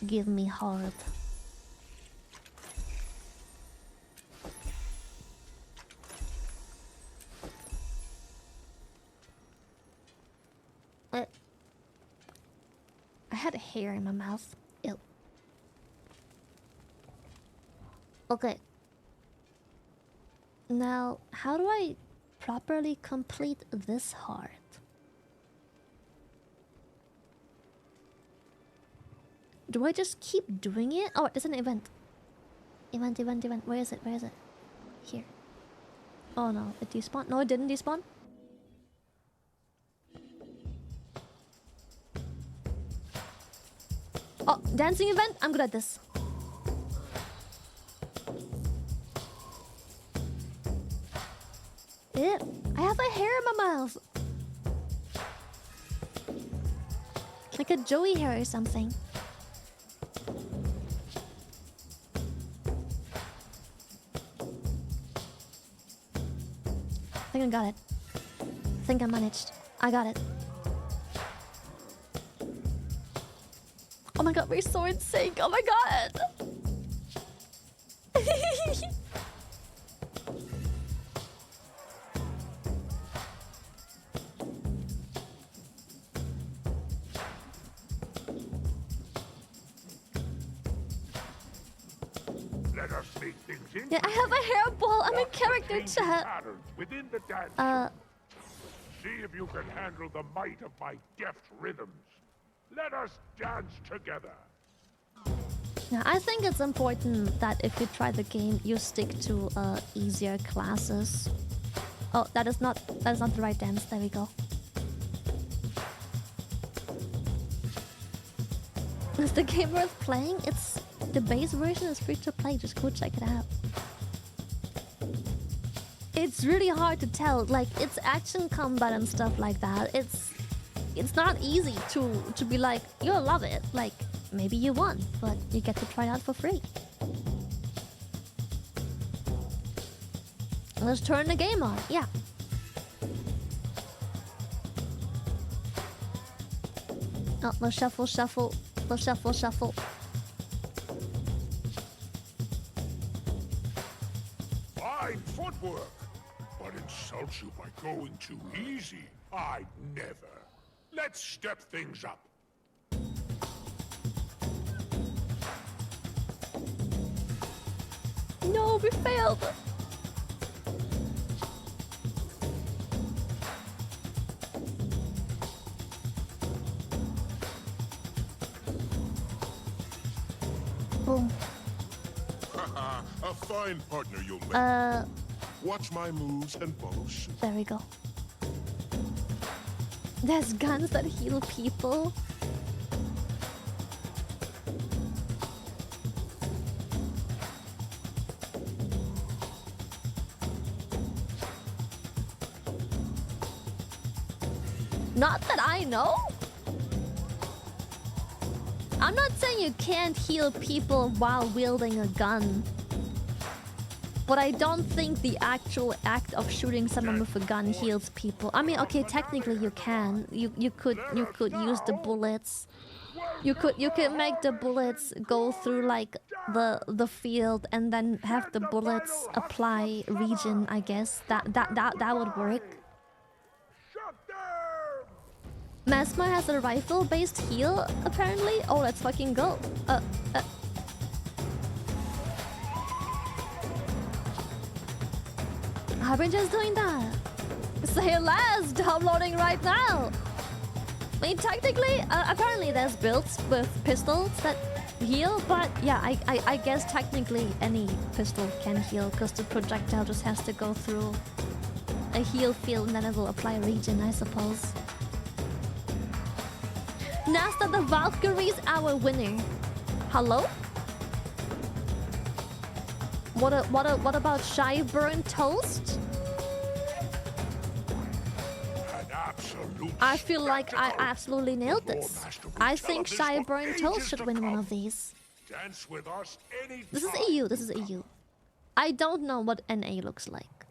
Give me heart. I had a hair in my mouth. Ew. Okay. Now, how do I properly complete this heart? Do I just keep doing it? Oh, it's an event. Event. Where is it? Here. Oh no, it despawned. No, it didn't despawn. Oh, dancing event? I'm good at this. Ew, I have a hair in my mouth. Like a Joey hair or something. I think I got it. I think I managed. I got it. Oh my god, we're so in sync. Oh my god. Let us make things interesting. Yeah, I have a hairball. I'm in character chat. Within the dance. See if you can handle the might of my deft rhythms. Let us dance together. Yeah, I think it's important that if you try the game, you stick to easier classes. Oh, that is not the right dance. There we go. Is the game worth playing? It's the base version is free to play. Just go check it out. It's really hard to tell. Like, it's action combat and stuff like that. It's not easy to be like, you'll love it. Like, maybe you won't, but you get to try it out for free. Let's turn the game on. Yeah. Oh, let's shuffle. Let's shuffle. Fine footwork, but insult you by going too easy. I'd never. Let's step things up. No, we failed. A fine partner you'll make. Watch my moves and follow suit. There we go. There's guns that heal people. Not that I know. I'm not saying you can't heal people while wielding a gun. But I don't think the actual act of shooting someone with a gun heals people. I mean, okay, technically you can. You could use the bullets. You could make the bullets go through like the field and then have the bullets apply regen, I guess. That would work. Mesmer has a rifle-based heal, apparently. Oh, let's fucking go. Harbinger's doing that. Say less, downloading right now. I mean, technically, apparently there's builds with pistols that heal, but yeah, I guess technically any pistol can heal because the projectile just has to go through a heal field and then it will apply regen, I suppose. Nasta the Valkyrie's our winner. Hello? What about shy burnt toast? I feel like I absolutely nailed this. I think shy burnt toast should win one of these. This is EU. This is EU. I don't know what NA looks like.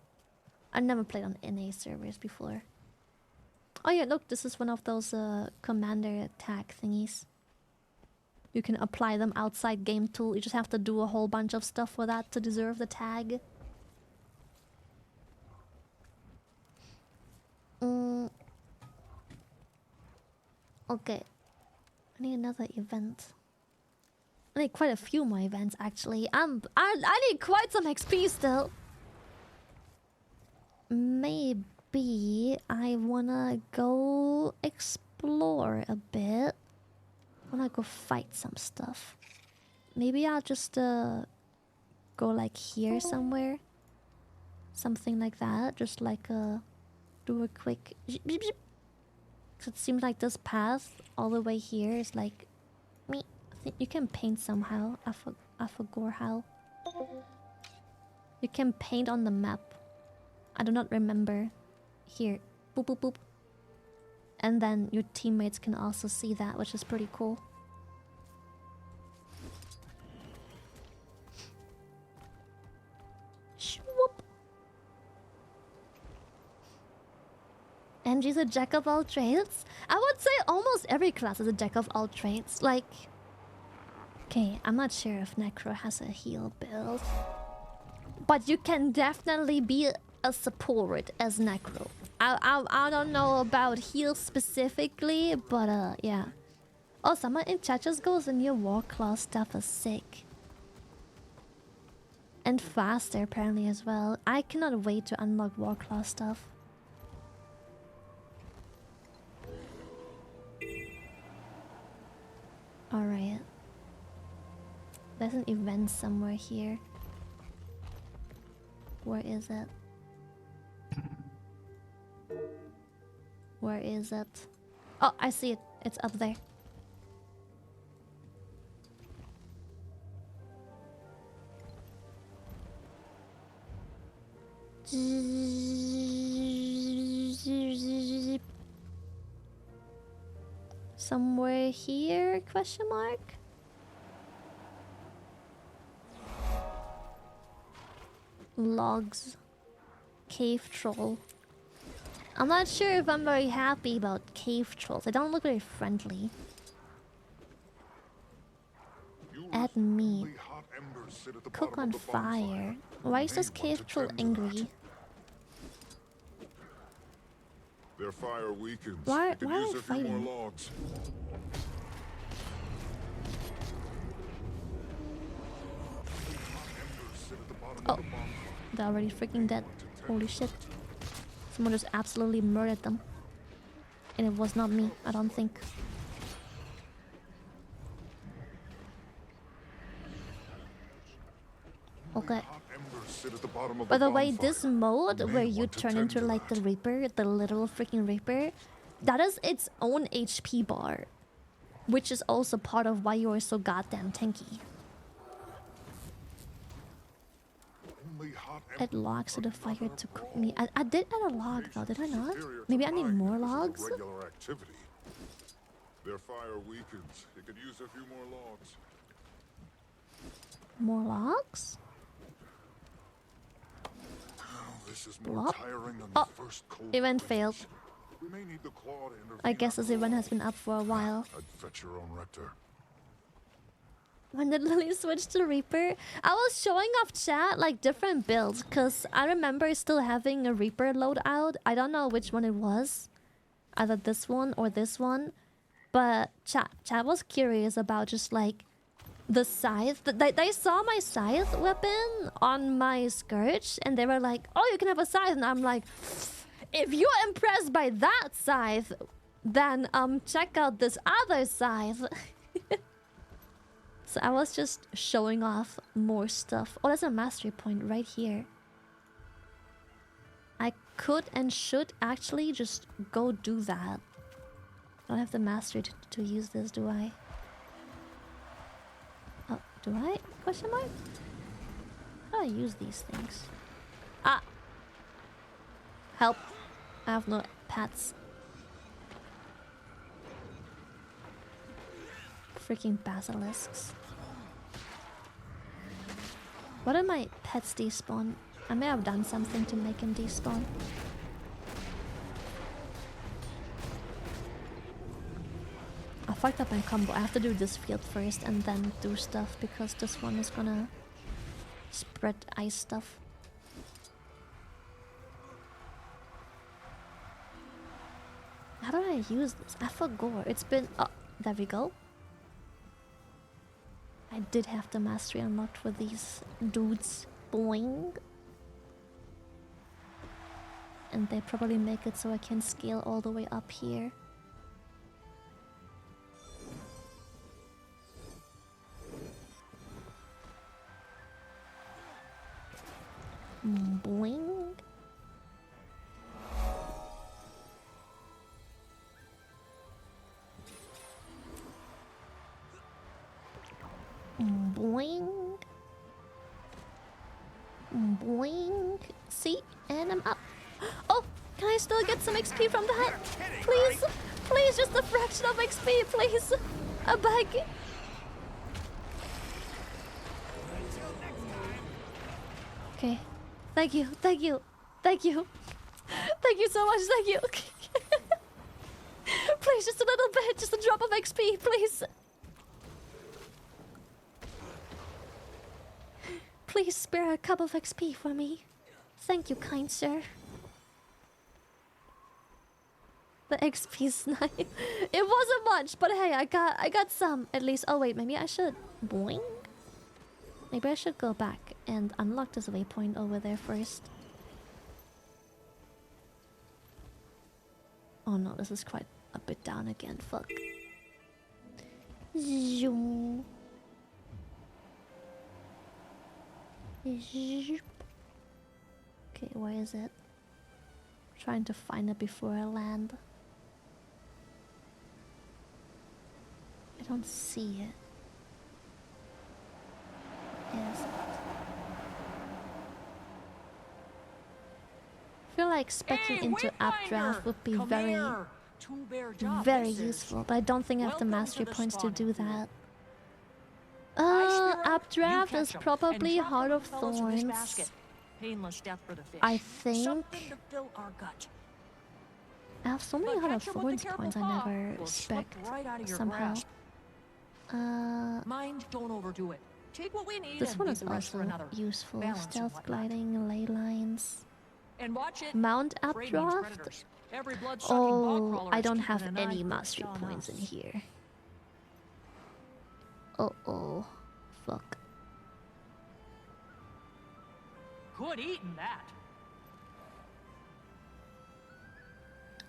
I never played on NA servers before. Oh yeah, look, this is one of those commander tag thingies. You can apply them outside game tool. You just have to do a whole bunch of stuff for that to deserve the tag. Okay. I need another event. I need quite a few more events actually. I need quite some XP still. Maybe I wanna go explore a bit. I wanna go fight some stuff. Maybe I'll just go like here somewhere. Something like that. Just like do a quick. Cause it seems like this path all the way here is like me. I think you can paint somehow. I forgot how. You can paint on the map. I do not remember. Here. Boop boop boop. And then your teammates can also see that, which is pretty cool. Swoop. Angie's a jack of all trades. I would say almost every class is a jack of all trades. Like, okay, I'm not sure if Necro has a heal build, but you can definitely be a support as Necro. I don't know about heal specifically, but yeah. Oh, someone in chat just goes, the new Warclaw stuff is sick. And faster apparently as well. I cannot wait to unlock Warclaw stuff. Alright. There's an event somewhere here. Where is it? Where is it? Oh, I see it. It's up there. Somewhere here? Question mark? Logs. Cave troll. I'm not sure if I'm very happy about cave trolls. They don't look very friendly. Add meat. Cook on fire. Why is this cave troll angry? Their fire weakens. Why are they fighting? Oh, they're already freaking dead. Holy shit. Someone just absolutely murdered them. And it was not me, I don't think. Okay. By the way, this mode where you turn into like the Reaper, the literal freaking Reaper, that is its own HP bar, which is also part of why you are so goddamn tanky. Add logs to the fire to cook me. I did add a log though, did I not? Maybe I need more logs? Their fire weakens. It could use a few more logs. More logs? This is more tiring than the first cold event failed. We may need the claw to intervene. I guess this event has been up for a while. I'd fetch your own rector. When did Lily switch to Reaper? I was showing off chat like different builds because I remember still having a Reaper loadout. I don't know which one it was. Either this one or this one. But chat was curious about just like the scythe. They saw my scythe weapon on my Scourge and they were like, oh, you can have a scythe. And I'm like, if you're impressed by that scythe, then check out this other scythe. So I was just showing off more stuff. Oh, there's a mastery point right here. I could and should actually just go do that. I don't have the mastery to use this, do I? Oh, do I? Question mark? How do I use these things? Ah! Help. I have no pets. Freaking basilisks. What did my pets despawn? I may have done something to make him despawn. I fucked up my combo. I have to do this field first and then do stuff because this one is gonna spread ice stuff. How do I use this? I forgot. It's been... Oh, there we go. I did have the mastery unlocked for these dudes. Boing. And they probably make it so I can scale all the way up here. Boing. Boing. Boing. See? And I'm up. Oh! Can I still get some XP from that? Please! Please, just a fraction of XP, please! I beg! Okay. Thank you, thank you, thank you. Thank you so much, thank you. Please, just a little bit, just a drop of XP, please. Please spare a cup of XP for me. Thank you, kind sir. The XP's nice. It wasn't much, but hey, I got some at least. Oh wait, maybe I should boing. Maybe I should go back and unlock this waypoint over there first. Oh no, this is quite a bit down again. Fuck. Zoom. Okay, where is it? Trying to find it before I land. I don't see it. Yes. I feel like speccing into Updraft would be very useful, but I don't think I have the mastery points to do that. Updraft is probably Heart of Thorns. I think I have so many Heart of Thorns points I never spec somehow. Mind, don't overdo it. Take what we need. This one is also useful. Stealth gliding, ley lines. And watch it. Mount Updraft. Oh, I don't have any mastery points in here. Oh, fuck. Good eating that.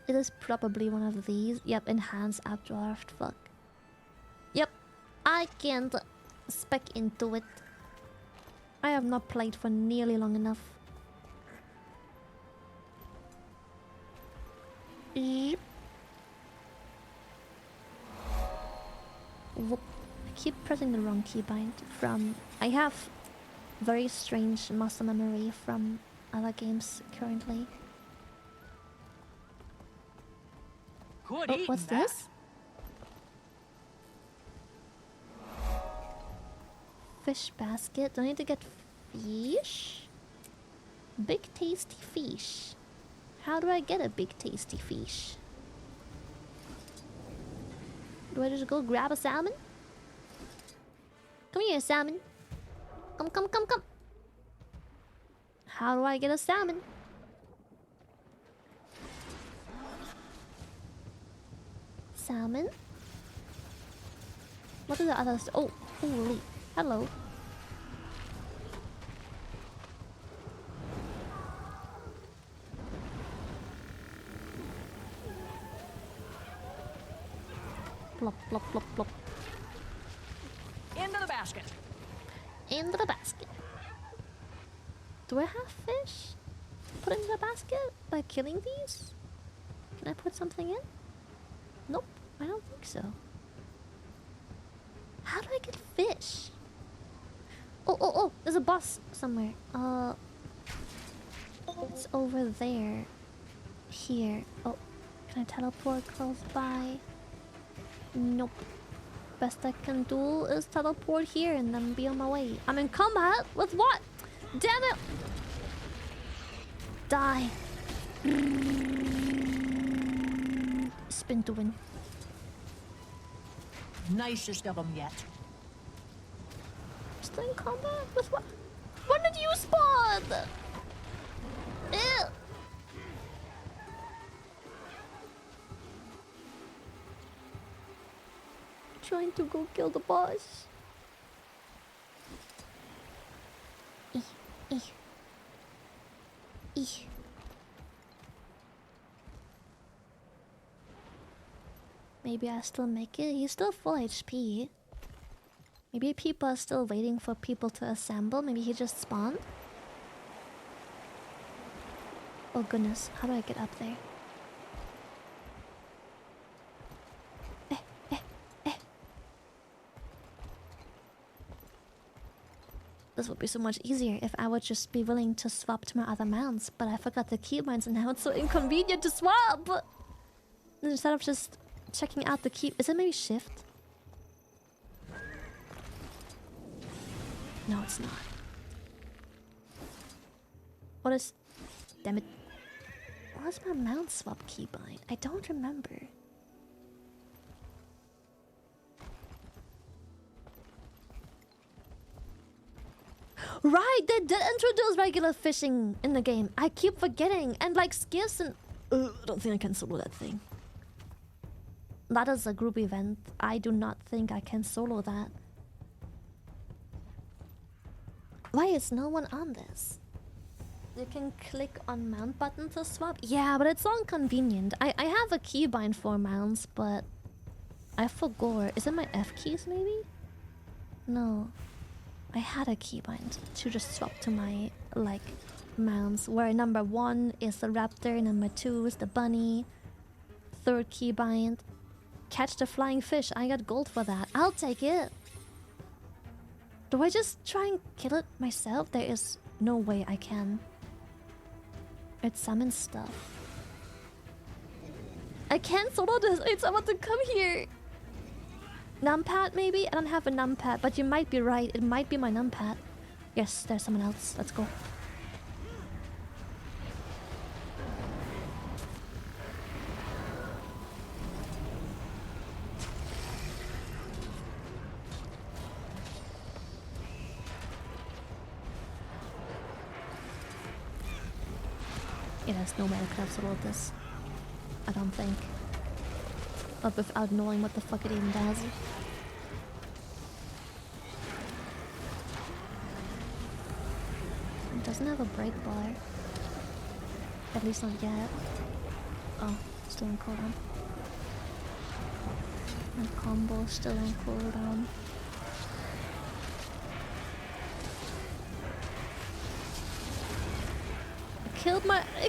It is probably one of these. Yep, enhance Updraft. Fuck. Yep, I can't spec into it. I have not played for nearly long enough. Yep. Whoop. I keep pressing the wrong keybind from... I have very strange muscle memory from other games currently. Good Oh, what's this? Fish basket. Do I need to get fish? Big tasty fish. How do I get a big tasty fish? Do I just go grab a salmon? Come here, salmon. Come, come, come, come. How do I get a salmon? Salmon? What are the others? Oh, holy. Hello. Plop, plop, plop, plop. Into the basket. Into the basket. Do I have fish? Put into the basket by killing these? Can I put something in? Nope, I don't think so. How do I get fish? Oh, oh, oh, there's a boss somewhere. It's over there. Here. Oh, can I teleport close by? Nope. Best I can do is teleport here and then be on my way. I'm in combat with what? Damn it! Die. Spin to win. Nicest of them yet. Still in combat with what? When did you spawn? Ew. Trying to go kill the boss. Maybe I still make it. He's still full HP. Maybe people are still waiting for people to assemble. Maybe he just spawned. Oh goodness, how do I get up there? This would be so much easier if I would just be willing to swap to my other mounts, but I forgot the keybinds and now it's so inconvenient to swap! Instead of just checking out the key... Is it maybe shift? No, it's not. What is... Damn it. What's my mount swap keybind? I don't remember. Right, they did introduce regular fishing in the game. I keep forgetting. And like skiffs and... I don't think I can solo that thing. That is a group event. I do not think I can solo that. Why is no one on this? You can click on mount button to swap. Yeah, but it's so inconvenient. I have a keybind for mounts, but I forgot. Is it my F keys maybe? No. I had a keybind to just swap to my, like, mounts. Where number 1 is the raptor, number 2 is the bunny. Third keybind. Catch the flying fish. I got gold for that. I'll take it. Do I just try and kill it myself? There is no way I can. It summons stuff. I can't solo this. It's about to come here. Numpad maybe? I don't have a numpad, but you might be right. It might be my numpad. Yes, there's someone else. Let's go. It has no way I could have soloed this. I don't think. But without knowing what the fuck it even does. It doesn't have a break bar. At least not yet. Oh, still on cooldown. My combo still on cooldown.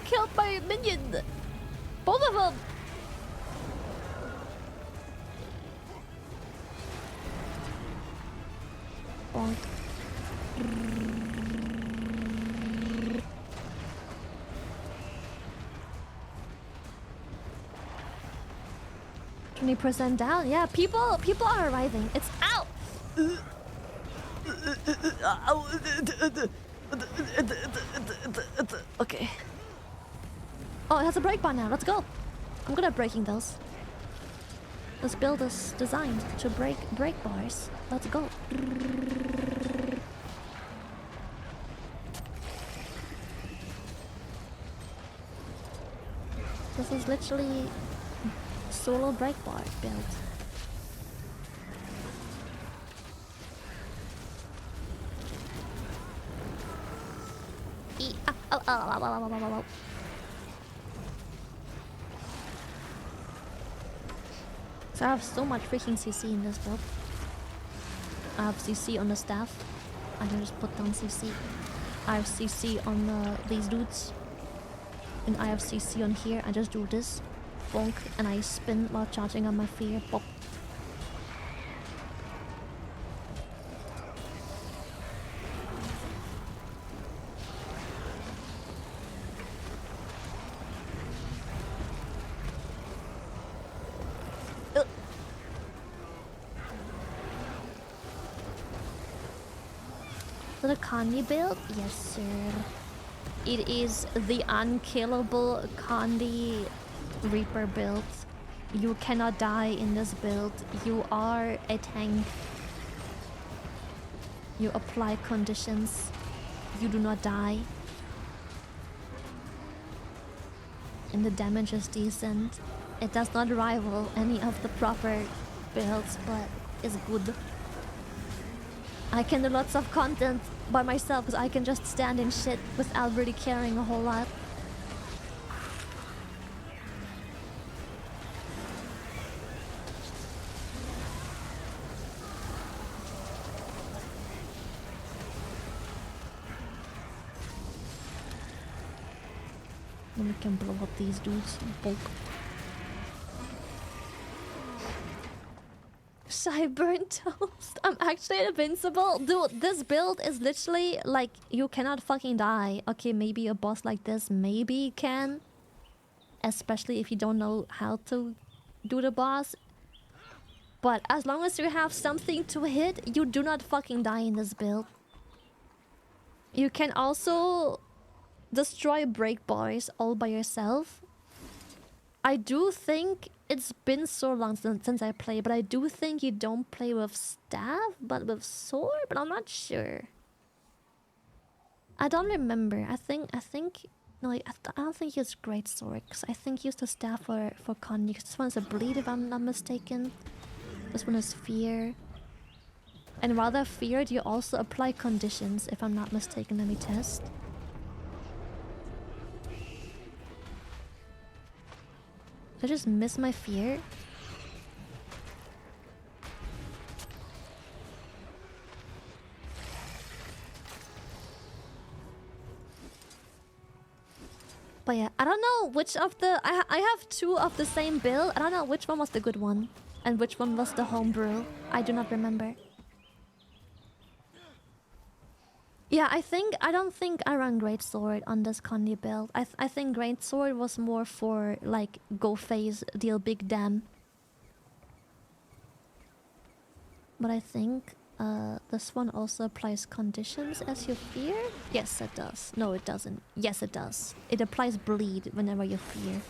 killed my minion. Both of them. Bonk. 20% down. Yeah, people are arriving. It's out. Okay. Oh, it has a break bar now. Let's go. I'm good at breaking those. This build is designed to break bars. Let's go. This is literally solo break bar build. So I have so much freaking CC in this build. I have CC on the staff. I can just put down CC. I have CC on these dudes. And I have CC on here. I just do this. Bonk. And I spin while charging on my fear. Bop. The Kandi build? Yes, sir. It is the unkillable Kandi Reaper build. You cannot die in this build. You are a tank. You apply conditions. You do not die. And the damage is decent. It does not rival any of the proper builds, but is good. I can do lots of content by myself because I can just stand in shit without really caring a whole lot. Then we can blow up these dudes. Bulk. Cyburn toast. I'm actually invincible. Dude, this build is literally like you cannot fucking die. Okay, maybe a boss like this maybe can. Especially if you don't know how to do the boss. But as long as you have something to hit, you do not fucking die in this build. You can also destroy break bars all by yourself. I do think it's been so long since I played, but I do think you don't play with staff, but with sword, but I'm not sure. I don't remember. I don't think he has great sword, because I think he used the staff for Kandi. This one is a bleed, if I'm not mistaken. This one is fear. And rather feared, you also apply conditions, if I'm not mistaken. Let me test. Did I just miss my fear? But yeah, I don't know which of the... I have two of the same build. I don't know which one was the good one. And which one was the homebrew. I do not remember. Yeah, I don't think I run Greatsword on this Kandi build. I think Greatsword was more for, like, go phase, deal big dam. But I think this one also applies conditions as you fear? Yes, it does. No, it doesn't. Yes, it does. It applies bleed whenever you fear.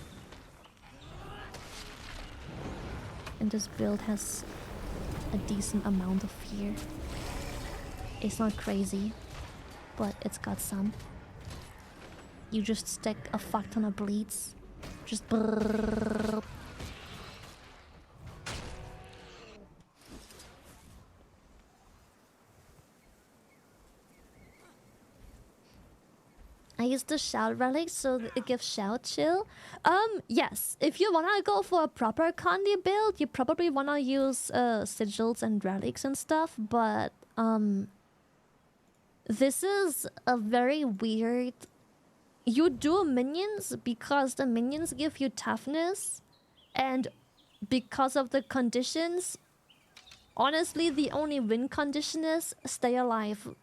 And this build has a decent amount of fear. It's not crazy, but it's got some. You just stick a fuck ton of bleeds. Just brrrr. I use the shout relic so it gives shout chill. Yes. If you wanna go for a proper Kandi build, you probably wanna use sigils and relics and stuff, but this is a very weird you do minions because the minions give you toughness, and because of the conditions, honestly, the only win condition is stay alive.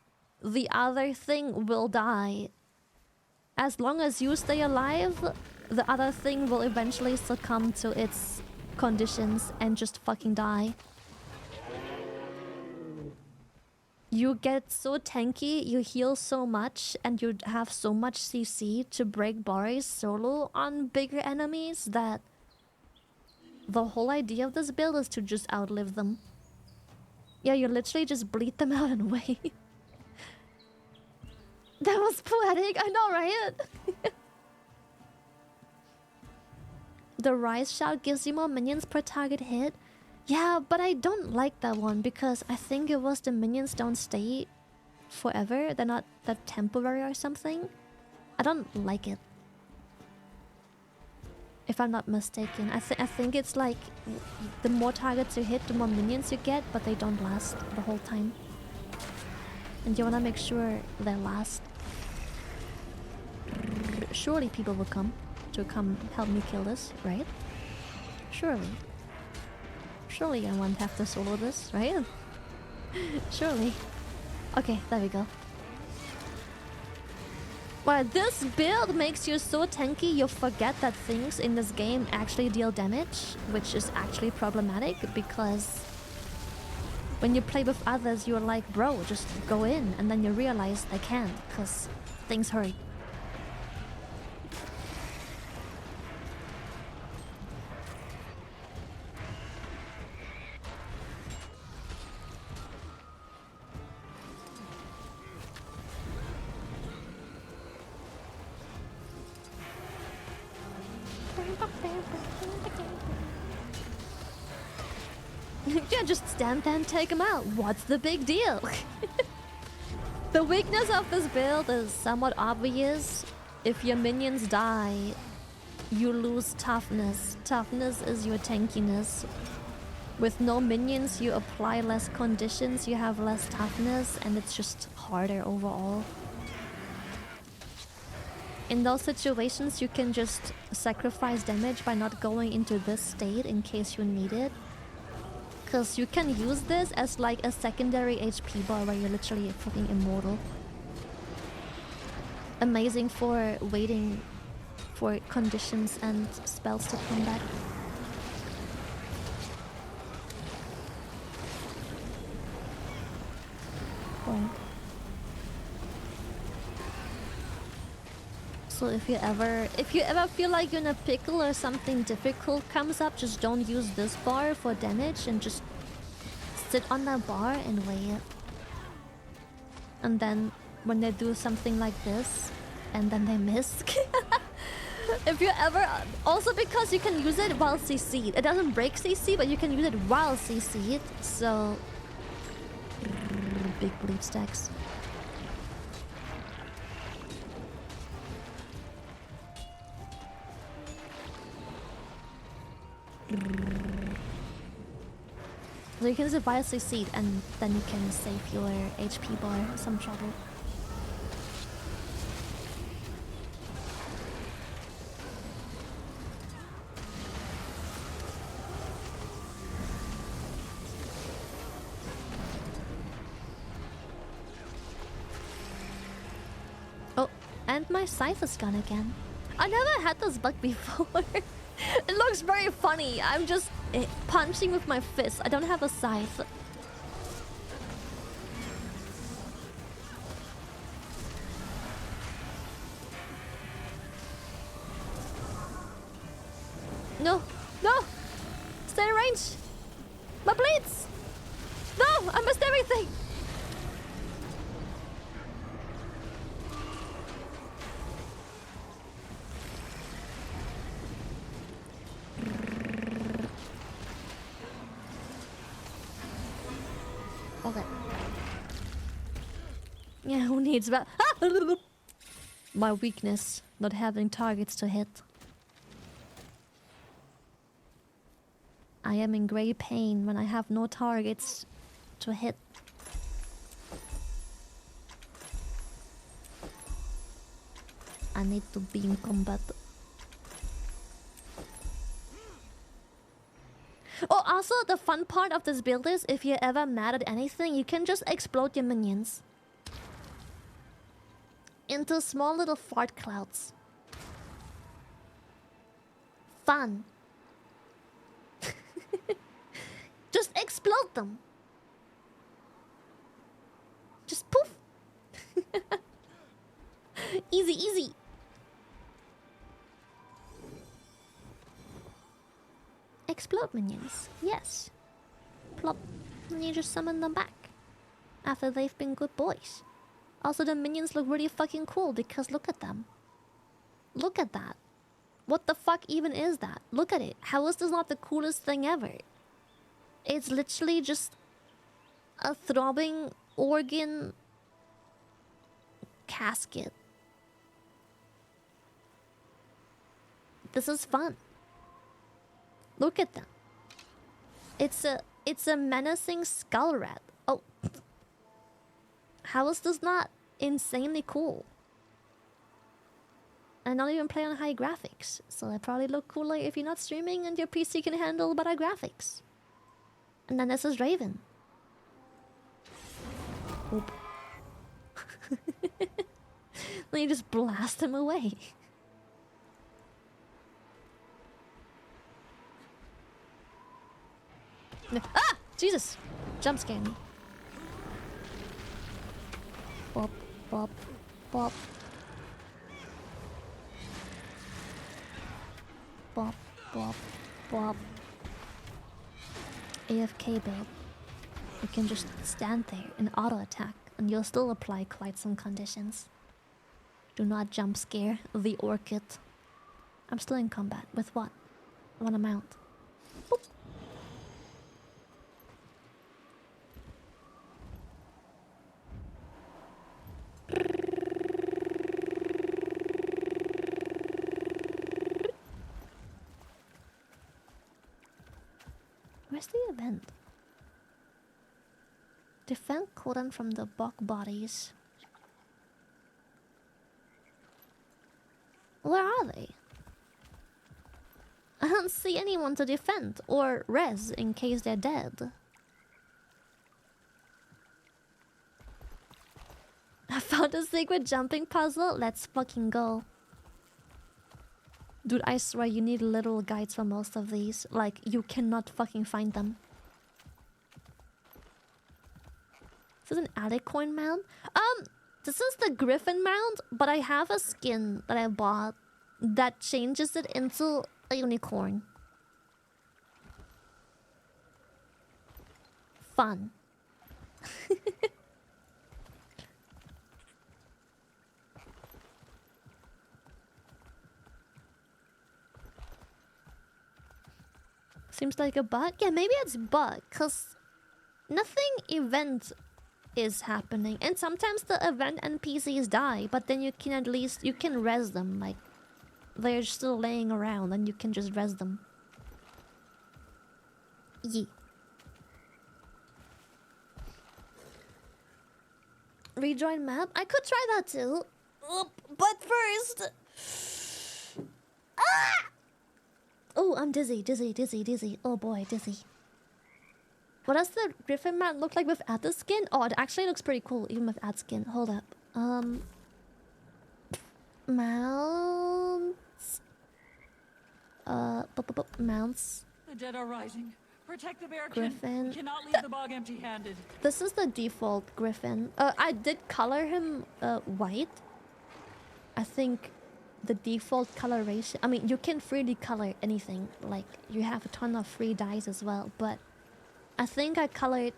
The other thing will die. As long as you stay alive, the other thing will eventually succumb to its conditions and just fucking die. You get so tanky, you heal so much, and you have so much CC to break bars solo on bigger enemies that the whole idea of this build is to just outlive them. Yeah, you literally just bleed them out and wait. That was poetic, I know, right? The Rise Shout gives you more minions per target hit. Yeah, but I don't like that one because I think it was the minions don't stay forever. They're not that temporary or something. I don't like it. If I'm not mistaken. I think it's like the more targets you hit, the more minions you get, but they don't last the whole time. And you wanna make sure they last. Surely people will come to help me kill this, right? Surely. Surely I won't have to solo this, right? Surely. Okay, there we go. Well, this build makes you so tanky you forget that things in this game actually deal damage, which is actually problematic because when you play with others, you're like, bro, just go in, and then you realize they can't because things hurt. Yeah, just stand there and take him out. What's the big deal? The weakness of this build is somewhat obvious. If your minions die, you lose toughness. Toughness is your tankiness. With no minions, you apply less conditions, you have less toughness, and it's just harder overall. In those situations, you can just sacrifice damage by not going into this state in case you need it. Because you can use this as like a secondary HP bar where you're literally fucking immortal. Amazing for waiting for conditions and spells to come back. Boink. So if you ever feel like you're in a pickle or something difficult comes up, just don't use this bar for damage and just sit on that bar and wait. And then when they do something like this and then they miss. If you ever, also because you can use it while CC'd. It doesn't break CC, but you can use it while CC'd. So big bleed stacks. So you can use it while CC'd and then you can save your HP bar some trouble. Oh, and my scythe is gone again. I never had this bug before. It looks very funny. I'm just punching with my fist. I don't have a scythe. No, no! Stay in range! My blades! No! I missed everything! Okay. Yeah, who needs that? My weakness, not having targets to hit. I am in great pain when I have no targets to hit. I need to be in combat. Oh, also the fun part of this build is if you're ever mad at anything, you can just explode your minions into small little fart clouds. Fun. Just explode them. Just poof. Easy, easy. Explode minions. Yes. Plop. And you just summon them back. After they've been good boys. Also, the minions look really fucking cool because look at them. Look at that. What the fuck even is that? Look at it. How is this not the coolest thing ever? It's literally just a throbbing organ casket. This is fun. Look at them. It's a menacing skull rat. Oh. How is this not insanely cool? And not even play on high graphics, so they probably look cooler if you're not streaming and your PC can handle better graphics. And then this is Raven. Oop. Then you just blast him away. Ah! Jesus! Jump scare me. Bop, bop, bop. Bop, bop, bop. AFK build. You can just stand there and auto attack, and you'll still apply quite some conditions. Do not jump scare the orchid. I'm still in combat. With what? I want to mount. Boop. Where's the event? Defend Codan from the bug bodies. Where are they? I don't see anyone to defend or res in case they're dead. I found a secret jumping puzzle. Let's fucking go. Dude, I swear you need literal guides for most of these. Like, you cannot fucking find them. This is an alicorn mount? This is the griffin mount, but I have a skin that I bought that changes it into a unicorn. Fun. Seems like a bug? Yeah, maybe it's bug, because nothing event is happening. And sometimes the event NPCs die, but then you can at least, you can res them. Like, they're still laying around and you can just res them. Yeah. Rejoin map? I could try that too. But first... Ah! Oh, I'm dizzy, dizzy, dizzy, dizzy. Oh boy, dizzy. What does the griffin mount look like without the skin? Oh, it actually looks pretty cool even without skin. Hold up. Mounts. Mounts. The dead are rising. Protect the bearkin. Griffin. We cannot leave the bog empty-handed. This is the default griffin. I did color him white. I think the default coloration. I mean, you can freely color anything. Like, you have a ton of free dyes as well. But I think I colored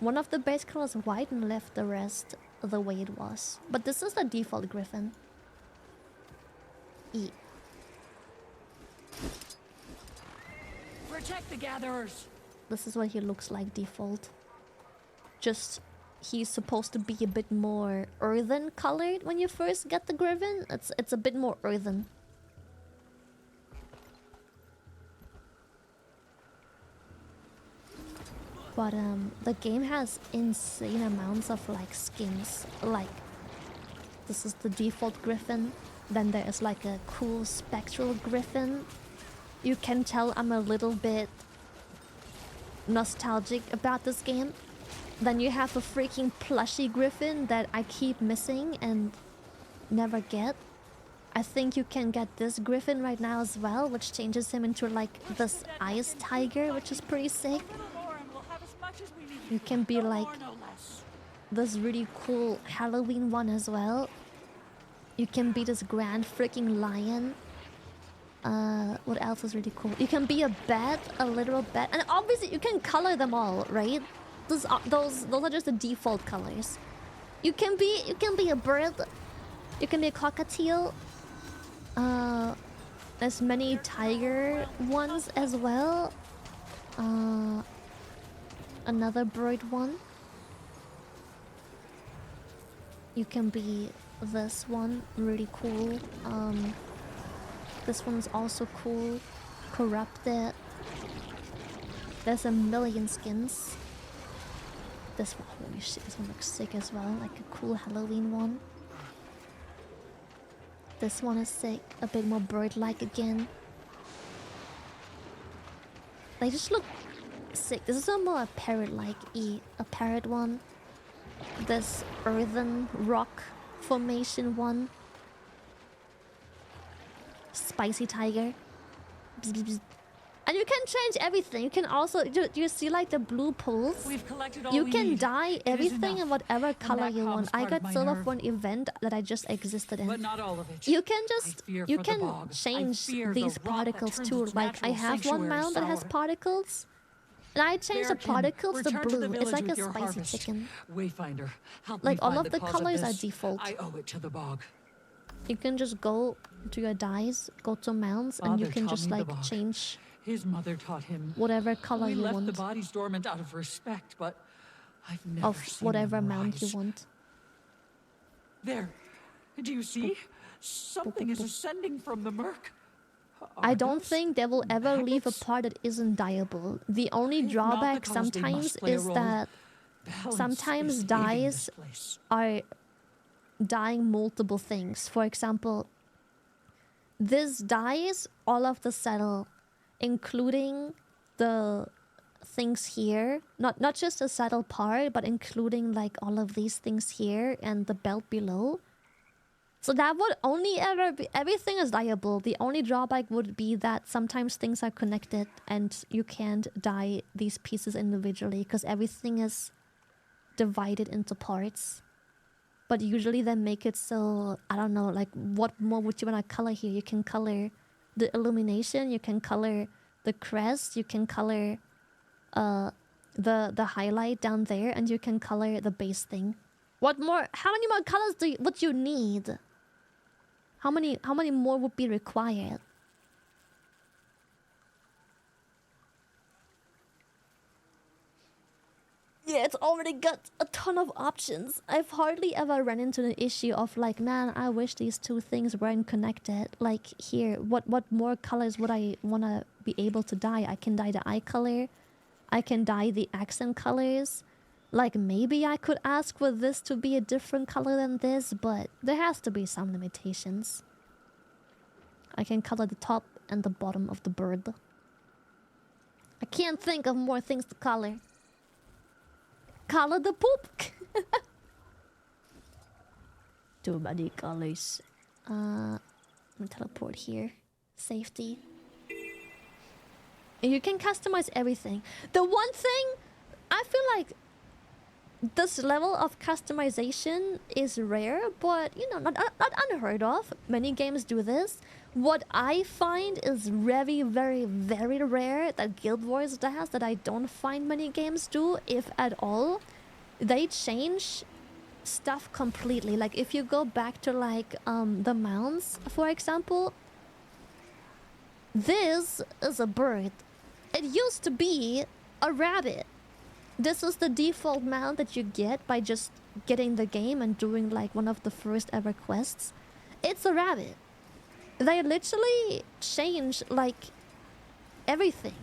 one of the base colors white and left the rest the way it was. But this is the default griffin. E. Protect the gatherers. This is what he looks like default. Just, he's supposed to be a bit more earthen colored when you first get the griffin. It's a bit more earthen. But the game has insane amounts of like skins. Like, this is the default griffin. Then there is like a cool spectral griffin. You can tell I'm a little bit nostalgic about this game. Then you have a freaking plushy griffin that I keep missing and never get. I think you can get this griffin right now as well, which changes him into like this ice tiger, which is pretty sick. You can be like this really cool Halloween one as well. You can be this grand freaking lion. What else is really cool? You can be a bat, a literal bat, and obviously you can color them all, right? Those are just the default colors. You can be a bird. You can be a cockatiel. There's many tiger ones as well. Another bird one. You can be this one, really cool. This one's also cool. Corrupted. There's a million skins. This one, holy shit, this one looks sick as well. Like a cool Halloween one. This one is sick. A bit more bird-like again. They just look sick. This is a more parrot-like a parrot one. This earthen rock formation one. Spicy tiger. Bzz, bzz, bzz. And you can change everything. You can also you see like the blue pools. You can dye everything in whatever color you want. I got silver for an event that I just existed in. But not all of it. You can change these particles too. Like I have one mount that has particles. And I changed the particles to blue. It's like a spicy chicken. Wayfinder, help like me all find of the cause colors are this. default. I owe it to the bog. You can just go to your dyes, go to mounts, and you Father can taught just me the like bog. change His mother taught him. whatever color we you left want the bodies dormant out of respect, but I've never of seen whatever them mount you rise. want. There. Do you see? Something is ascending from the murk. I don't think they will ever leave a part that isn't dyeable. The only drawback because they must sometimes play a is role, that the Helens sometimes is hating dyes this place. are dyeing multiple things. For example, this dyes all of the saddle, including the things here. Not just the saddle part, but including like all of these things here and the belt below. So that would only ever be... Everything is dyeable. The only drawback would be that sometimes things are connected and you can't dye these pieces individually because everything is divided into parts. But usually they make it so... I don't know, like what more would you want to color here? You can color the illumination, you can color the crest, you can color the highlight down there, and you can color the base thing. What more? How many more colors would you need? How many more would be required? Yeah, it's already got a ton of options. I've hardly ever run into the issue of like, man, I wish these two things weren't connected. Like here, what more colors would I want to be able to dye? I can dye the eye color. I can dye the accent colors. Like, maybe I could ask for this to be a different color than this, but there has to be some limitations. I can color the top and the bottom of the bird. I can't think of more things to color. Color the poop! Too many colors. I'm gonna teleport here. Safety. You can customize everything. The one thing, I feel like this level of customization is rare, but you know, not unheard of. Many games do this. What I find is very, very, very rare that Guild Wars does, that I don't find many games do, if at all. They change stuff completely. Like if you go back to like the mounts, for example, this is a bird. It used to be a rabbit. This is the default mount that you get by just getting the game and doing like one of the first ever quests. It's a rabbit. They literally change like everything.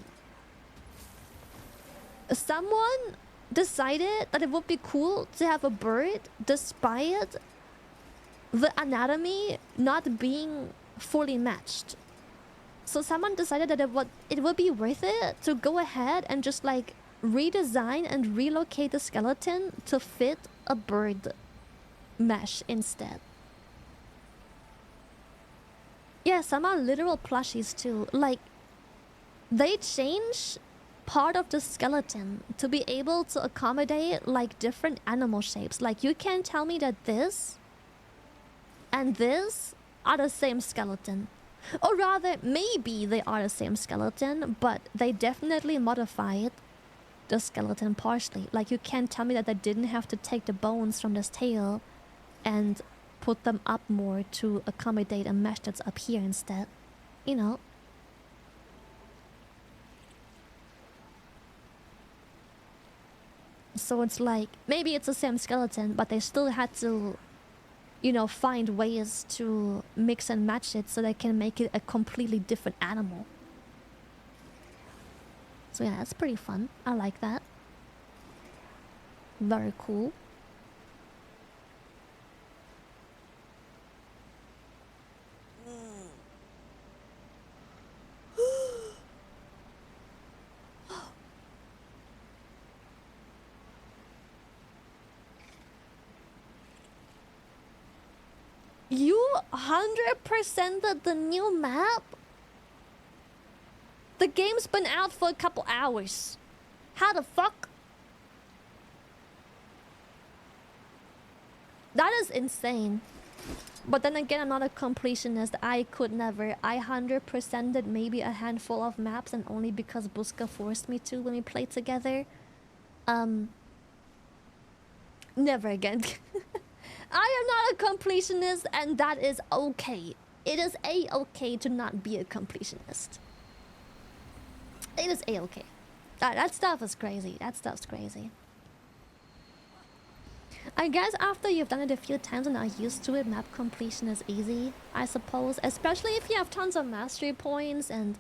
Someone decided that it would be cool to have a bird despite the anatomy not being fully matched. So someone decided that it would be worth it to go ahead and just like redesign and relocate the skeleton to fit a bird mesh instead. Yeah, some are literal plushies too. Like, they change part of the skeleton to be able to accommodate like different animal shapes. Like, you can't tell me that this and this are the same skeleton. Or rather, maybe they are the same skeleton, but they definitely modified the skeleton partially. Like, you can't tell me that they didn't have to take the bones from this tail and put them up more to accommodate a mesh that's up here instead. You know? So it's like, maybe it's the same skeleton, but they still had to, you know, find ways to mix and match it so they can make it a completely different animal. So yeah, that's pretty fun. I like that. Very cool. You 100%ed the new map? The game's been out for a couple hours. How the fuck? That is insane. But then again, I'm not a completionist. I could never. I 100%ed maybe a handful of maps, and only because Buska forced me to when we played together. Never again. I am not a completionist, and that is okay. It is a-okay to not be a completionist. It is a-okay. That stuff is crazy. That stuff's crazy. I guess after you've done it a few times and are used to it, map completion is easy, I suppose. Especially if you have tons of mastery points and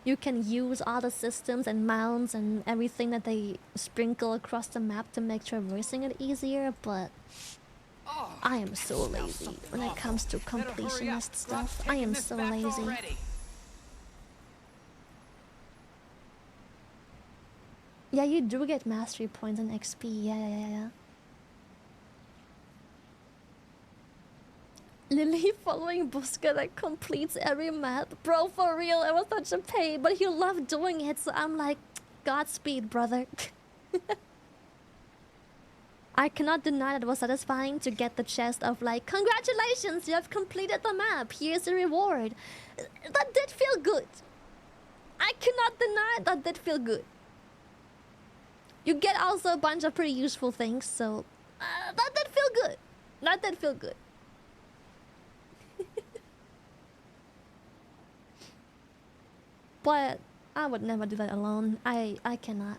you can use all the systems and mounts and everything that they sprinkle across the map to make traversing it easier, but I am so lazy when it comes to completionist stuff. I am so lazy. Yeah, you do get mastery points and XP. Yeah. Lily following Buska that completes every map. Bro, for real, it was such a pain, but he loved doing it, so I'm like, Godspeed, brother. I cannot deny that it was satisfying to get the chest of like, congratulations, you have completed the map, here's the reward. That did feel good. I cannot deny that did feel good. You get also a bunch of pretty useful things, so that did feel good. That did feel good. But I would never do that alone. I cannot.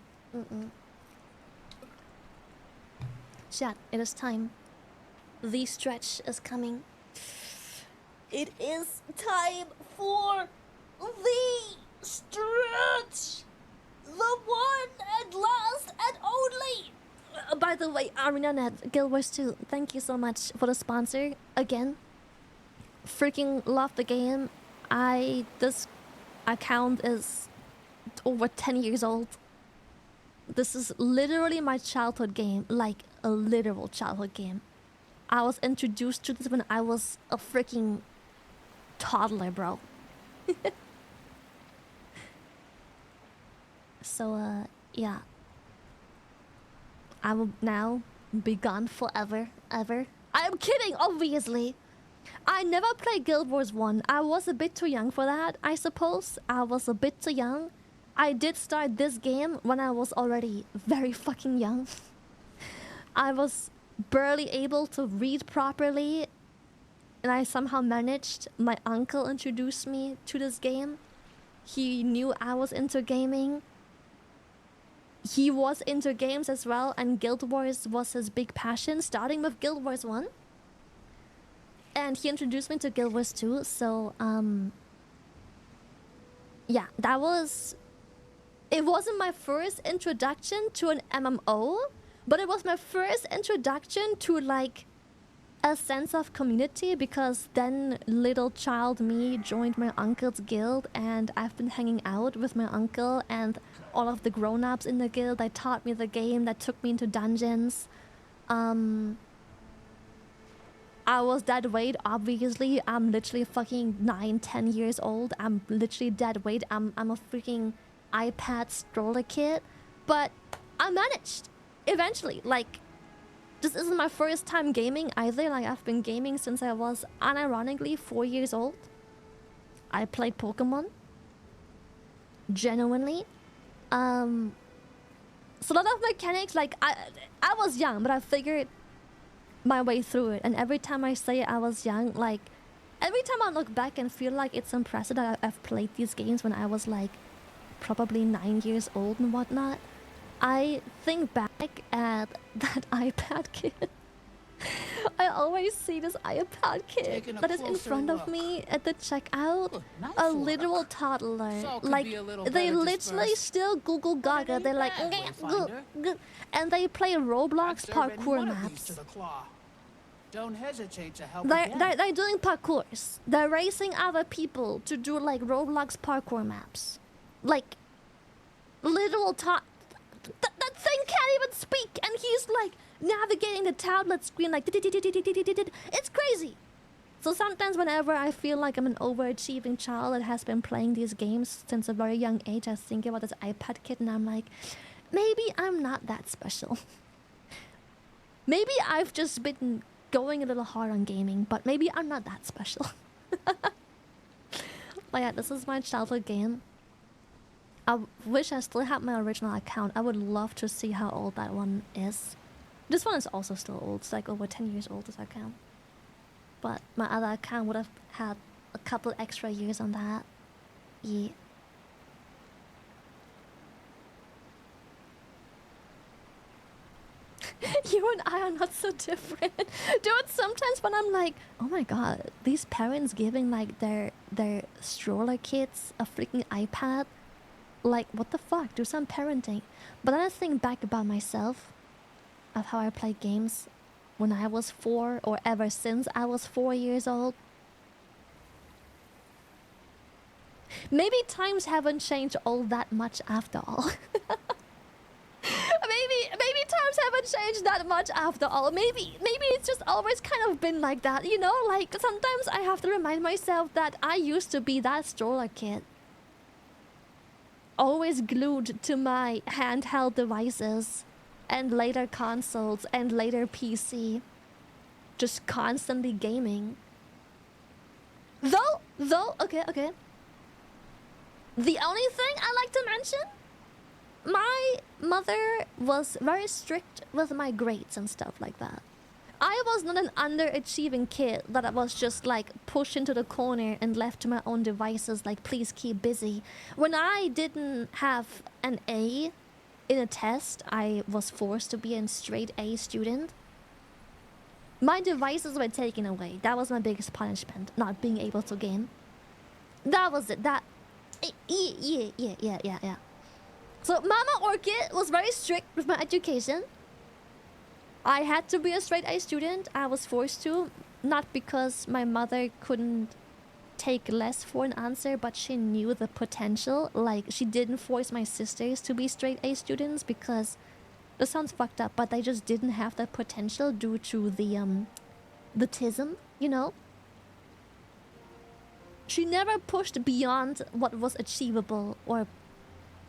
Chat, it is time. The stretch is coming. It is time for the stretch. The one and last and only. By the way, ArenaNet, Guild Wars 2, thank you so much for the sponsor. Again, freaking love the game. This account is over 10 years old. This is literally my childhood game, like a literal childhood game. I was introduced to this when I was a freaking toddler, bro. So, yeah. I will now be gone forever, ever. I am kidding, obviously. I never played Guild Wars 1. I was a bit too young for that, I suppose. I was a bit too young. I did start this game when I was already very fucking young. I was barely able to read properly, and I somehow managed. My uncle introduced me to this game. He knew I was into gaming. He was into games as well, and Guild Wars was his big passion, starting with Guild Wars 1. And he introduced me to Guild Wars 2, so, yeah, that was... It wasn't my first introduction to an MMO, but it was my first introduction to, like, a sense of community, because then little child me joined my uncle's guild, and I've been hanging out with my uncle and all of the grown-ups in the guild that taught me the game, that took me into dungeons. I was dead weight, obviously. I'm literally fucking 9-10 years old. I'm literally dead weight. I'm a freaking iPad stroller kid. But I managed eventually. Like, this isn't my first time gaming either. Like, I've been gaming since I was unironically 4 years old. I played Pokemon. Genuinely. So a lot of mechanics, like, I was young, but I figured my way through it. And every time I say I was young, like, every time I look back and feel like it's impressive that I've played these games when I was like probably 9 years old and whatnot, I think back at that iPad kid. I always see this iPad kid that is in front of me at the checkout. A literal toddler. Like, they literally still Google Gaga. They're like, and they play Roblox parkour maps. Don't hesitate to help. They're doing parkours. They're racing other people to do like Roblox parkour maps. Like, literal that thing can't even speak, and he's like navigating the tablet screen like it's crazy. So sometimes whenever I feel like I'm an overachieving child that has been playing these games since a very young age, I think about this iPad kid and I'm like, maybe I'm not that special. Maybe I've just been going a little hard on gaming, but maybe I'm not that special. But yeah, this is my childhood game. I wish I still had my original account. I would love to see how old that one is. This one is also still old. It's like over 10 years old, this account. But my other account would have had a couple extra years on that. Yeah. You and I are not so different. Dude, sometimes when I'm like, oh my god, these parents giving like their stroller kids a freaking iPad. Like, what the fuck? Do some parenting. But then I think back about myself, of how I played games when I was 4, or ever since I was 4 years old. Maybe times haven't changed all that much after all. Maybe times haven't changed that much after all. Maybe it's just always kind of been like that, you know? Like, sometimes I have to remind myself that I used to be that stroller kid. Always glued to my handheld devices, and later consoles, and later PC. Just constantly gaming. Though, okay. The only thing I like to mention, my mother was very strict with my grades and stuff like that. I was not an underachieving kid that I was just like pushed into the corner and left to my own devices, like, please keep busy. When I didn't have an A in a test, I was forced to be a straight A student. My devices were taken away. That was my biggest punishment, not being able to game. That was it. Yeah. So Mama Orchid was very strict with my education. I had to be a straight A student. I was forced to, not because my mother couldn't take less for an answer, but she knew the potential. Like, she didn't force my sisters to be straight A students because, this sounds fucked up, but they just didn't have the potential due to the TISM, you know? She never pushed beyond what was achievable or,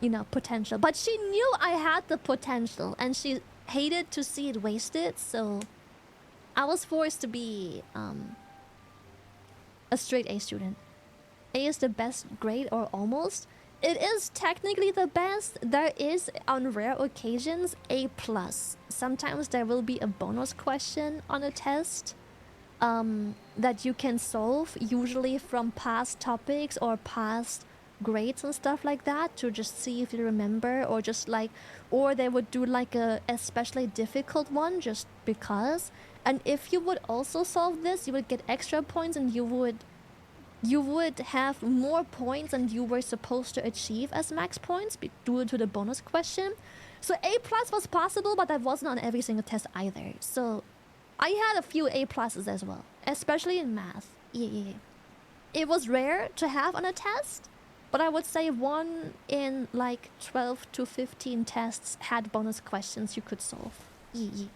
you know, potential. But she knew I had the potential, and she hated to see it wasted, so I was forced to be a straight A student. A is the best grade, or almost. It is technically the best. There is, on rare occasions, A+. Sometimes there will be a bonus question on a test that you can solve, usually from past topics or past grades and stuff like that, to just see if you remember, or just like, or they would do like a especially difficult one just because. And if you would also solve this, you would get extra points, and you would have more points than you were supposed to achieve as max points due to the bonus question. So A+ was possible, but that wasn't on every single test either. So I had a few A pluses as well, especially in math. Yeah. It was rare to have on a test, but I would say 1 in like 12 to 15 tests had bonus questions you could solve. Yeah.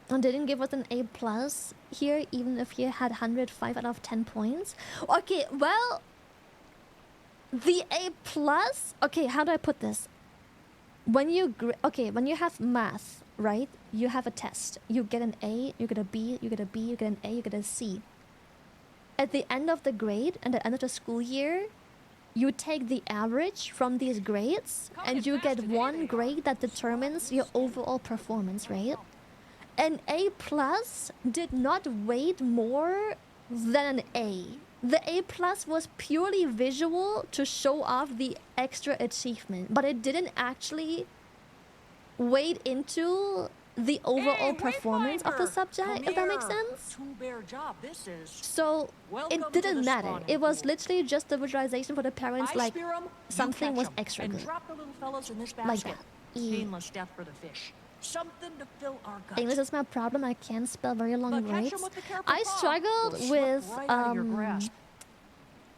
And didn't give us an A plus here, even if you had 105 out of 10 points. Okay, well, the A plus. Okay, how do I put this? When you when you have math, right? You have a test. You get an A, you get a B, you get a B, you get an A, you get a C. At the end of the grade and the end of the school year, you take the average from these grades, and you get one grade that determines your overall performance, right? An A plus did not weight more than an A. The A plus was purely visual to show off the extra achievement, but it didn't actually weight into the overall performance of the subject, if that makes sense. So it didn't matter. It was literally just the visualization for the parents, like something was extra good. Like that. Painless death for the fish. Something to fill our guts. English is my problem. I can't spell very long words. I struggled with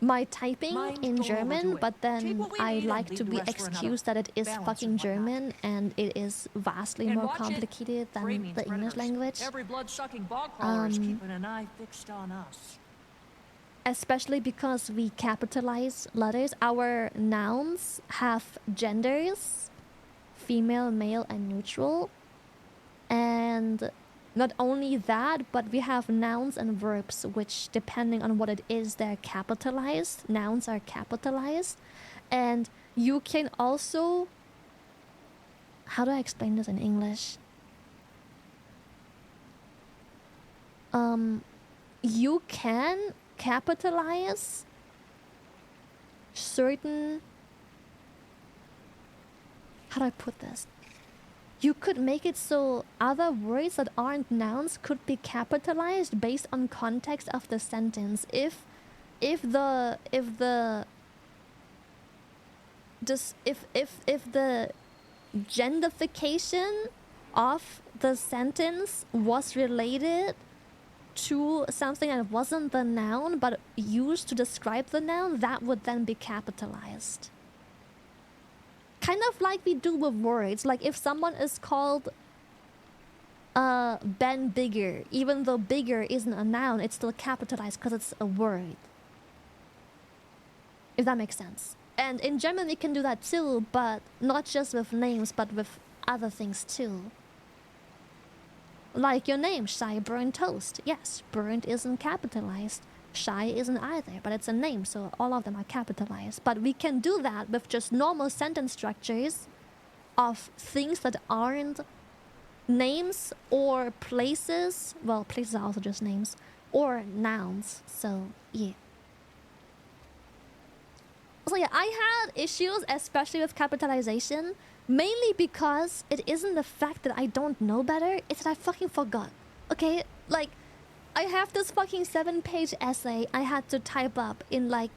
my typing in German, but then I like to be excused that it is fucking German and it is vastly more complicated than the English language. Every blood-sucking bog crawler is keeping an eye fixed on us. Especially because we capitalize letters. Our nouns have genders: female, male, and neutral. And not only that, but we have nouns and verbs, which depending on what it is, they're capitalized. Nouns are capitalized. And you can also... How do I explain this in English? You can capitalize certain... How do I put this? You could make it so other words that aren't nouns could be capitalized based on context of the sentence. If the gendification of the sentence was related to something that wasn't the noun but used to describe the noun, that would then be capitalized. Kind of like we do with words. Like if someone is called Ben Bigger, even though bigger isn't a noun, it's still capitalized because it's a word. If that makes sense. And in German we can do that too, but not just with names, but with other things too. Like your name, Shy Burnt Toast. Yes, burnt isn't capitalized. Shy isn't either, but it's a name, so all of them are capitalized. But we can do that with just normal sentence structures of things that aren't names or places. Well, places are also just names. Or nouns, so yeah. So yeah, I had issues, especially with capitalization, mainly because it isn't the fact that I don't know better, it's that I fucking forgot. Okay? Like, I have this fucking 7-page essay I had to type up in like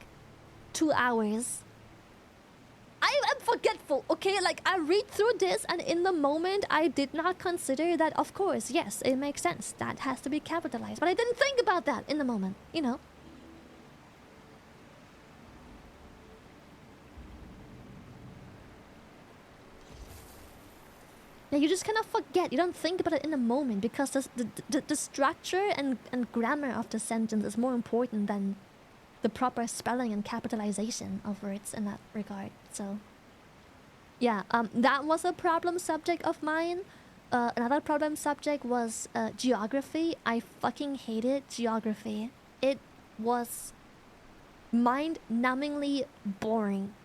2 hours. I am forgetful, okay? Like, I read through this and in the moment I did not consider that, of course, yes, it makes sense. That has to be capitalized. But I didn't think about that in the moment, you know? Yeah, you just kind of forget. You don't think about it in the moment because the structure and grammar of the sentence is more important than the proper spelling and capitalization of words in that regard. So, yeah, that was a problem subject of mine. Another problem subject was geography. I fucking hated geography. It was mind-numbingly boring.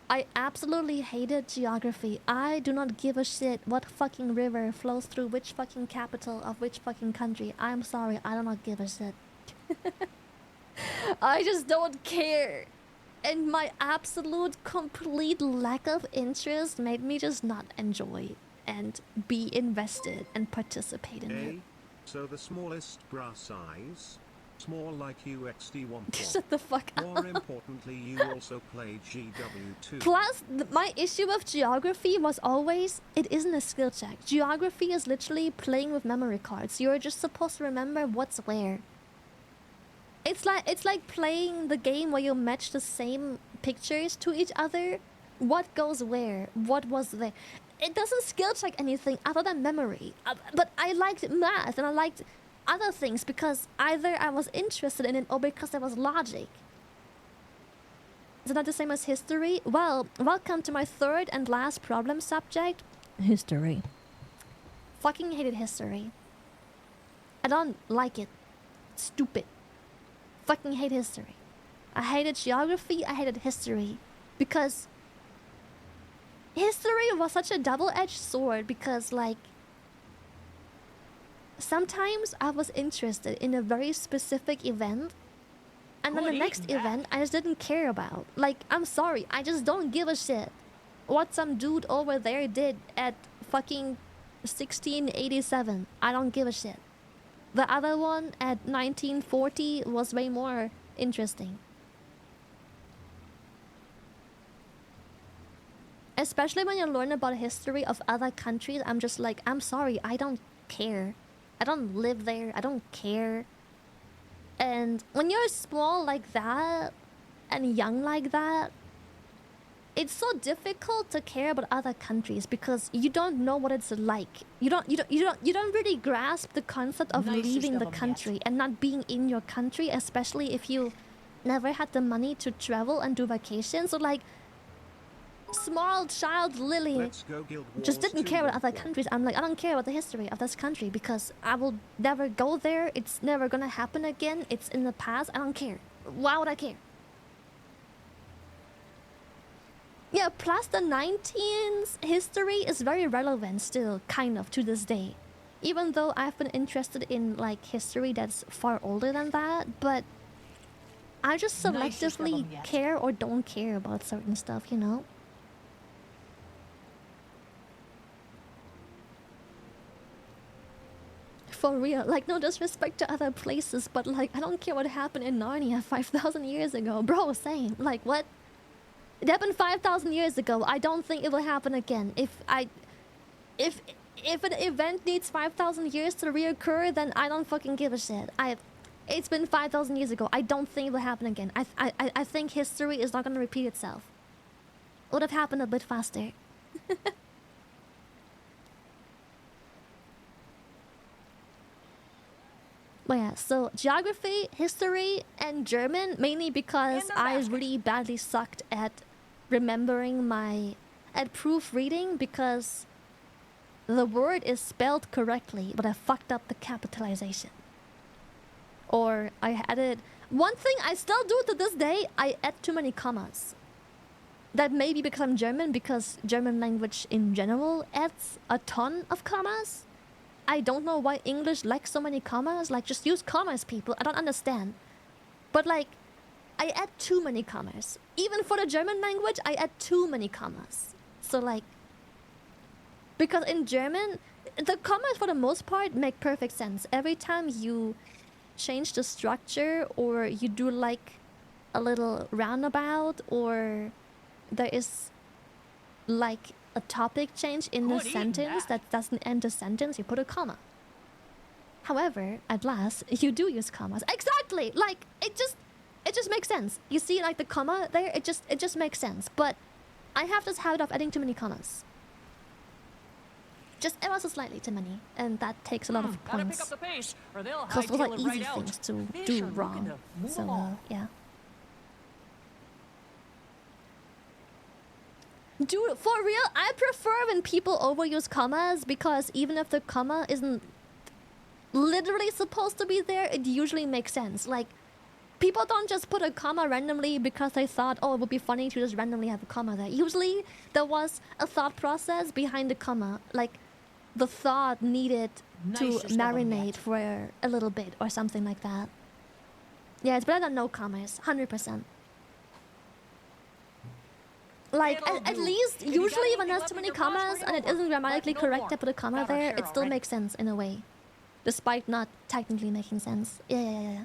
I absolutely hated geography. I do not give a shit what fucking river flows through which fucking capital of which fucking country. I'm sorry, I do not give a shit. I just don't care. And my absolute complete lack of interest made me just not enjoy and be invested and participate in it. So the smallest bra size? More like UXD Womp. Shut the fuck up. More importantly, you also play GW2. Plus, my issue with geography was always, it isn't a skill check. Geography is literally playing with memory cards. You're just supposed to remember what's where. It's like playing the game where you match the same pictures to each other. What goes where? What was there? It doesn't skill check anything other than memory. But I liked math and I liked other things because either I was interested in it or because there was logic. Is it not the same as history? Well, welcome to my third and last problem subject. History. Fucking hated history. I don't like it. It's stupid. Fucking hate history. I hated geography, I hated history. Because history was such a double-edged sword because, like, sometimes I was interested in a very specific event, and then the next event I just didn't care about. Like, I'm sorry, I just don't give a shit what some dude over there did at fucking 1687. I don't give a shit. The other one at 1940 was way more interesting. Especially when you learn about history of other countries, I'm just like, I'm sorry, I don't care. I don't live there. I don't care. And when you're small like that and young like that, it's so difficult to care about other countries because you don't know what it's like. You don't really grasp the concept of leaving the country and not being in your country, especially if you never had the money to travel and do vacations. So like, small child Lily just didn't care about other countries. I'm like, I don't care about the history of this country because I will never go there. It's never gonna happen again. It's in the past. I don't care. Why would I care? Yeah, plus the 19th history is very relevant still, kind of, to this day. Even though I've been interested in, like, history that's far older than that, but I just selectively care or don't care about certain stuff, you know? For real, like, no disrespect to other places, but, like, I don't care what happened in Narnia 5,000 years ago. Bro, same. Like, what? It happened 5,000 years ago. I don't think it will happen again. If an event needs 5,000 years to reoccur, then I don't fucking give a shit. It's been 5,000 years ago. I don't think it will happen again. I think history is not gonna repeat itself. It would have happened a bit faster. But yeah, so geography, history, and German, mainly because I really badly sucked at remembering at proofreading because the word is spelled correctly, but I fucked up the capitalization. Or I added... One thing I still do to this day, I add too many commas. That may be because I'm German, because German language in general adds a ton of commas. I don't know why English lacks so many commas. Like, just use commas, people. I don't understand. But, like, I add too many commas. Even for the German language, I add too many commas. So, like... Because in German, the commas, for the most part, make perfect sense. Every time you change the structure, or you do, like, a little roundabout, or there is, like... a topic change in the sentence that doesn't end the sentence, you put a comma. However, at last, you do use commas. Exactly! Like, it just makes sense. You see, like, the comma there, it just makes sense. But I have this habit of adding too many commas. Just ever so slightly too many. And that takes a lot of points. Because those are easy things to do wrong. So, yeah. Dude, for real, I prefer when people overuse commas because even if the comma isn't literally supposed to be there, it usually makes sense. Like, people don't just put a comma randomly because they thought, oh, it would be funny to just randomly have a comma there. Usually, there was a thought process behind the comma. Like, the thought needed to marinate for a little bit or something like that. Yeah, it's better than no commas, 100%. Like, at least, usually when there's too many commas and it isn't grammatically correct to put a comma there, it still makes sense in a way. Despite not technically making sense. Yeah.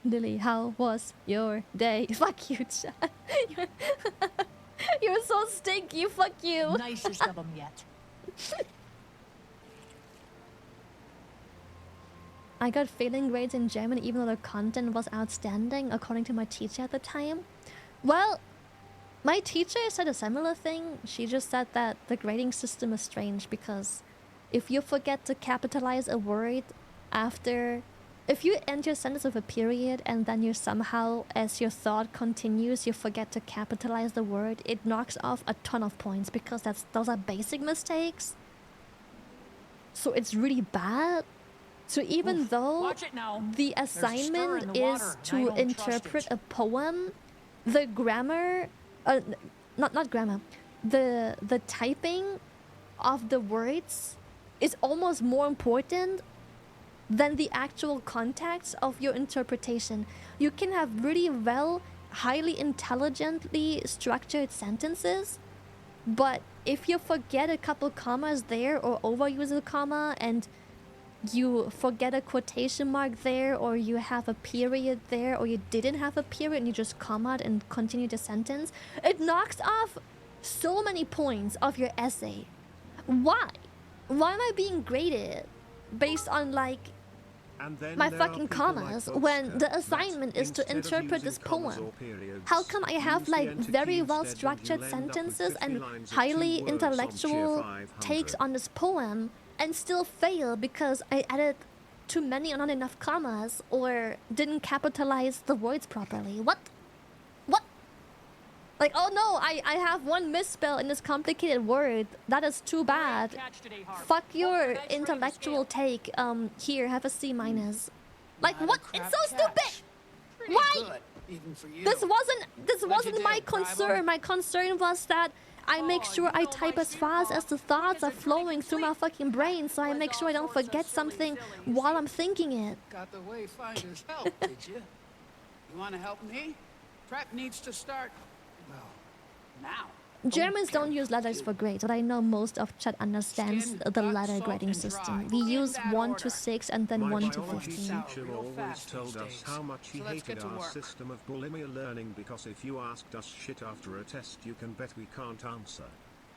Lily, how was your day? Fuck you, chat. You're so stinky. Fuck you. Nicest of them yet. I got failing grades in German even though the content was outstanding, according to my teacher at the time. Well, my teacher said a similar thing. She just said that the grading system is strange because if you forget to capitalize a word after... If you end your sentence with a period and then you somehow, as your thought continues, you forget to capitalize the word, it knocks off a ton of points because those are basic mistakes. So it's really bad. So even though the assignment is to interpret a poem, the grammar, not grammar, the typing of the words is almost more important than the actual context of your interpretation. You can have really well, highly intelligently structured sentences, but if you forget a couple commas there or overuse a comma and you forget a quotation mark there or you have a period there or you didn't have a period and you just comma and continue the sentence, it knocks off so many points of your essay. Why? Why am I being graded based on like my fucking commas when the assignment is to interpret this poem? How come I have like very well structured sentences and highly intellectual takes on this poem and still fail because I added too many or not enough commas or didn't capitalize the words properly? What? Like, oh no, I have one misspell in this complicated word. That is too bad. Fuck your intellectual take. Here, have a C-. Like, what? It's so stupid! Why? This wasn't my concern. My concern was that I make sure I type as fast as the thoughts are flowing through my fucking brain, so I make sure I don't forget something while I'm thinking it. Got the wayfinder's help, did you? You want to help me? Prep needs to start. Well, now. Germans don't use letters for grades, but I know most of chat understands the letter grading system. We use 1 to 6 and then 1 to 15. My teacher always told us how much he hated our system of bulimia learning because if you asked us shit after a test, you can bet we can't answer.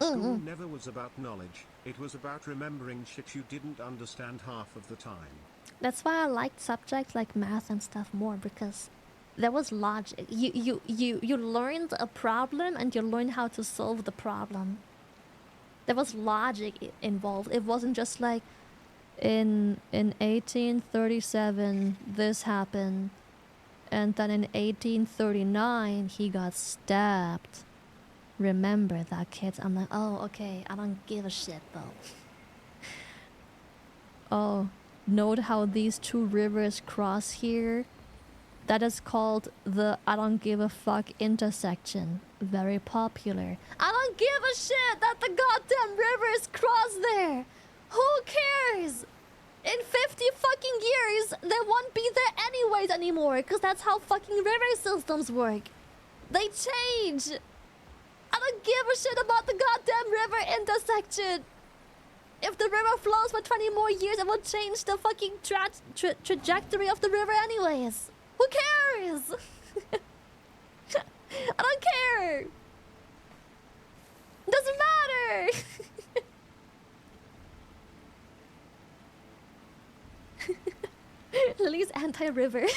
School never was about knowledge, it was about remembering shit you didn't understand half of the time. That's why I liked subjects like math and stuff more, because there was logic. You learned a problem and you learned how to solve the problem. There was logic involved. It wasn't just like in 1837 this happened and then in 1839 he got stabbed. Remember that, kids? I'm like, oh, okay, I don't give a shit though. Oh, note how these two rivers cross here. That is called the I don't give a fuck intersection. Very popular. I don't give a shit that the goddamn rivers cross there. Who cares? In 50 fucking years, they won't be there anyways anymore, because that's how fucking river systems work. They change. I don't give a shit about the goddamn river intersection. If the river flows for 20 more years, it will change the fucking trajectory of the river anyways. Who cares? I don't care. Doesn't matter. Lily's anti-river.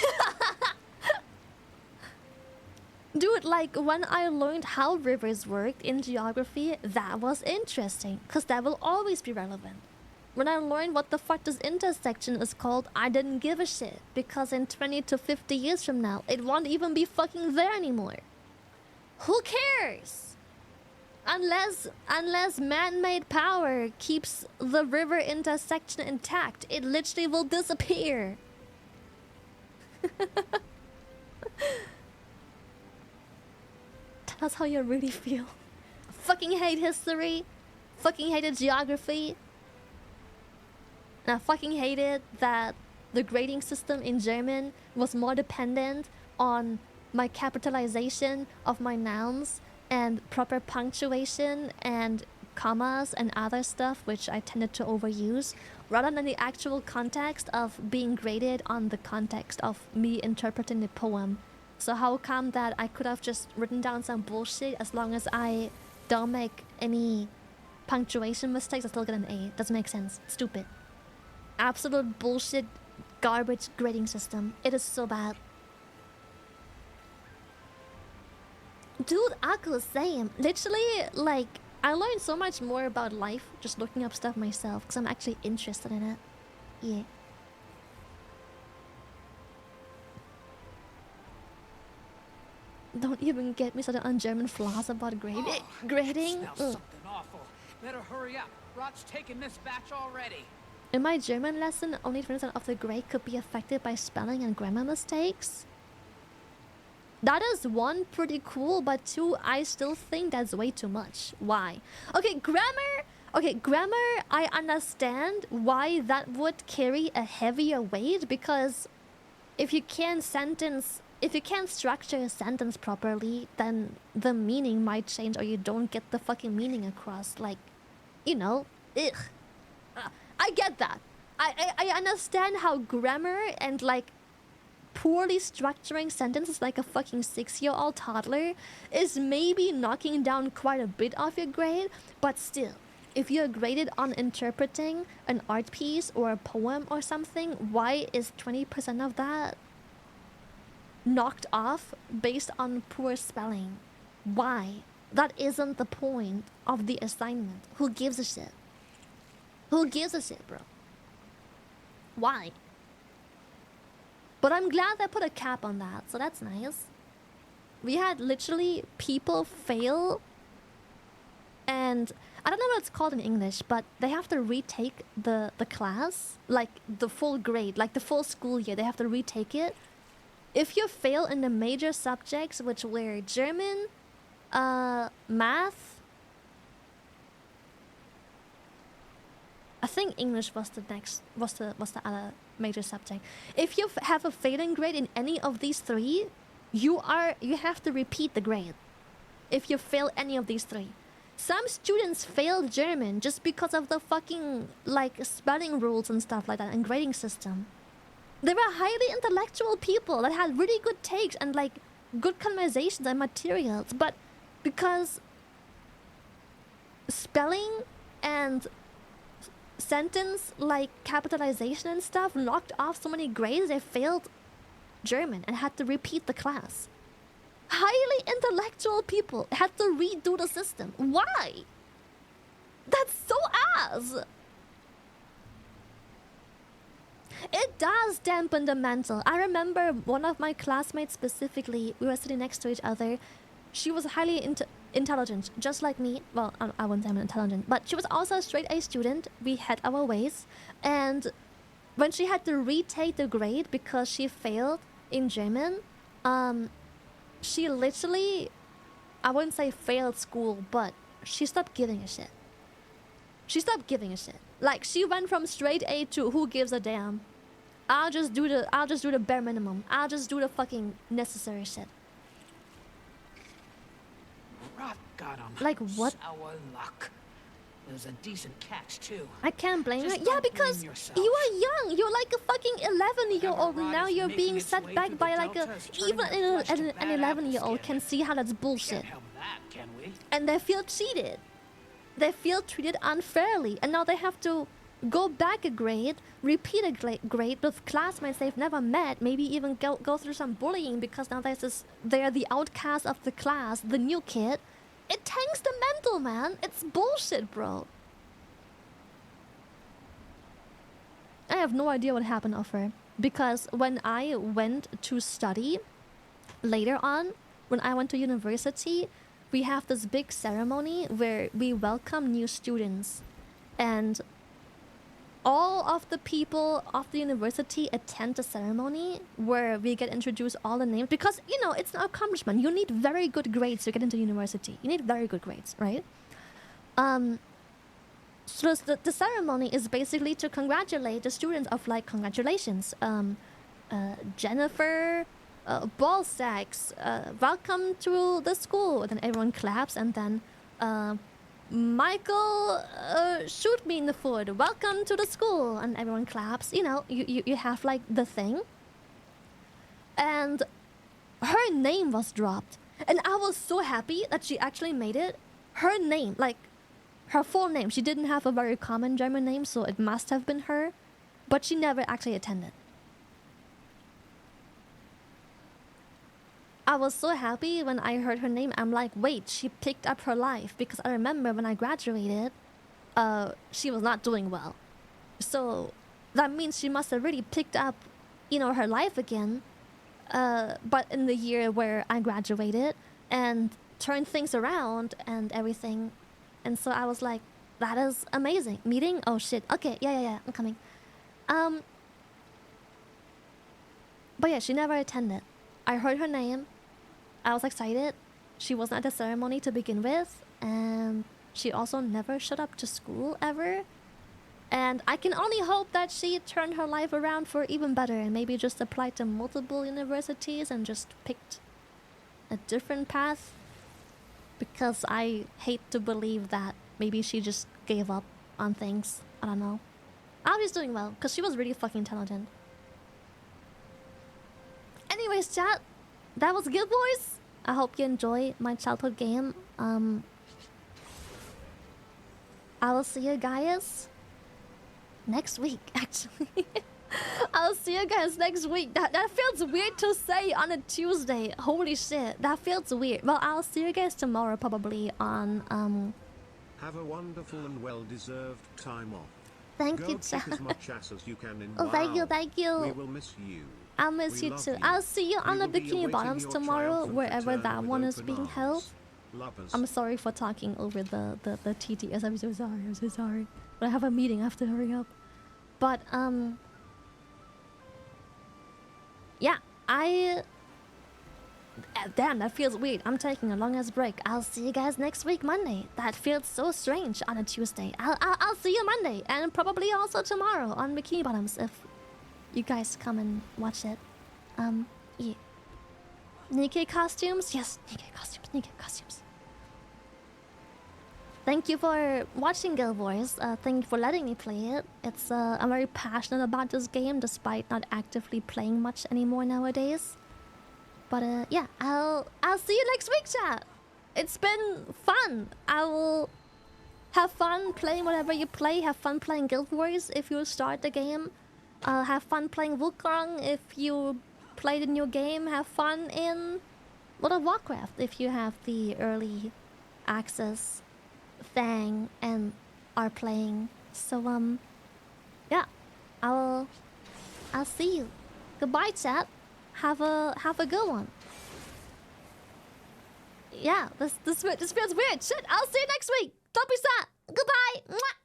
Dude, like when I learned how rivers worked in geography, that was interesting, because that will always be relevant. When I learned what the fuck this intersection is called, I didn't give a shit, because in 20 to 50 years from now, it won't even be fucking there anymore. Who cares? Unless man-made power keeps the river intersection intact, it literally will disappear. That's how you really feel. Fucking hate history. Fucking hated geography. And I fucking hated that the grading system in German was more dependent on my capitalization of my nouns and proper punctuation and commas and other stuff which I tended to overuse, rather than the actual context of being graded on the context of me interpreting the poem. So how come that I could have just written down some bullshit as long as I don't make any punctuation mistakes, I still get an A? Doesn't make sense. Stupid. Absolute bullshit, garbage grading system. It is so bad. Dude, Akko, same. Literally, like, I learned so much more about life just looking up stuff myself because I'm actually interested in it. Yeah. Don't even get me started on German flaws about grading. Smells something awful. Better hurry up. Rot's taking this batch already. In my German lesson, only 20% of the grade could be affected by spelling and grammar mistakes. That is one, pretty cool, but two, I still think that's way too much. Why? Okay, grammar, I understand why that would carry a heavier weight, because if you can't structure a sentence properly, then the meaning might change or you don't get the fucking meaning across. Like, you know, ugh. I get that. I understand how grammar and like poorly structuring sentences like a fucking 6-year-old toddler is maybe knocking down quite a bit of your grade, but still, if you're graded on interpreting an art piece or a poem or something, why is 20% of that knocked off based on poor spelling? Why? That isn't the point of the assignment. Who gives a shit? Who gives a shit, bro? Why? But I'm glad they put a cap on that, so that's nice. We had literally people fail, and I don't know what it's called in English, but they have to retake the class, like the full grade, like the full school year. They have to retake it. If you fail in the major subjects, which were German, math, I think English was the next, was the other major subject. If you have a failing grade in any of these three, you have to repeat the grade. If you fail any of these three. Some students fail German just because of the fucking like spelling rules and stuff like that and grading system. They were highly intellectual people that had really good takes and like good conversations and materials, but because spelling and sentence like capitalization and stuff knocked off so many grades, they failed German and had to repeat the class. Highly intellectual people had to redo the system. Why? That's so ass. It does dampen the mental. I remember one of my classmates specifically, we were sitting next to each other. She was highly intelligent, just like me. Well, I wouldn't say I'm intelligent, but she was also a straight A student. We had our ways. And when she had to retake the grade because she failed in German, she literally, I wouldn't say failed school, but she stopped giving a shit. She stopped giving a shit. Like, she went from straight A to who gives a damn. I'll just do the bare minimum. I'll just do the fucking necessary shit. Got him. Like what? Sour luck. It was a decent catch too. I can't blame her. Just Yeah, don't because blame yourself. you are young. You're like a fucking 11-year-old, and now you're being set back by like a even an 11-year-old can see how that's bullshit. Can we? And they feel cheated. They feel treated unfairly, and now they have to go back a grade, repeat a grade with classmates they've never met, maybe even go through some bullying because now they're the outcast of the class, the new kid. It tanks the mental, man. It's bullshit, bro. I have no idea what happened of her. Because when I went to study, later on, when I went to university, we have this big ceremony where we welcome new students. And all of the people of the university attend the ceremony where we get introduced all the names, because you know it's an accomplishment. You need very good grades to get into university. You need very good grades, right? So the ceremony is basically to congratulate the students of like, congratulations, Jennifer, ball sacks, welcome to the school. And then everyone claps, and then Michael, shoot me in the foot. Welcome to the school. And everyone claps. You know, you have like the thing. And her name was dropped. And I was so happy that she actually made it. Her name, like her full name. She didn't have a very common German name, so it must have been her. But she never actually attended. I was so happy when I heard her name. I'm like, wait, she picked up her life. Because I remember when I graduated, she was not doing well. So that means she must have really picked up, you know, her life again. But in the year where I graduated and turned things around and everything. And so I was like, that is amazing. Meeting? Oh shit. Okay, yeah, I'm coming. But yeah, she never attended. I heard her name. I was excited. She wasn't at the ceremony to begin with. And she also never showed up to school ever. And I can only hope that she turned her life around for even better and maybe just applied to multiple universities and just picked a different path. Because I hate to believe that maybe she just gave up on things. I don't know. I hope she's doing well, because she was really fucking intelligent. Anyways, chat, that was Guild Wars. I hope you enjoy my childhood game. I will see you guys next week, actually. I'll see you guys next week. That feels weird to say on a Tuesday. Holy shit, that feels weird. Well, I'll see you guys tomorrow probably on Have a wonderful and well-deserved time off. Thank Go you, kick chat. as much ass as you can in Oh, thank you, WoW. thank you. We will miss you. I'll miss We you love too. you. I'll see you on We the will be Bikini awaiting Bottoms your tomorrow, triumphant wherever return that with one is open being arms. held. Lovers. I'm sorry for talking over the TTS. I'm so sorry. I'm so sorry. But I have a meeting. I have to hurry up. But yeah, damn, that feels weird. I'm taking a long ass break. I'll see you guys next week, Monday. That feels so strange on a Tuesday. I'll see you Monday, and probably also tomorrow on Bikini Bottoms if you guys come and watch it. Yeah. Nikkei costumes? Yes, Nikkei costumes, Nikkei costumes. Thank you for watching Guild Wars. Thank you for letting me play it. I'm very passionate about this game despite not actively playing much anymore nowadays. But yeah, I'll see you next week, chat. It's been fun. I will have fun playing whatever you play. Have fun playing Guild Wars if you start the game. Have fun playing Warcraft if you play the new game. Have fun in World of Warcraft if you have the early access thing and are playing. So yeah, I'll see you. Goodbye, chat. Have a good one. Yeah, this feels weird. Shit, I'll see you next week. Don't be sad. Goodbye. Mwah.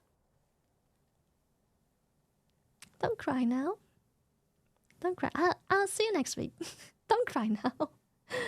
Don't cry now. Don't cry. I'll see you next week. Don't cry now.